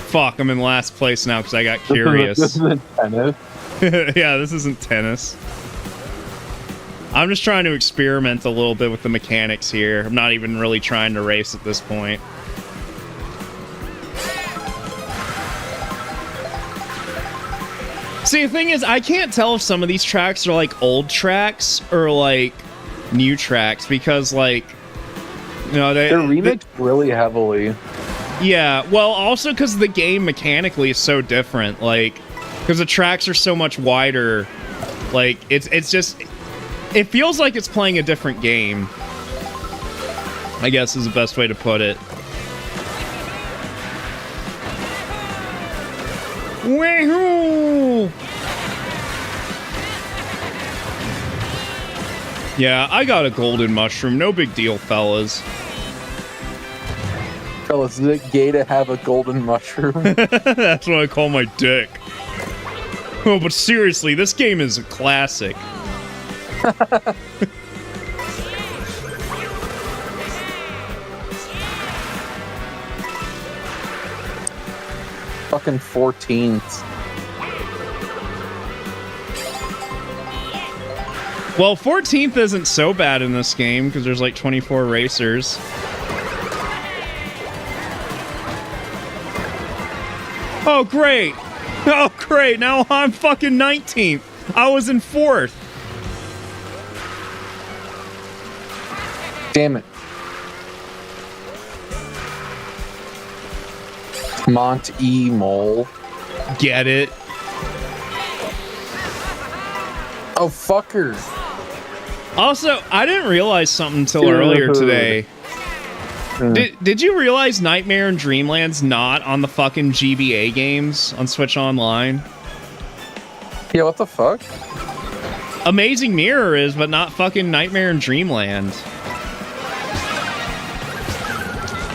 A: Fuck, I'm in last place now because I got curious.
D: This isn't tennis.
A: Yeah, this isn't tennis. I'm just trying to experiment a little bit with the mechanics here. I'm not even really trying to race at this point. See, the thing is, I can't tell if some of these tracks are like old tracks or like new tracks because, like, you know,
D: They're remixed really heavily.
A: Yeah, well, also because the game mechanically is so different, like, because the tracks are so much wider, like, it's just, it feels like it's playing a different game, I guess is the best way to put it. Woohoo! Yeah, I got a golden mushroom, no big deal, fellas.
D: Fellas, is it gay to have a golden mushroom?
A: That's what I call my dick. Oh, but seriously, this game is a classic.
D: Fucking 14th.
A: Well, 14th isn't so bad in this game because there's like 24 racers. Oh, great. Oh, great. Now I'm fucking 19th. I was in 4th.
D: Damn it. Mont E Mole.
A: Get it?
D: Oh, fucker.
A: Also, I didn't realize something until earlier today. Did you realize Nightmare and Dreamland's not on the fucking GBA games on Switch Online?
D: Yeah, what the fuck?
A: Amazing Mirror is, but not fucking Nightmare and Dreamland.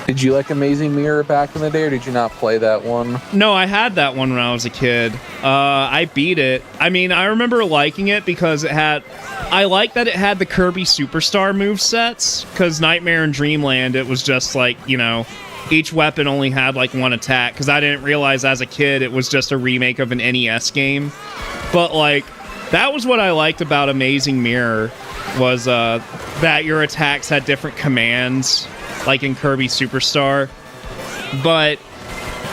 D: Did you like Amazing Mirror back in the day, or did you not play that one?
A: No, I had that one when I was a kid. I beat it. I mean, I remember liking it because it had... I like that it had the Kirby Superstar movesets, because Nightmare and Dreamland, it was just like, you know, each weapon only had like one attack, because I didn't realize as a kid it was just a remake of an NES game. But like, that was what I liked about Amazing Mirror, was that your attacks had different commands, like in Kirby Superstar. But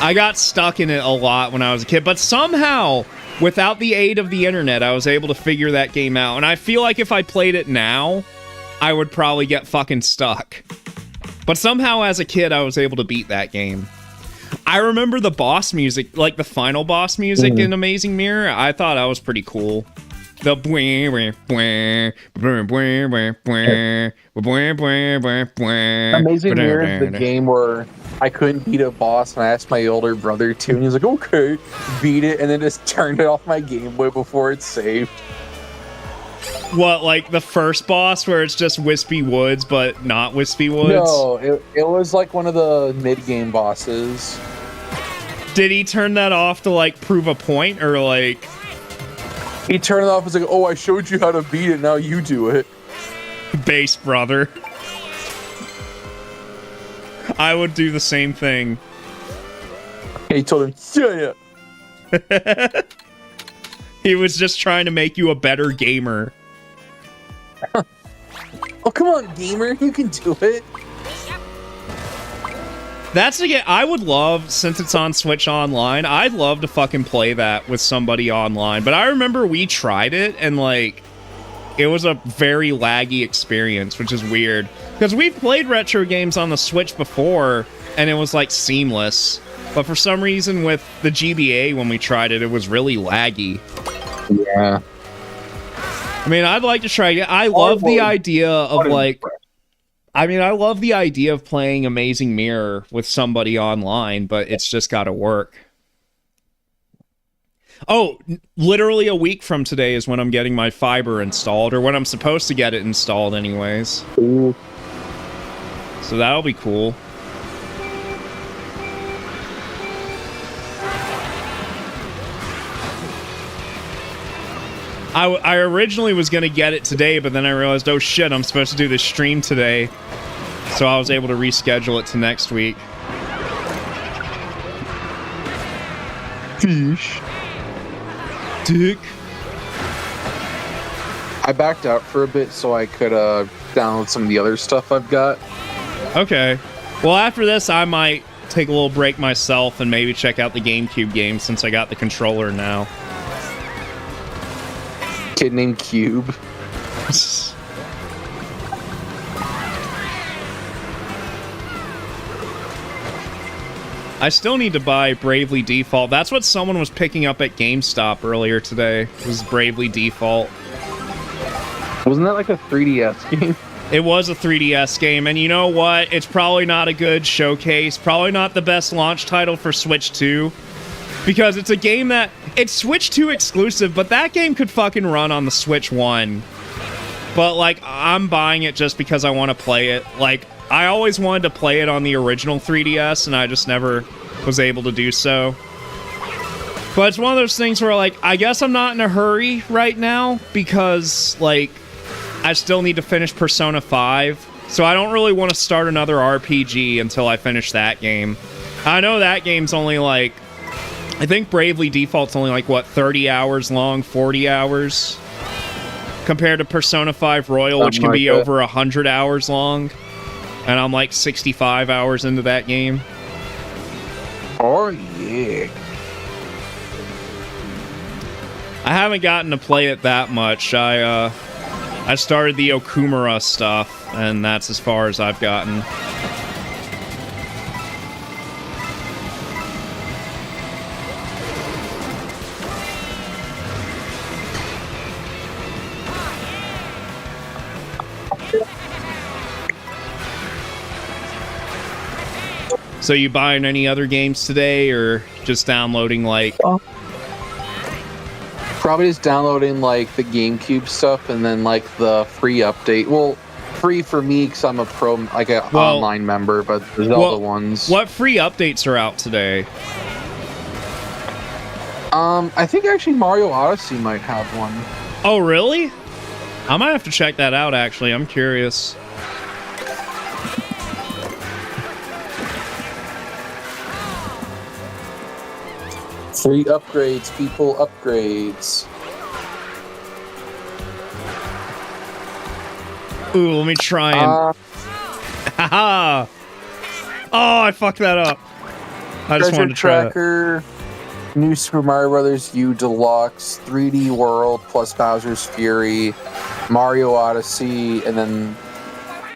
A: I got stuck in it a lot when I was a kid, but somehow, without the aid of the internet, I was able to figure that game out. And I feel like if I played it now, I would probably get fucking stuck. But somehow as a kid, I was able to beat that game. I remember the boss music, like the final boss music in Amazing Mirror. I thought that was pretty cool. The
D: Amazing Mirror is the game where I couldn't beat a boss, and I asked my older brother to, and he was like, okay, beat it, and then just turned it off my Game Boy before it saved.
A: What, like the first boss where it's just Wispy Woods, but not Wispy Woods?
D: No, it was like one of the mid-game bosses.
A: Did he turn that off to like prove a point, or like...
D: He turned it off and was like, oh, I showed you how to beat it, now you do it.
A: Base brother. I would do the same thing.
D: And he told him, yeah.
A: He was just trying to make you a better gamer.
D: Oh, come on, gamer. You can do it.
A: That's again, I would love, since it's on Switch Online, I'd love to fucking play that with somebody online. But I remember we tried it, and, like, it was a very laggy experience, which is weird. Because we've played retro games on the Switch before, and it was, like, seamless. But for some reason, with the GBA, when we tried it, it was really laggy.
D: Yeah.
A: I mean, I'd like to try it. I love the idea of, like... I mean, I love the idea of playing Amazing Mirror with somebody online, but it's just got to work. Oh, literally a week from today is when I'm getting my fiber installed, or when I'm supposed to get it installed anyways.
D: Ooh.
A: So that'll be cool. I originally was going to get it today, but then I realized, oh shit, I'm supposed to do this stream today. So I was able to reschedule it to next week.
D: Fish.
A: Dick.
D: I backed out for a bit so I could download some of the other stuff I've got.
A: Okay. Well, after this, I might take a little break myself and maybe check out the GameCube game since I got the controller now.
D: Kid named Cube.
A: I still need to buy Bravely Default. That's what someone was picking up at GameStop earlier today. Was Bravely Default.
D: Wasn't that like a 3DS game?
A: It was a 3DS game, and you know what? It's probably not a good showcase. Probably not the best launch title for Switch 2. Because it's a game that... It's Switch 2 exclusive, but that game could fucking run on the Switch 1. But, like, I'm buying it just because I want to play it. Like, I always wanted to play it on the original 3DS, and I just never was able to do so. But it's one of those things where, like, I guess I'm not in a hurry right now, because, like, I still need to finish Persona 5. So I don't really want to start another RPG until I finish that game. I know that game's only, like... I think Bravely Default's only like, what, 30 hours long, 40 hours? Compared to Persona 5 Royal, which can be over 100 hours long. And I'm like 65 hours into that game.
D: Oh, yeah.
A: I haven't gotten to play it that much. I started the Okumura stuff, and that's as far as I've gotten. So you buying any other games today, or just downloading, like...
D: Probably just downloading, like, the GameCube stuff, and then, like, the free update. Well, free for me, because I'm a pro, like, an online member, but the Zelda ones.
A: What free updates are out today?
D: I think actually Mario Odyssey might have one.
A: Oh, really? I might have to check that out, actually. I'm curious.
D: Free upgrades, people, upgrades.
A: Ooh, let me try and... Haha! Oh, I fucked that up. I just wanted to try
D: Tracker, New Super Mario Bros. U Deluxe, 3D World plus Bowser's Fury, Mario Odyssey, and then...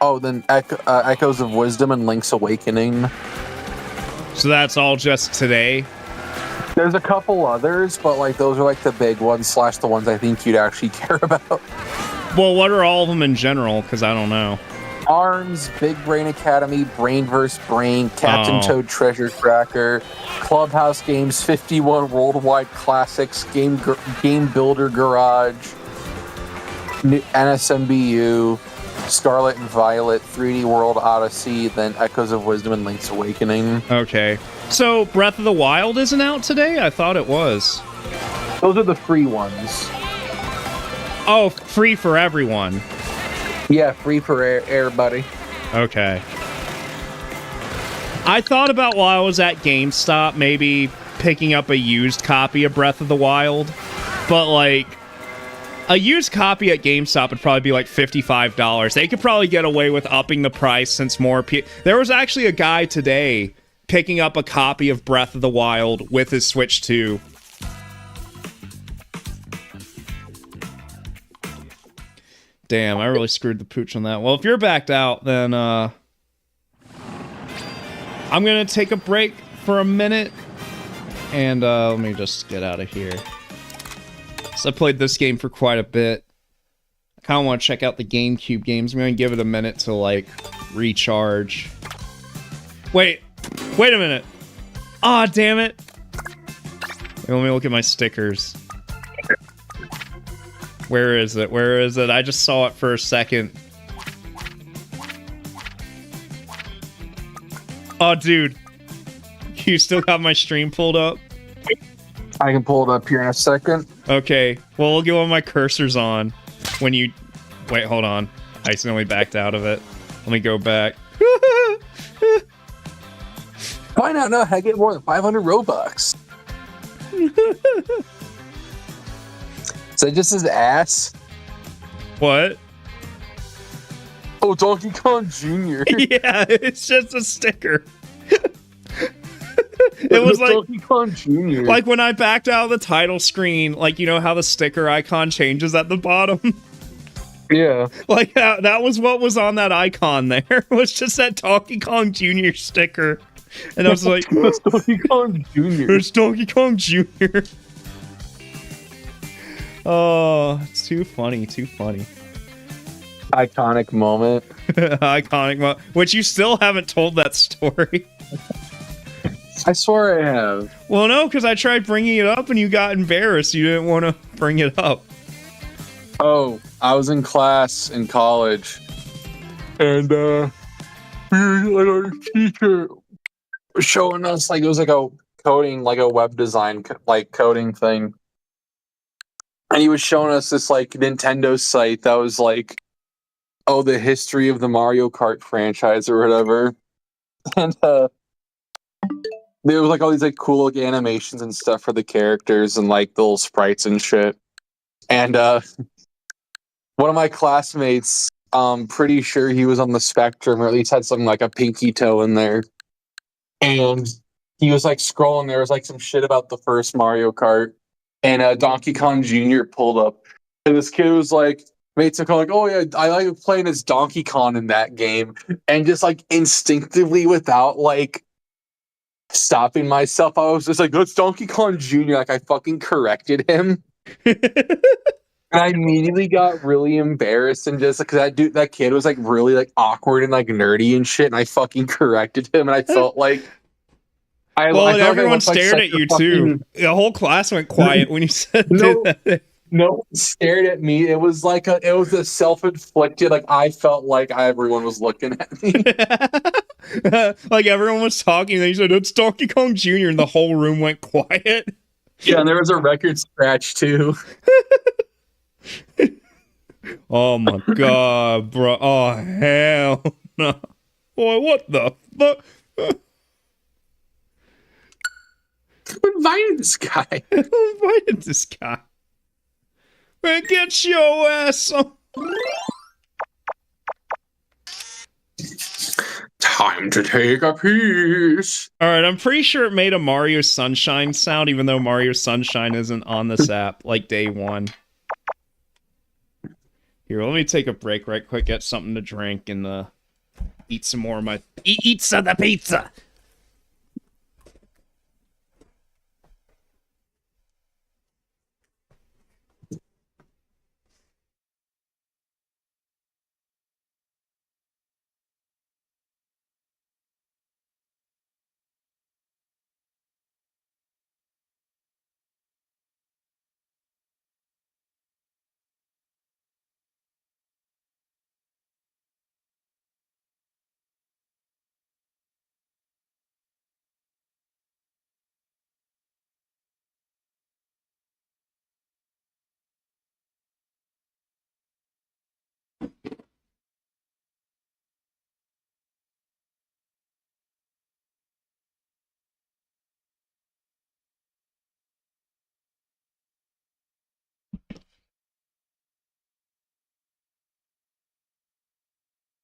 D: Oh, then Echoes of Wisdom and Link's Awakening.
A: So that's all just today?
D: There's a couple others, but like those are like the big ones / the ones I think you'd actually care about.
A: Well, what are all of them in general? Because I don't know.
D: ARMS, Big Brain Academy, Brain vs. Brain, Captain Toad Treasure Tracker, Clubhouse Games, 51 Worldwide Classics, Game Builder Garage, NSMBU, Scarlet and Violet, 3D World Odyssey, then Echoes of Wisdom and Link's Awakening.
A: Okay. So, Breath of the Wild isn't out today? I thought it was.
D: Those are the free ones.
A: Oh, free for everyone.
D: Yeah, free for everybody.
A: Okay. I thought about while I was at GameStop maybe picking up a used copy of Breath of the Wild. But like a used copy at GameStop would probably be like $55. They could probably get away with upping the price since more people. There was actually a guy today picking up a copy of Breath of the Wild with his Switch 2. Damn, I really screwed the pooch on that. Well, if you're backed out, then I'm gonna take a break for a minute, and let me just get out of here. So I played this game for quite a bit. I kind of want to check out the GameCube games. I'm gonna give it a minute to like recharge. Wait a minute. Aw, damn it. Let me look at my stickers. Where is it? Where is it? I just saw it for a second. Oh, dude. You still got my stream pulled up?
D: I can pull it up here in a second.
A: Okay. Well, we'll get one of my cursors on when you... Wait, hold on. I accidentally backed out of it. Let me go back.
D: Find out now how to get more than 500 Robux. So just his ass.
A: What?
D: Oh, Donkey Kong Jr.
A: Yeah, it's just a sticker. It was like
D: Donkey Kong Jr.
A: Like when I backed out of the title screen, like you know how the sticker icon changes at the bottom?
D: Yeah.
A: Like that was what was on that icon there. Was just that Donkey Kong Jr. sticker. And I was like,
D: It's Donkey Kong Jr.
A: It's Donkey Kong Jr. Oh, it's too funny, too funny.
D: Iconic moment.
A: Iconic moment. Which you still haven't told that story.
D: I swear I have.
A: Well, no, because I tried bringing it up and you got embarrassed. You didn't want to bring it up.
D: Oh, I was in class in college. And, like our teacher was showing us, like, it was like a coding, like a web design, like coding thing. And he was showing us this like Nintendo site that was like, oh, the history of the Mario Kart franchise or whatever. And there was like all these like cool like animations and stuff for the characters and like the little sprites and shit. And one of my classmates, pretty sure he was on the spectrum or at least had something like a pinky toe in there. And he was like scrolling. There was like some shit about the first Mario Kart. And Donkey Kong Jr. pulled up, and this kid was like, mates are like, oh yeah, I like playing as Donkey Kong in that game. And just like instinctively without like stopping myself, I was just like, that's Donkey Kong Jr. Like I fucking corrected him. And I immediately got really embarrassed and just because that kid was like really like awkward and like nerdy and shit. And I fucking corrected him, and I felt like I
A: everyone stared at you too. The whole class went quiet when you said that.
B: No one stared at me. It was like it was a self-inflicted. Like I felt like everyone was looking at me.
A: Like everyone was talking. And they said it's Donkey Kong Jr. and the whole room went quiet.
B: Yeah, and there was a record scratch too.
A: Oh my god, bro! Oh hell no! Boy, what the fuck?
B: Who invited this guy?
A: Who invited this guy? Man, get your ass on.
B: Time to take a piece.
A: Alright, I'm pretty sure it made a Mario Sunshine sound, even though Mario Sunshine isn't on this app, like day one. Here, let me take a break right quick, get something to drink, and eat some more of my... Eat some of the pizza!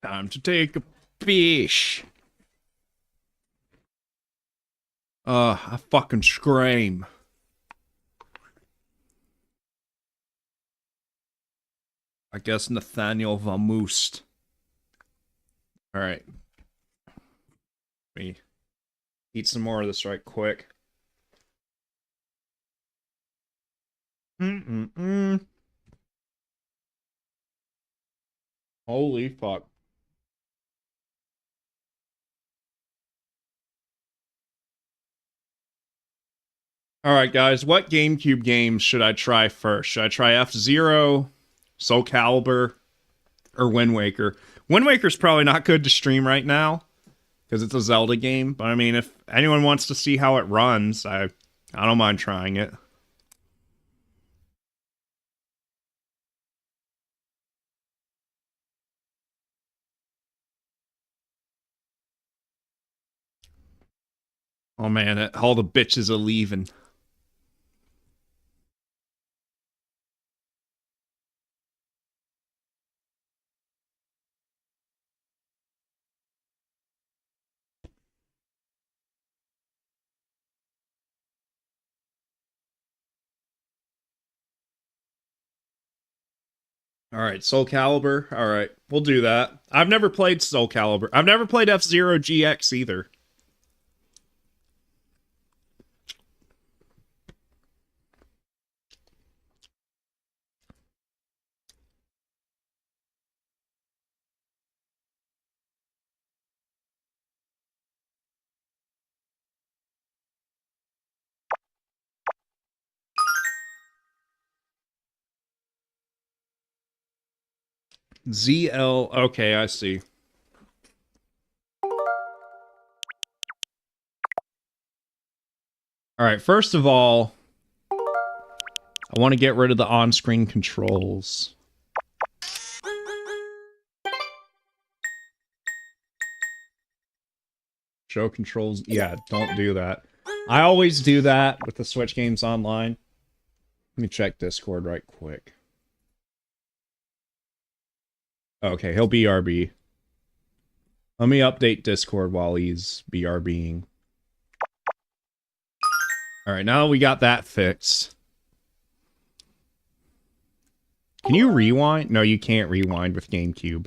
A: Time to take a fish. I fucking scream. I guess Nathaniel Vamoost. Alright. Let me eat some more of this right quick. Holy fuck. Alright, guys, what GameCube games should I try first? Should I try F-Zero, Soul Calibur, or Wind Waker? Wind Waker's probably not good to stream right now, because it's a Zelda game, but I mean, if anyone wants to see how it runs, I don't mind trying it. Oh man, all the bitches are leaving. Alright, Soul Calibur. Alright, we'll do that. I've never played Soul Calibur. I've never played F-Zero GX either. ZL. Okay, I see. Alright, first of all, I want to get rid of the on-screen controls. Show controls. Yeah, don't do that. I always do that with the Switch games online. Let me check Discord right quick. Okay, he'll BRB. Let me update Discord while he's BRBing. Alright, now we got that fixed. Can you rewind? No, you can't rewind with GameCube.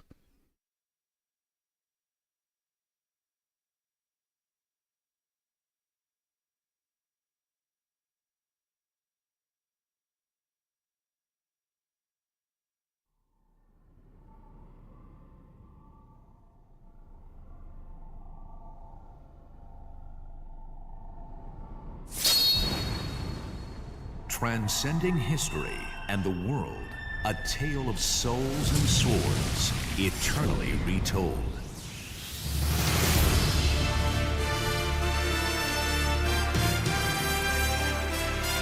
F: Transcending history and the world, a tale of souls and swords, eternally retold.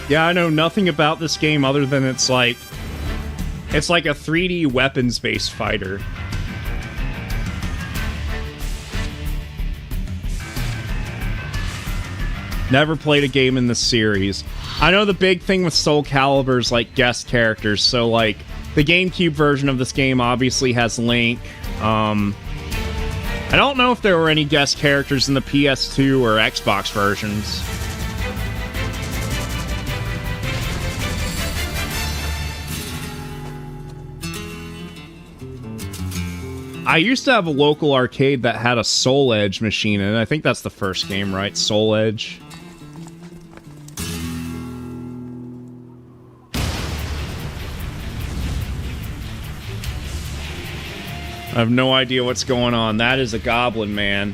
A: Yeah, I know nothing about this game other than it's like a 3D weapons-based fighter. Never played a game in this series. I know the big thing with Soul Calibur's like guest characters, so like the GameCube version of this game obviously has Link. I don't know if there were any guest characters in the PS2 or Xbox versions. I used to have a local arcade that had a Soul Edge machine, and I think that's the first game, right? Soul Edge. I have no idea what's going on. That is a goblin, man.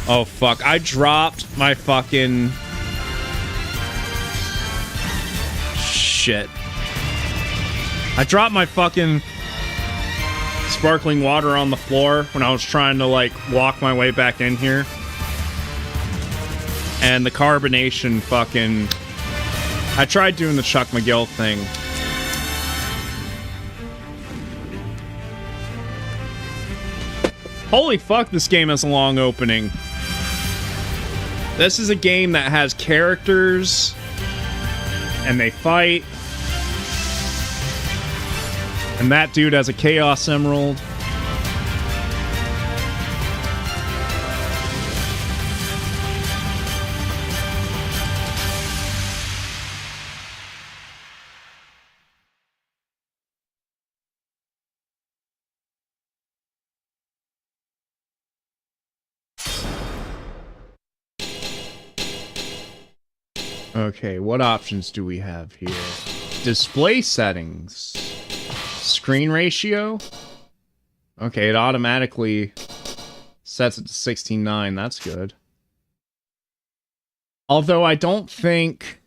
A: Oh, fuck. I dropped my fucking... Shit. I dropped my fucking sparkling water on the floor when I was trying to, like, walk my way back in here. And the carbonation fucking... I tried doing the Chuck McGill thing. Holy fuck, this game has a long opening. This is a game that has characters, and they fight. And that dude has a Chaos Emerald. Okay, what options do we have here? Display settings. Screen ratio? Okay, it automatically sets it to 16:9. That's good. Although I don't think...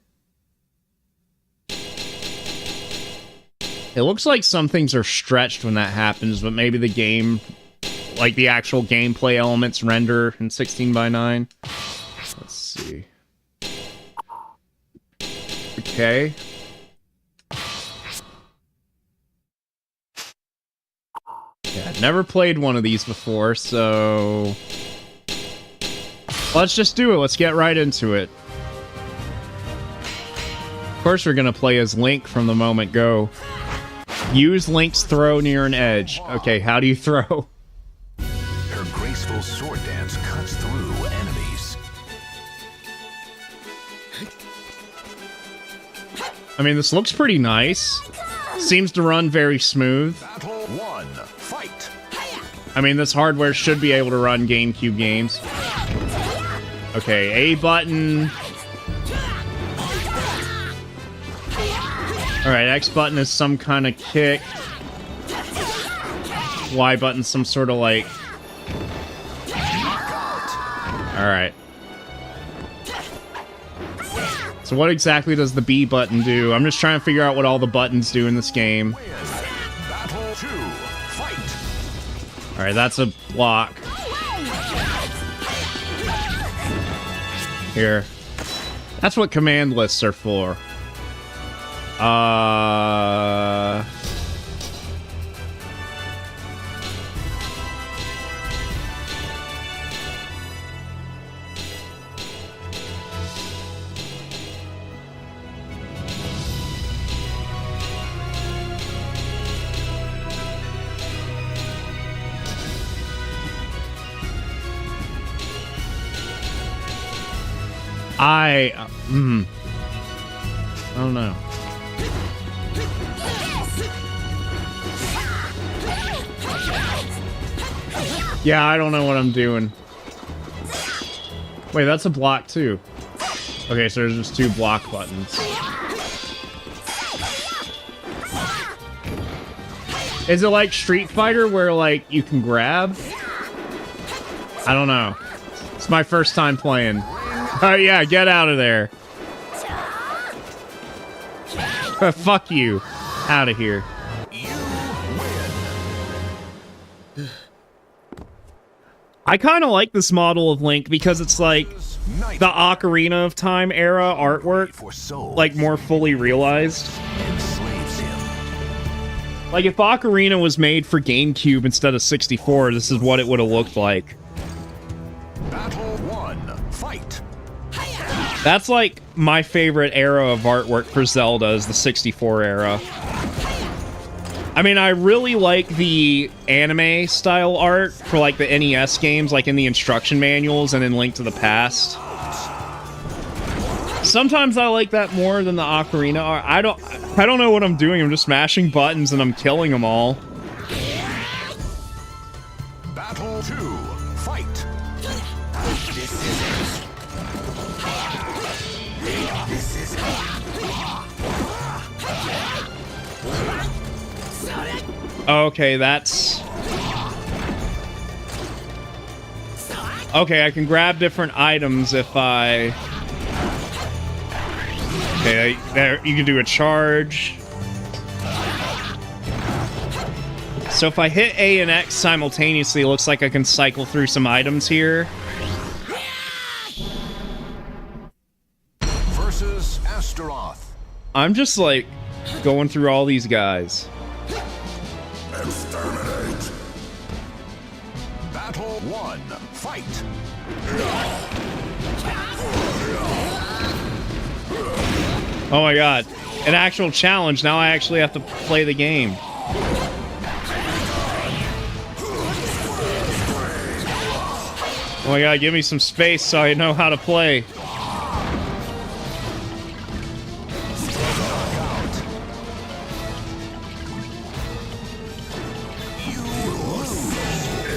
A: It looks like some things are stretched when that happens, but maybe the game... Like the actual gameplay elements render in 16:9. Let's see. Okay. Yeah, I've never played one of these before, so... Let's just do it. Let's get right into it. Of course we're gonna play as Link from the moment go. Use Link's throw near an edge. Okay, how do you throw?
F: Her graceful sword dance cuts through enemies.
A: I mean, this looks pretty nice. Seems to run very smooth.
F: Battle 1, fight!
A: I mean, this hardware should be able to run GameCube games. Okay, A button. Alright, X button is some kind of kick. Y button some sort of like... Alright. So what exactly does the B button do? I'm just trying to figure out what all the buttons do in this game.
F: Battle 2, fight!
A: Alright, that's a block. Here. That's what command lists are for. I don't know. Yeah, I don't know what I'm doing. Wait, that's a block too. Okay, so there's just 2 block buttons. Is it like Street Fighter where like you can grab? I don't know. It's my first time playing. Oh yeah, get out of there. Fuck you. Out of here. I kind of like this model of Link because it's like the Ocarina of Time era artwork, like more fully realized. Like if Ocarina was made for GameCube instead of 64, this is what it would have looked like.
F: Battle 1, fight!
A: That's like my favorite era of artwork for Zelda is the 64 era. I mean, I really like the anime style art for like the NES games, like in the instruction manuals and in Link to the Past. Sometimes I like that more than the Ocarina art. I don't know what I'm doing. I'm just mashing buttons and I'm killing them all.
F: Battle 2, fight!
A: Okay, that's... Okay, I can grab different items if I... Okay, there, you can do a charge. So if I hit A and X simultaneously, it looks like I can cycle through some items here.
F: Versus Astaroth.
A: I'm just, like, going through all these guys.
F: Battle 1. Fight.
A: Oh my god. An actual challenge. Now I actually have to play the game. Oh my god, give me some space so I know how to play.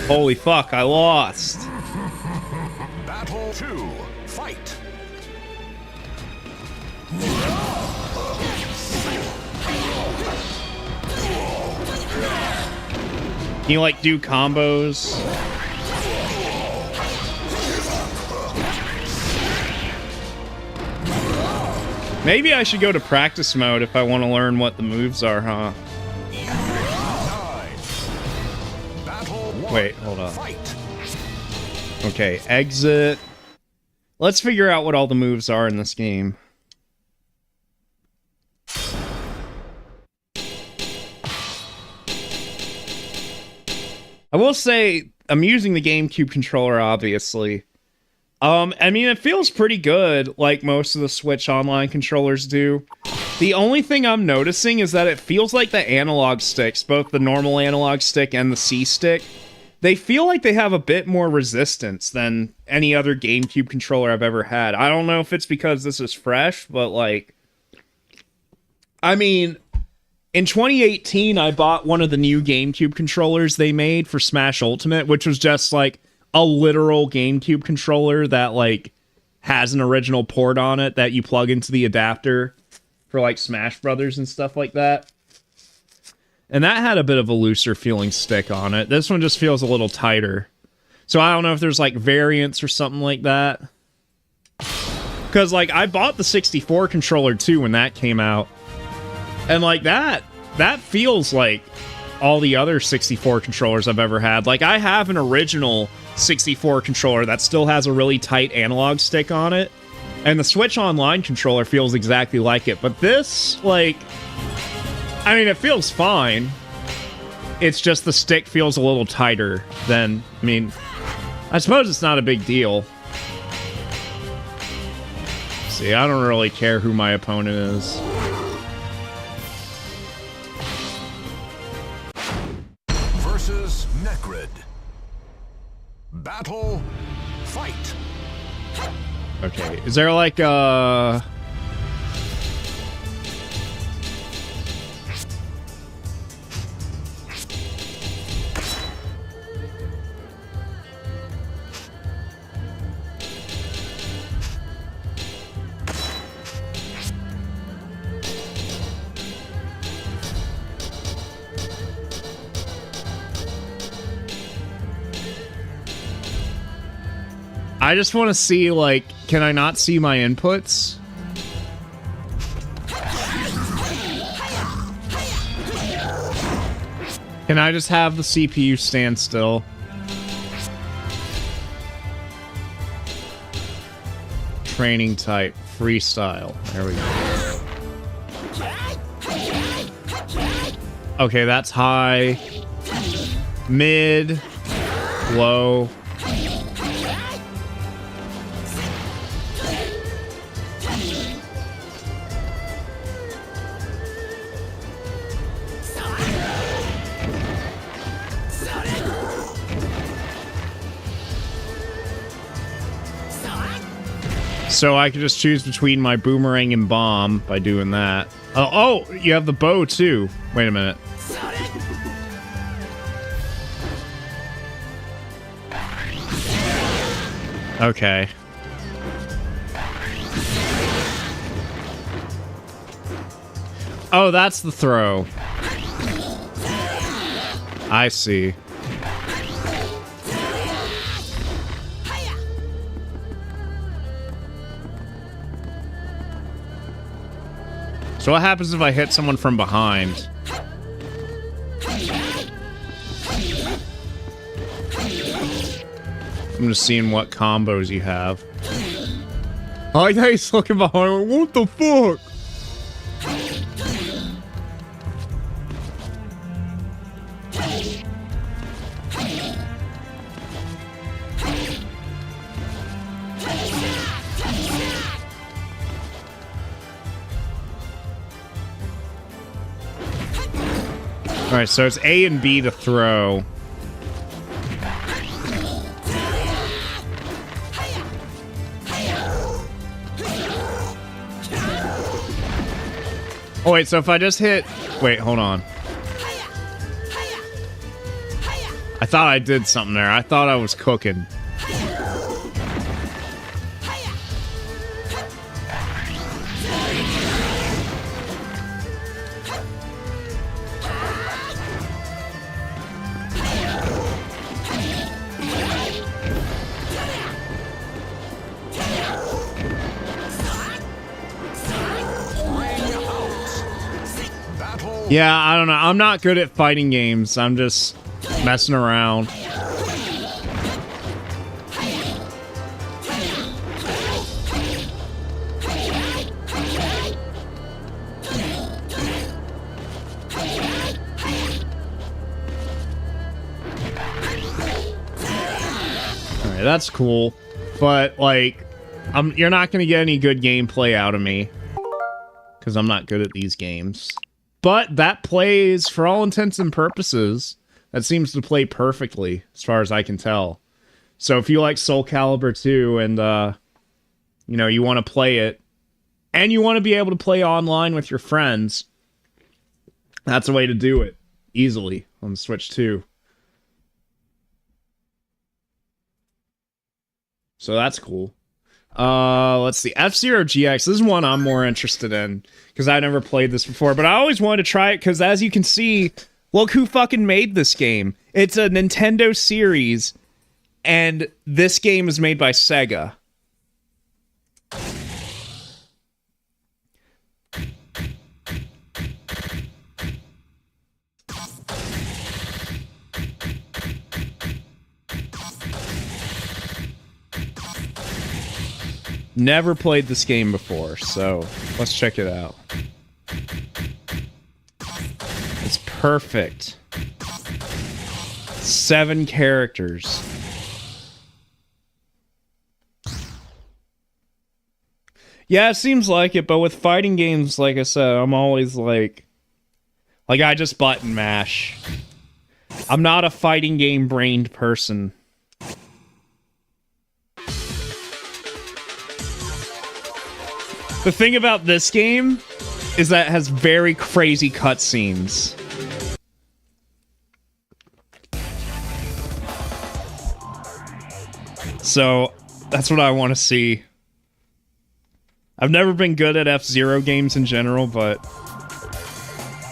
A: Holy fuck, I lost.
F: Battle 2. Fight.
A: Can you like do combos? Maybe I should go to practice mode if I want to learn what the moves are, huh? Wait, hold on. Okay, exit. Let's figure out what all the moves are in this game. I will say, I'm using the GameCube controller, obviously. I mean, it feels pretty good, like most of the Switch Online controllers do. The only thing I'm noticing is that it feels like the analog sticks, both the normal analog stick and the C-stick, they feel like they have a bit more resistance than any other GameCube controller I've ever had. I don't know if it's because this is fresh, but like... I mean, in 2018, I bought one of the new GameCube controllers they made for Smash Ultimate, which was just like a literal GameCube controller that like has an original port on it that you plug into the adapter for like Smash Brothers and stuff like that. And that had a bit of a looser feeling stick on it. This one just feels a little tighter. So I don't know if there's like variants or something like that. Because like I bought the 64 controller too when that came out. And like that feels like all the other 64 controllers I've ever had. Like I have an original 64 controller that still has a really tight analog stick on it. And the Switch Online controller feels exactly like it. But this, like... I mean, it feels fine. It's just the stick feels a little tighter than... I mean, I suppose it's not a big deal. See, I don't really care who my opponent is.
F: Versus Necrid. Battle. Fight.
A: Okay, is there like a... I just want to see, like, can I not see my inputs? Can I just have the CPU stand still? Training type, freestyle. There we go. Okay, that's high, mid, low. So I could just choose between my boomerang and bomb by doing that. Oh, you have the bow too. Wait a minute. Okay. Oh, that's the throw. I see. So what happens if I hit someone from behind? I'm just seeing what combos you have. Oh, yeah, he's looking behind. What the fuck? Alright, so it's A and B to throw. Oh, wait, so if I just hit... Wait, hold on. I thought I did something there. I thought I was cooking. Yeah, I don't know. I'm not good at fighting games. I'm just messing around. Alright, that's cool. But, like, you're not going to get any good gameplay out of me. Because I'm not good at these games. But that plays, for all intents and purposes, that seems to play perfectly, as far as I can tell. So if you like Soul Calibur 2 and, you know, you want to play it, and you want to be able to play online with your friends, that's a way to do it, easily, on the Switch 2. So that's cool. Let's see. F-Zero GX. This is one I'm more interested in because I never played this before, but I always wanted to try it because, as you can see, look who fucking made this game. It's a Nintendo series, and this game is made by Sega. Never played this game before, so let's check it out. It's perfect. 7 characters. Yeah, it seems like it, but with fighting games, like I said, I'm always like I just button mash. I'm not a fighting game brained person. The thing about this game is that it has very crazy cutscenes. So, that's what I want to see. I've never been good at F-Zero games in general, but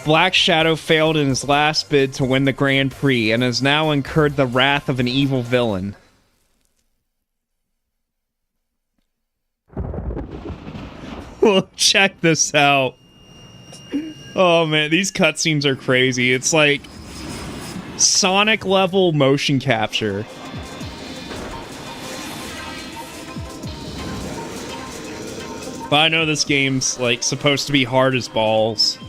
A: Black Shadow failed in his last bid to win the Grand Prix and has now incurred the wrath of an evil villain. Well, check this out. Oh man, these cutscenes are crazy. It's like Sonic level motion capture. But I know this game's like supposed to be hard as balls.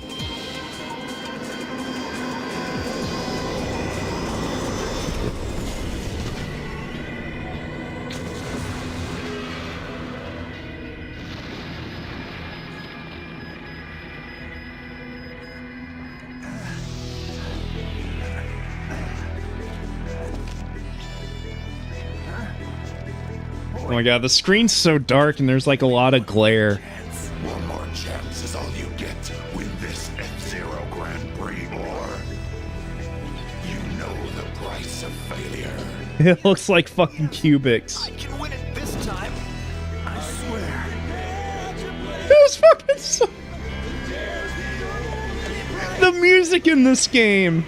A: Oh my god, the screen's so dark and there's like a lot of glare.
G: One more chance is all you get to win this F-Zero Grand Prix, or you know the price of failure.
A: It looks like fucking cubics.
G: I can win it this time. I swear.
A: It was fucking so... The music in this game.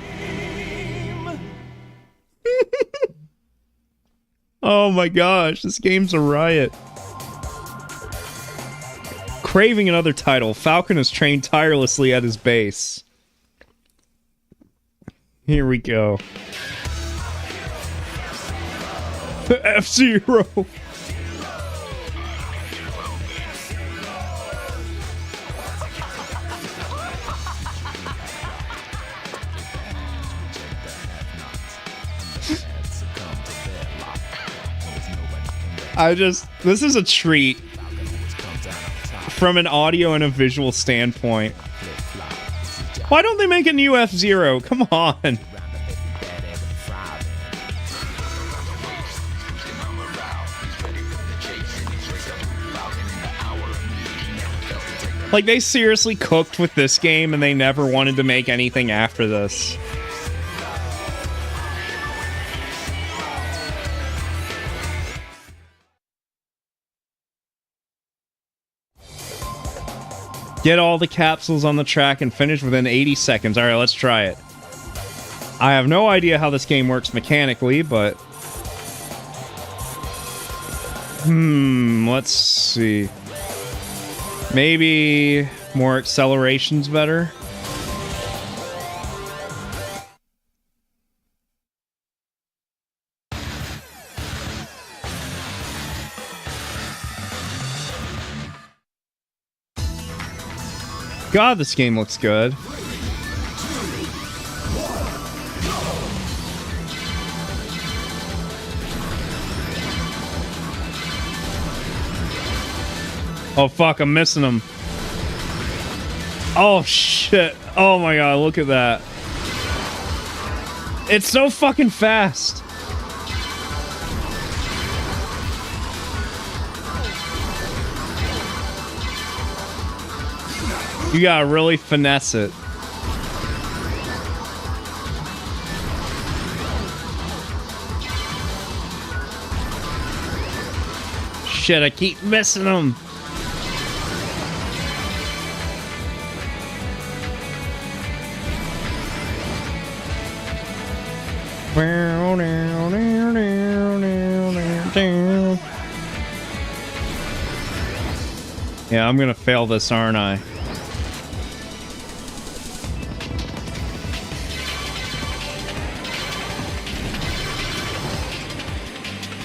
A: Oh my gosh, this game's a riot. Craving another title, Falcon is trained tirelessly at his base. Here we go. F-Zero. This is a treat from an audio and a visual standpoint. Why don't they make a new F-Zero? Come on. Like, they seriously cooked with this game and they never wanted to make anything after this. Get all the capsules on the track and finish within 80 seconds. Alright, let's try it. I have no idea how this game works mechanically, but... let's see. Maybe more acceleration's better? God, this game looks good. Oh fuck, I'm missing him. Oh shit. Oh my god, look at that. It's so fucking fast. You gotta really finesse it. Shit, I keep missing him. Yeah, I'm gonna fail this, aren't I?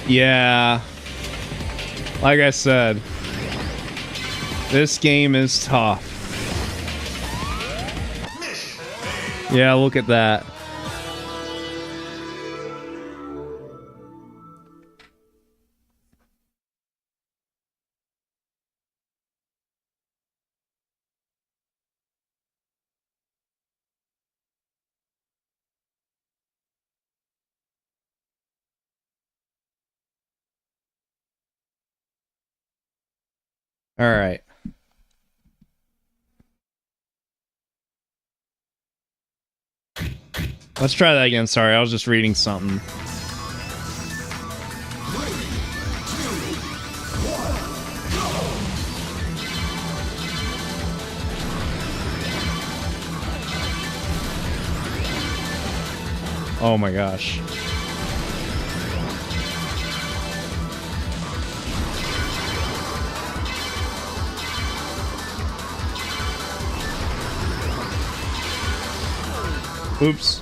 A: Yeah. Like I said, this game is tough. Yeah, look at that. All right. Let's try that again. Sorry, I was just reading something. Oh my gosh. Oops.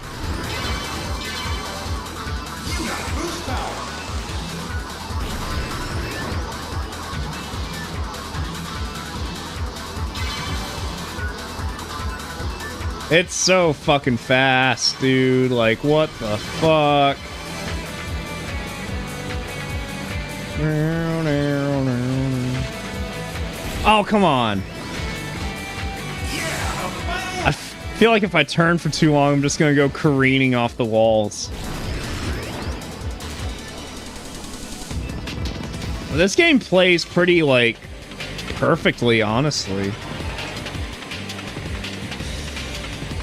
A: It's so fucking fast, dude. Like, what the fuck? Oh, come on. I feel like if I turn for too long, I'm just gonna go careening off the walls. This game plays pretty, like, perfectly, honestly.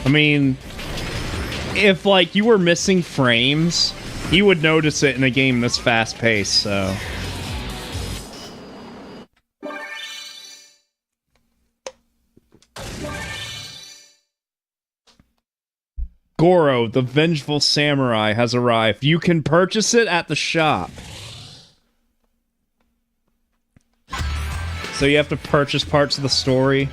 A: I mean, if, like, you were missing frames, you would notice it in a game this fast-paced, so... Goro, the Vengeful Samurai, has arrived. You can purchase it at the shop. So you have to purchase parts of the story.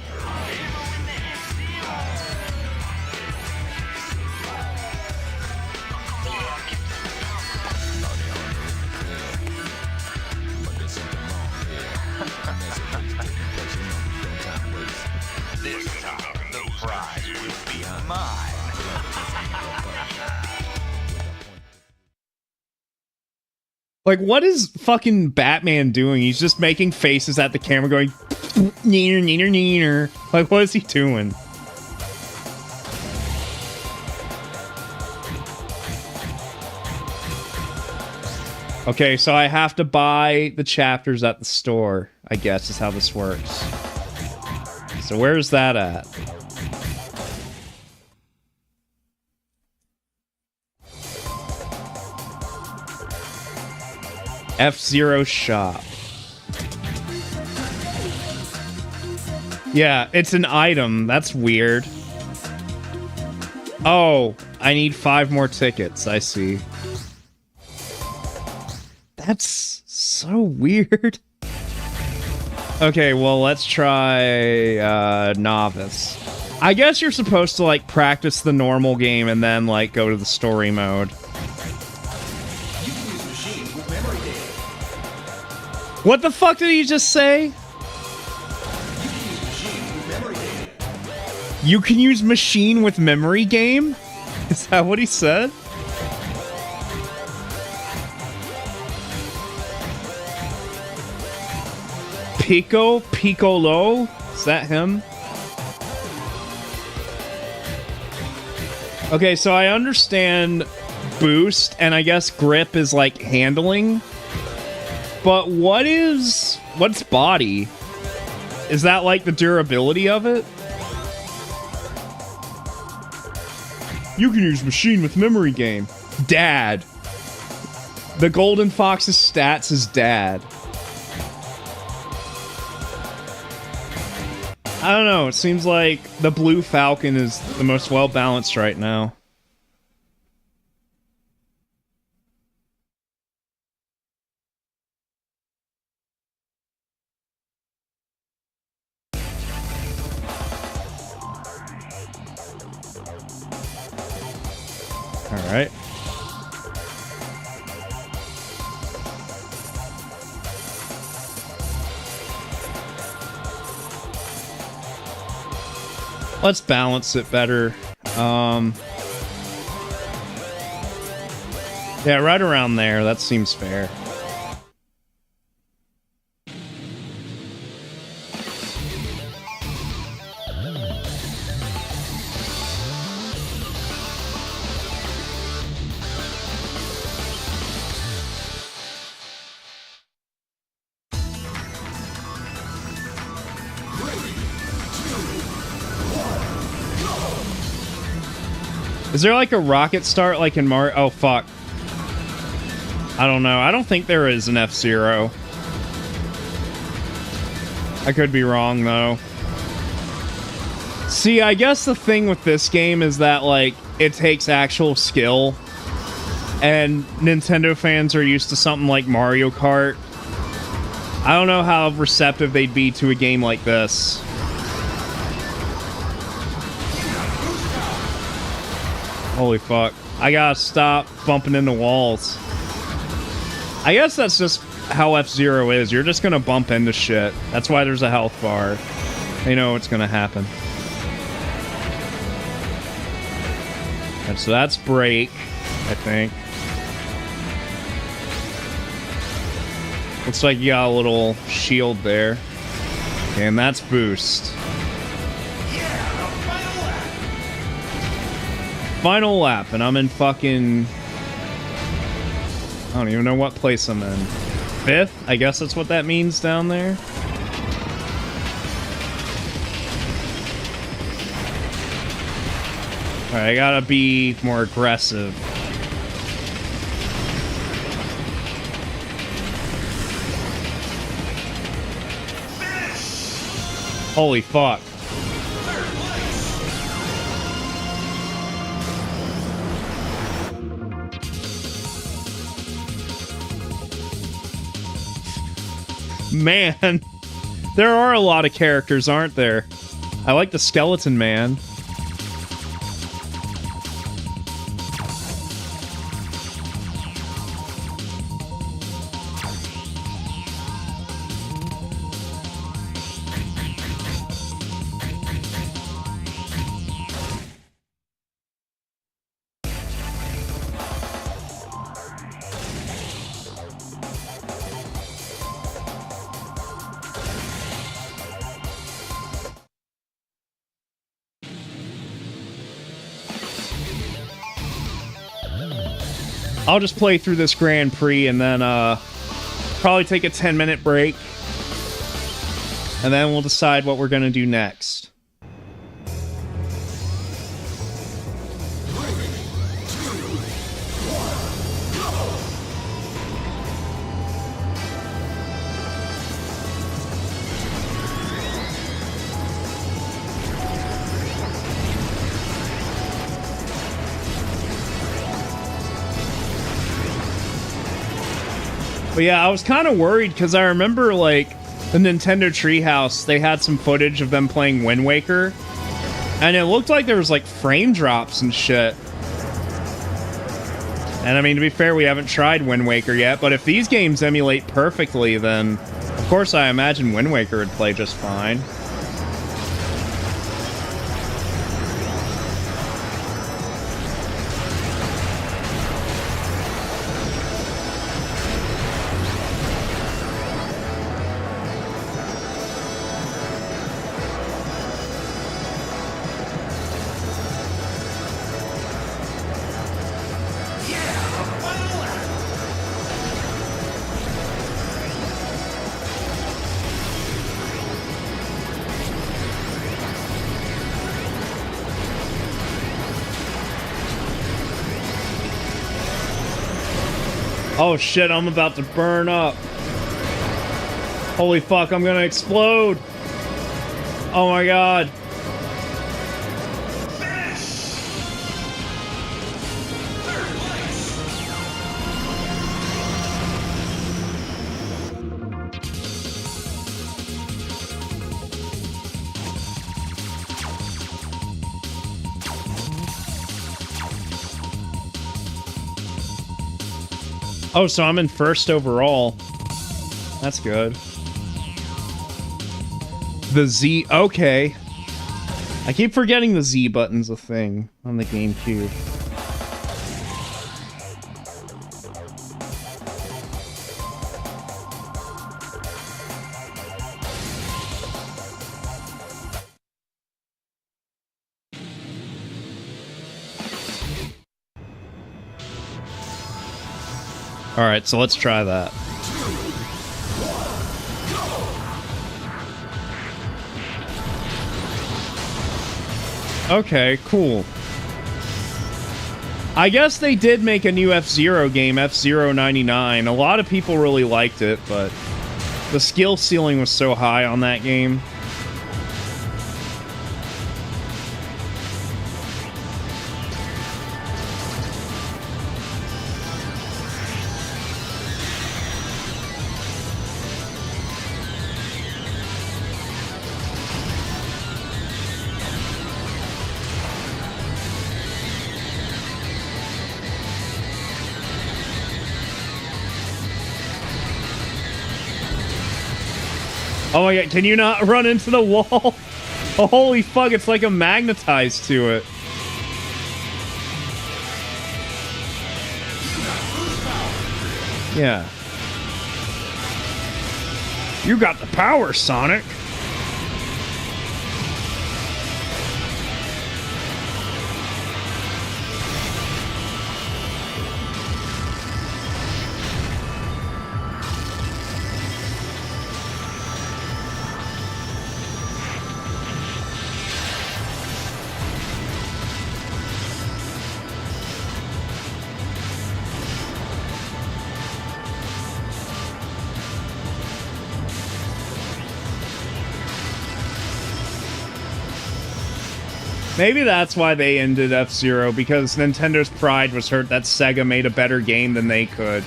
A: Like, what is fucking Batman doing? He's just making faces at the camera going, neener, neener, neener. Like, what is he doing? Okay, so I have to buy the chapters at the store, I guess is how this works. So where's that at? F-Zero shop. Yeah, it's an item. That's weird. Oh, I need 5 more tickets. I see. That's so weird. Okay, well, let's try novice. I guess you're supposed to, like, practice the normal game and then, like, go to the story mode. What the fuck did he just say? You can use machine with memory game? Is that what he said? Piccolo? Is that him? Okay, so I understand boost, and I guess grip is like handling. But what's body? Is that like the durability of it? You can use machine with memory game. Dad. The Golden Fox's stats is dad. I don't know, it seems like the Blue Falcon is the most well-balanced right now. Alright. Let's balance it better. Yeah, right around there. That seems fair. Is there like a rocket start like in Mario? Oh, fuck. I don't know. I don't think there is an F-Zero. I could be wrong, though. See, I guess the thing with this game is that, like, it takes actual skill. And Nintendo fans are used to something like Mario Kart. I don't know how receptive they'd be to a game like this. Holy fuck. I gotta stop bumping into walls. I guess that's just how F-Zero is. You're just gonna bump into shit. That's why there's a health bar. They know what's gonna happen. And so that's break, I think. Looks like you got a little shield there. And that's boost. Final lap, and I'm in fucking... I don't even know what place I'm in. 5th? I guess that's what that means down there. Alright, I gotta be more aggressive. Holy fuck. Man, there are a lot of characters, aren't there? I like the Skeleton Man. I'll just play through this Grand Prix and then probably take a 10-minute break. And then we'll decide what we're going to do next. But yeah, I was kind of worried because I remember, like, the Nintendo Treehouse, they had some footage of them playing Wind Waker, and it looked like there was, like, frame drops and shit. And, I mean, to be fair, we haven't tried Wind Waker yet, but if these games emulate perfectly, then, of course, I imagine Wind Waker would play just fine. Oh shit, I'm about to burn up. Holy fuck, I'm gonna explode. Oh my god. Oh, so I'm in first overall. That's good. The Z... Okay. I keep forgetting the Z button's a thing on the GameCube. Alright, so let's try that. Okay, cool. I guess they did make a new F-Zero game, F-Zero 99. A lot of people really liked it, but the skill ceiling was so high on that game. Oh my god, can you not run into the wall? Oh, holy fuck, it's like I'm magnetized to it. Yeah. You got the power, Sonic. Maybe that's why they ended F-Zero, because Nintendo's pride was hurt that Sega made a better game than they could.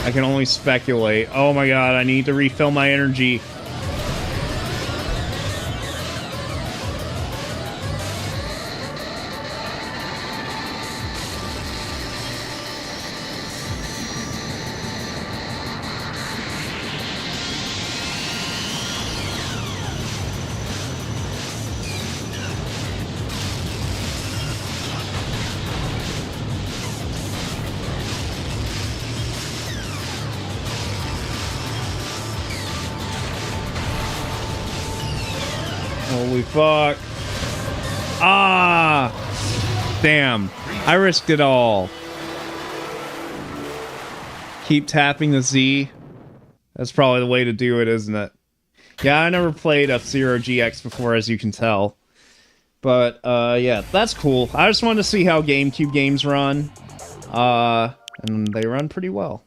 A: I can only speculate. Oh my god, I need to refill my energy. Holy fuck. Ah! Damn. I risked it all. Keep tapping the Z. That's probably the way to do it, isn't it? Yeah, I never played F-Zero GX before, as you can tell. But, yeah, that's cool. I just wanted to see how GameCube games run. And they run pretty well.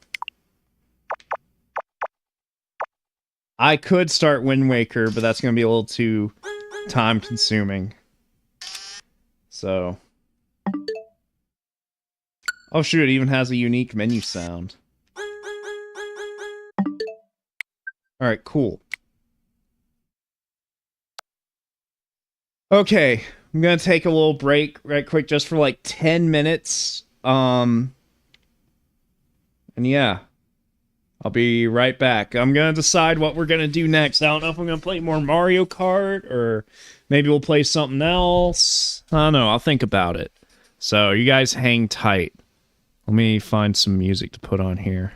A: I could start Wind Waker, but that's going to be a little too time-consuming. So... Oh shoot, it even has a unique menu sound. Alright, cool. Okay, I'm gonna take a little break right quick just for like 10 minutes. And yeah. I'll be right back. I'm gonna decide what we're gonna do next. I don't know if I'm gonna play more Mario Kart or maybe we'll play something else. I don't know, I'll think about it. So you guys hang tight. Let me find some music to put on here.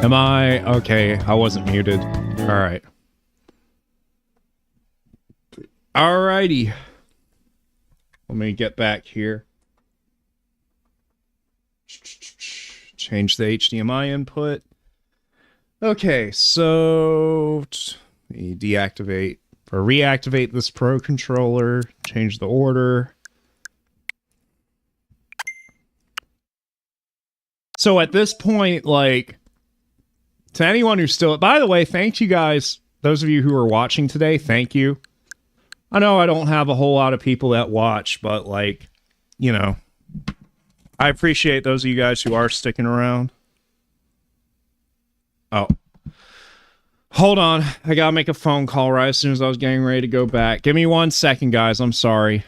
A: Am I? Okay, I wasn't muted. All right. Alrighty. Let me get back here. Change the HDMI input. Okay, so deactivate or reactivate this Pro controller. Change the order. So at this point, like, to anyone who's still... By the way, thank you guys. Those of you who are watching today, thank you. I know I don't have a whole lot of people that watch, but, like, you know, I appreciate those of you guys who are sticking around. Oh. Hold on. I gotta make a phone call right as soon as I was getting ready to go back. Give me 1 second, guys. I'm sorry.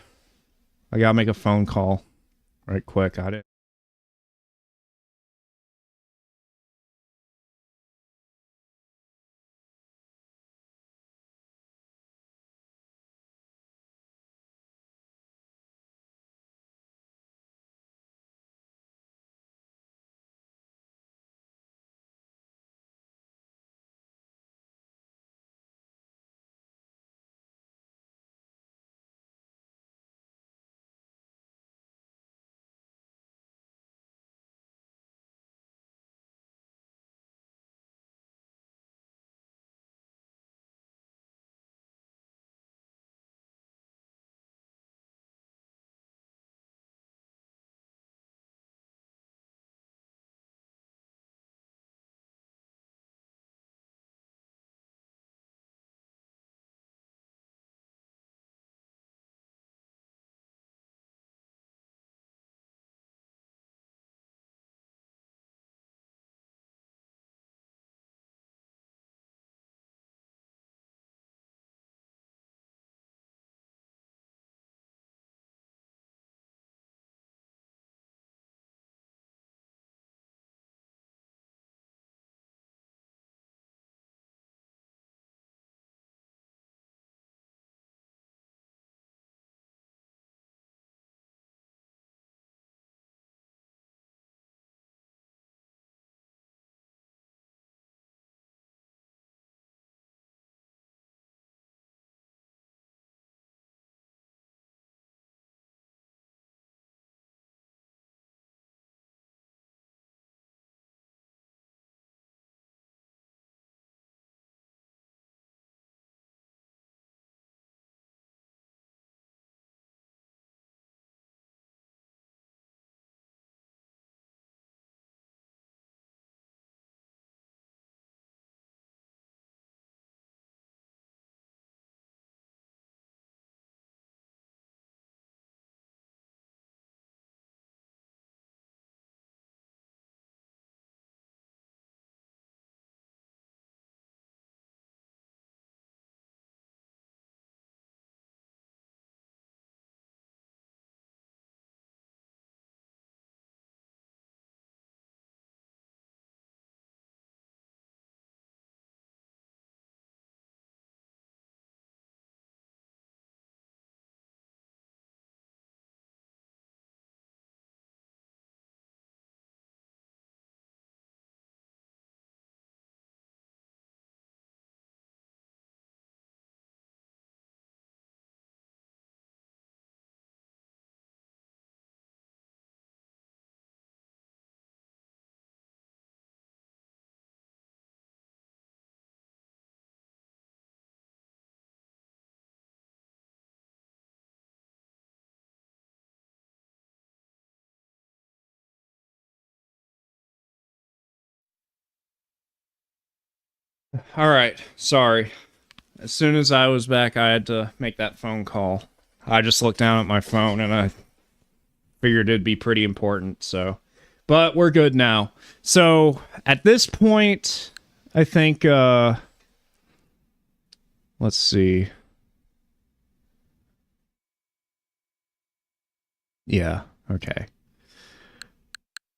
A: I gotta make a phone call right quick. Got it. All right. Sorry. As soon as I was back, I had to make that phone call. I just looked down at my phone and I figured it'd be pretty important, so. But we're good now. So, at this point, I think, let's see. Yeah, okay.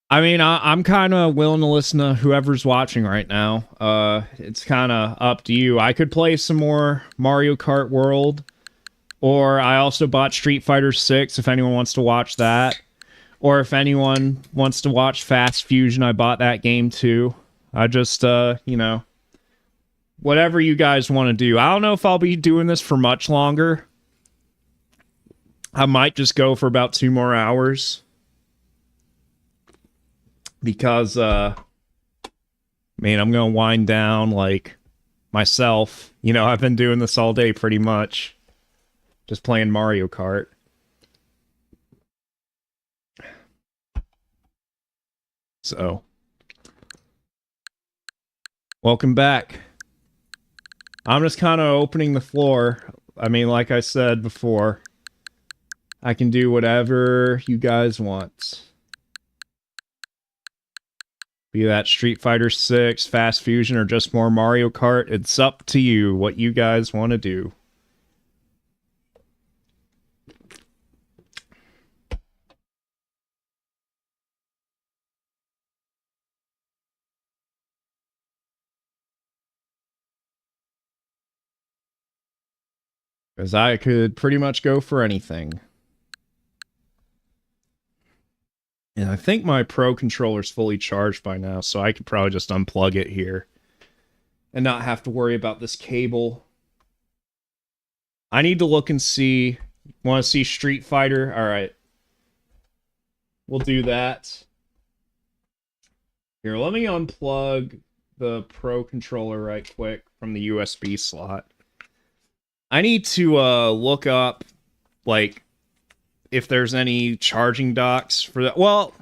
A: I mean, I'm kind of willing to listen to whoever's watching right now. It's kind of up to you. I could play some more Mario Kart World, or I also bought Street Fighter 6 if anyone wants to watch that. Or if anyone wants to watch Fast Fusion, I bought that game too. I just, you know, whatever you guys want to do. I don't know if I'll be doing this for much longer. I might just go for about 2 more hours. Because, I'm going to wind down, like, myself. You know, I've been doing this all day pretty much. Just playing Mario Kart. So, welcome back. I'm just kind of opening the floor. I mean, like I said before, I can do whatever you guys want. Be that Street Fighter 6, Fast Fusion, or just more Mario Kart. It's up to you what you guys want to do. Because I could pretty much go for anything. And I think my Pro Controller's fully charged by now, so I could probably just unplug it here. And not have to worry about this cable. I need to look and see. Want to see Street Fighter? Alright. We'll do that. Here, let me unplug the Pro Controller right quick from the USB slot. I need to look up, like, if there's any charging docks for that. Well,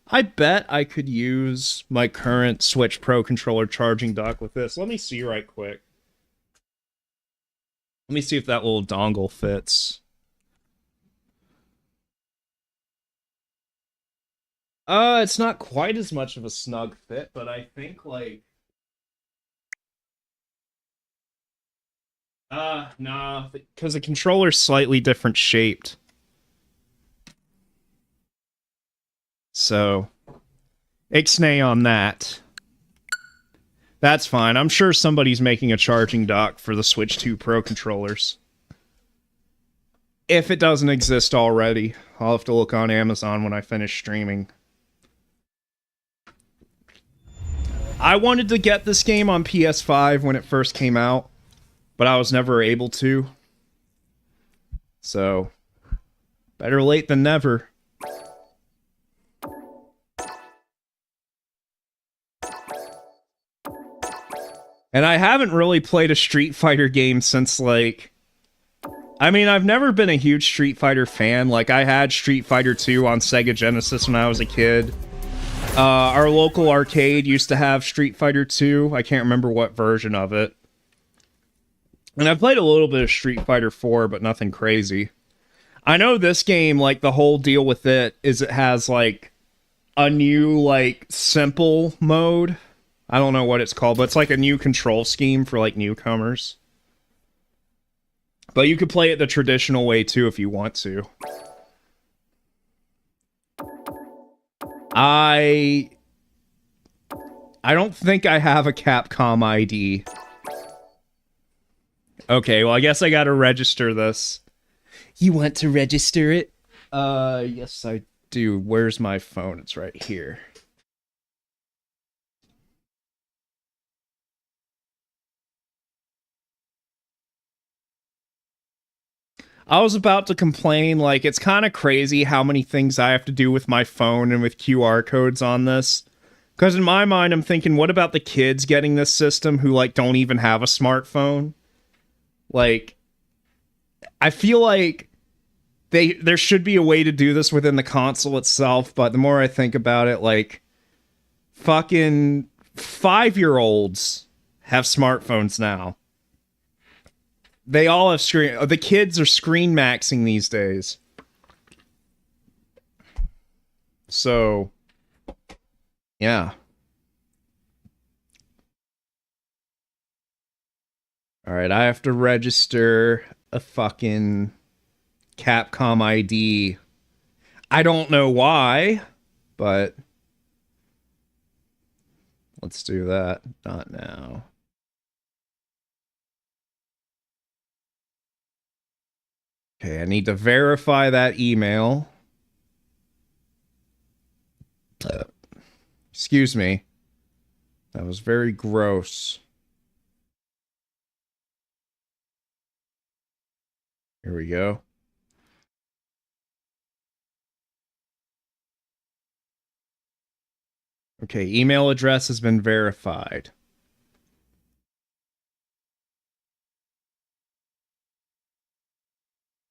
A: I bet I could use my current Switch Pro Controller charging dock with this. Let me see right quick. Let me see if that little dongle fits. It's not quite as much of a snug fit, but I think, like... nah, because the controller's slightly different shaped. So, ixnay on that. That's fine. I'm sure somebody's making a charging dock for the Switch 2 Pro controllers. If it doesn't exist already, I'll have to look on Amazon when I finish streaming. I wanted to get this game on PS5 when it first came out, but I was never able to. So, better late than never. And I haven't really played a Street Fighter game since, like... I mean, I've never been a huge Street Fighter fan. Like, I had Street Fighter 2 on Sega Genesis when I was a kid. Our local arcade used to have Street Fighter 2. I can't remember what version of it. And I played a little bit of Street Fighter 4, but nothing crazy. I know this game, like, the whole deal with it is it has, like, a new, like, simple mode. I don't know what it's called, but it's like a new control scheme for, like, newcomers. But you could play it the traditional way, too, if you want to. I don't think I have a Capcom ID. Okay, well, I guess I gotta register this. You want to register it? Yes, I do. Where's my phone? It's right here. I was about to complain, like, it's kind of crazy how many things I have to do with my phone and with QR codes on this. Because in my mind, I'm thinking, what about the kids getting this system who, like, don't even have a smartphone? Like, I feel like there should be a way to do this within the console itself, but the more I think about it, like, fucking 5-year-olds have smartphones now. They all have screen. The kids are screen maxing these days. So, yeah. All right, I have to register a fucking Capcom ID. I don't know why, but let's do that. Not now. Okay, I need to verify that email. Excuse me. That was very gross. Here we go. Okay, email address has been verified.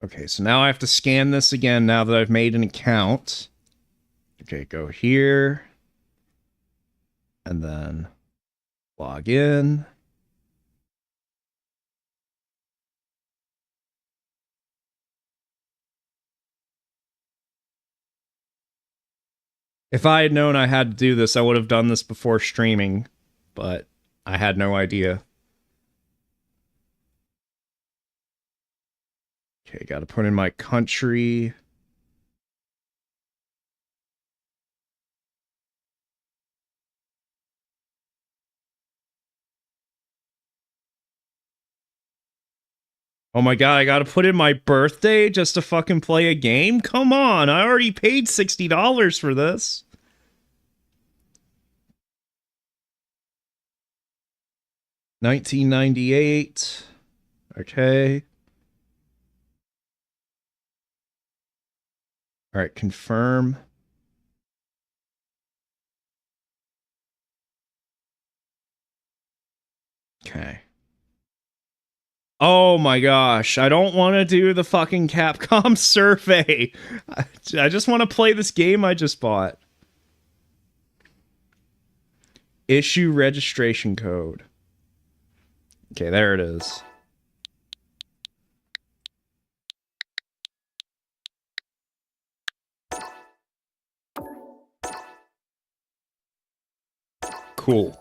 A: Okay, so now I have to scan this again now that I've made an account. Okay, go here. And then log in. If I had known I had to do this, I would have done this before streaming, but I had no idea. Okay, gotta put in my country. Oh my god, I gotta put in my birthday just to fucking play a game? Come on, I already paid $60 for this. $19.98. Okay. All right, confirm. Okay. Oh my gosh, I don't want to do the fucking Capcom survey. I just want to play this game I just bought. Issue registration code. Okay, there it is. Cool.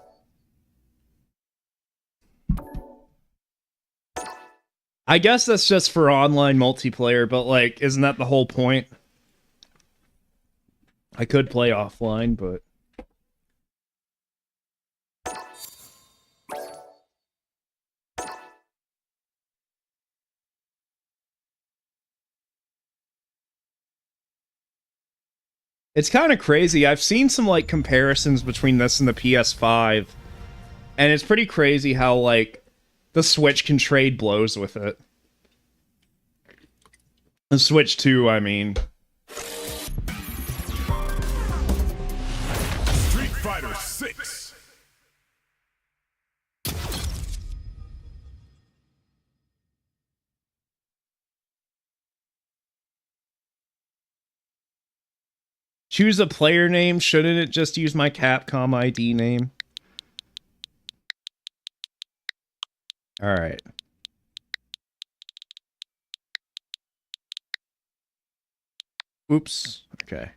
A: I guess that's just for online multiplayer, but like, isn't that the whole point? I could play offline, but... It's kind of crazy. I've seen some, like, comparisons between this and the PS5, and it's pretty crazy how, like, the Switch can trade blows with it. The Switch 2, I mean.
G: Street Fighter 6.
A: Choose a player name. Shouldn't it just use my Capcom ID name? Alright. Oops. Okay.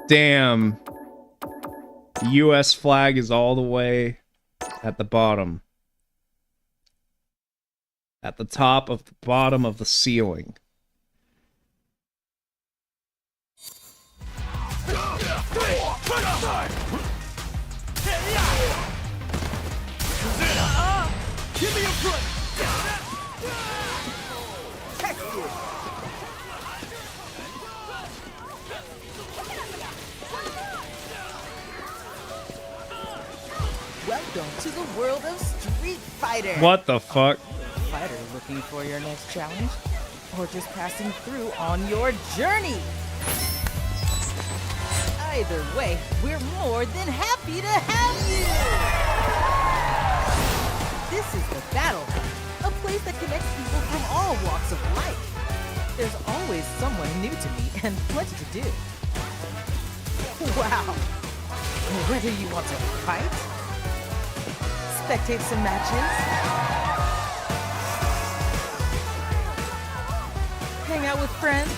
A: Damn. The US flag is all the way at the bottom. At the top of the bottom of the ceiling.
H: Give me a foot!
I: Welcome to the world of Street Fighter.
A: What the fuck?
I: Fighter looking for your next challenge? Or just passing through on your journey? Either way, we're more than happy to have you! This is the Battle Hub, a place that connects people from all walks of life. There's always someone new to meet and plenty to do. Wow. Whether you want to fight, spectate some matches, hang out with friends,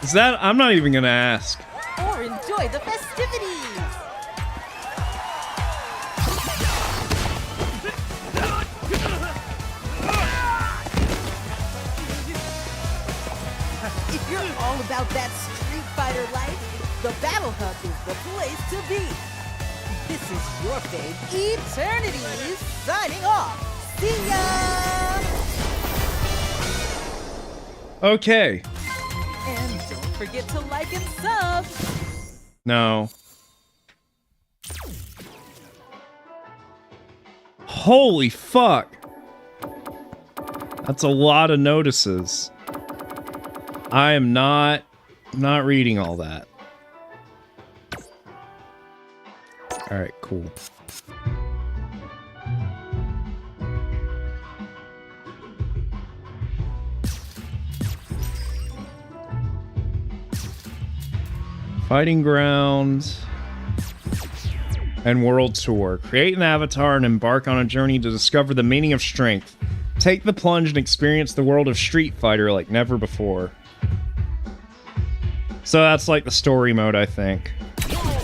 A: Is that? I'm not even gonna ask.
I: or enjoy the festivities. If you're all about that Street Fighter life, the Battle Hub is the place to be. This is your fave, Eternity, signing off. See ya!
A: Okay.
I: And don't forget to like and sub.
A: No. Holy fuck. That's a lot of notices. I am not reading all that. All right, cool. Fighting Grounds and World Tour. Create an avatar and embark on a journey to discover the meaning of strength. Take the plunge and experience the world of Street Fighter like never before. So that's like the story mode, I think.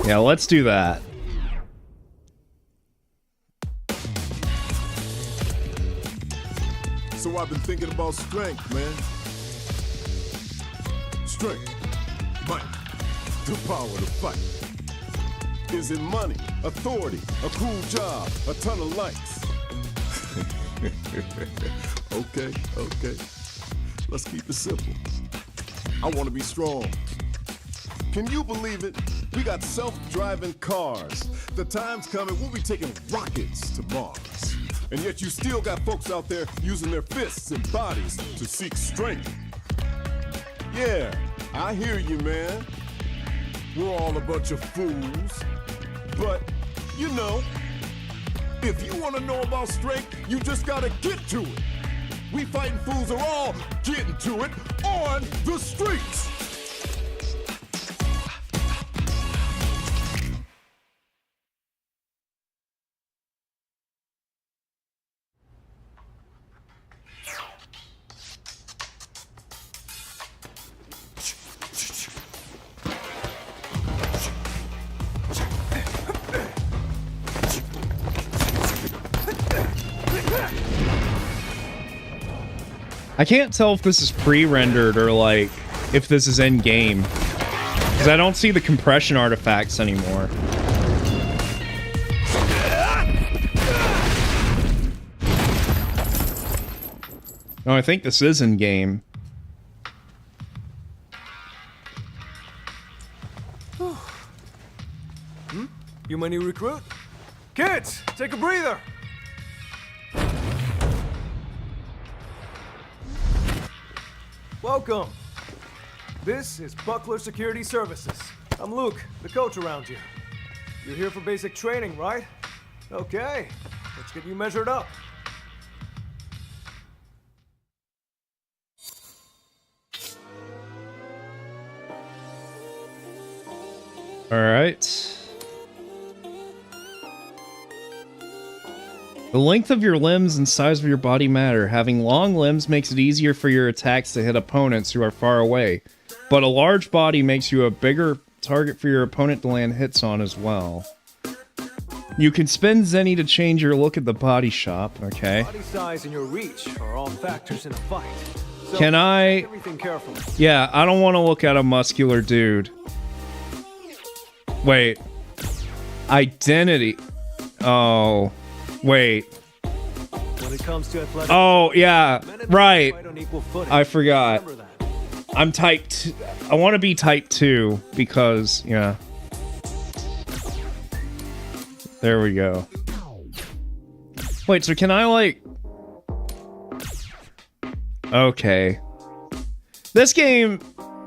A: Yeah, let's do that.
J: So I've been thinking about strength, man. Strength, might, the power to fight. Is it money, authority, a cool job, a ton of likes? Okay. Let's keep it simple. I want to be strong. Can you believe it? We got self-driving cars. The time's coming, we'll be taking rockets to Mars. And yet you still got folks out there using their fists and bodies to seek strength. Yeah, I hear you, man. We're all a bunch of fools. But, you know, if you want to know about strength, you just gotta get to it. We fighting fools are all getting to it on the streets.
A: I can't tell if this is pre-rendered or like if this is in-game, because I don't see the compression artifacts anymore. No, I think this is in-game.
H: You my new recruit? Kids, take a breather! Welcome. This is Buckler Security Services. I'm Luke, the coach around here. You're here for basic training, right? Okay, let's get you measured up.
A: All right. The length of your limbs and size of your body matter. Having long limbs makes it easier for your attacks to hit opponents who are far away, but a large body makes you a bigger target for your opponent to land hits on as well. You can spend Zenny to change your look at the body shop, okay.
H: Body size and your reach are all factors in a fight. So
A: Can I...
H: everything carefully.
A: Yeah, I don't want to look at a muscular dude. Wait. Identity. Oh... Wait.
H: When it comes to athletic,
A: Oh, yeah. Right.
H: fight on equal footing.
A: I forgot.
H: Remember that.
A: I'm type 2. I want to be type 2 because, yeah. There we go. Wait, so can I, like... Okay. This game...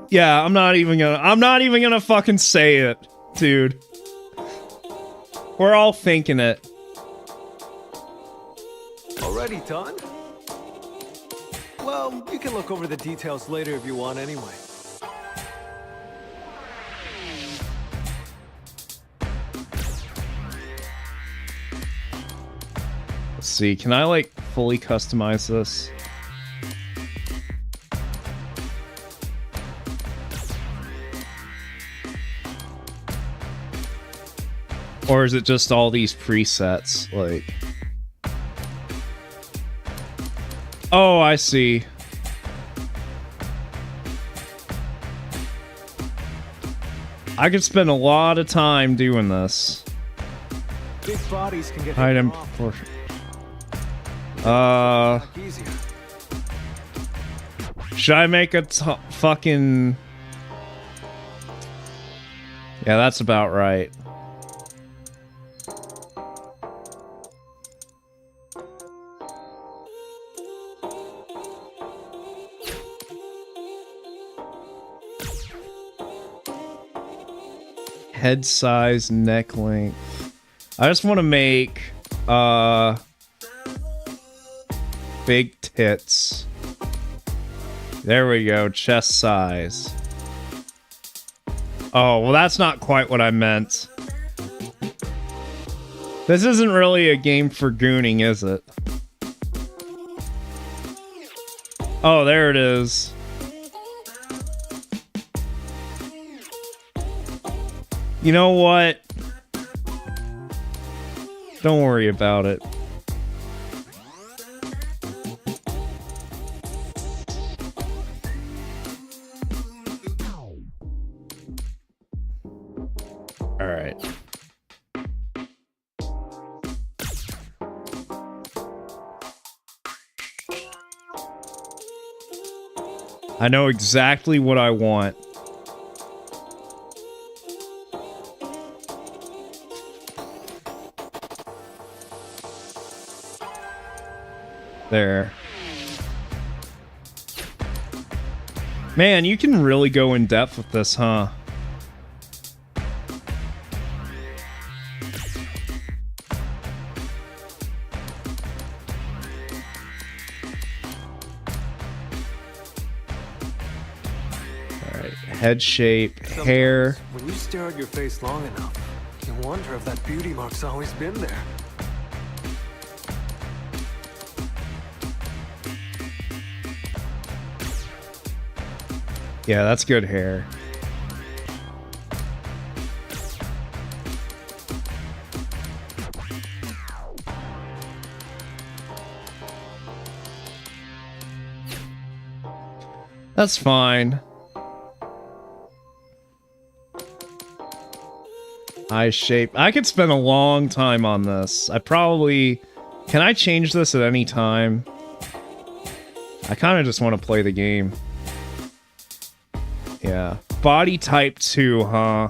A: Yeah, I'm not even gonna fucking say it, dude. We're all thinking it.
H: Already done? Well, you can look over the details later if you want anyway.
A: Let's see, can I like fully customize this? Or is it just all these presets? Like, oh, I see. I could spend a lot of time doing this.
H: Big bodies can get
A: Item
H: proportion. Easier.
A: Should I make a fucking... Yeah, that's about right. Head size, neck length. I just want to make big tits. There we go, chest size. Oh, well that's not quite what I meant. This isn't really a game for gooning, is it? Oh, there it is. You know what? Don't worry about it. All right. I know exactly what I want. There. Man, you can really go in depth with this, huh? Alright, head shape, hair.
H: When you stare at your face long enough, you wonder if that beauty mark's always been there.
A: Yeah, that's good hair. That's fine. Eye shape. I could spend a long time on this. I probably... Can I change this at any time? I kind of just want to play the game. Yeah. Body type 2, huh?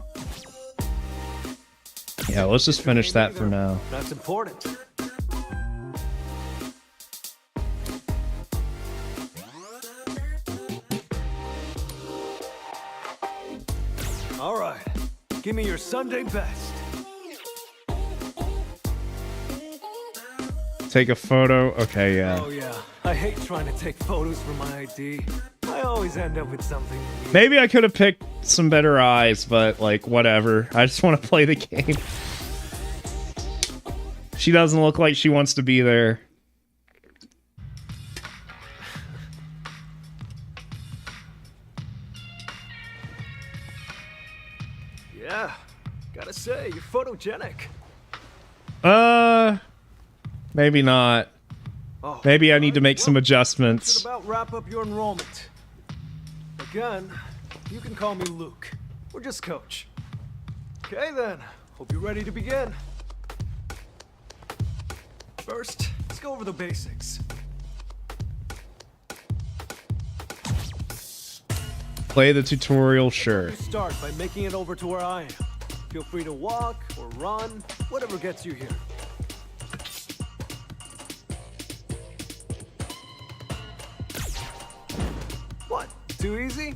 A: Yeah, let's just finish that for now.
H: That's important. All right. Give me your Sunday best.
A: Take a photo? Okay, yeah.
H: Oh yeah. I hate trying to take photos for my ID. I always end up with something weird.
A: Maybe I could have picked some better eyes, but like whatever. I just want to play the game. She doesn't look like she wants to be there.
H: Yeah. Gotta say, you're photogenic.
A: Maybe not.
H: Oh,
A: Maybe I need to make some adjustments.
H: Should about wrap up your enrollment. Again, you can call me Luke, or just Coach. Okay then, hope you're ready to begin. First, let's go over the basics.
A: Play the tutorial, sure.
H: You start by making it over to where I am. Feel free to walk or run, whatever gets you here. What? Too easy?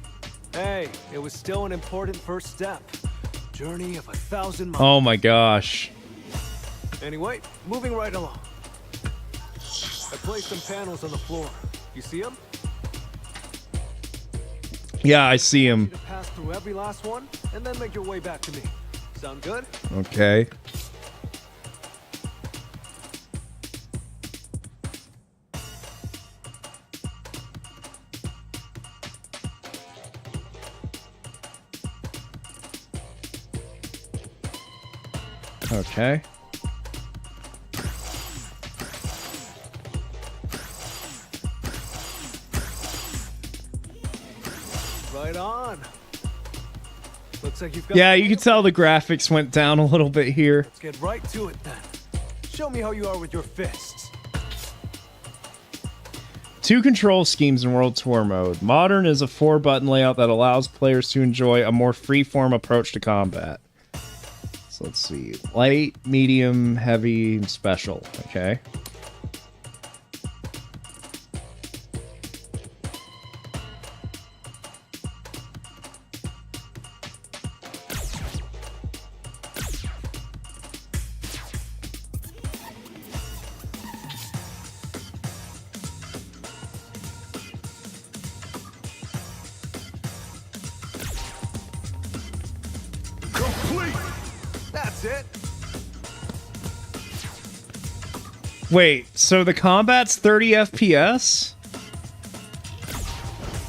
H: Hey, it was still an important first step. Journey of 1,000 miles.
A: Oh my gosh.
H: Anyway, moving right along. I placed some panels on the floor. You see them?
A: Yeah, I see
H: You
A: him.
H: to pass through every last one, and then make your way back to me. Sound good?
A: Okay. Okay.
H: Right on. Looks like you've got.
A: Yeah, you can tell the graphics went down a little bit here.
H: Let's get right to it then. Show me how you are with your fists.
A: 2 control schemes in World Tour mode. Modern is a 4-button layout that allows players to enjoy a more free-form approach to combat. So let's see. Light, medium, heavy, and special. Okay.
H: That's it.
A: Wait, so the combat's 30 FPS?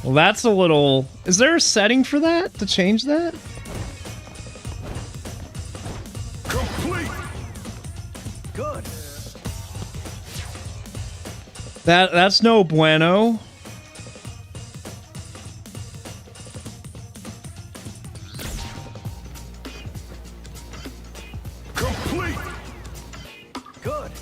A: Well, that's a little... Is there a setting for that? To change that?
H: Good.
A: That's no bueno.
H: Good.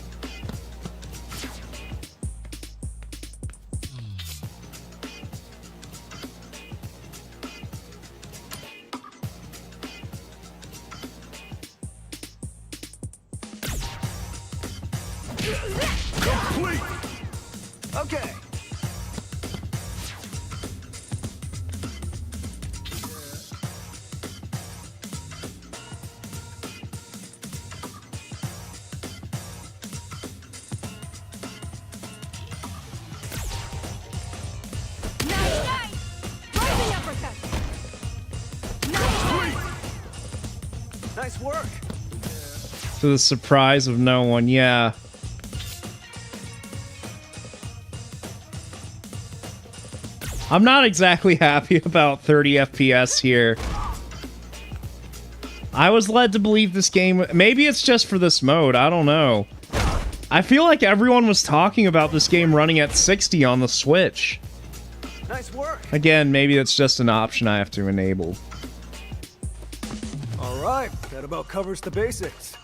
H: Okay. Nice work.
A: To the surprise of no one, yeah. I'm not exactly happy about 30 FPS here. I was led to believe this game... Maybe it's just for this mode, I don't know. I feel like everyone was talking about this game running at 60 on the Switch.
H: Nice work.
A: Again, maybe it's just an option I have to enable.
H: All right, that about covers the basics.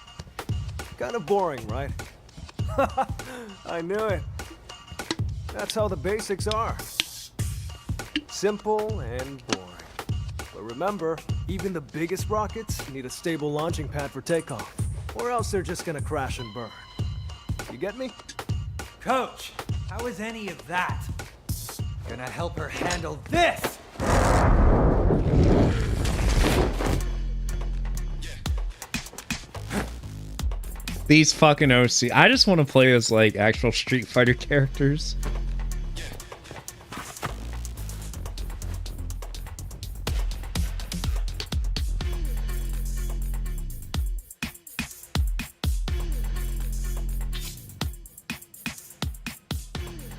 H: Kind of boring, right? I knew it. That's how the basics are. Simple and boring. But remember, even the biggest rockets need a stable launching pad for takeoff, or else they're just gonna crash and burn. You get me?
K: Coach, how is any of that gonna help her handle this?
A: These fucking OC. I just want to play as, like, actual Street Fighter characters.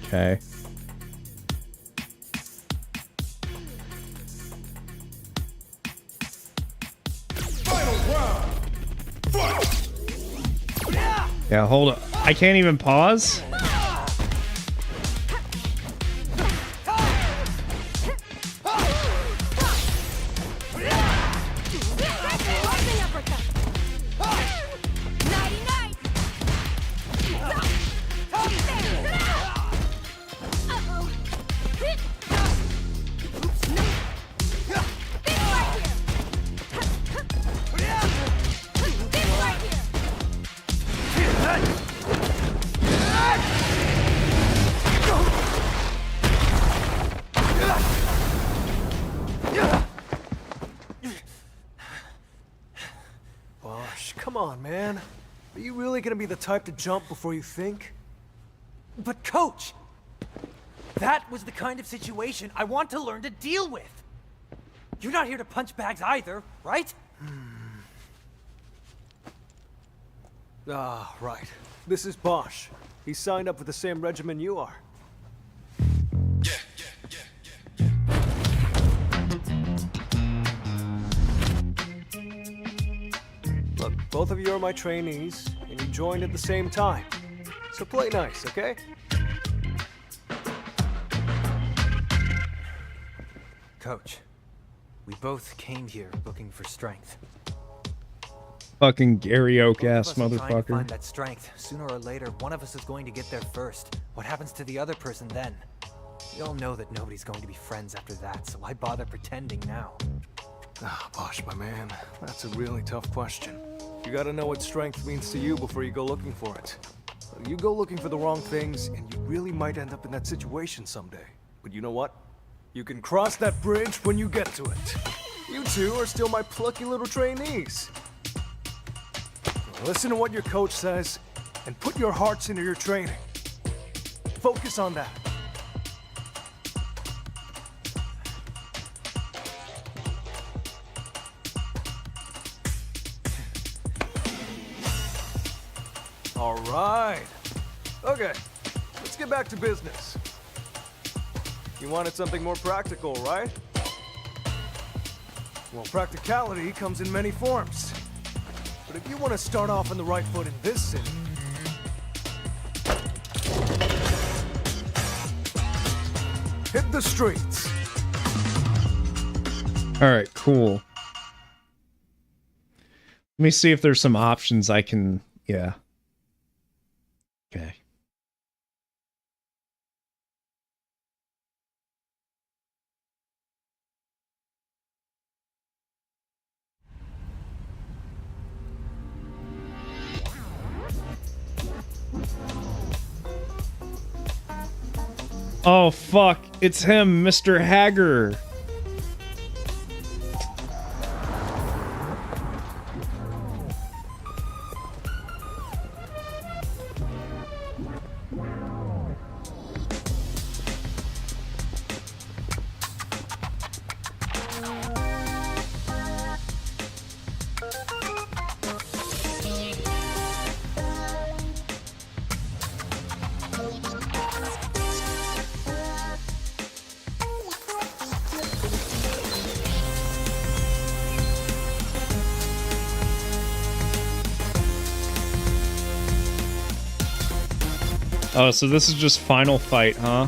A: Okay. Yeah, hold up. I can't even pause?
H: Come on, man. Are you really gonna be the type to jump before you think?
K: But coach, that was the kind of situation I want to learn to deal with. You're not here to punch bags either, right?
H: Ah, right. This is Bosch. He signed up for the same regimen you are. Look, both of you are my trainees, and you joined at the same time. So play nice, okay?
K: Coach, we both came here looking for strength.
A: Fucking Gary Oak ass
K: Both of us are trying to
A: motherfucker.
K: find that strength. Sooner or later, one of us is going to get there first. What happens to the other person then? We all know that nobody's going to be friends after that, so why bother pretending now?
H: Ah, Bosch, my man, that's a really tough question. You gotta know what strength means to you before you go looking for it. You go looking for the wrong things, and you really might end up in that situation someday. But you know what? You can cross that bridge when you get to it. You two are still my plucky little trainees. Listen to what your coach says, and put your hearts into your training. Focus on that. All right. Okay, let's get back to business. You wanted something more practical, right? Well, practicality comes in many forms. But if you want to start off on the right foot in this city, hit the streets.
A: All right, cool. Let me see if there's some options I can, yeah. Okay. Oh fuck, it's him, Mr. Hager. Oh, so this is just final fight, huh?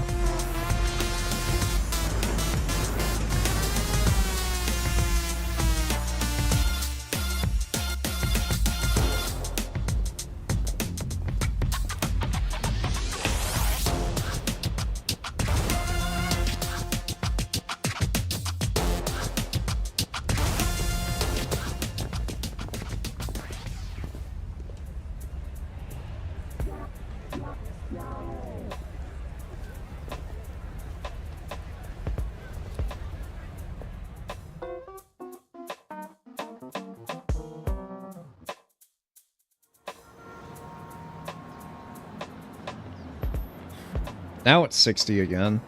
A: Now it's 60 again.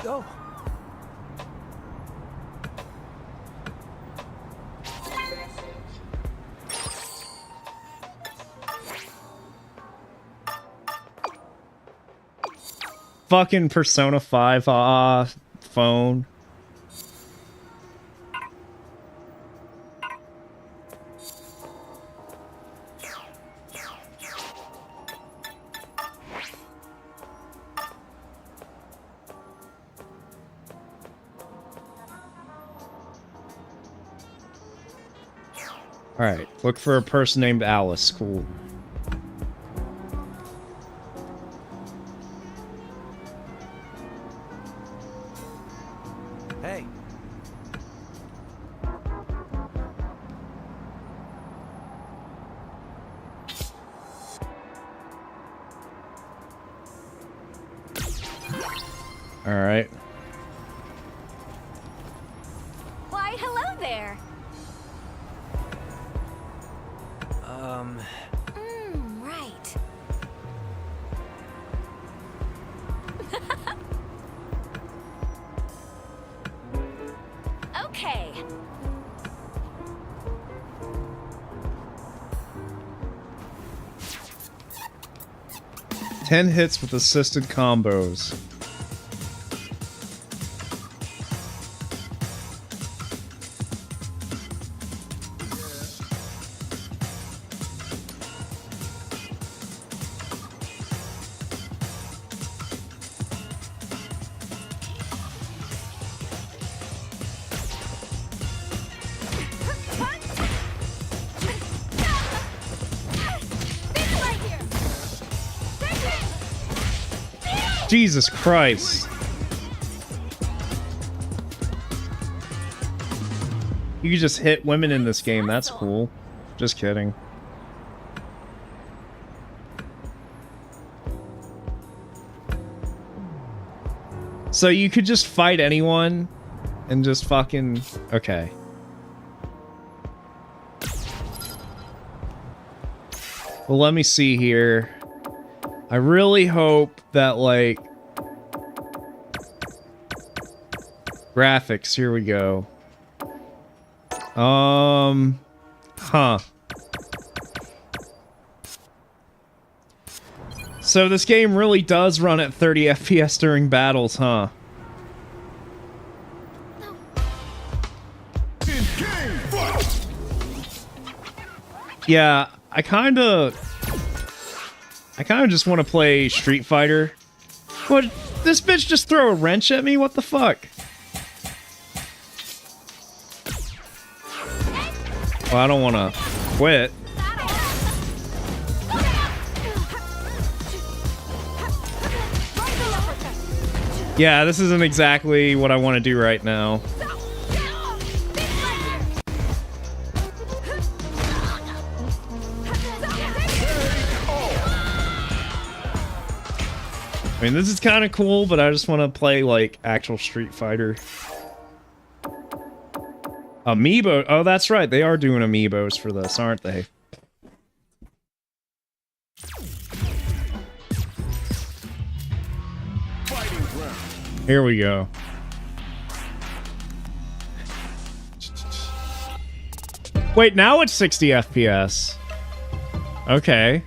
H: Go.
A: Fucking Persona 5 phone. Alright, look for a person named Alice. Cool.
K: Hey.
A: Alright.
C: Why, hello there. Right. Okay.
A: 10 hits with assisted combos. Jesus Christ. You can just hit women in this game. That's cool. Just kidding. So you could just fight anyone and just fucking... Okay. Well, let me see here. I really hope that, like... Graphics, here we go. Huh. So this game really does run at 30 FPS during battles, huh? Yeah, I kinda just want to play Street Fighter. What? This bitch just throw a wrench at me? What the fuck? Well, I don't want to quit. Yeah, this isn't exactly what I want to do right now. I mean, this is kind of cool, but I just want to play, like, actual Street Fighter. Amiibo. Oh, that's right. They are doing amiibos for this, aren't they? Here we go. Wait, now it's 60 FPS. Okay.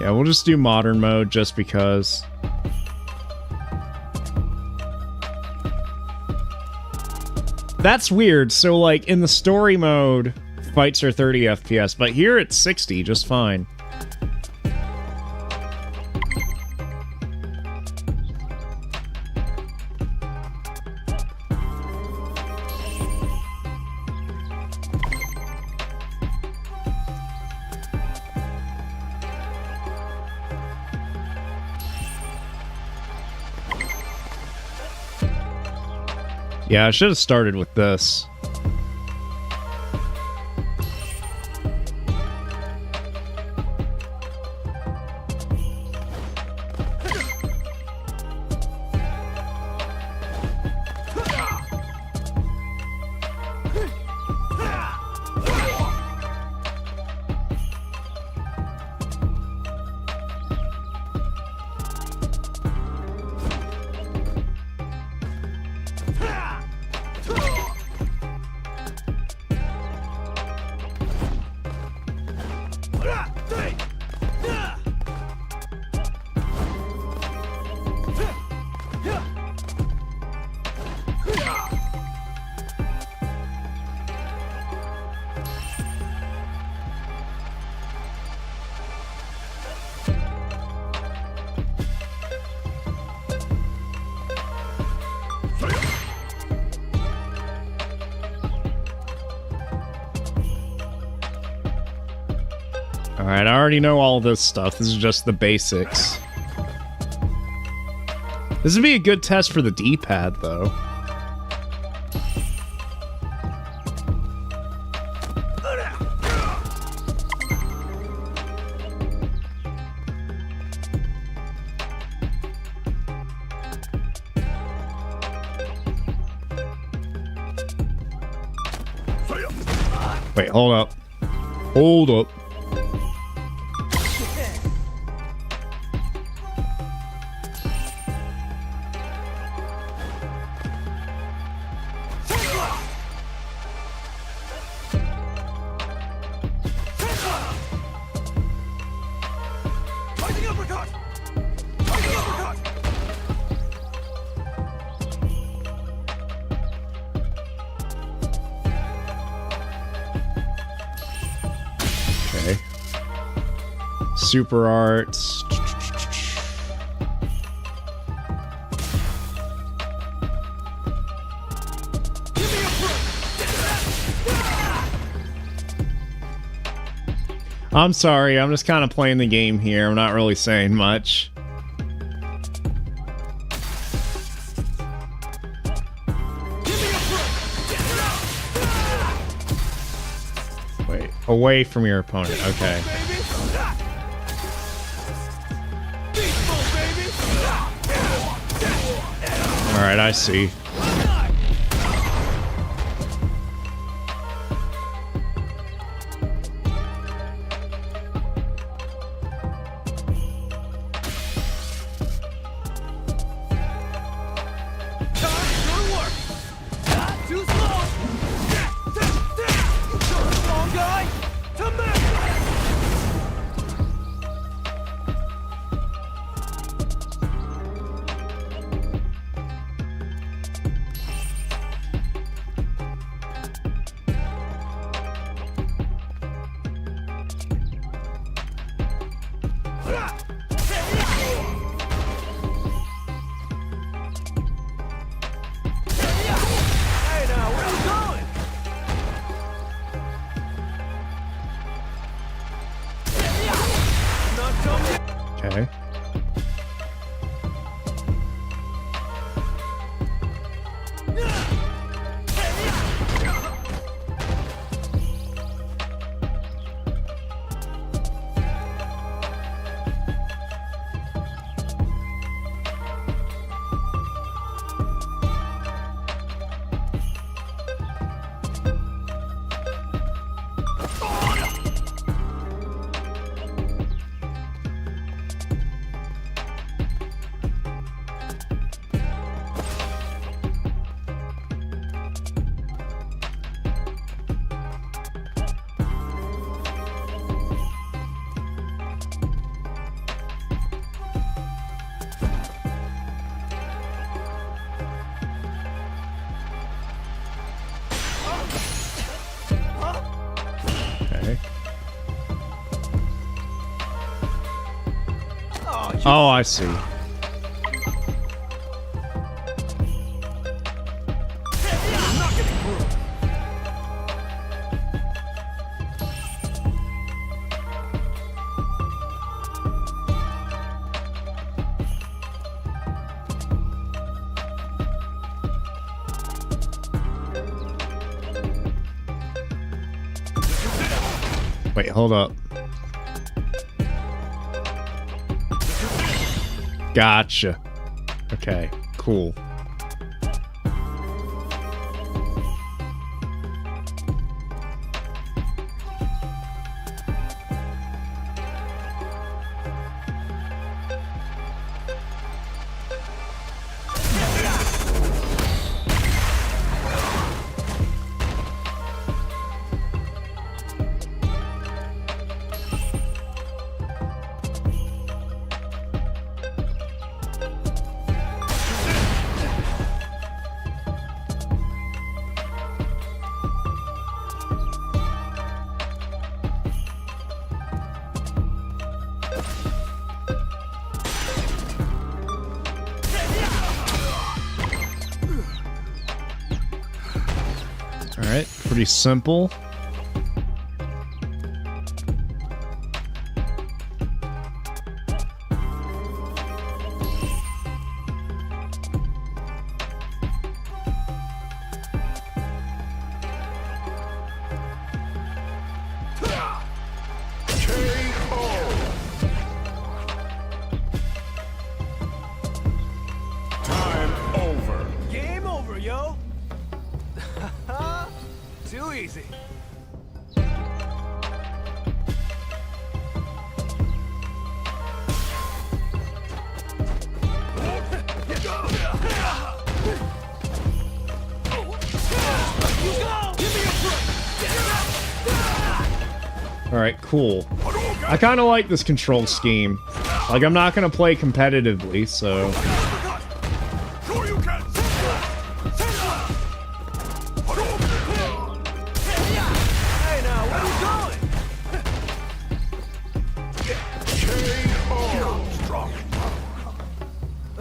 A: Yeah, we'll just do modern mode just because. That's weird. So, like, in the story mode, fights are 30 FPS, but here it's 60, just fine. Yeah, I should have started with this. Alright, I already know all this stuff. This is just the basics. This would be a good test for the D-pad, though. Wait, hold up. Hold up. Okay. Super arts. I'm sorry, I'm just kind of playing the game here. I'm not really saying much. Wait, away from your opponent. Okay. Alright, I see. Okay. Okay. Oh, I see. Wait, hold up. Gotcha. Okay, cool. Alright, pretty simple.
H: Too easy.
A: Alright, cool. I kind of like this control scheme. Like, I'm not going to play competitively, so...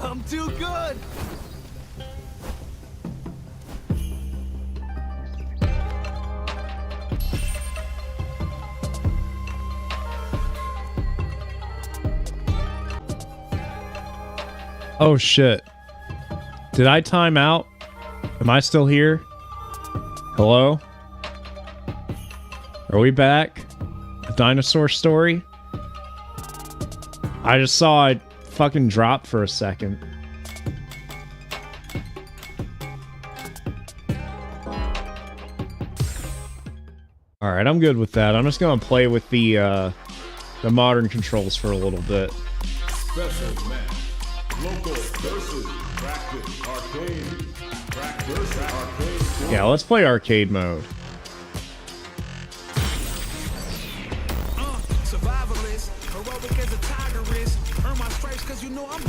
H: I'm too good.
A: Oh shit. Did I time out? Am I still here? Hello? Are we back? A dinosaur story? I just saw it fucking drop for a second. Alright, I'm good with that. I'm just gonna play with the modern controls for a little bit.
J: Special match. Local versus practice arcade. Practice arcade.
A: Yeah, let's play arcade mode.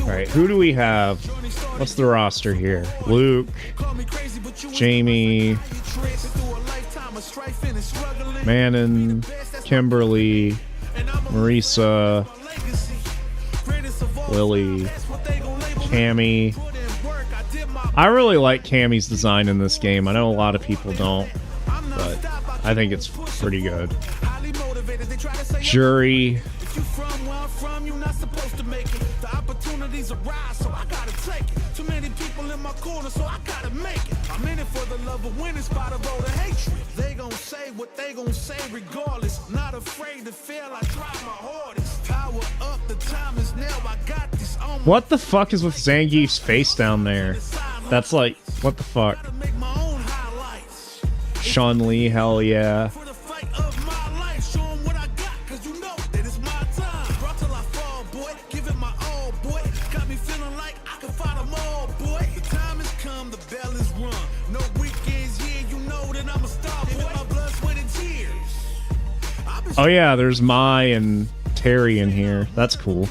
A: Alright, who do we have? What's the roster here? Luke, Jamie, Manon, Kimberly, Marisa, Lily, Cammy. I really like Cammy's design in this game. I know a lot of people don't, but I think it's pretty good. Jury. What the fuck is with Zangief's face down there? That's like, what the fuck? Sean Lee, hell yeah. Oh yeah, there's Mai and Terry in here. That's cool.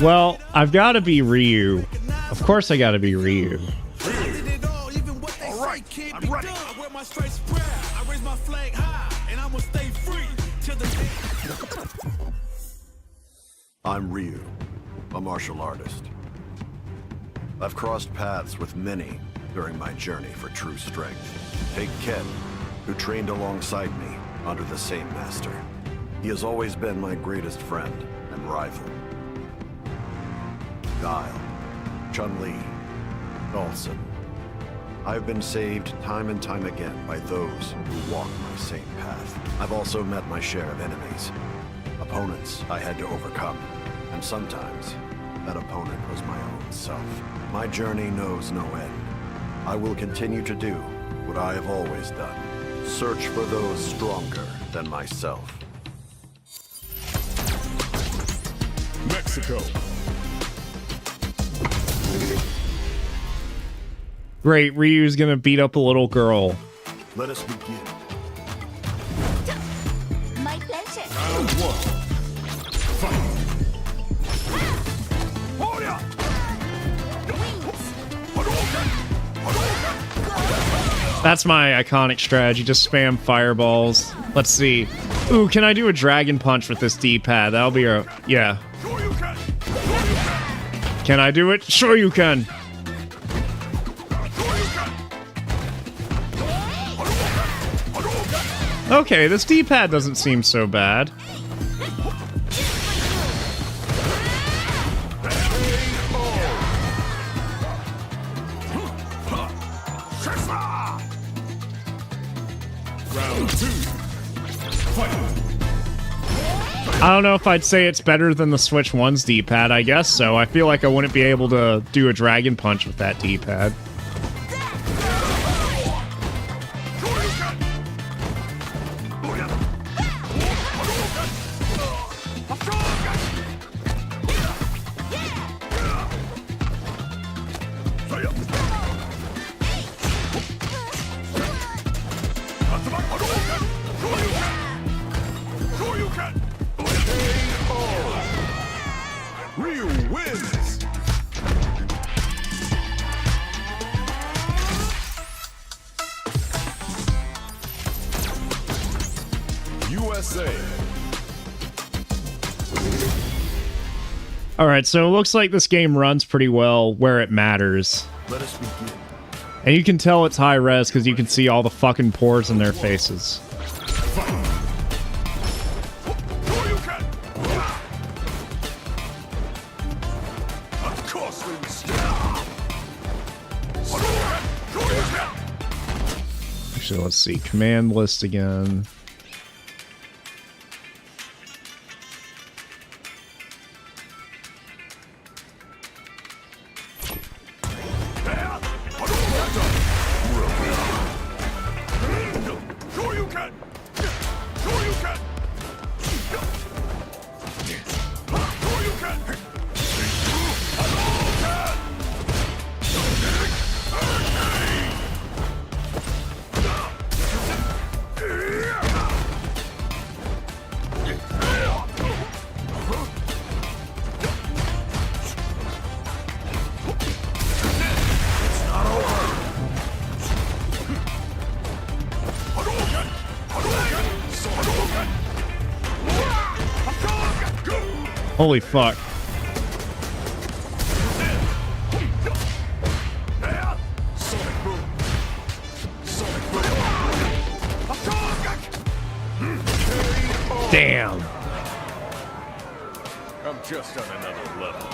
A: Well, I've got to be Ryu. Of course I got to be Ryu.
G: Alright, I'm ready.
L: I'm Ryu, a martial artist. I've crossed paths with many during my journey for true strength. Take Ken, who trained alongside me under the same master. He has always been my greatest friend and rival. Guile, Chun-Li, Dhalsim. I've been saved time and time again by those who walk my same path. I've also met my share of enemies, opponents I had to overcome, and sometimes that opponent was my own self. My journey knows no end. I will continue to do what I have always done. Search for those stronger than myself.
J: Mexico.
A: Great, Ryu's gonna beat up a little girl.
L: Let us begin.
C: My pleasure.
J: Round one. Fight.
A: That's my iconic strategy, just spam fireballs. Let's see. Ooh, can I do a dragon punch with this D-pad? That'll be a... yeah. Can I do it? Sure you can. Okay, this D-pad doesn't seem so bad. I don't know if I'd say it's better than the Switch 1's D-pad. I guess so. I feel like I wouldn't be able to do a dragon punch with that D-pad.
J: Ryu wins. USA.
A: All right, so it looks like this game runs pretty well where it matters.
H: Let us begin.
A: And you can tell it's high res because you can see all the fucking pores in their faces. Actually, let's see. Command list again. Holy fuck. Damn.
J: I'm just on another level.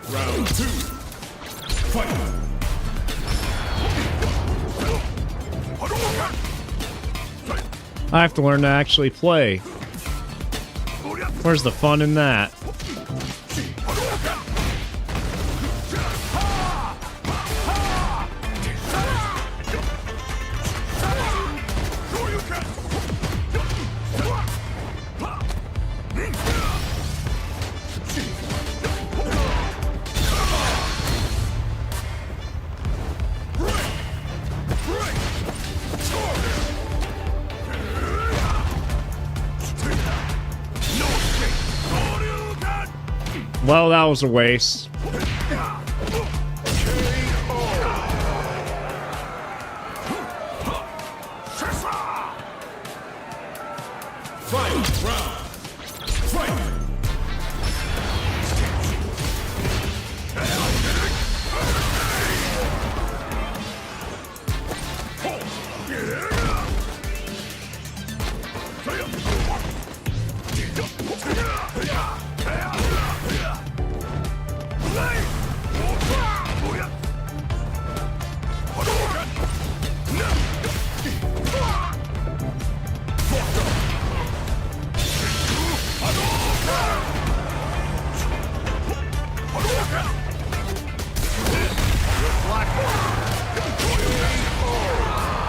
J: Round 2. Fight.
A: I have to learn to actually play. Where's the fun in that? Well, that was a waste.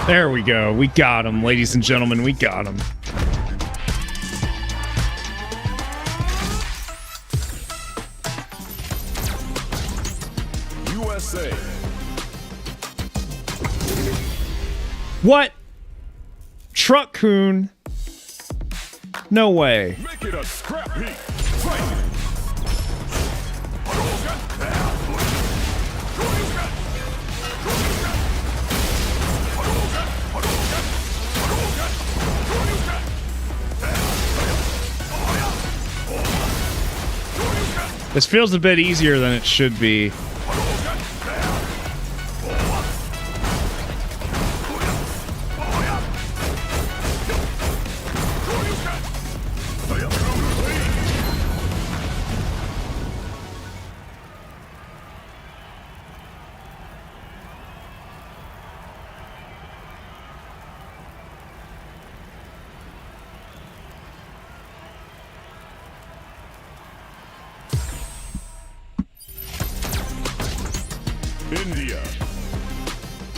A: There we go. We got him, ladies and gentlemen. We got him.
J: USA.
A: What? Truck-kun? No way.
J: Make it a scrap heap. Fight.
A: This feels a bit easier than it should be.
J: India.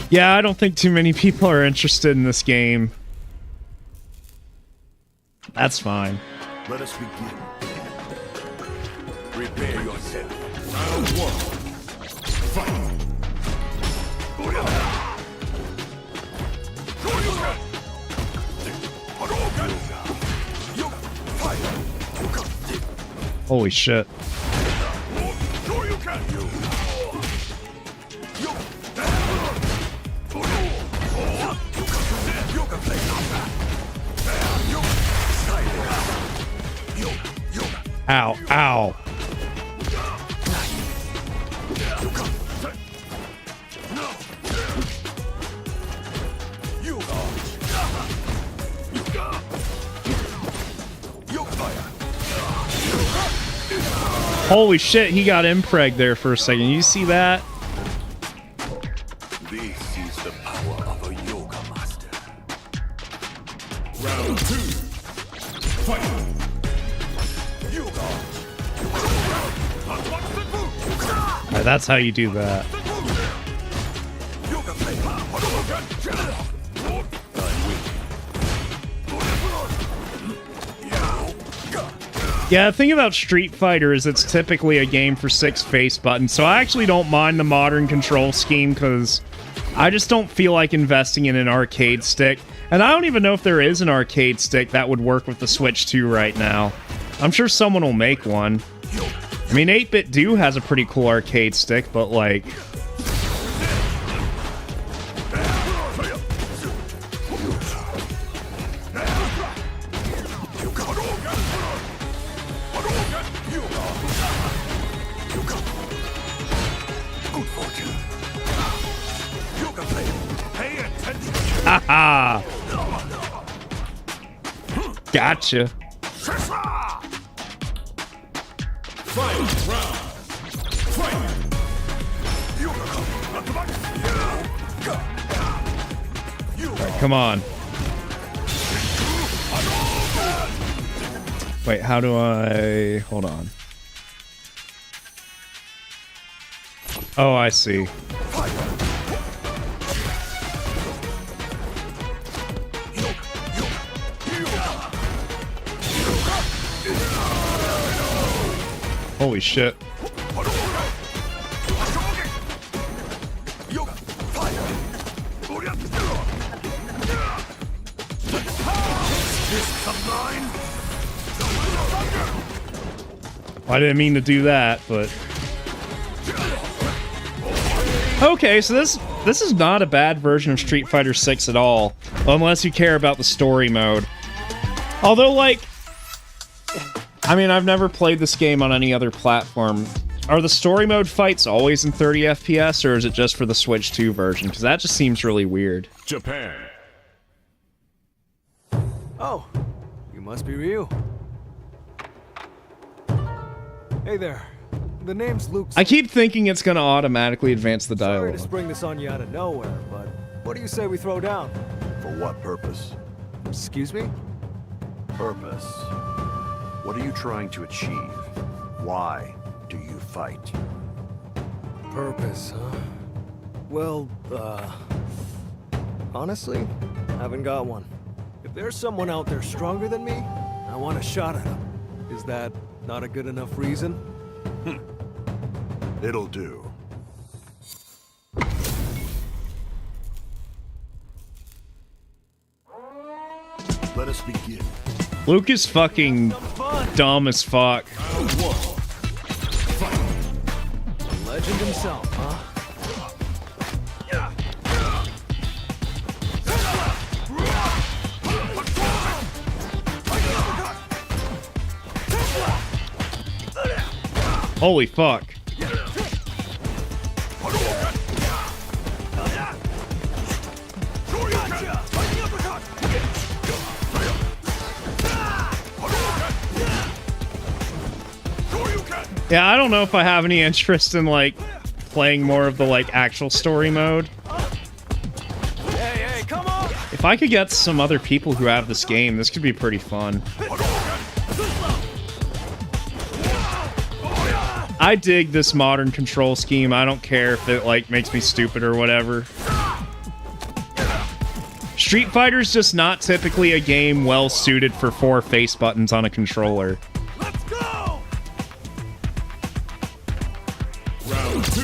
A: Yeah, I don't think too many people are interested in this game. That's fine.
H: Let us begin.
J: Prepare yourself. Round 1. Fight.
A: Holy shit. Ow, ow. Holy shit, he got impreg there for a second. You see that?
G: This is the power of a yoga master. Round 2. Fight.
A: Alright, that's how you do that. Yeah, the thing about Street Fighter is it's typically a game for 6 face buttons, so I actually don't mind the modern control scheme because I just don't feel like investing in an arcade stick. And I don't even know if there is an arcade stick that would work with the Switch 2 right now. I'm sure someone will make one. I mean, 8-Bit Do has a pretty cool arcade stick, but like... Haha! Gotcha. Alright, come on. Wait, how do I... Hold on. Oh, I see. Holy shit. I didn't mean to do that, but... Okay, so this is not a bad version of Street Fighter 6 at all, unless you care about the story mode. Although, like... I mean, I've never played this game on any other platform. Are the story mode fights always in 30 FPS, or is it just for the Switch 2 version? Because that just seems really weird.
G: Japan.
H: Oh, you must be Ryu. Hey there. The name's Luke.
A: I keep thinking it's going to automatically advance the
H: Sorry
A: dialogue.
H: to spring this on you out of nowhere, but what do you say we throw down?
L: For what purpose?
H: Excuse me?
L: Purpose. What are you trying to achieve? Why do you fight?
H: Purpose, huh? Well, honestly, haven't got one. If there's someone out there stronger than me, I want a shot at him. Is that not a good enough reason?
L: It'll do. Let us begin.
A: Luke is fucking dumb as fuck.
H: The legend himself, huh?
A: Holy fuck. Yeah, I don't know if I have any interest in, like, playing more of the, like, actual story mode.
H: Hey, come on!
A: If I could get some other people who have this game, this could be pretty fun. I dig this modern control scheme. I don't care if it, like, makes me stupid or whatever. Street Fighter's just not typically a game well suited for 4 face buttons on a controller.
H: Let's go!
G: Round 2.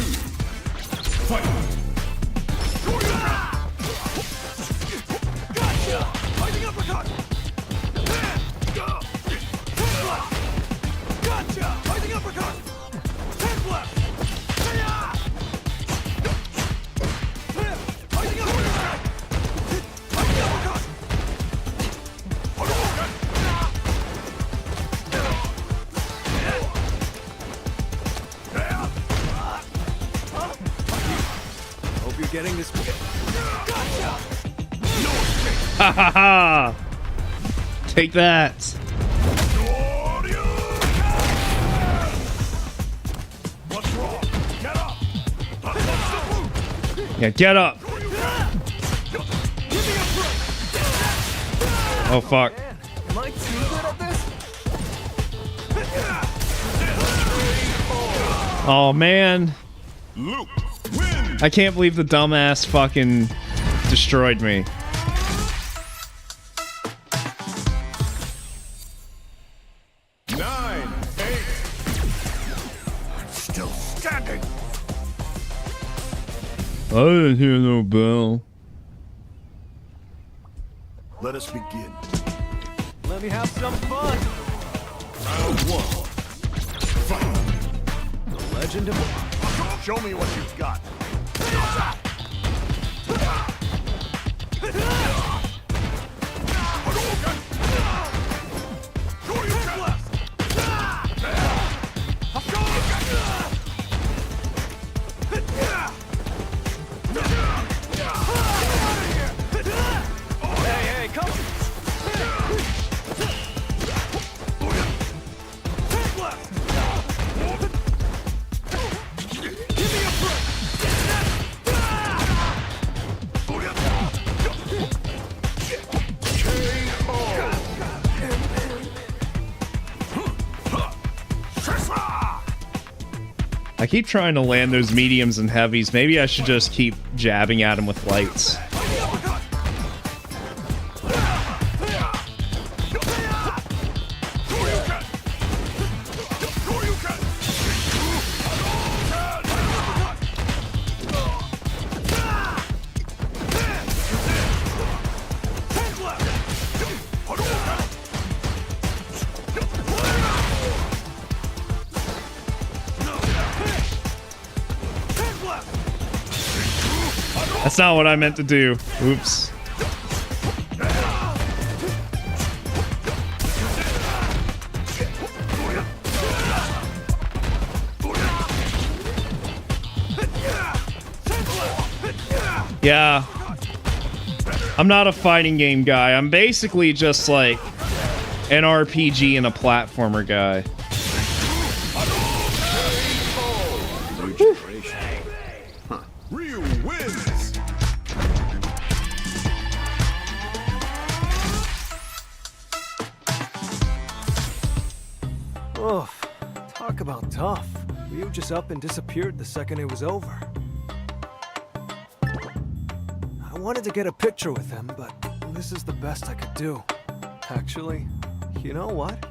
G: Fight.
H: Gotcha! Fighting uppercut! Gotcha! getting this. Gotcha.
A: Ha ha ha! Take that.
G: What's wrong? Get up!
A: Yeah, get up. Oh fuck.
H: Am I too good at this?
A: Oh man.
G: Luke, win!
A: I can't believe the dumbass fucking destroyed me.
G: Still standing.
A: I didn't hear no bell.
L: Let us begin.
H: Let me have some fun.
G: Round one. Fight.
H: The legend of.
L: Show me what you've got.
H: Hey, come.
A: I keep trying to land those mediums and heavies. Maybe I should just keep jabbing at him with lights. That's not what I meant to do. Oops. Yeah. I'm not a fighting game guy. I'm basically just like an RPG and a platformer guy.
G: Ryu wins.
H: Oof. Talk about tough. Ryu just up and disappeared the second it was over. I wanted to get a picture with him, but this is the best I could do. Actually, you know what?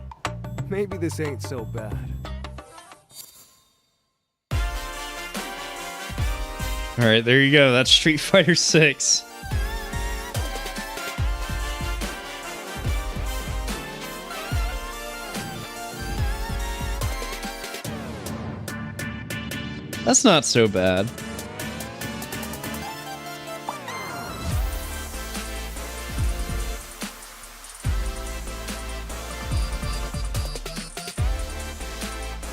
H: Maybe this ain't so bad.
A: All right, there you go. That's Street Fighter 6. That's not so bad.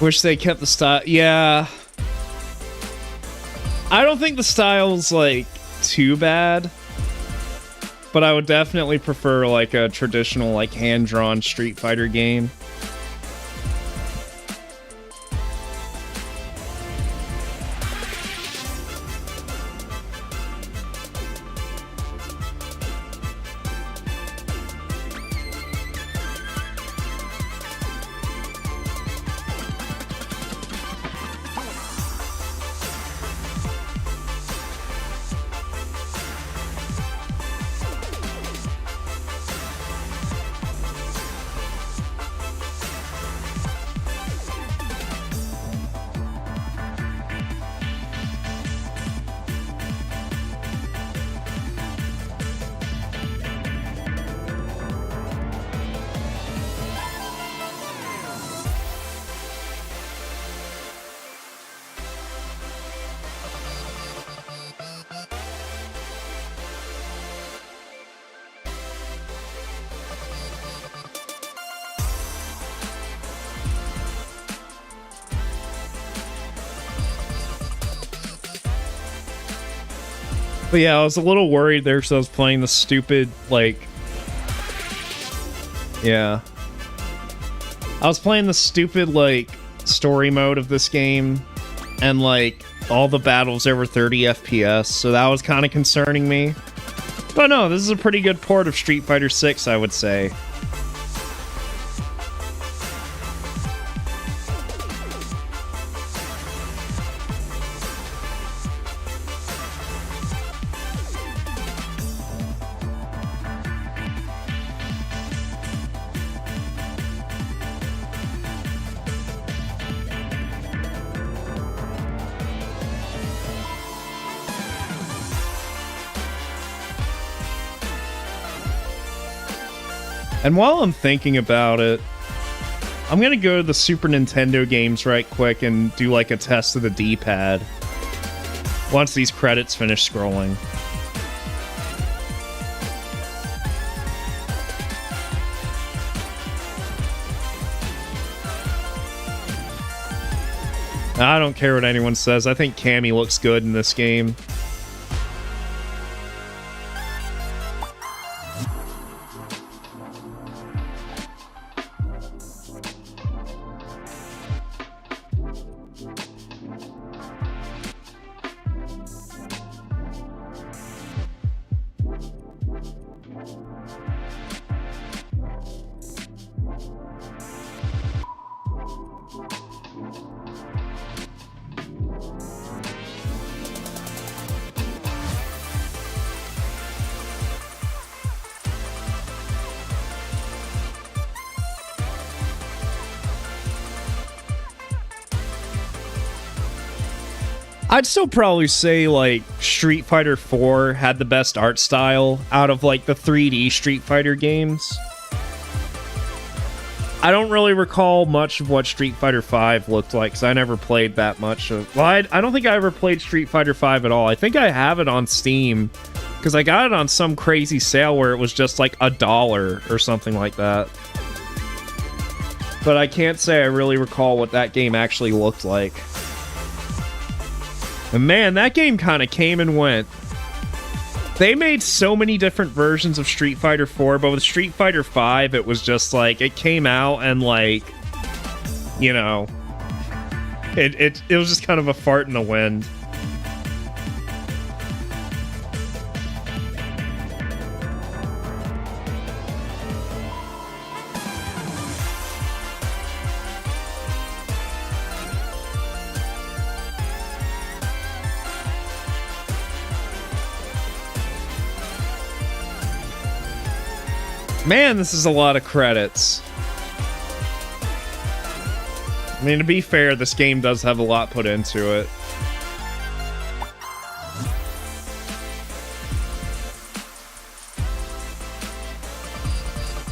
A: Wish they kept the style. Yeah. I don't think the style's like too bad, but I would definitely prefer like a traditional like hand-drawn Street Fighter game. But yeah, I was a little worried there because I was playing the stupid, like... Yeah. I was playing the stupid, like, story mode of this game. And, like, all the battles over 30 FPS. So that was kind of concerning me. But no, this is a pretty good port of Street Fighter 6, I would say. And while I'm thinking about it, I'm gonna go to the Super Nintendo games right quick and do like a test of the D-pad once these credits finish scrolling. I don't care what anyone says. I think Cammy looks good in this game. I'd still probably say, like, Street Fighter 4 had the best art style out of, like, the 3D Street Fighter games. I don't really recall much of what Street Fighter 5 looked like, because I never played that much of... Well, I don't think I ever played Street Fighter 5 at all. I think I have it on Steam, because I got it on some crazy sale where it was just, like, $1 or something like that. But I can't say I really recall what that game actually looked like. And man, that game kind of came and went. They made so many different versions of Street Fighter 4, but with Street Fighter 5, it was just like, it came out and like, you know, it was just kind of a fart in the wind. Man, this is a lot of credits. I mean, to be fair, this game does have a lot put into it.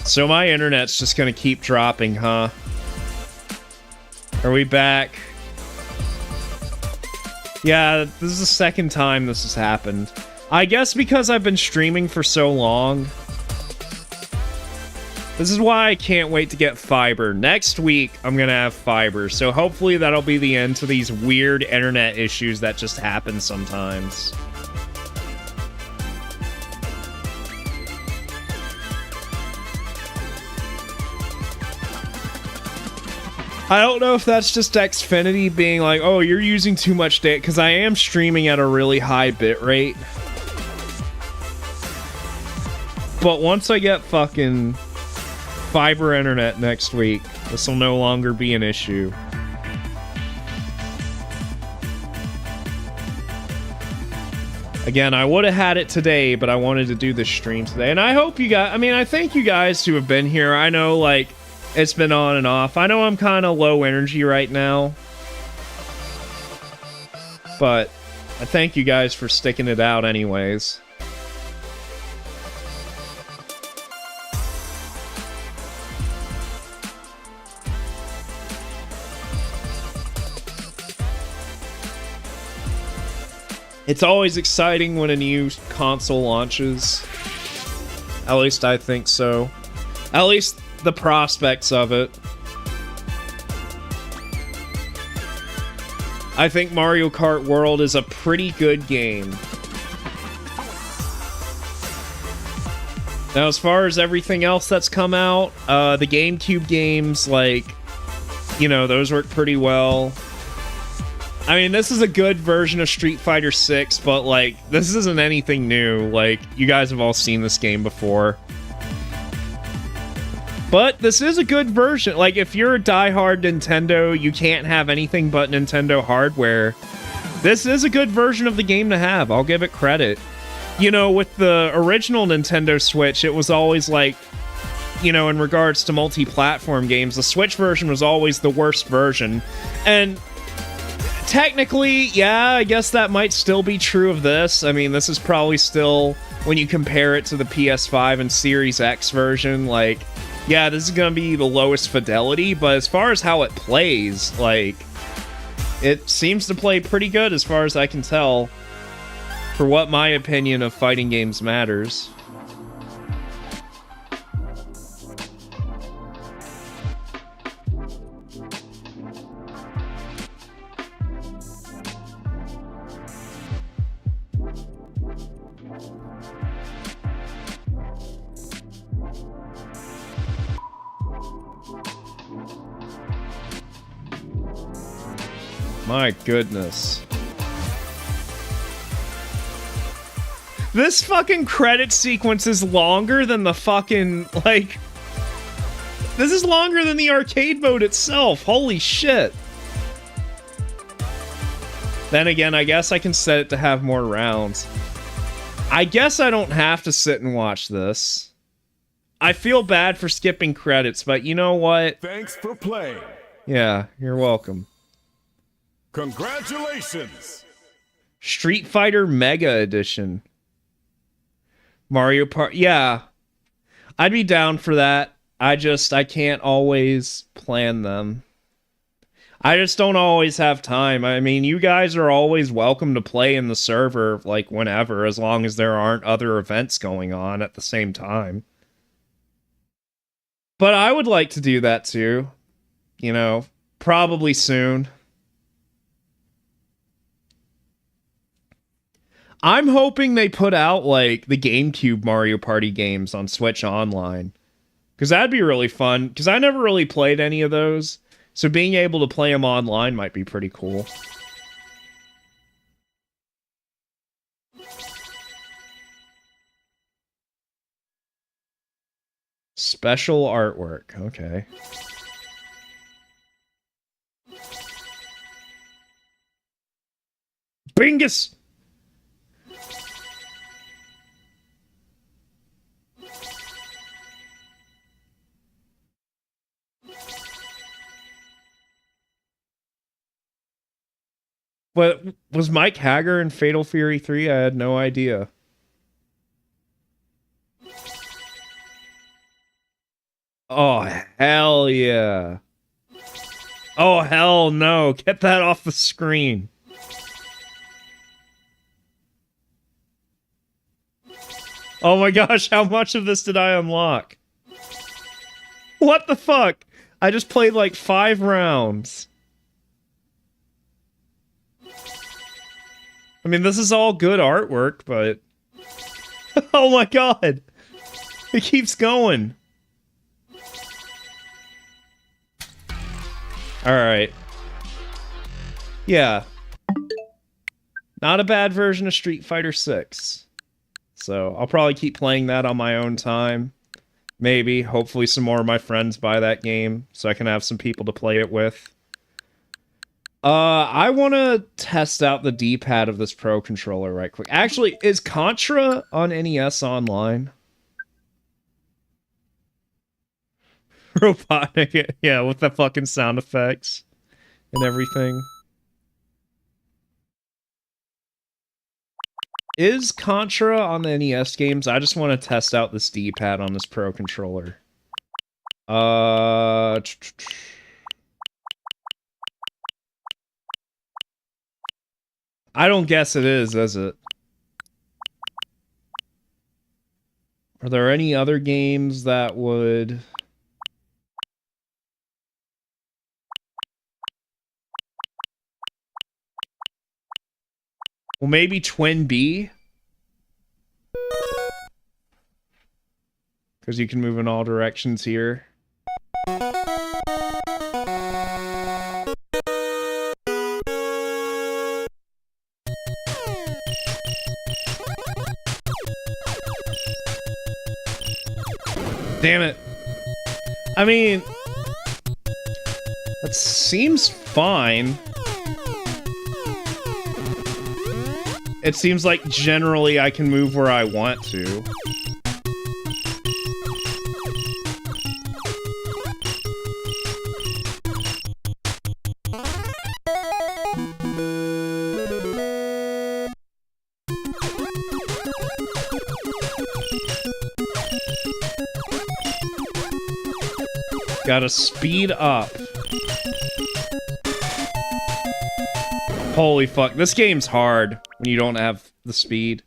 A: So my internet's just gonna keep dropping, huh? Are we back? Yeah, this is the second time this has happened. I guess because I've been streaming for so long. This is why I can't wait to get fiber. Next week, I'm gonna have fiber, so hopefully that'll be the end to these weird internet issues that just happen sometimes. I don't know if that's just Xfinity being like, oh, you're using too much data, because I am streaming at a really high bit rate. But once I get fucking fiber internet next week, this will no longer be an issue. Again, I would have had it today, but I wanted to do this stream today. And I hope you guys, I mean, I thank you guys who have been here. I know, like, it's been on and off. I know I'm kind of low energy right now. But I thank you guys for sticking it out anyways. It's always exciting when a new console launches. At least I think so. At least the prospects of it. I think Mario Kart World is a pretty good game. Now, as far as everything else that's come out, the GameCube games, like, you know, those work pretty well. I mean, this is a good version of Street Fighter 6, but, like, this isn't anything new. Like, you guys have all seen this game before. But this is a good version. Like, if you're a diehard Nintendo, you can't have anything but Nintendo hardware. This is a good version of the game to have. I'll give it credit. You know, with the original Nintendo Switch, it was always like, you know, in regards to multi-platform games, the Switch version was always the worst version. And technically, yeah, I guess that might still be true of this. I mean, this is probably still, when you compare it to the PS5 and Series X version, like, yeah, this is gonna be the lowest fidelity, but as far as how it plays, like, it seems to play pretty good as far as I can tell, for what my opinion of fighting games matters. My goodness. This fucking credit sequence is longer than the fucking, like... This is longer than the arcade mode itself. Holy shit. Then again, I guess I can set it to have more rounds. I guess I don't have to sit and watch this. I feel bad for skipping credits, but you know what?
J: Thanks for playing.
A: Yeah, you're welcome.
J: Congratulations!
A: Street Fighter Mega Edition. Mario Party. Yeah. I'd be down for that. I can't always plan them. I just don't always have time. I mean, you guys are always welcome to play in the server, like, whenever, as long as there aren't other events going on at the same time. But I would like to do that too. You know, probably soon. I'm hoping they put out, like, the GameCube Mario Party games on Switch Online. Because that'd be really fun. Because I never really played any of those. So being able to play them online might be pretty cool. Special artwork. Okay. Bingus! But was Mike Hager in Fatal Fury 3? I had no idea. Oh, hell yeah. Oh, hell no. Get that off the screen. Oh my gosh, how much of this did I unlock? What the fuck? I just played like 5 rounds. I mean, this is all good artwork, but... Oh my god! It keeps going. Alright. Yeah. Not a bad version of Street Fighter 6. So, I'll probably keep playing that on my own time. Maybe. Hopefully some more of my friends buy that game, so I can have some people to play it with. I want to test out the D-pad of this Pro Controller right quick. Actually, is Contra on NES Online? Robotnik, yeah, with the fucking sound effects and everything. Is Contra on the NES games? I just want to test out this D-pad on this Pro Controller. I don't guess it is it? Are there any other games that would... Well, maybe Twin B? Because you can move in all directions here. Damn it. I mean, that seems fine. It seems like generally I can move where I want to. Gotta speed up. Holy fuck, this game's hard when you don't have the speed.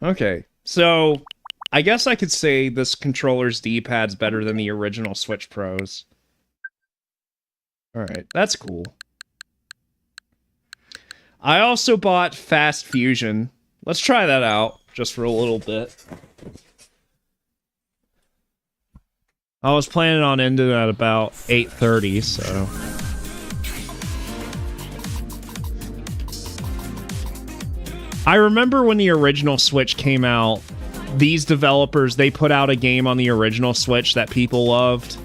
A: Okay, so I guess I could say this controller's D-pad's better than the original Switch Pro's. Alright, that's cool. I also bought Fast Fusion. Let's try that out, just for a little bit. I was planning on ending at about 8:30, so... I remember when the original Switch came out, these developers, they put out a game on the original Switch that people loved.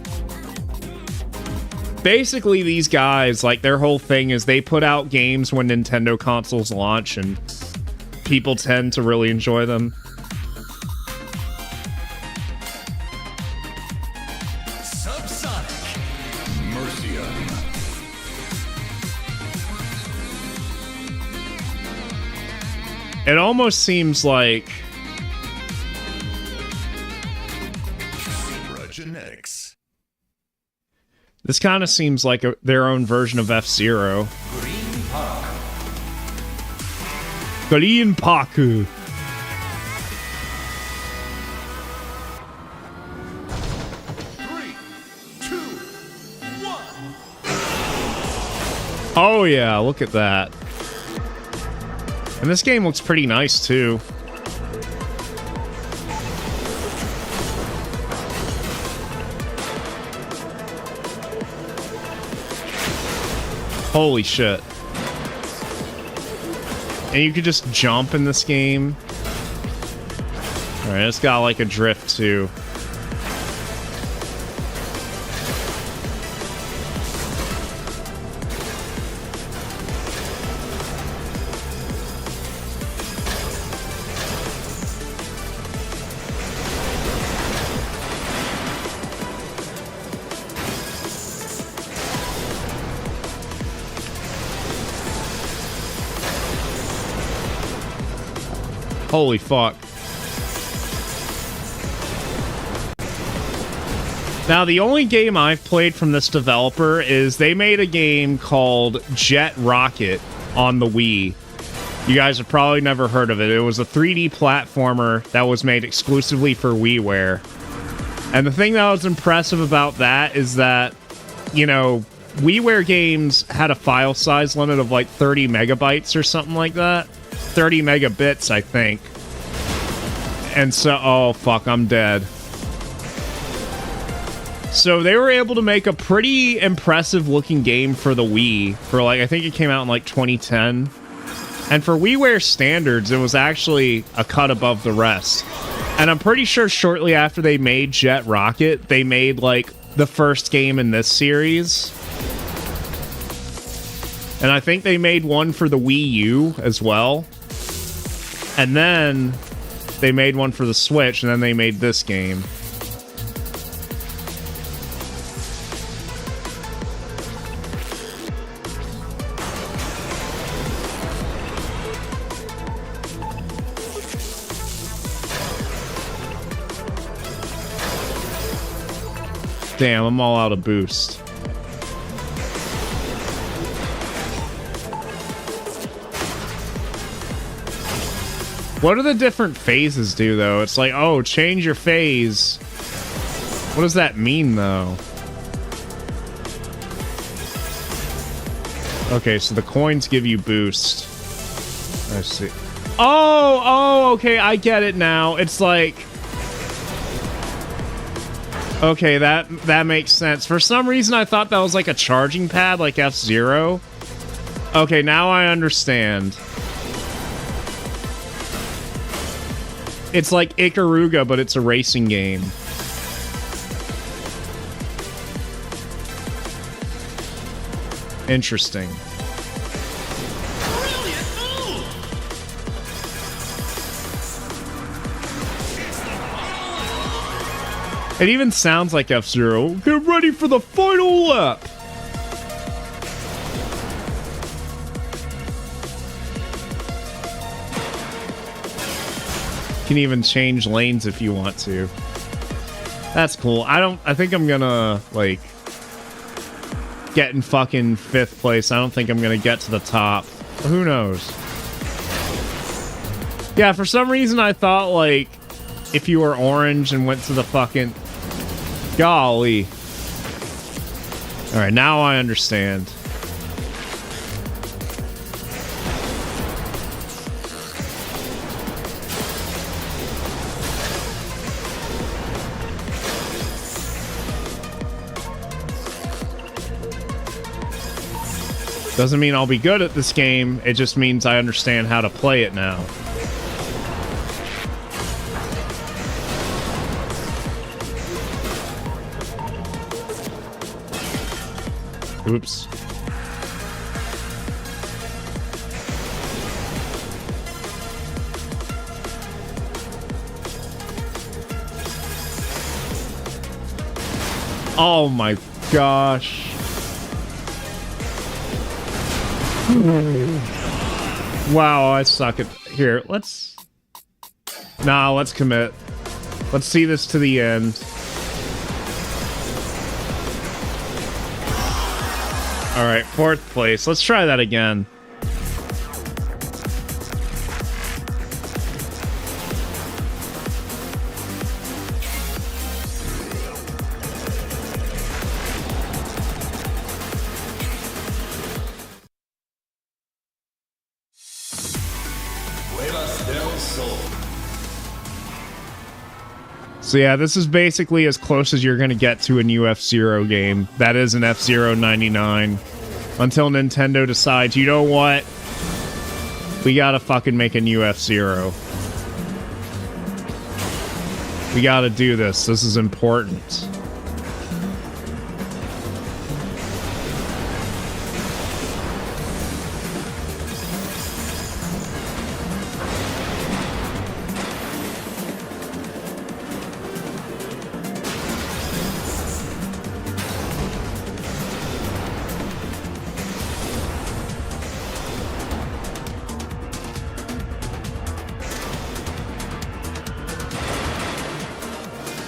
A: Basically, these guys, like, their whole thing is they put out games when Nintendo consoles launch, and people tend to really enjoy them. It almost seems like
F: Genetics.
A: This kind of seems like their own version of F-Zero. Green Paku. Oh yeah, look at that. And this game looks pretty nice, too. Holy shit. And you could just jump in this game. Alright, it's got like a drift, too. Holy fuck. Now, the only game I've played from this developer is they made a game called Jet Rocket on the Wii. You guys have probably never heard of it. It was a 3D platformer that was made exclusively for WiiWare. And the thing that was impressive about that is that, you know, WiiWare games had a file size limit of like 30 megabytes or something like that. 30 megabits, I think. And so, oh fuck, I'm dead. So they were able to make a pretty impressive looking game for the Wii. For like, I think it came out in like 2010. And for WiiWare standards, it was actually a cut above the rest. And I'm pretty sure shortly after they made Jet Rocket, they made like the first game in this series. And I think they made one for the Wii U as well. And then they made one for the Switch, and then they made this game. Damn, I'm all out of boost. What do the different phases do, though? It's like, oh, change your phase. What does that mean, though? Okay, so the coins give you boost. I see. Oh, okay, I get it now. It's like... Okay, that makes sense. For some reason, I thought that was like a charging pad, like F-Zero. Okay, now I understand. It's like Ikaruga, but it's a racing game. Interesting. It even sounds like F-Zero. Get ready for the final lap! You can even change lanes if you want to. That's cool. I think I'm gonna, like, get in fucking 5th place. I don't think I'm gonna get to the top. But who knows? Yeah, for some reason I thought, like, if you were orange and went to the fucking... Golly. Alright, now I understand. Doesn't mean I'll be good at this game, it just means I understand how to play it now. Oops. Oh my gosh. Wow, I suck at... Here, let's... Nah, let's commit. Let's see this to the end. Alright, 4th place. Let's try that again. So yeah, this is basically as close as you're gonna get to a new F-Zero game. That is an F-Zero 99. Until Nintendo decides, you know what? We gotta fucking make a new F-Zero. We gotta do this. This is important.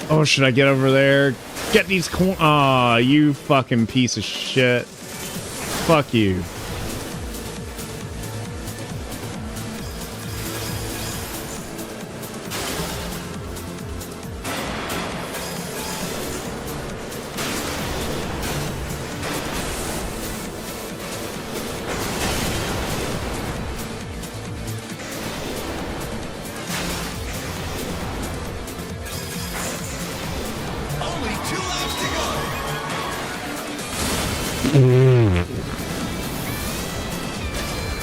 A: Oh, should I get over there? Get these coins. Aw, you fucking piece of shit. Fuck you.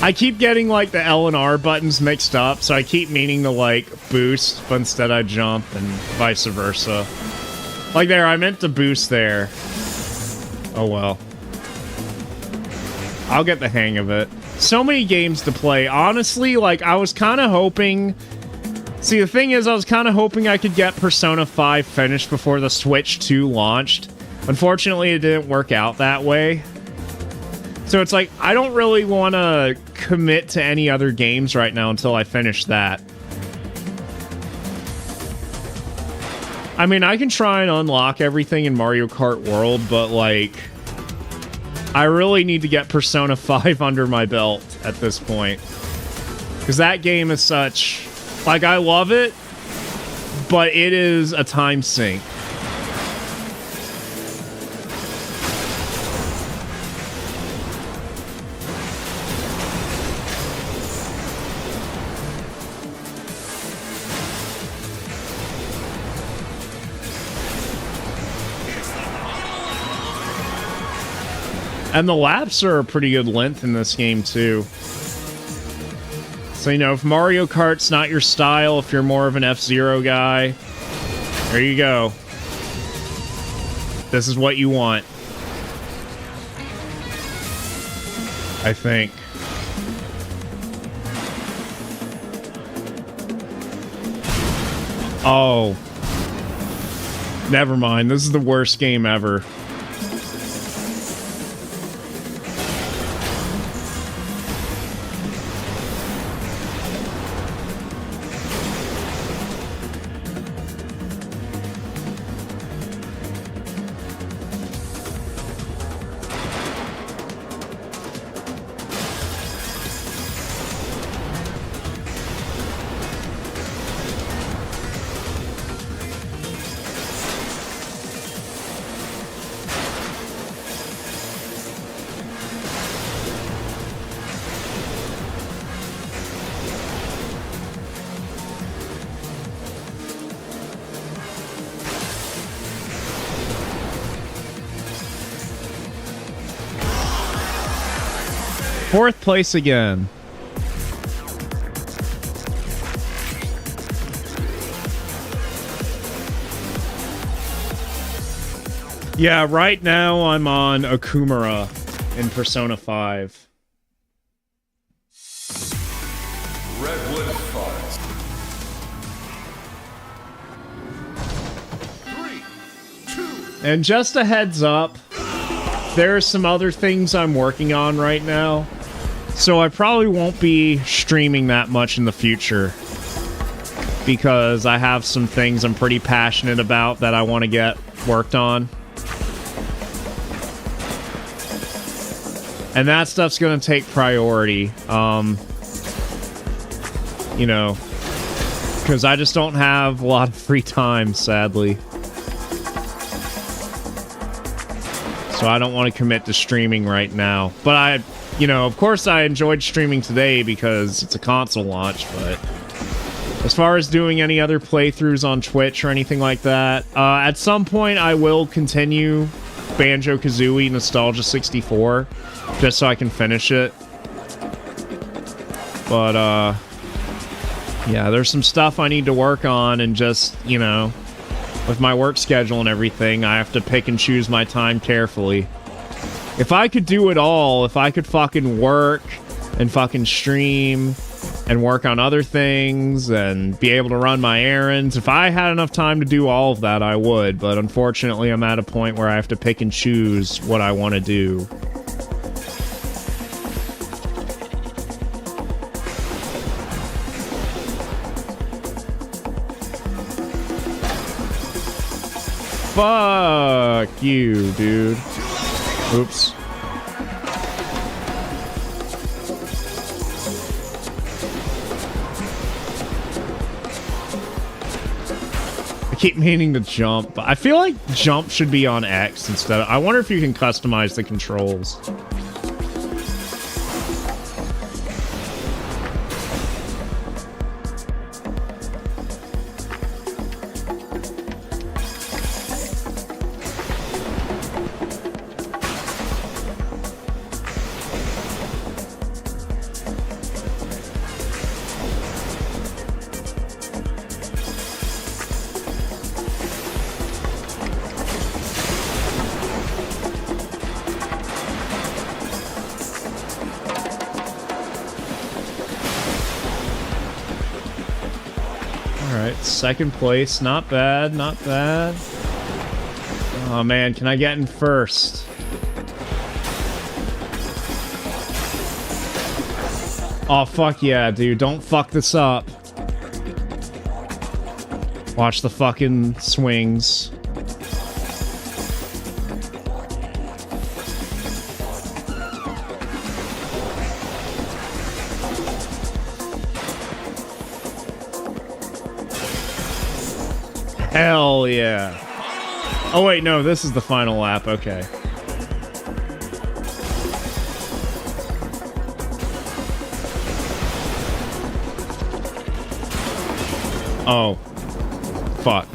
A: I keep getting, like, the L and R buttons mixed up, so I keep meaning to, like, boost, but instead I jump, and vice versa. Like, there, I meant to boost there. Oh, well. I'll get the hang of it. So many games to play. Honestly, like, I was kind of hoping... See, the thing is, I was kind of hoping I could get Persona 5 finished before the Switch 2 launched. Unfortunately, it didn't work out that way. So it's like, I don't really want to commit to any other games right now until I finish that. I mean, I can try and unlock everything in Mario Kart World, but, like, I really need to get Persona 5 under my belt at this point. Because that game is such... Like, I love it, but it is a time sink. And the laps are a pretty good length in this game, too. So, you know, if Mario Kart's not your style, if you're more of an F-Zero guy, there you go. This is what you want. I think. Oh. Never mind. This is the worst game ever. Fourth place again. Yeah, right now I'm on Akumura in Persona 5.
G: Redwood Forest. 3, 2.
A: And just a heads up, there are some other things I'm working on right now, so I probably won't be streaming that much in the future, because I have some things I'm pretty passionate about that I want to get worked on. And that stuff's going to take priority, you know, because I just don't have a lot of free time, sadly. So I don't want to commit to streaming right now. But I, you know, of course I enjoyed streaming today because it's a console launch, but as far as doing any other playthroughs on Twitch or anything like that, at some point I will continue Banjo-Kazooie Nostalgia 64, just so I can finish it. But, yeah, there's some stuff I need to work on, and just, you know, with my work schedule and everything, I have to pick and choose my time carefully. If I could do it all, if I could fucking work and fucking stream and work on other things and be able to run my errands, if I had enough time to do all of that, I would. But unfortunately, I'm at a point where I have to pick and choose what I want to do. Fuck you, dude. Oops. I keep meaning to jump, but I feel like jump should be on X instead of... I wonder if you can customize the controls. Second place, not bad, not bad. Oh man, can I get in first? Oh fuck yeah, dude, don't fuck this up. Watch the fucking swings. Hell yeah. Oh wait, no, this is the final lap, okay. Oh. Fuck.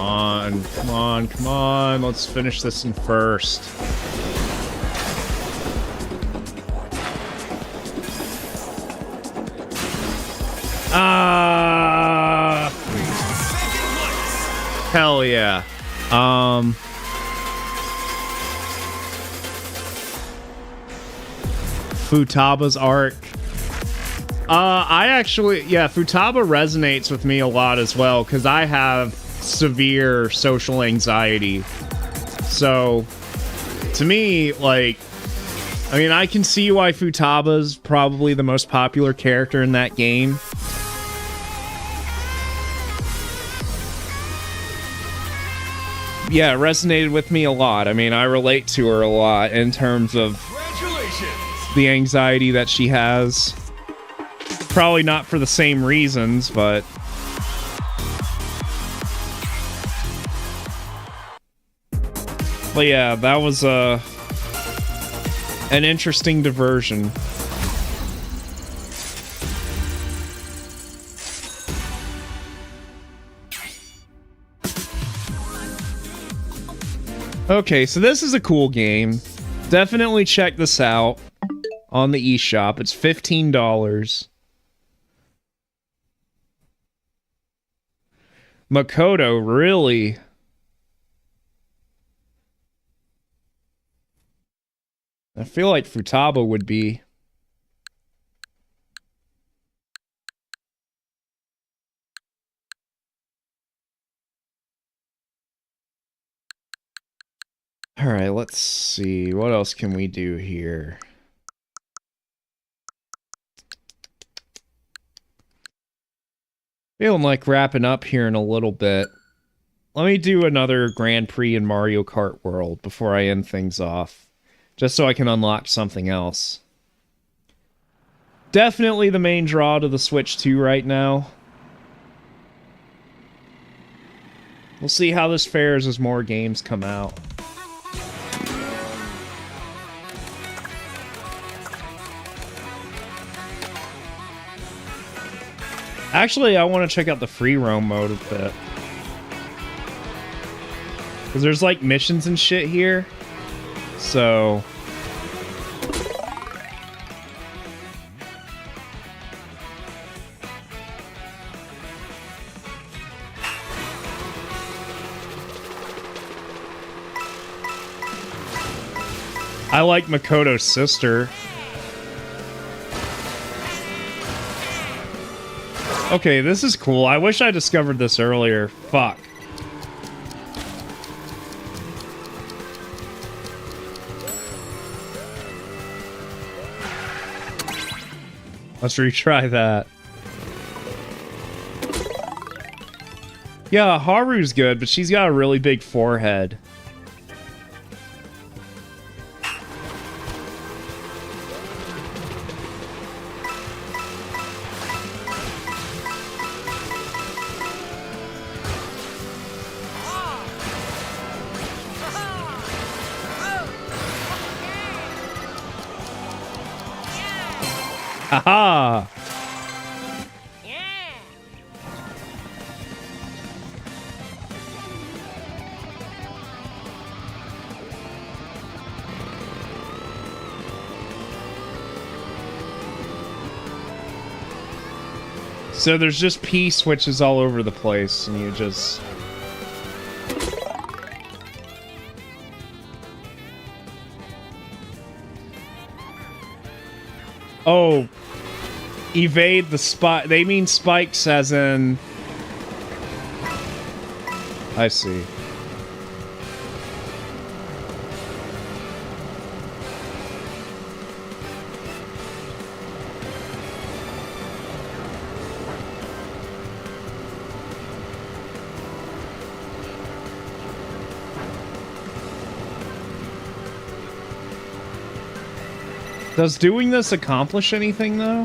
A: on, come on, come on. Let's finish this in first. Hell yeah. Futaba's arc. I actually, yeah, Futaba resonates with me a lot as well, because I have severe social anxiety. So, to me, like, I mean, I can see why Futaba's probably the most popular character in that game. Yeah, it resonated with me a lot. I mean, I relate to her a lot in terms of the anxiety that she has. Probably not for the same reasons, but... But yeah, that was an interesting diversion. Okay, so this is a cool game. Definitely check this out on the eShop. It's $15. Makoto, really? I feel like Futaba would be. All right, let's see. What else can we do here? Feeling like wrapping up here in a little bit. Let me do another Grand Prix in Mario Kart World before I end things off. Just so I can unlock something else. Definitely the main draw to the Switch 2 right now. We'll see how this fares as more games come out. Actually, I want to check out the free roam mode a bit. Because there's like missions and shit here. So... I like Makoto's sister. Okay, this is cool. I wish I discovered this earlier. Fuck. Let's retry that. Yeah, Haru's good, but she's got a really big forehead. Haha! So there's just P switches all over the place, and you just... Oh, evade the spike. They mean spikes as in... I see. Does doing this accomplish anything, though?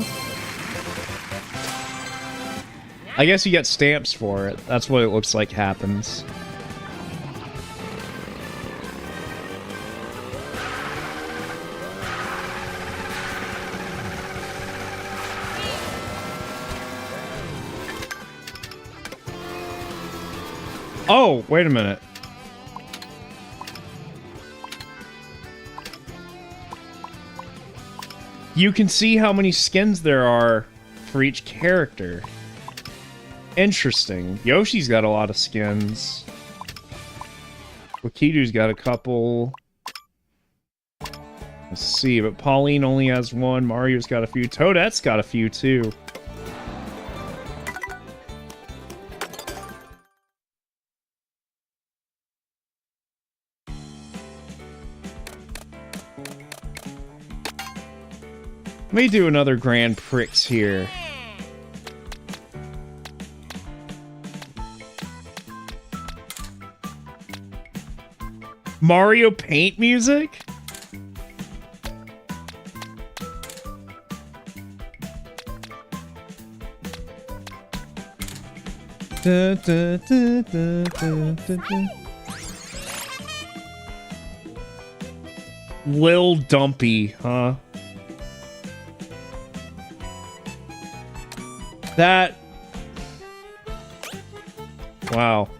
A: I guess you get stamps for it. That's what it looks like happens. Oh, wait a minute. You can see how many skins there are for each character. Interesting. Yoshi's got a lot of skins. Wakitu's got a couple. Let's see, but Pauline only has one. Mario's got a few. Toadette's got a few, too. Let me do another Grand Prix here. Mario Paint music? Da, da, da, da, da, da, da. Lil Dumpy, huh? That... Wow.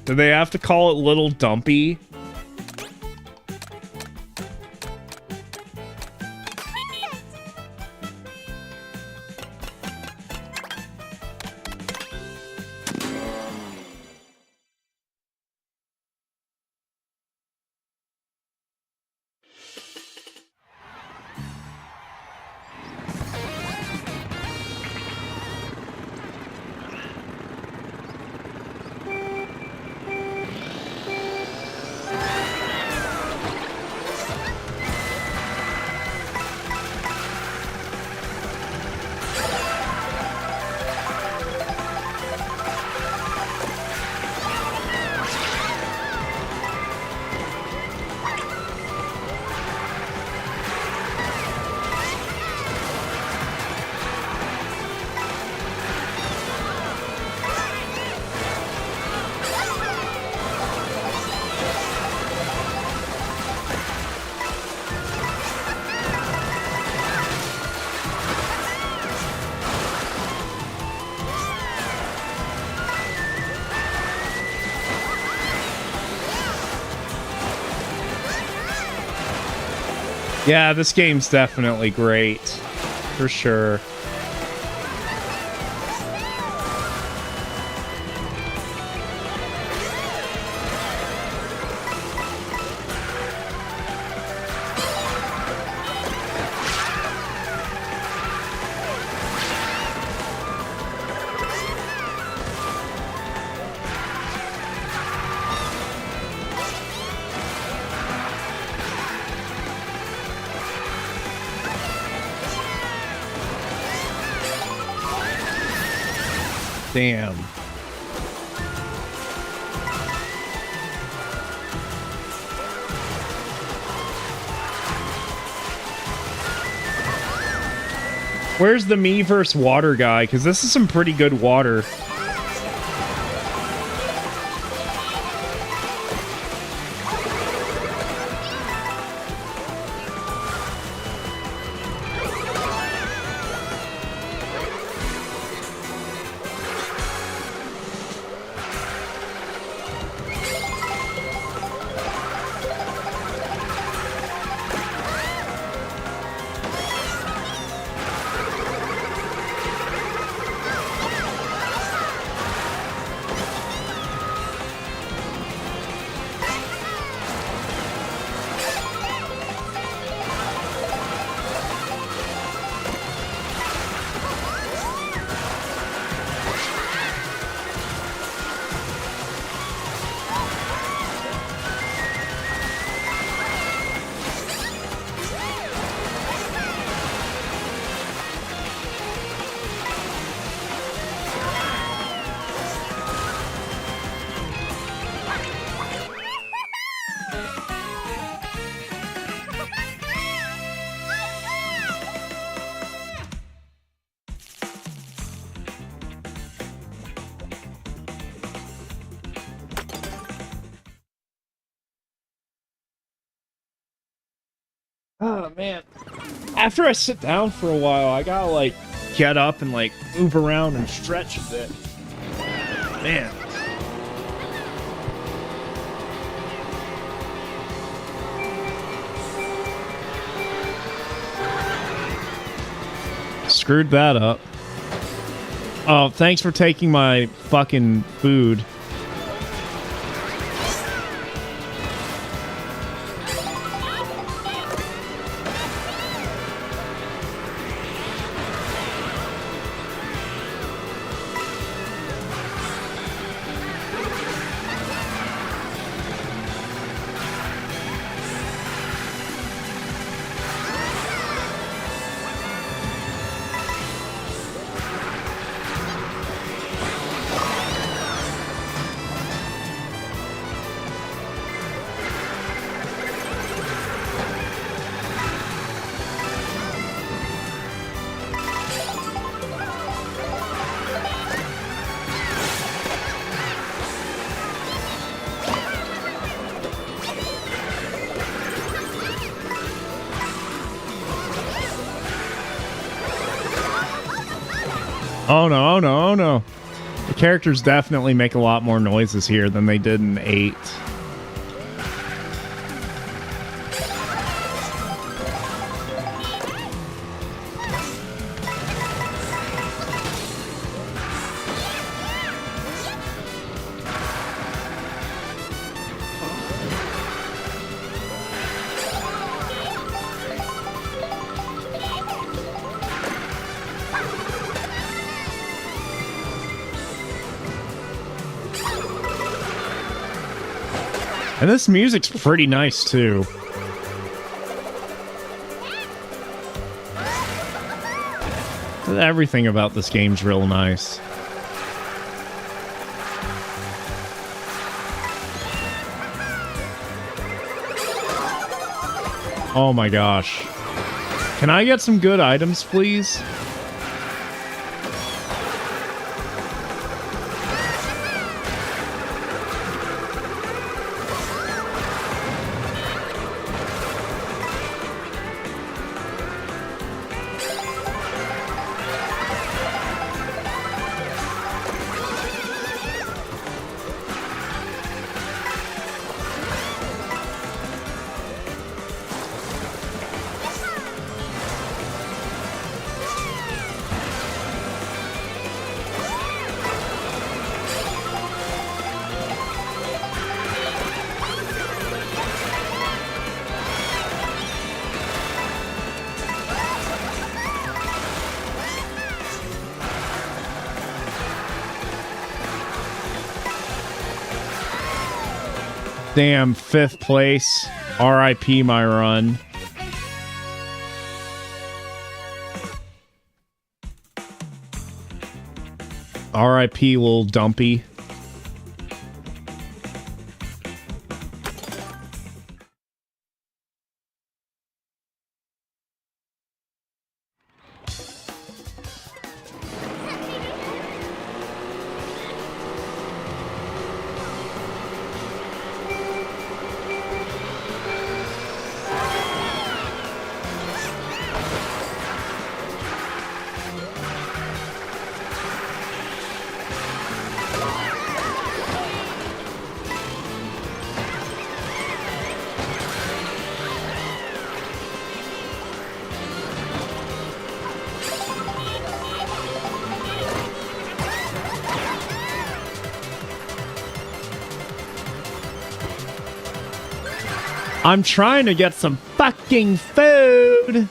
A: Do they have to call it Little Dumpy? Yeah, this game's definitely great. For sure. Damn. Where's the me versus water guy? Because this is some pretty good water. Oh, man. After I sit down for a while, I gotta, like, get up and, like, move around and stretch a bit. Man. Screwed that up. Oh, thanks for taking my fucking food. Oh no, oh no, oh no. The characters definitely make a lot more noises here than they did in 8. And this music's pretty nice, too. Everything about this game's real nice. Oh my gosh. Can I get some good items, please? Damn, 5th place. RIP my run. RIP little dumpy. I'm trying to get some fucking food.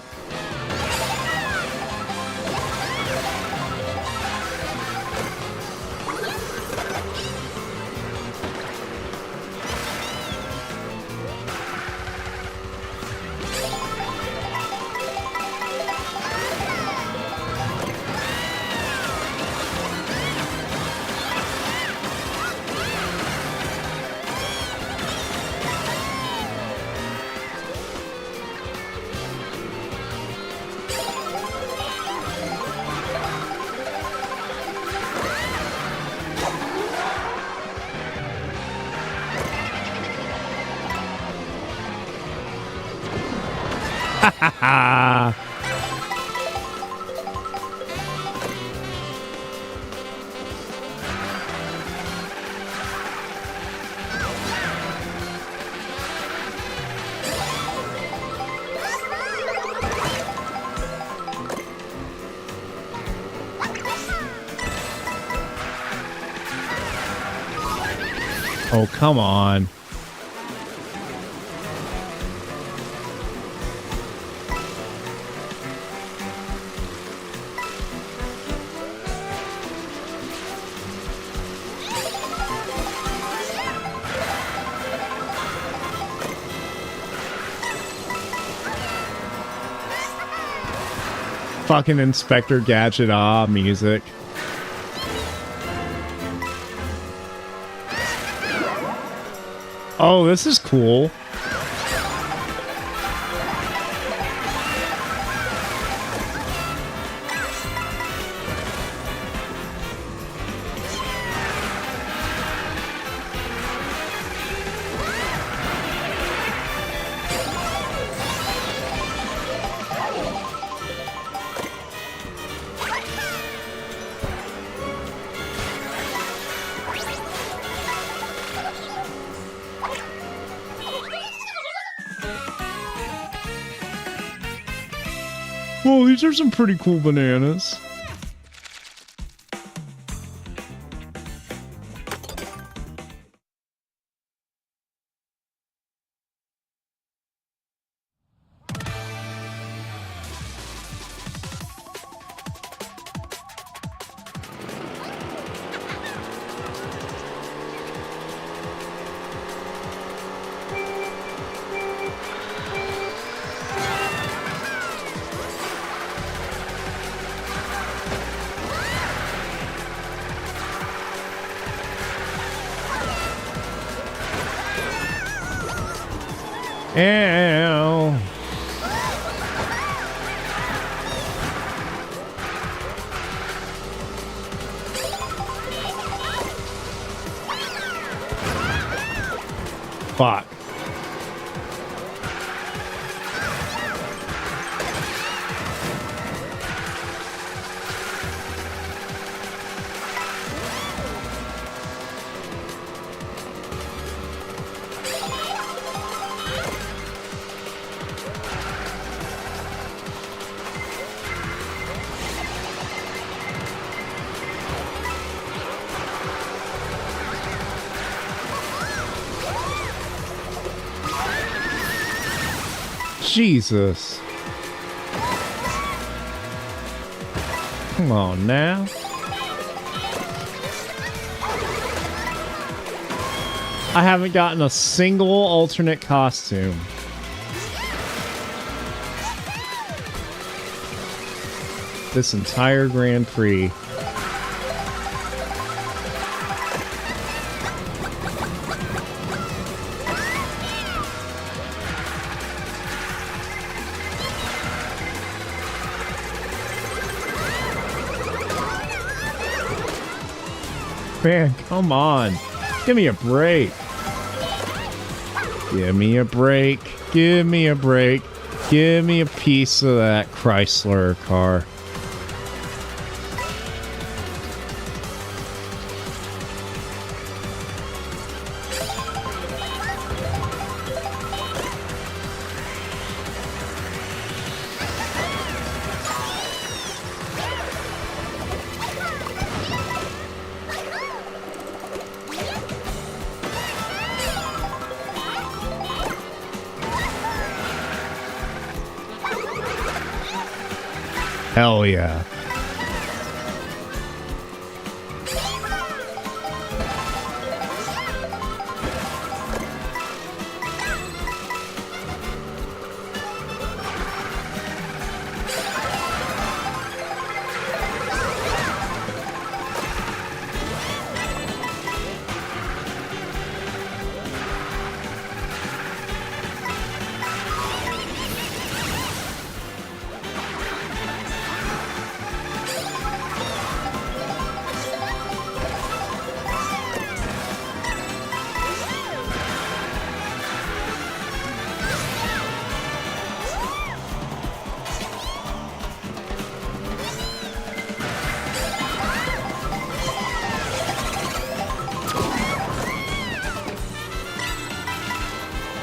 A: Oh, come on. Fucking Inspector Gadget music. Oh, this is cool. Oh, these are some pretty cool bananas. Ow. Fuck. Jesus. Come on now. I haven't gotten a single alternate costume. This entire Grand Prix. Man, come on. Give me a break. Give me a break. Give me a break. Give me a piece of that Chrysler car. Hell yeah.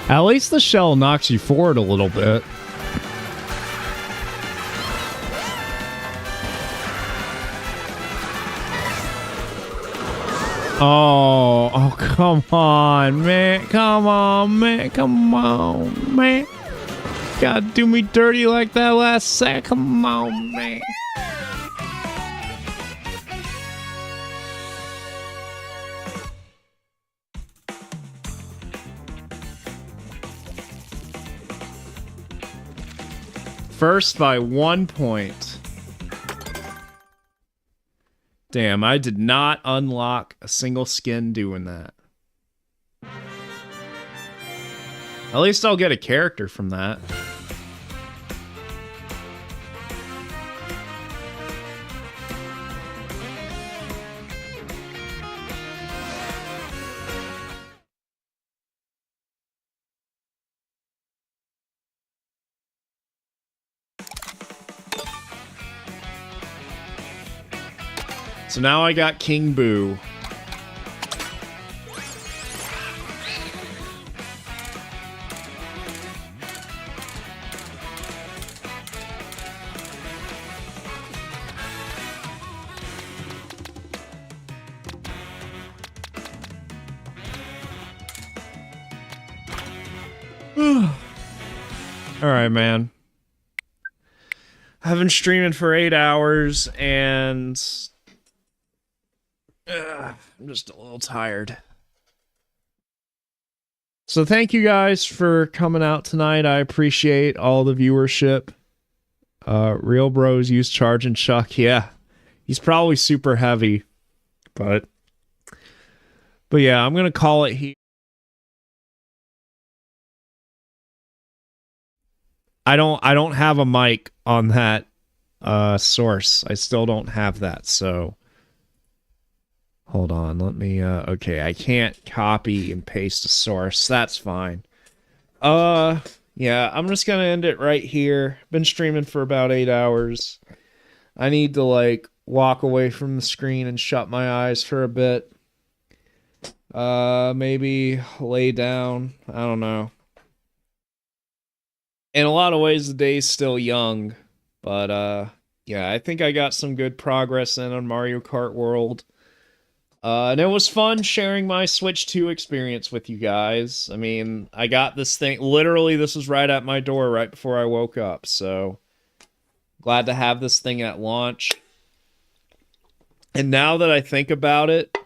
A: At least the shell knocks you forward a little bit. Oh, come on, man. Come on, man. Come on, man. Gotta do me dirty like that last sec. Come on, man. First by 1 point. Damn, I did not unlock a single skin doing that. At least I'll get a character from that. So now I got King Boo. Alright, man. I've been streaming for 8 hours, and I'm just a little tired. So thank you guys for coming out tonight. I appreciate all the viewership. Real Bros use Charge and Chuck. Yeah, he's probably super heavy, but yeah, I'm gonna call it here. I don't have a mic on that source. I still don't have that, so hold on. Let me okay, I can't copy and paste a source. That's fine. Yeah, I'm just gonna end it right here. Been streaming for about 8 hours. I need to like walk away from the screen and shut my eyes for a bit. Maybe lay down. I don't know. In a lot of ways, the day's still young, but yeah, I think I got some good progress in on Mario Kart World. And it was fun sharing my Switch 2 experience with you guys. I mean, I got this thing, literally this was right at my door right before I woke up, so glad to have this thing at launch. And now that I think about it,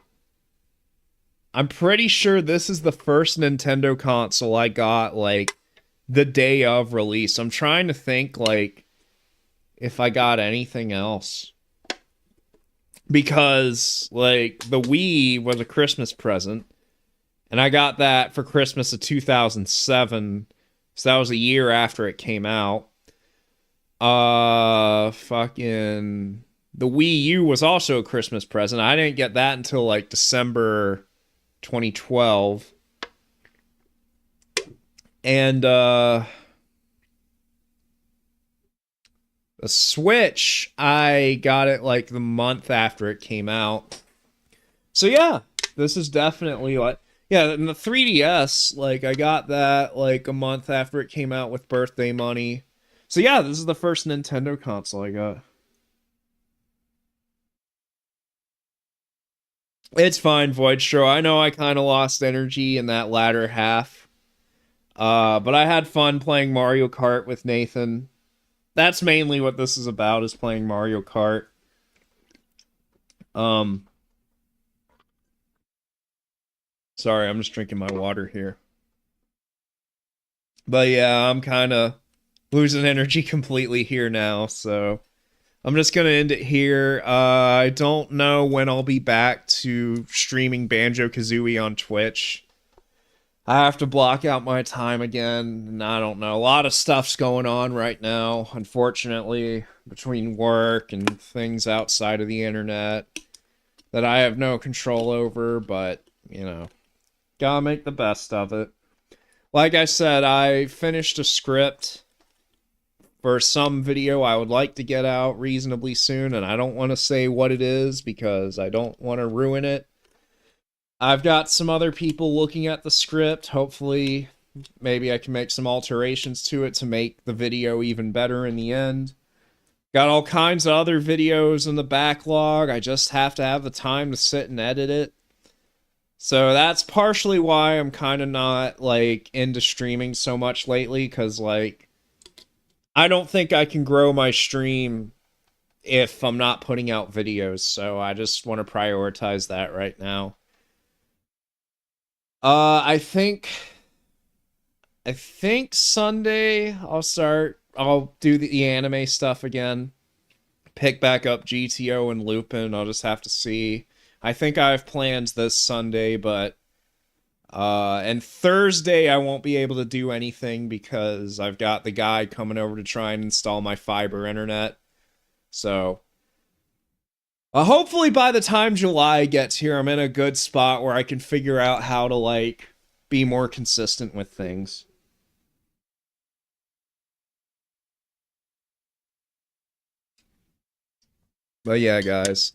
A: I'm pretty sure this is the first Nintendo console I got, like, the day of release. I'm trying to think, like, if I got anything else. Because, like, the Wii was a Christmas present, and I got that for Christmas of 2007, so that was a year after it came out. Fucking... The Wii U was also a Christmas present. I didn't get that until, like, December 2012. And, the Switch, I got it, like, the month after it came out. So, yeah, this is definitely, like... Yeah, and the 3DS, like, I got that, like, a month after it came out with birthday money. So, yeah, this is the first Nintendo console I got. It's fine, Voidstro. I know I kind of lost energy in that latter half. But I had fun playing Mario Kart with Nathan. That's mainly what this is about, is playing Mario Kart. Sorry, I'm just drinking my water here. But yeah, I'm kind of losing energy completely here now, so I'm just going to end it here. I don't know when I'll be back to streaming Banjo-Kazooie on Twitch. I have to block out my time again, and I don't know. A lot of stuff's going on right now, unfortunately, between work and things outside of the internet that I have no control over, but, you know, gotta make the best of it. Like I said, I finished a script for some video I would like to get out reasonably soon, and I don't want to say what it is because I don't want to ruin it. I've got some other people looking at the script. Hopefully, maybe I can make some alterations to it to make the video even better in the end. Got all kinds of other videos in the backlog. I just have to have the time to sit and edit it. So that's partially why I'm kind of not, like, into streaming so much lately, because, like, I don't think I can grow my stream if I'm not putting out videos, so I just want to prioritize that right now. I think Sunday I'll do the anime stuff again. Pick back up GTO and Lupin. I'll just have to see. I think I have plans this Sunday, but and Thursday I won't be able to do anything because I've got the guy coming over to try and install my fiber internet. So hopefully by the time July gets here, I'm in a good spot where I can figure out how to, like, be more consistent with things. But yeah, guys,